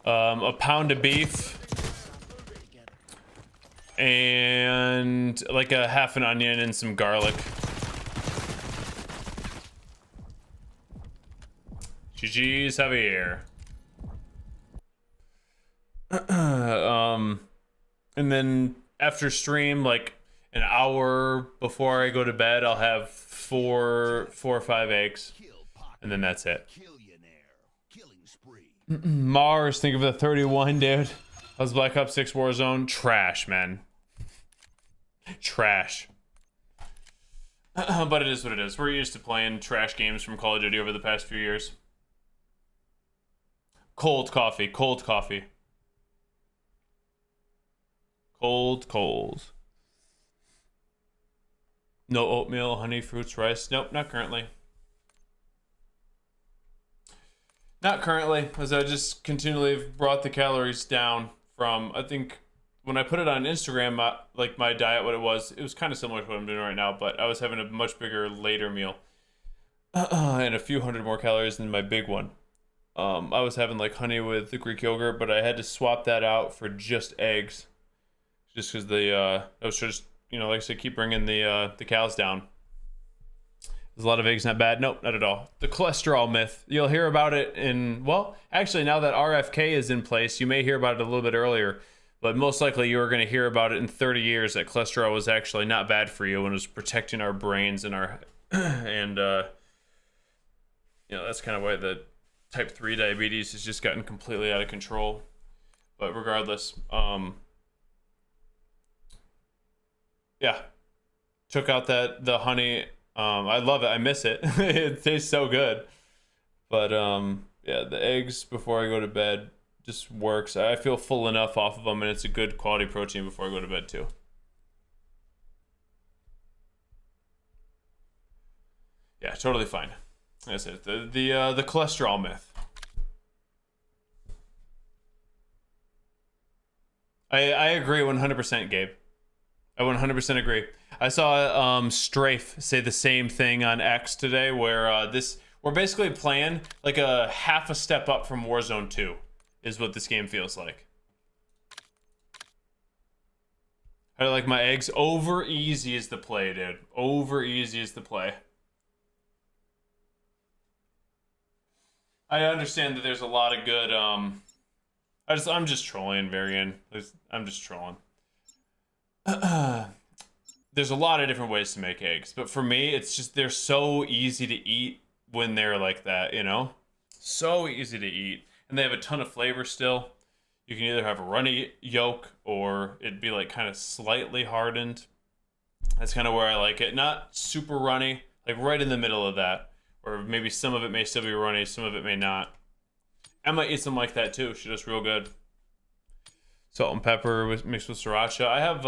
a pound of beef, and like a half an onion and some garlic. GG's Javier. And then after stream, like an hour before I go to bed, I'll have four or five eggs. And then that's it. Mars, think of the 31, dude. How's Black Ops 6 Warzone? Trash, man. Trash. But it is what it is. We're used to playing trash games from Call of Duty over the past few years. Cold coffee, cold coffee. Cold. No oatmeal, honey, fruits, rice. Nope, not currently. Not currently, as I just continually brought the calories down from, I think, when I put it on Instagram, like my diet, what it was kind of similar to what I'm doing right now, but I was having a much bigger later meal. And a few hundred more calories than my big one. I was having like honey with the Greek yogurt, but I had to swap that out for just eggs. Just because I was just, like I said, keep bringing the cows down. There's a lot of eggs, not bad. Nope, not at all. The cholesterol myth. You'll hear about it in, well, actually now that RFK is in place, you may hear about it a little bit earlier, but most likely you are going to hear about it in 30 years that cholesterol was actually not bad for you and was protecting our brains and our, and, that's kind of why the type 3 diabetes has just gotten completely out of control. But regardless, yeah, took out the honey. I love it. I miss it. It tastes so good. But yeah, the eggs before I go to bed just works. I feel full enough off of them, and it's a good quality protein before I go to bed too. Yeah, totally fine. That's it. The cholesterol myth. I agree 100%, Gabe. I 100% agree. I saw Strafe say the same thing on X today, where we're basically playing like a half a step up from Warzone 2 is what this game feels like. I like my eggs. Over easy is the play, dude. Over easy is the play. I understand that there's a lot of good I'm just trolling, Varian. I'm just trolling. There's a lot of different ways to make eggs, but for me, it's just they're so easy to eat when they're like that, you know? So easy to eat. And they have a ton of flavor still. You can either have a runny yolk or it'd be like kind of slightly hardened. That's kind of where I like it. Not super runny, like right in the middle of that. Or maybe some of it may still be runny, some of it may not. I might eat something like that too. Shit is real good. Salt and pepper mixed with sriracha. I have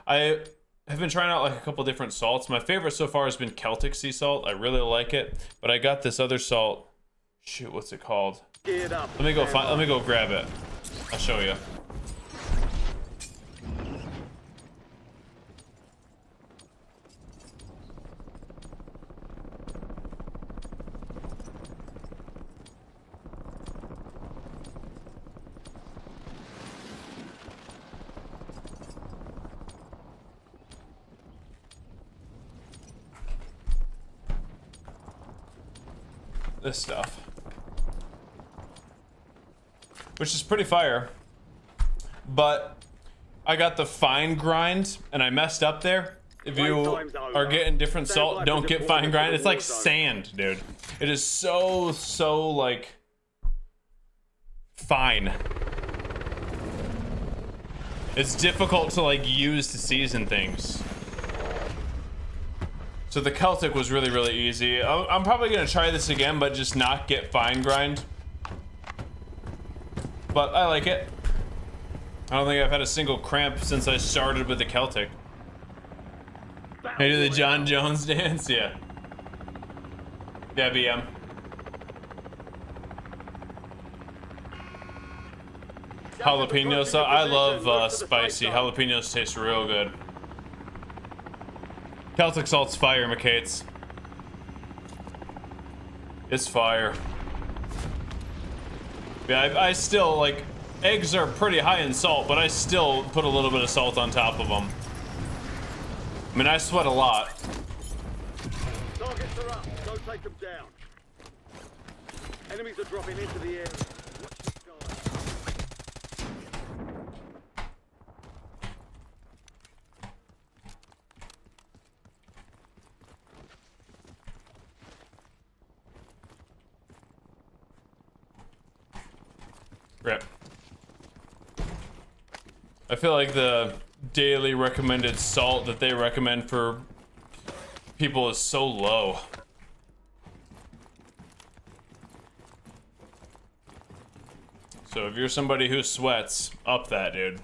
I have been trying out like a couple different salts. My favorite so far has been Celtic sea salt. I really like it. But I got this other salt. Shoot, what's it called? Let me go grab it. I'll show you. This stuff, which is pretty fire, but I got the fine grind and I messed up there. If you are getting different salt, don't get fine grind. It's like sand, dude. It is so like fine. It's difficult to like use to season things. So the Celtic was really easy. I'm probably gonna try this again, but just not get fine grind. But I like it. I don't think I've had a single cramp since I started with the Celtic. I do the John Jones dance, yeah. Yeah, BM. Jalapeno sauce. I love spicy. Jalapenos taste real good. Celtic salt's fire, McCates. It's fire. Yeah, I still, like, eggs are pretty high in salt, but I still put a little bit of salt on top of them. I mean, I sweat a lot. Targets are up. Go take them down. Enemies are dropping into the area. Watch the sky. Rip. I feel like the daily recommended salt that they recommend for people is so low. So if you're somebody who sweats, up that, dude.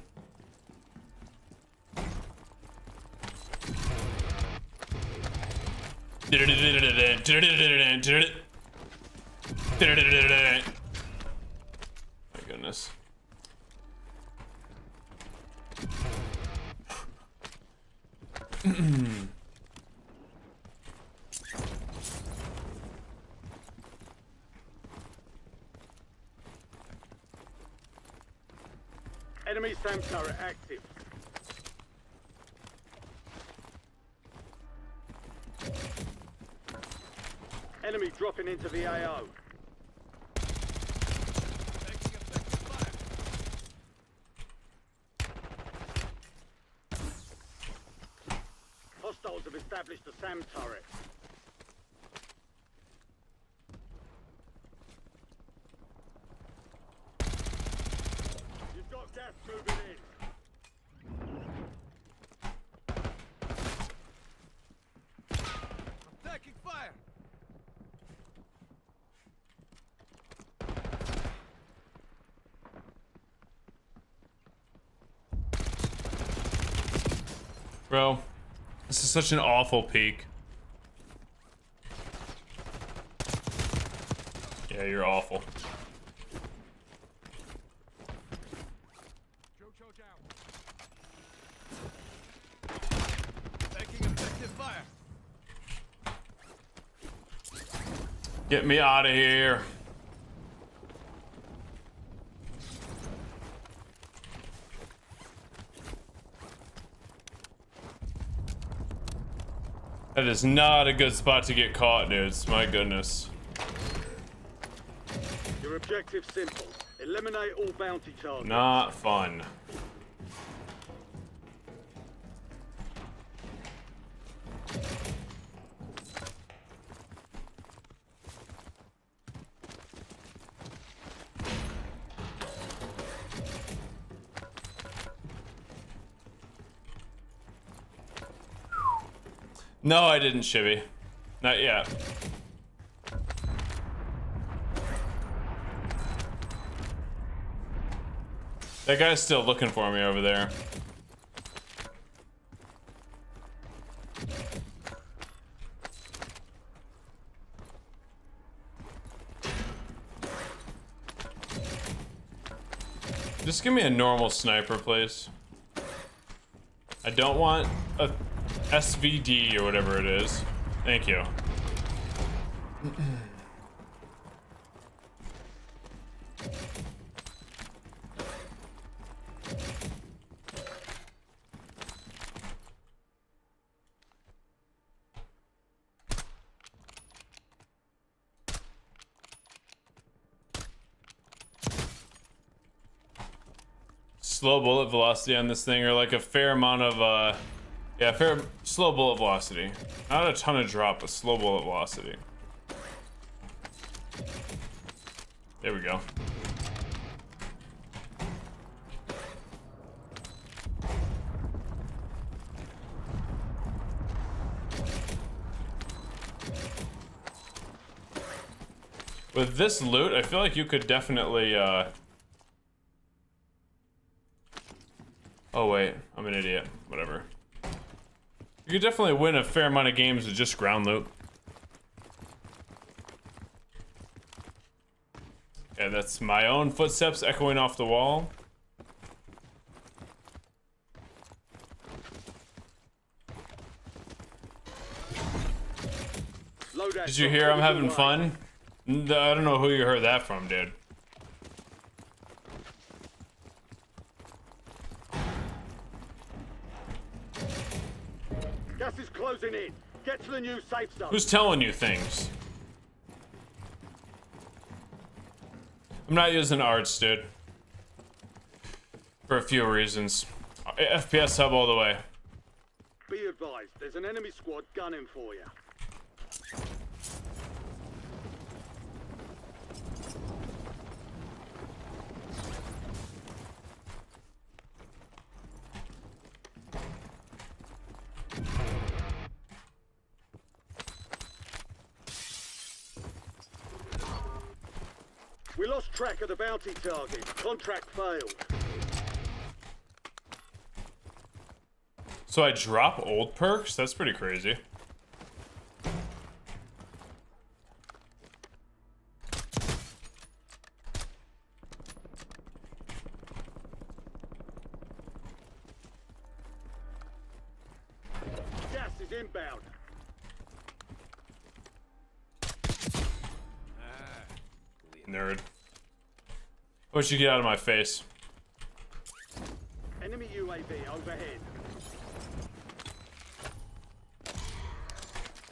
My goodness. Enemy SAM turret active. Enemy dropping into the AO. Hostiles have established a SAM turret. You've got gas moving in. Taking fire! Bro, this is such an awful peak. Yeah, you're awful. Jojo down. Taking effective fire. Get me out of here. That is not a good spot to get caught, dudes. My goodness. Your objective simple. Eliminate all bounty targets. Not fun. No, I didn't, Shibby. Not yet. That guy's still looking for me over there. Just give me a normal sniper, please. I don't want a SVD or whatever it is. Thank you. Slow bullet velocity on this thing, or like a fair amount of yeah, fair slow bullet velocity. Not a ton of drop, but slow bullet velocity. There we go. With this loot, I feel like you could definitely oh wait, I'm an idiot. Whatever. You could definitely win a fair amount of games with just ground loot. Yeah, that's my own footsteps echoing off the wall. Did you hear I'm having fun? I don't know who you heard that from, dude. Gas is closing in. Get to the new safe zone. Who's telling you things? I'm not using arts, dude. For a few reasons. FPS hub all the way. Be advised, there's an enemy squad gunning for you. We lost track of the bounty target. Contract failed. So I drop old perks? That's pretty crazy. Gas is inbound. Nerd. What'd you get out of my face? Enemy UAV overhead.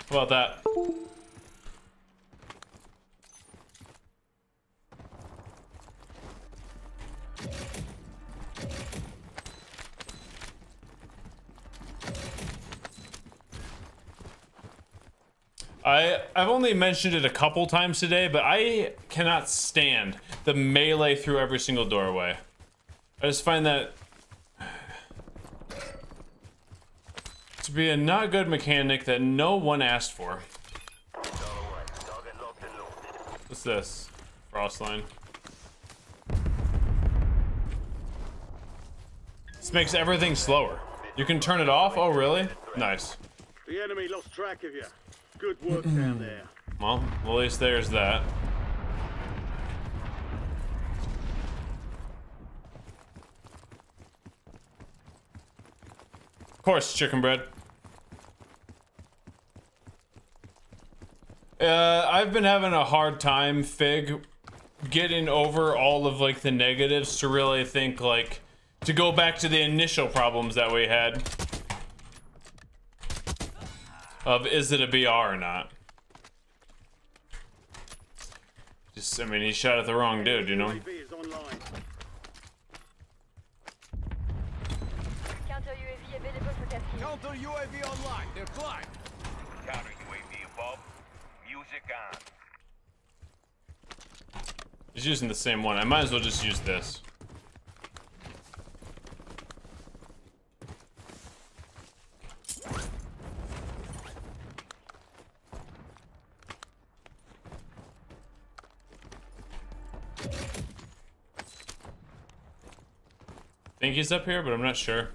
How about that? I've only mentioned it a couple times today, but I cannot stand the melee through every single doorway. I just find that to be a not good mechanic that no one asked for. What's this? Frost line. This makes everything slower. You can turn it off? Oh, really? Nice. The enemy lost track of you. Good work down there. Well, at least there's that. Of course, chicken bread. I've been having a hard time, Fig, getting over all of like the negatives to really think like to go back to the initial problems that we had of is it a BR or not. Just, I mean, he shot at the wrong dude, you know? UAV is online. Counter UAV available for tasking. Counter UAV online. They're flying. Counter UAV above. Music on. He's using the same one. I might as well just use this. think he's up here, but I'm not sure.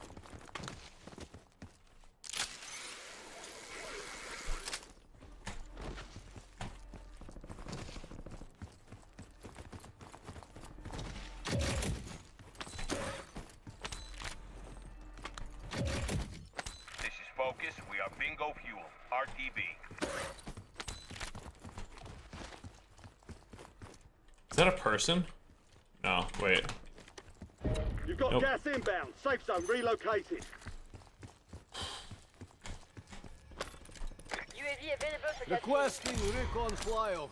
This is Focus. We are Bingo Fuel. RTB. Is that a person? No, wait. You've got Nope. gas inbound. Safe zone relocated. UAV available for tasking. Requesting recon flyover.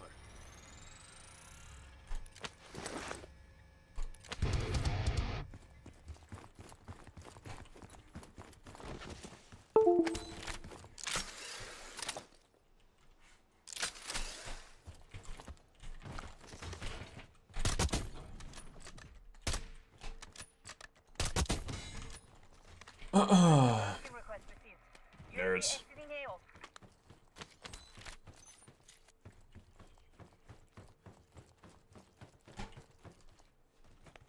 Tasking request received. UAV Nerds. exiting AO.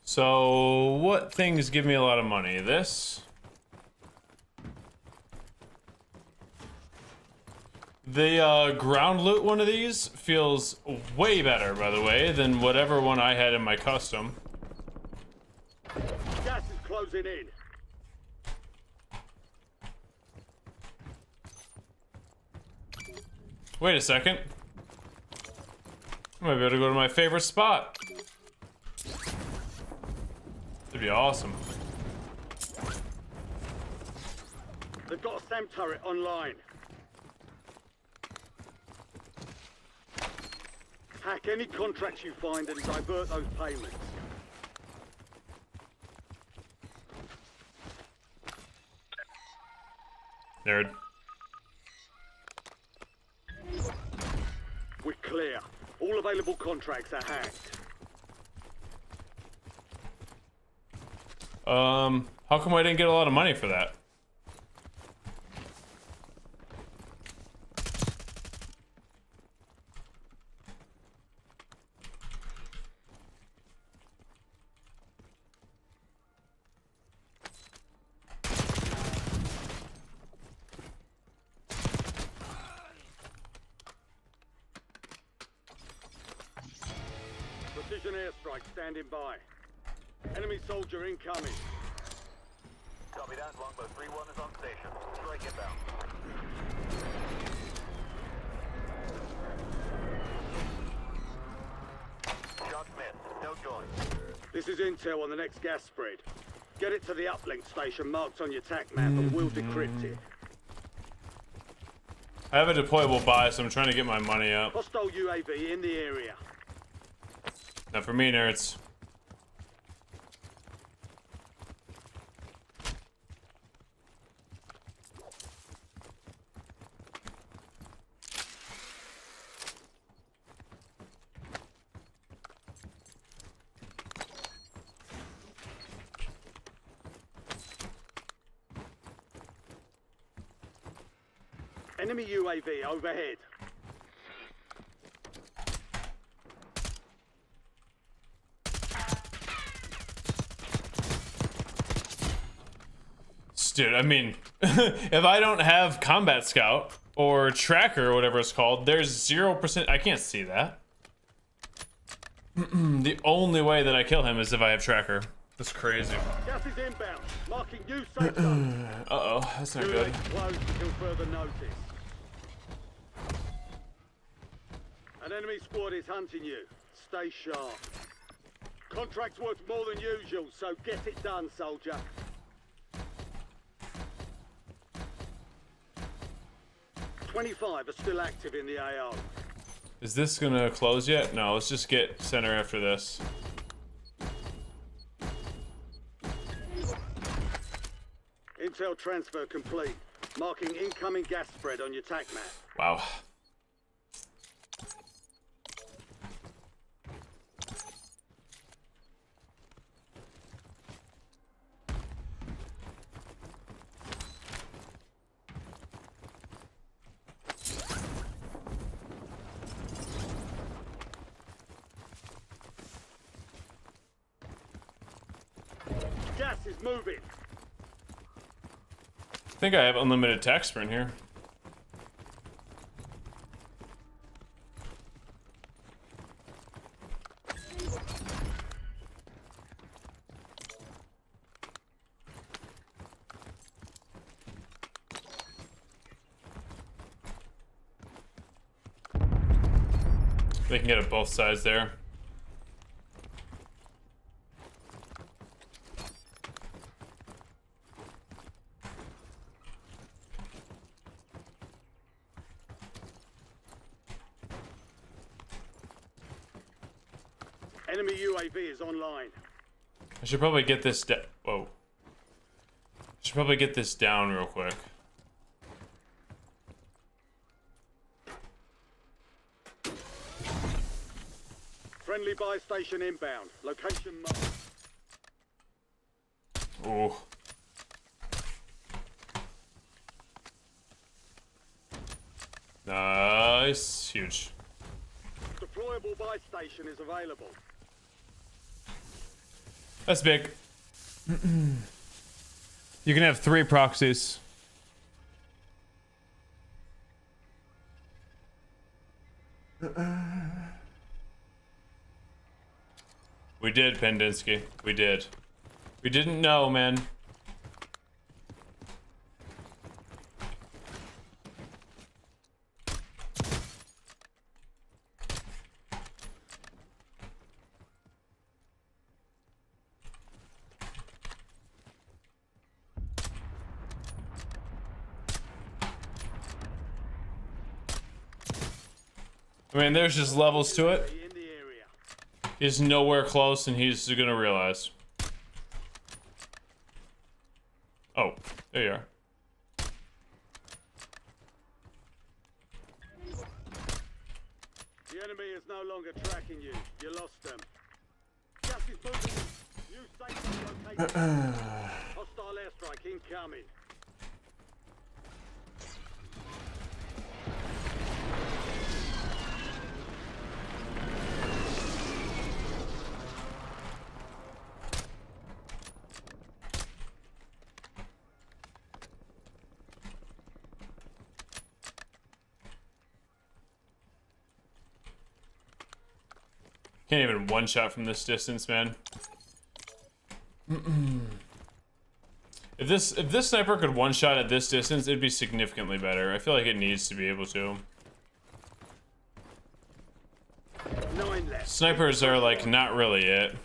So, what things give me a lot of money? This. The ground loot one of these feels way better, by the way, than whatever one I had in my custom. Gas is closing in. Wait a second. I might be able to go to my favorite spot. That'd be awesome. They've got a SAM turret online. Hack any contracts you find and divert those payments. Nerd. We're clear. All available contracts are hacked. How come I didn't get a lot of money for that? Precision airstrike standing by. Enemy soldier incoming. Copy that. Longbow 3-1 is on station. Strike inbound. Shot missed. No joint. This is intel on the next gas spread. Get it to the uplink station marked on your TAC map and we'll decrypt it. I have a deployable buy, so I'm trying to get my money up. Hostile UAV in the area. Not for me, nerds. Enemy UAV overhead. Dude, I mean, if I don't have Combat Scout or Tracker or whatever it's called, there's 0%. I can't see that. The only way that I kill him is if I have Tracker. That's crazy. Gas is inbound. Marking new safe zone. Uh-oh, that's not Too good. late to close until further notice. An enemy squad is hunting you. Stay sharp. Contract's worth more than usual, so get it done, soldier. $25 are still active in the AO. Is this gonna close yet? No, let's just get center after this. Intel transfer complete. Marking incoming gas spread on your TAC map. Wow. Gas is is moving. I think I have unlimited attack sprint here. They can get it both sides there. Enemy UAV is online. I should probably get this whoa. I should probably get this down real quick. Friendly buy station inbound. Location marked. Ooh. Nice. Huge. Deployable buy station is available. That's big. You can have 3 proxies. We did, Pendinsky. We did. We didn't know, man. I mean, there's just levels to it. In the area. He's nowhere close, and he's gonna realize. Oh, there you are. The enemy is no longer tracking you. You lost them. Gas is moving. New safe zone located. Hostile airstrike incoming. Can't even one shot from this distance, man. If this sniper could one shot at this distance, it'd be significantly better. I feel like it needs to be able to. 9 left. Snipers are like not really it.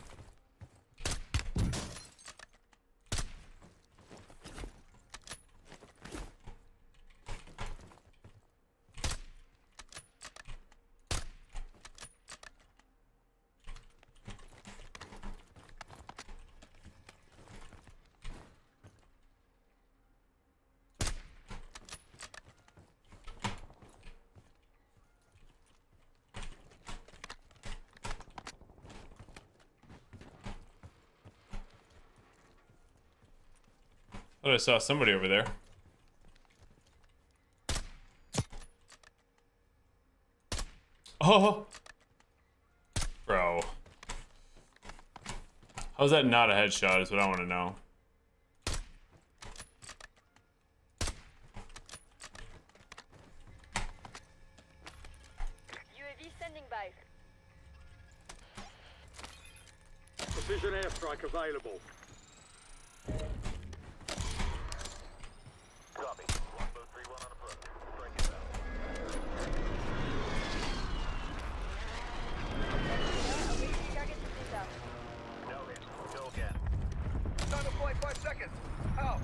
I thought I saw somebody over there. Oh! Bro. How's that not a headshot is what I want to know. UAV standing by. Precision airstrike available. Copy. Longbow 3-1 on approach. Strike it down. Awaiting target data. No hit. Go again. Time to fly 5 seconds. Out.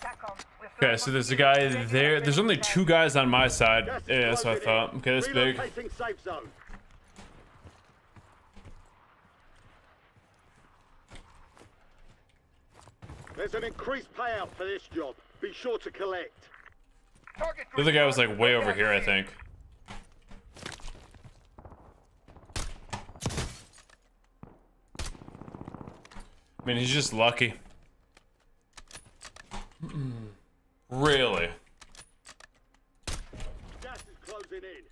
TACOM, we're Okay, so there's a guy there. There's only 2 guys on my side. Gas is Yeah, that's what I closing in. thought. Okay, that's big. Relocating safe zone. There's an increased payout for this job. Be sure to collect. Target The other guy was like way over here, I think. I mean, he's just lucky. Really? Gas is closing in.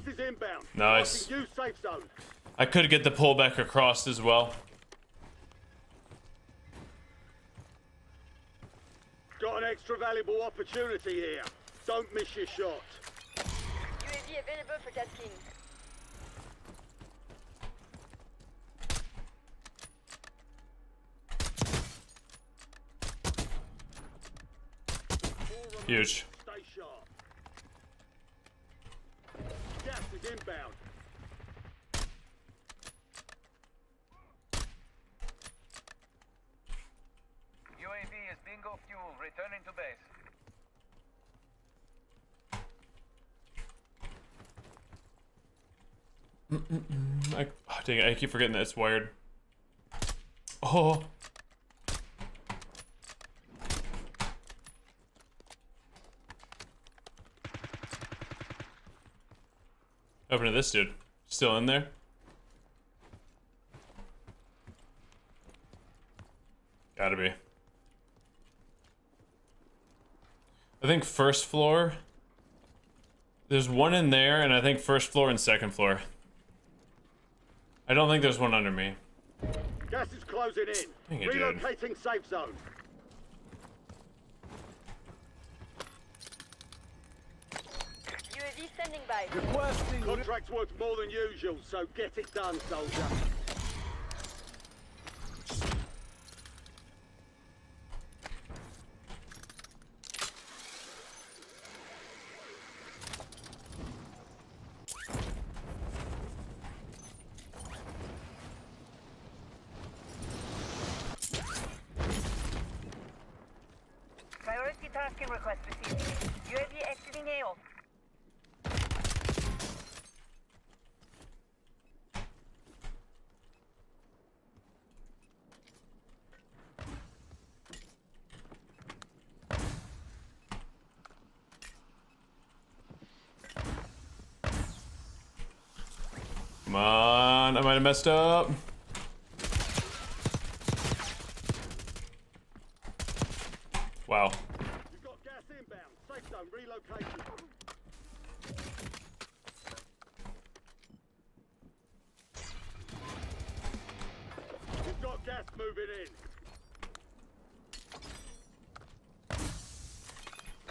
Gas is inbound. Nice. Marking you safe zone. I could get the pullback across as well. Got an extra valuable opportunity here. Don't miss your shot. UAV available for tasking. Huge. Stay sharp. Gas is inbound. UAV is bingo fuel, returning to base. Dang it, I keep forgetting that it's wired. Oh. Open to this dude. Still in there? Gotta be. I think first floor. There's one in there, and I think first floor and second floor. I don't think there's one under me. Gas is closing in. Dang it, dude. Relocating safe zone. UAV standing by. Contract's worth more than usual, so get it done, soldier. Priority tasking request received. UAV exiting AO. Come on, I might have messed up. Wow. You've got gas inbound. Safe zone relocation. You've got gas moving in.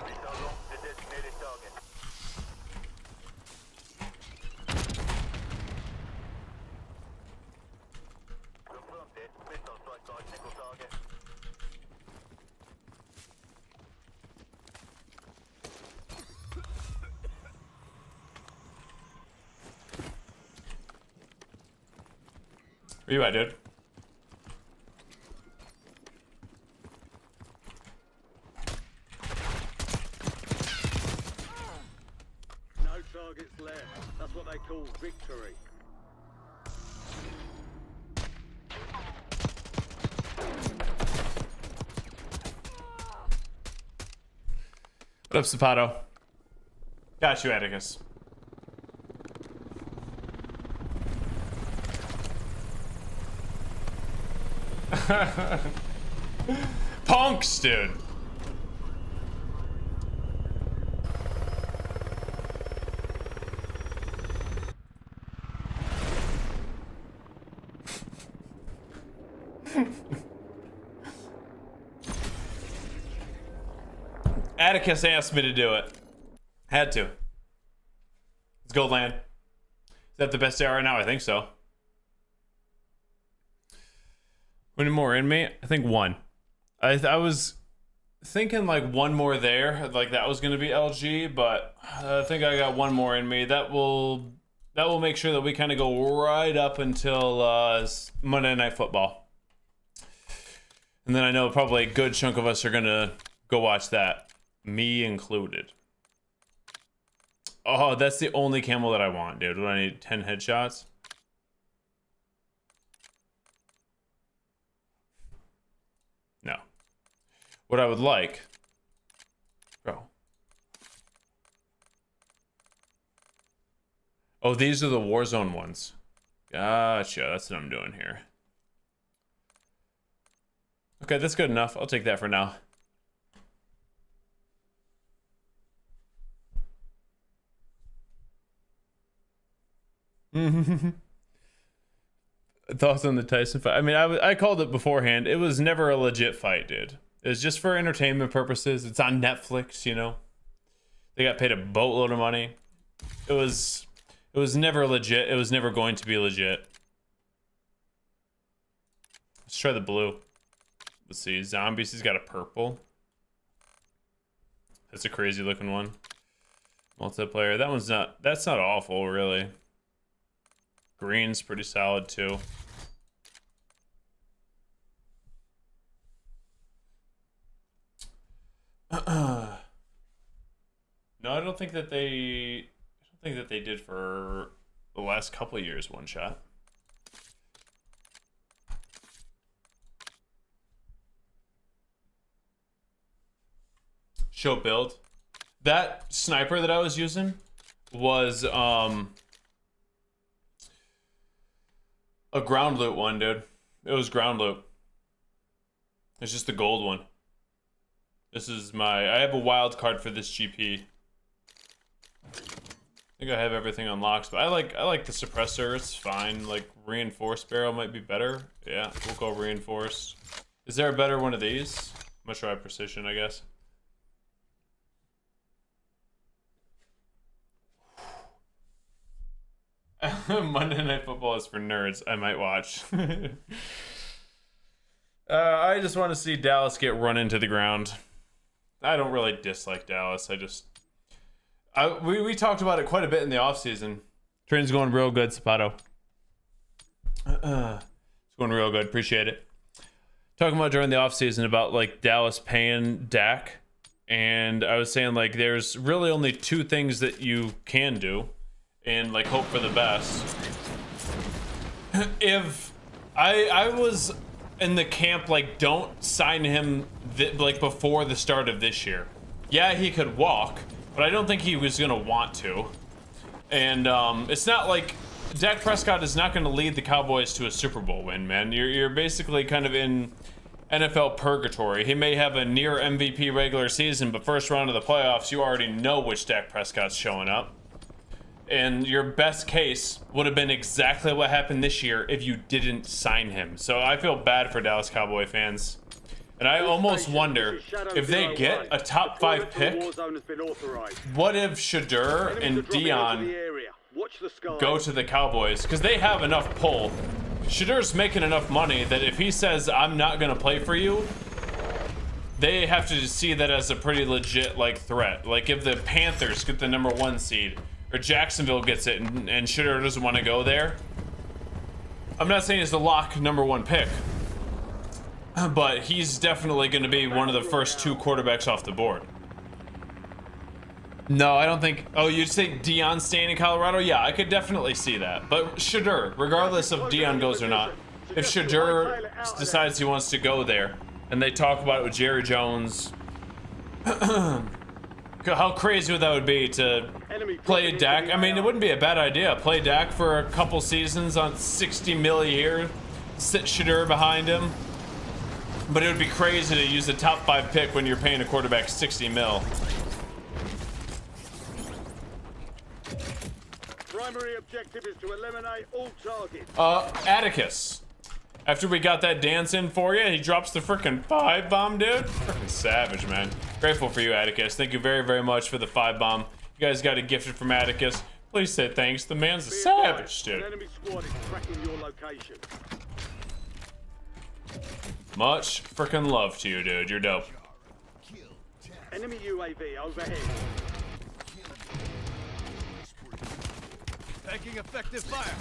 Missile launched the designated target. Confirmed it. Missile strike by single target. Where you at, dude? No targets left. That's what they call victory. What up, Sapato? Got you, Atticus. Punks, dude. Atticus asked me to do it. Had to. Let's go, land. Is that the best AR now? I think so. Any more in me? I think one. I was thinking like one more there, like that was gonna be LG, but I think I got one more in me. That will make sure that we kind of go right up until Monday Night Football, and then I know probably a good chunk of us are gonna go watch that, me included. Oh, that's the only camo that I want, dude. Do I need 10 headshots? No. What I would like, bro. Oh, these are the Warzone ones. Gotcha. That's what I'm doing here. Okay, that's good enough. I'll take that for now. Thoughts on the Tyson fight? I mean, I called it beforehand. It was never a legit fight, dude. It was just for entertainment purposes. It's on Netflix, you know. They got paid a boatload of money. It was never legit. It was never going to be legit. Let's try the blue. Let's see. Zombies, he's got a purple. That's a crazy looking one. Multiplayer. That's not awful, really. Green's pretty solid too. No, I don't think that they did for the last couple of years one shot. Show build. That sniper that I was using was a ground loot one, dude. It was ground loot. It's just the gold one. This is I have a wild card for this GP. I think I have everything unlocked, but I like the suppressor. It's fine. Like reinforced barrel might be better. Yeah, we'll go reinforced. Is there a better one of these? I'm gonna try precision, I guess. Monday Night Football is for nerds. I might watch. I just want to see Dallas get run into the ground. I don't really dislike Dallas. We talked about it quite a bit in the offseason. Train's going real good, Sapato. It's going real good. Appreciate it. Talking about during the offseason about like Dallas paying Dak. And I was saying like there's really only two things that you can do. And like hope for the best. If I was in the camp like don't sign him like before the start of this year. Yeah, he could walk, but I don't think he was gonna want to. And it's not like Dak Prescott is not gonna lead the Cowboys to a Super Bowl win, man. You're basically kind of in NFL purgatory. He may have a near MVP regular season, but first round of the playoffs, you already know which Dak Prescott's showing up. And your best case would have been exactly what happened this year if you didn't sign him. So I feel bad for Dallas Cowboy fans. And I almost wonder if they get a top 5 pick, what if Shadur and Dion go to the Cowboys? Because they have enough pull. Shadur's making enough money that if he says, I'm not going to play for you, they have to see that as a pretty legit like threat. Like if the Panthers get the #1 seed, or Jacksonville gets it and Shitter doesn't want to go there. I'm not saying he's the lock #1 pick, but he's definitely going to be one of the first 2 quarterbacks off the board. No, I don't think. Oh, you'd say Dion staying in Colorado? Yeah, I could definitely see that. But Shadur, regardless if Dion goes or not, if Shadur decides he wants to go there and they talk about it with Jerry Jones, how crazy would that be to play Dak? I mean, it wouldn't be a bad idea. Play Dak for a couple seasons on $60 million a year, sit Shadur behind him. But it would be crazy to use a top 5 pick when you're paying a quarterback $60 million. Primary objective is to eliminate all targets. Atticus. After we got that dance in for you, he drops the freaking 5 bomb, dude. Freaking savage, man. Grateful for you, Atticus. Thank you very, very much for the 5 bomb. You guys got a gifted from Atticus. Please say thanks. The man's a savage, dude. An enemy squad is tracking your location. Much freaking love to you, dude. You're dope. Enemy UAV overhead. Taking effective fire.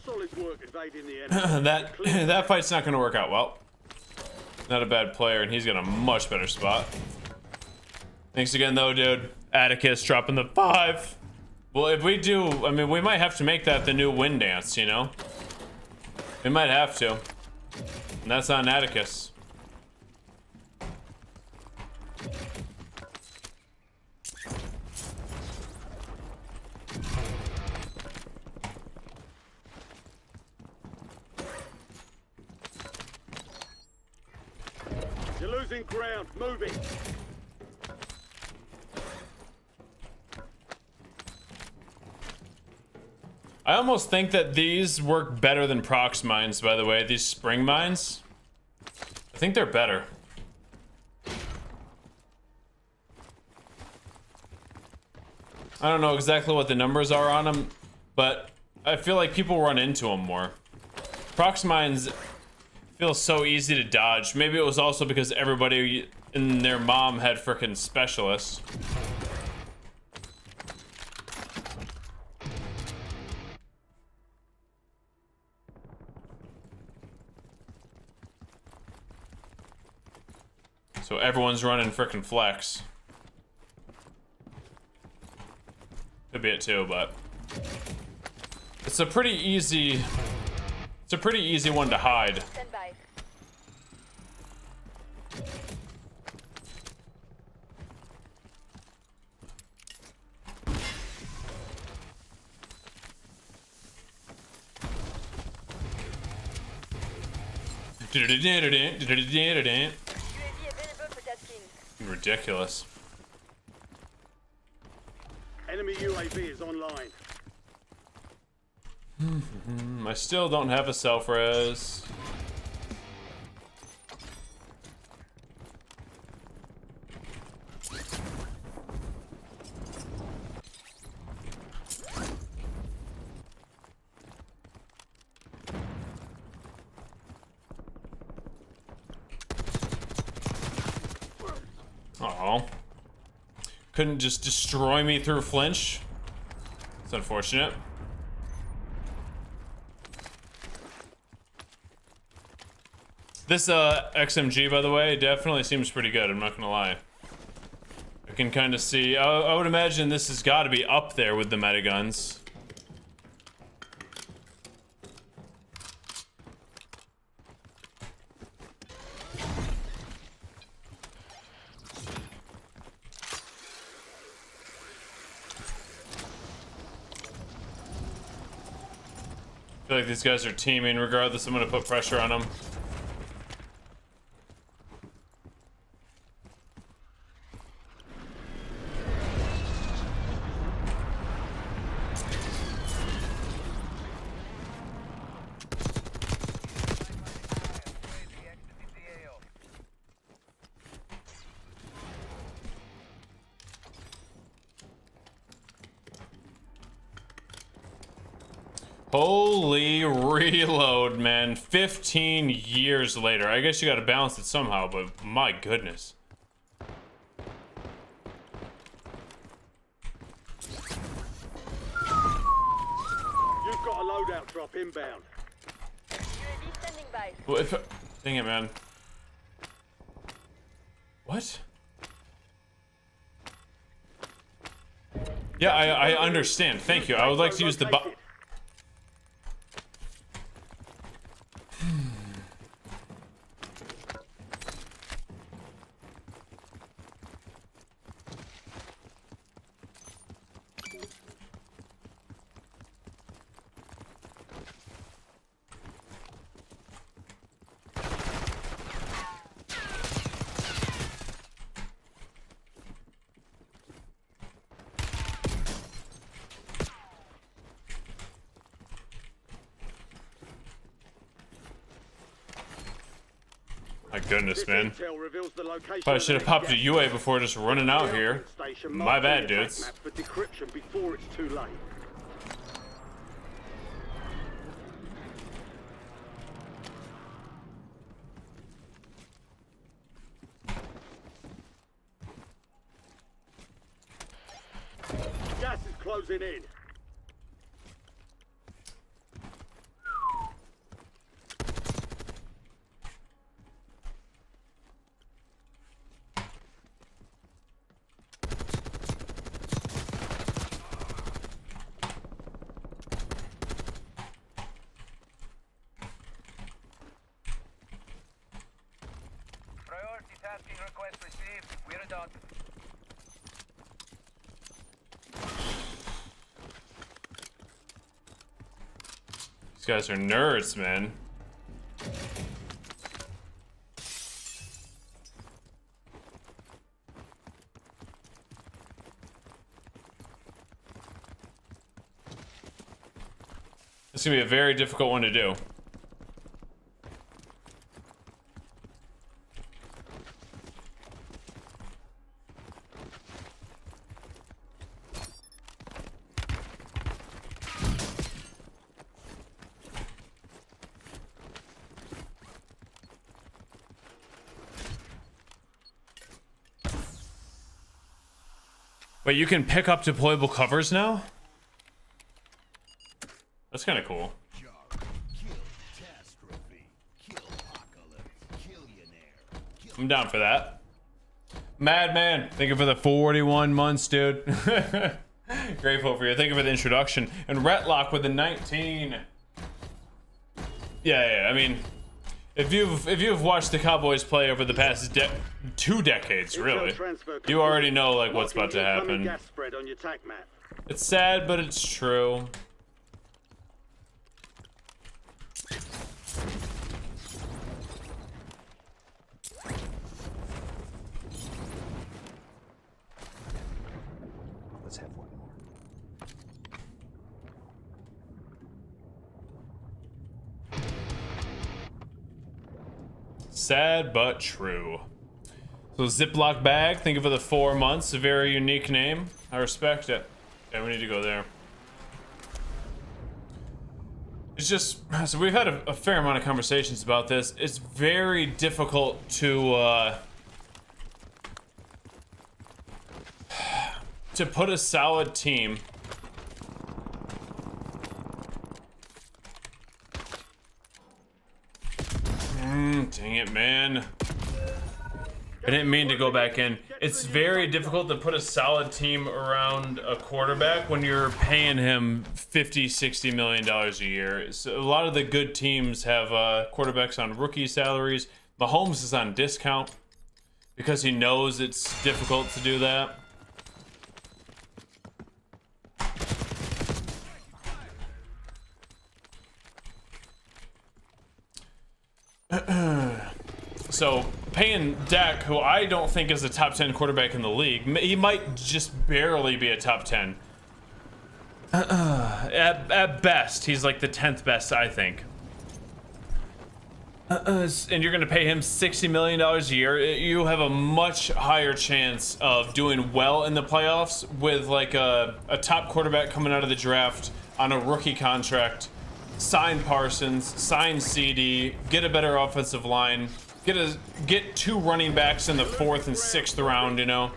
Solid work evading the enemy. that fight's not gonna work out well. Not a bad player, and he's got a much better spot. Thanks again, though, dude. Atticus dropping the 5. Well, if we do, I mean, we might have to make that the new win dance, you know? We might have to. And that's on Atticus. You're losing ground. Moving. I almost think that these work better than prox mines, by the way. These spring mines. I think they're better. I don't know exactly what the numbers are on them, but I feel like people run into them more. Prox mines feel so easy to dodge. Maybe it was also because everybody and their mom had frickin' specialists. So everyone's running frickin' flex. Could be it too, but it's a pretty easy one to hide. Stand by. UAV available for tasking. Ridiculous. Enemy UAV is online. I still don't have a self-res. Oh, couldn't just destroy me through flinch. It's unfortunate. This XMG, by the way, definitely seems pretty good. I'm not gonna lie. I can kind of see. I would imagine this has got to be up there with the meta guns. I feel like these guys are teaming regardless. I'm gonna put pressure on them. Holy reload, man. 15 years later. I guess you gotta balance it somehow, but my goodness. You've got a loadout drop inbound. UAV standing by. Well, if, dang it, man. What? Yeah, I understand. Thank you. I would like to use the My goodness, man. Probably should have popped a UA before just running out here. My bad, dudes. For decryption before it's too late. Gas is closing in. mark. These guys are nerds, man. It's gonna be a very difficult one to do. Wait, you can pick up deployable covers now? That's kind of cool. I'm down for that. Madman, thank you for the 41 months, dude. Grateful for you. Thank you for the introduction. And Retlock with the 19. Yeah. I mean, if you've watched the Cowboys play over the past 2 decades, really, you already know like what's about to happen. It's sad, but it's true. Let's have one more. Sad but true. So Ziploc bag, thank you for the 4 months. A very unique name. I respect it. Yeah, we need to go there. It's just, so we've had a fair amount of conversations about this. It's very difficult to put a solid team dang it, man. I didn't mean to go back in. It's very difficult to put a solid team around a quarterback when you're paying him $50-60 million a year. So a lot of the good teams have quarterbacks on rookie salaries. Mahomes is on discount because he knows it's difficult to do that. So paying Dak, who I don't think is a top 10 quarterback in the league, he might just barely be a top 10. At best, he's like the 10th best, I think. And you're gonna pay him $60 million a year. You have a much higher chance of doing well in the playoffs with like a top quarterback coming out of the draft on a rookie contract. Sign Parsons, sign CD, get a better offensive line, get 2 running backs in the 4th and 6th round, you know.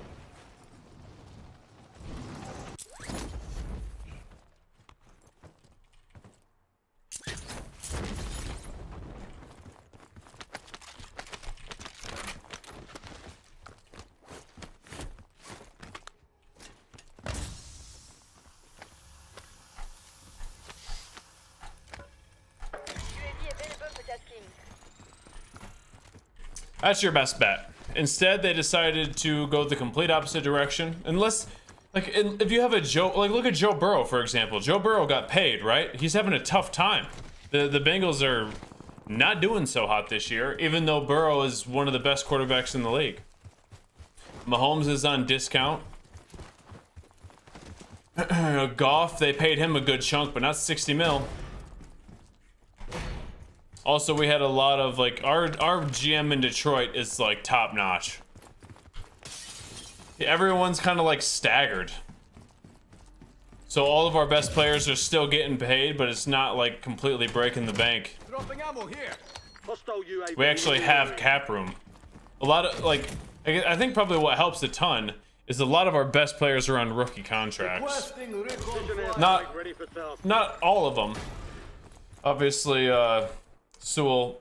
That's your best bet. Instead, they decided to go the complete opposite direction. Unless, like, if you have a Joe, like, look at Joe Burrow, for example. Joe Burrow got paid, right? He's having a tough time. The Bengals are not doing so hot this year, even though Burrow is one of the best quarterbacks in the league. Mahomes is on discount. Goff, they paid him a good chunk, but not 60 mil. Also, we had a lot of, like, our GM in Detroit is, like, top-notch. Everyone's kind of, like, staggered. So all of our best players are still getting paid, but it's not, like, completely breaking the bank. We actually have cap room. A lot of, like, I think probably what helps a ton is a lot of our best players are on rookie contracts. Not all of them. Obviously, Sewell,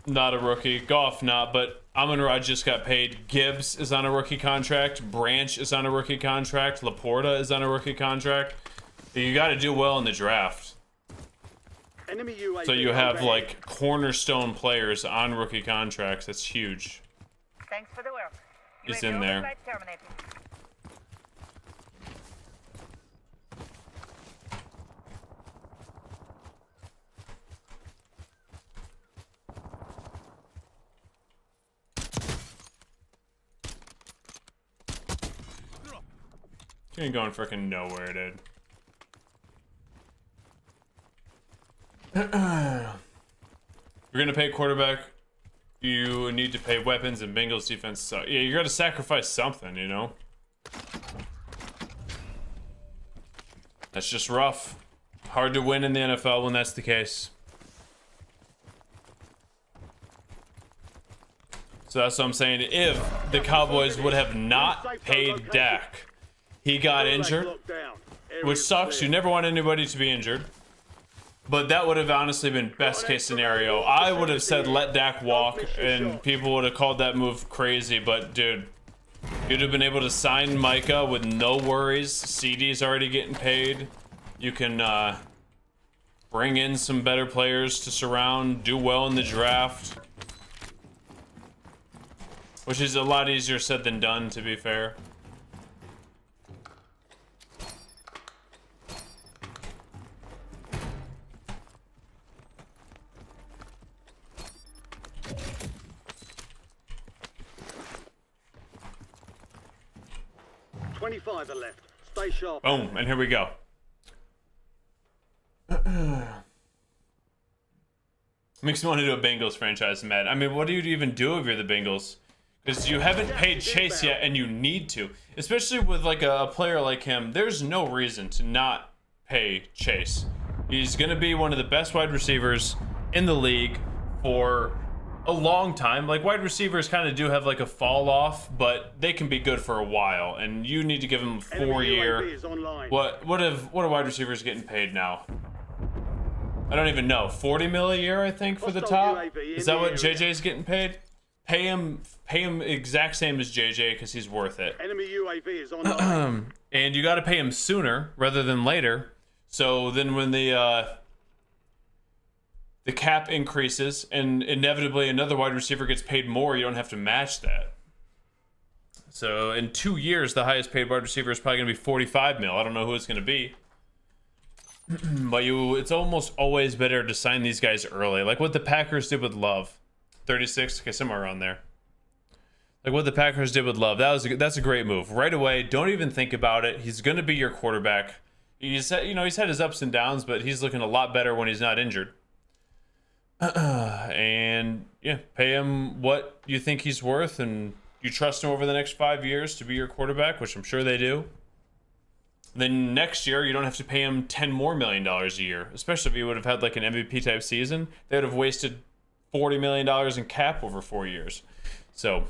not a rookie. Goff, not, but Amon-Ra just got paid. Gibbs is on a rookie contract. Branch is on a rookie contract. Laporta is on a rookie contract. You got to do well in the draft. So you have, like, cornerstone players on rookie contracts. That's huge. Thanks for the work. He's UAV in there. overflight terminated. He ain't going freaking nowhere, dude. You're gonna pay quarterback. You need to pay weapons and Bengals defense. So yeah, you gotta sacrifice something, you know. That's just rough. Hard to win in the NFL when that's the case. So that's what I'm saying. If the Cowboys would have not paid Dak, he got injured, which sucks. You never want anybody to be injured. But that would have honestly been best case scenario. I would have said let Dak walk, and people would have called that move crazy. But dude, you'd have been able to sign Micah with no worries. CD's already getting paid. You can bring in some better players to surround, do well in the draft. Which is a lot easier said than done, to be fair. $25 are left. Stay sharp. Boom, and here we go. Makes me want to do a Bengals franchise, Matt. I mean, what do you even do if you're the Bengals? Because you haven't paid Chase yet, and you need to. Especially with like a player like him, there's no reason to not pay Chase. He's going to be one of the best wide receivers in the league for a long time. Like, wide receivers kind of do have like a fall off, but they can be good for a while, and you need to give them a 4-year. What are wide receivers getting paid now? I don't even know. 40 mil a year, I think, for the top. Is that what JJ's getting paid? Pay him exact same as JJ because he's worth it. Enemy UAV is online. And you got to pay him sooner rather than later. So then when the cap increases and inevitably another wide receiver gets paid more, you don't have to match that. So in 2 years, the highest paid wide receiver is probably going to be 45 mil. I don't know who it's going to be. But it's almost always better to sign these guys early. Like what the Packers did with Love. 36, okay, somewhere around there. Like what the Packers did with Love. That's a great move. Right away, don't even think about it. He's going to be your quarterback. He's had his ups and downs, but he's looking a lot better when he's not injured. And yeah, pay him what you think he's worth, and you trust him over the next 5 years to be your quarterback, which I'm sure they do. Then next year, you don't have to pay him $10 more million a year, especially if he would have had like an MVP type season. They would have wasted $40 million in cap over 4 years. So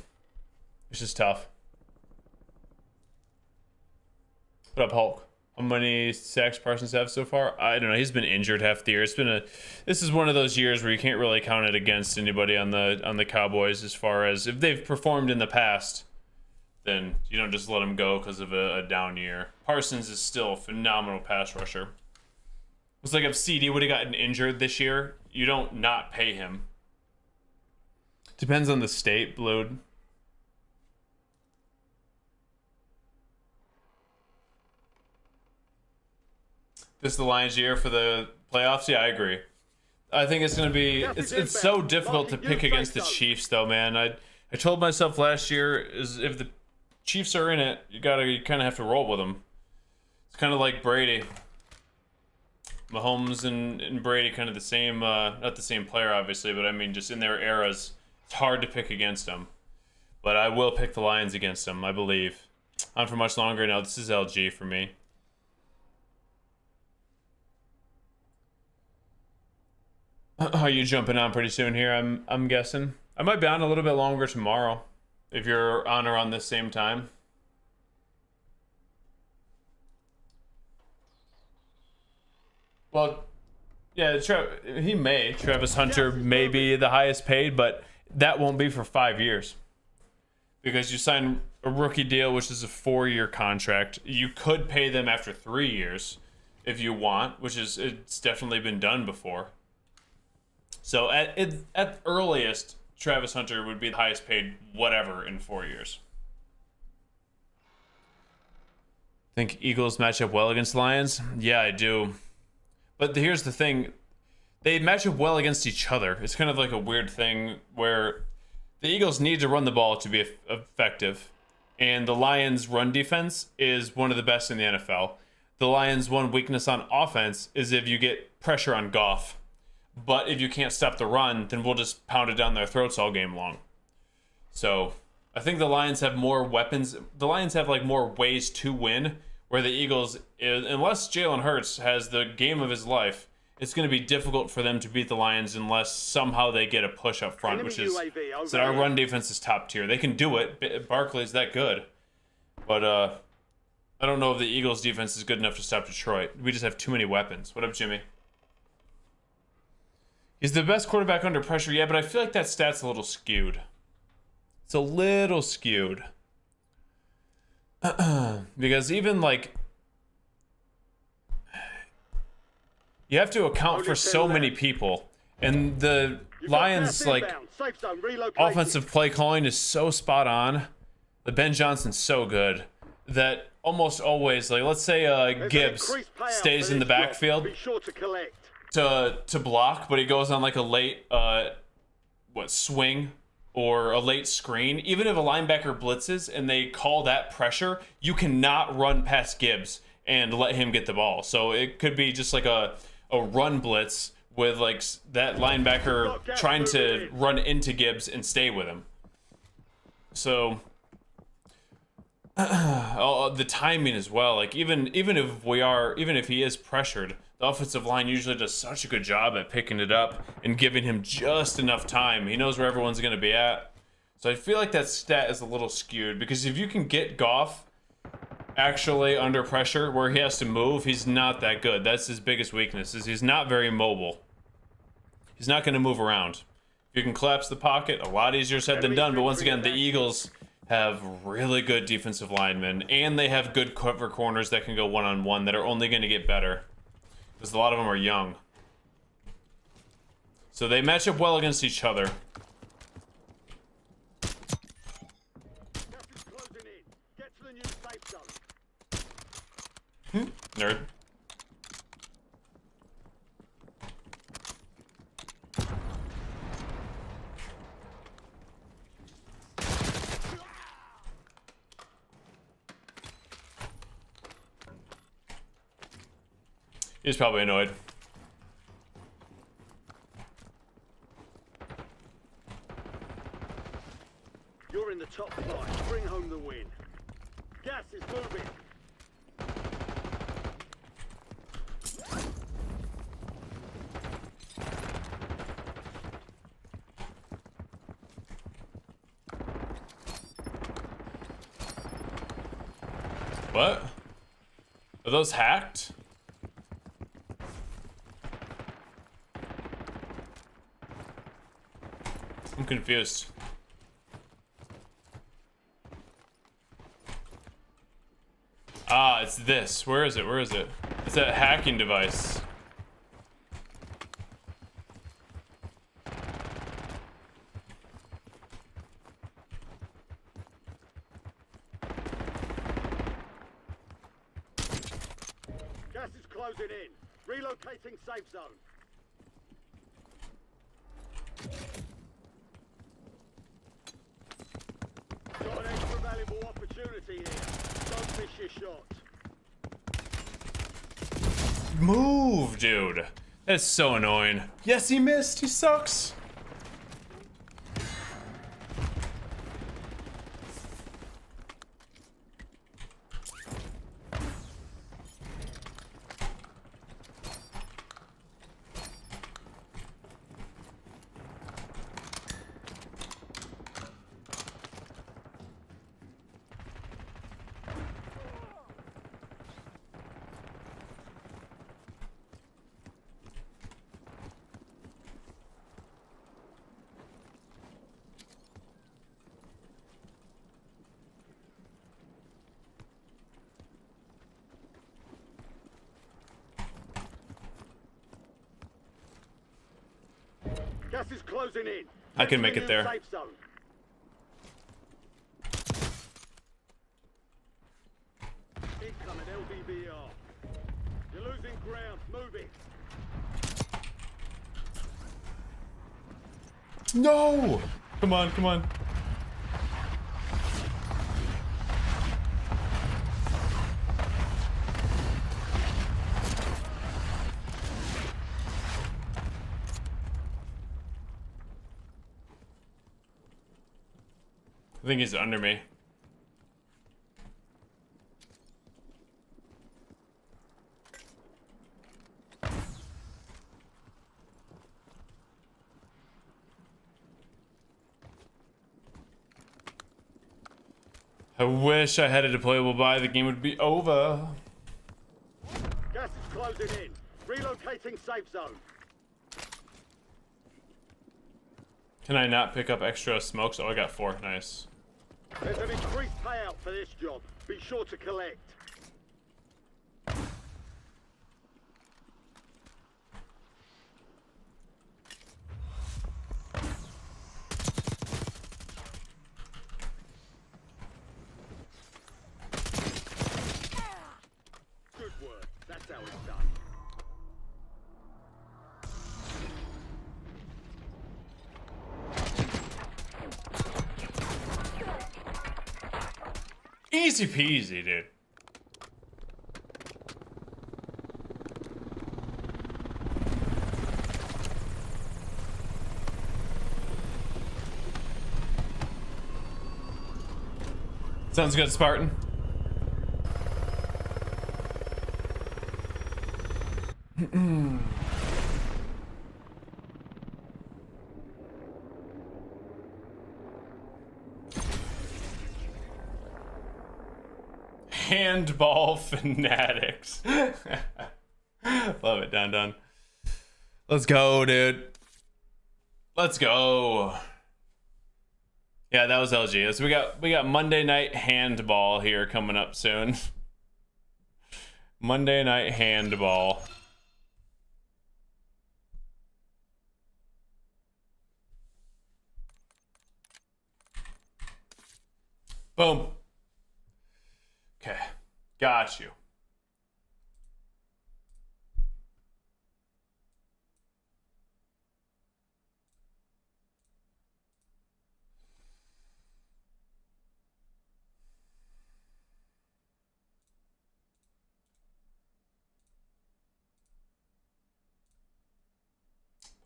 it's just tough. What up, Hulk? How many sacks Parsons have so far? I don't know. He's been injured half the year. This is one of those years where you can't really count it against anybody on the Cowboys, as far as if they've performed in the past, then you don't just let them go because of a down year. Parsons is still a phenomenal pass rusher. It's like if CD would have gotten injured this year, you don't not pay him. Depends on the state, Blood. This is the Lions' year for the playoffs? Yeah, I agree. I think it's going to be... It's so difficult to pick against the Chiefs, though, man. I told myself last year, is if the Chiefs are in it, you kind of have to roll with them. It's kind of like Brady. Mahomes and Brady, kind of the same... not the same player, obviously, but I mean, just in their eras, it's hard to pick against them. But I will pick the Lions against them, I believe. Not for much longer now. This is LG for me. Are you jumping on pretty soon here? I'm guessing. I might be on a little bit longer tomorrow, if you're on around this same time. Well, yeah, Travis Hunter may be the highest paid, but that won't be for 5 years. Because you sign a rookie deal, which is a 4-year contract. You could pay them after 3 years if you want, it's definitely been done before. So at earliest, Travis Hunter would be the highest paid whatever in 4 years. Think Eagles match up well against Lions? Yeah, I do. But here's the thing. They match up well against each other. It's kind of like a weird thing where the Eagles need to run the ball to be effective. And the Lions' run defense is one of the best in the NFL. The Lions' one weakness on offense is if you get pressure on Goff. But if you can't stop the run, then we'll just pound it down their throats all game long. So I think the Lions have more weapons. The Lions have like more ways to win, where the Eagles, unless Jalen Hurts has the game of his life, it's going to be difficult for them to beat the Lions unless somehow they get a push up front, which is that our run defense is top tier. They can do it. Barkley's that good. But I don't know if the Eagles defense is good enough to stop Detroit. We just have too many weapons. What up, Jimmy? He's the best quarterback under pressure. Yeah, but I feel like that stat's a little skewed. It's a little skewed. Because even like you have to account for so many people, and the Lions like offensive play calling is so spot on. The Ben Johnson's so good that almost always, like let's say Gibbs stays in the backfield to block, but he goes on like a late swing or a late screen. Even if a linebacker blitzes and they call that pressure, you cannot run past Gibbs and let him get the ball. So it could be just like a run blitz with like that linebacker trying to run into Gibbs and stay with him. So the timing as well, like even if he is pressured, the offensive line usually does such a good job at picking it up and giving him just enough time. He knows where everyone's going to be at. So I feel like that stat is a little skewed, because if you can get Goff actually under pressure where he has to move, he's not that good. That's his biggest weakness, is he's not very mobile. He's not going to move around. If you can collapse the pocket, a lot easier said than done. But once again, the Eagles have really good defensive linemen, and they have good cover corners that can go one-on-one that are only going to get better, because a lot of them are young. So they match up well against each other. Nerd. He's probably annoyed. You're in the top five. Bring home the win. Gas is moving. What? Are those hacked? I'm confused. Ah, it's this. Where is it? Where is it? It's that hacking device. Gas is closing in. Relocating safe zone. Got an extra valuable opportunity here. Don't miss your shot. Move, dude. That's so annoying. Yes, he missed. He sucks. Gas is closing in. I can make it there. Safe zone. Incoming LDVR. You're losing ground. Move it. No! Come on, come on. I think he's under me. I wish I had a deployable buy. The game would be over. Gas is closing in. Relocating safe zone. Can I not pick up extra smokes? Oh, I got 4. Nice. There's an increased payout for this job. Be sure to collect. Good work. That's how it's done. Easy peasy, dude. Sounds good, Spartan. Handball fanatics. Love it, Don. Let's go, dude. Let's go. Yeah, that was LG. So we got Monday night handball here coming up soon. Monday night handball. Boom. Okay, got you.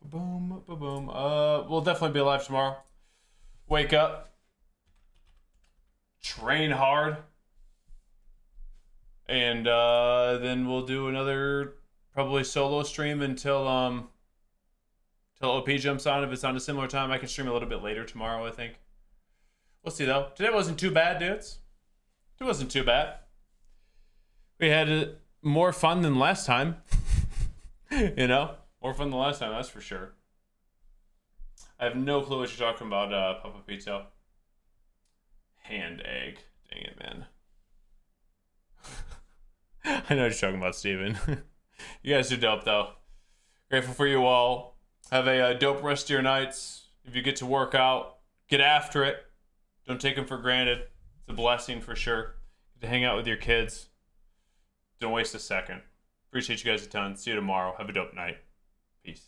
Boom, boom, boom. We'll definitely be live tomorrow. Wake up, train hard. And then we'll do another probably solo stream until OP jumps on. If it's on a similar time, I can stream a little bit later tomorrow, I think. We'll see though. Today wasn't too bad, dudes. It wasn't too bad. We had more fun than last time. You know? More fun than last time, that's for sure. I have no clue what you're talking about, Papa Pizza. Hand egg. Dang it, man. I know what you're talking about, Steven. You guys are dope, though. Grateful for you all. Have a dope rest of your nights. If you get to work out, get after it. Don't take them for granted. It's a blessing for sure. Get to hang out with your kids. Don't waste a second. Appreciate you guys a ton. See you tomorrow. Have a dope night. Peace.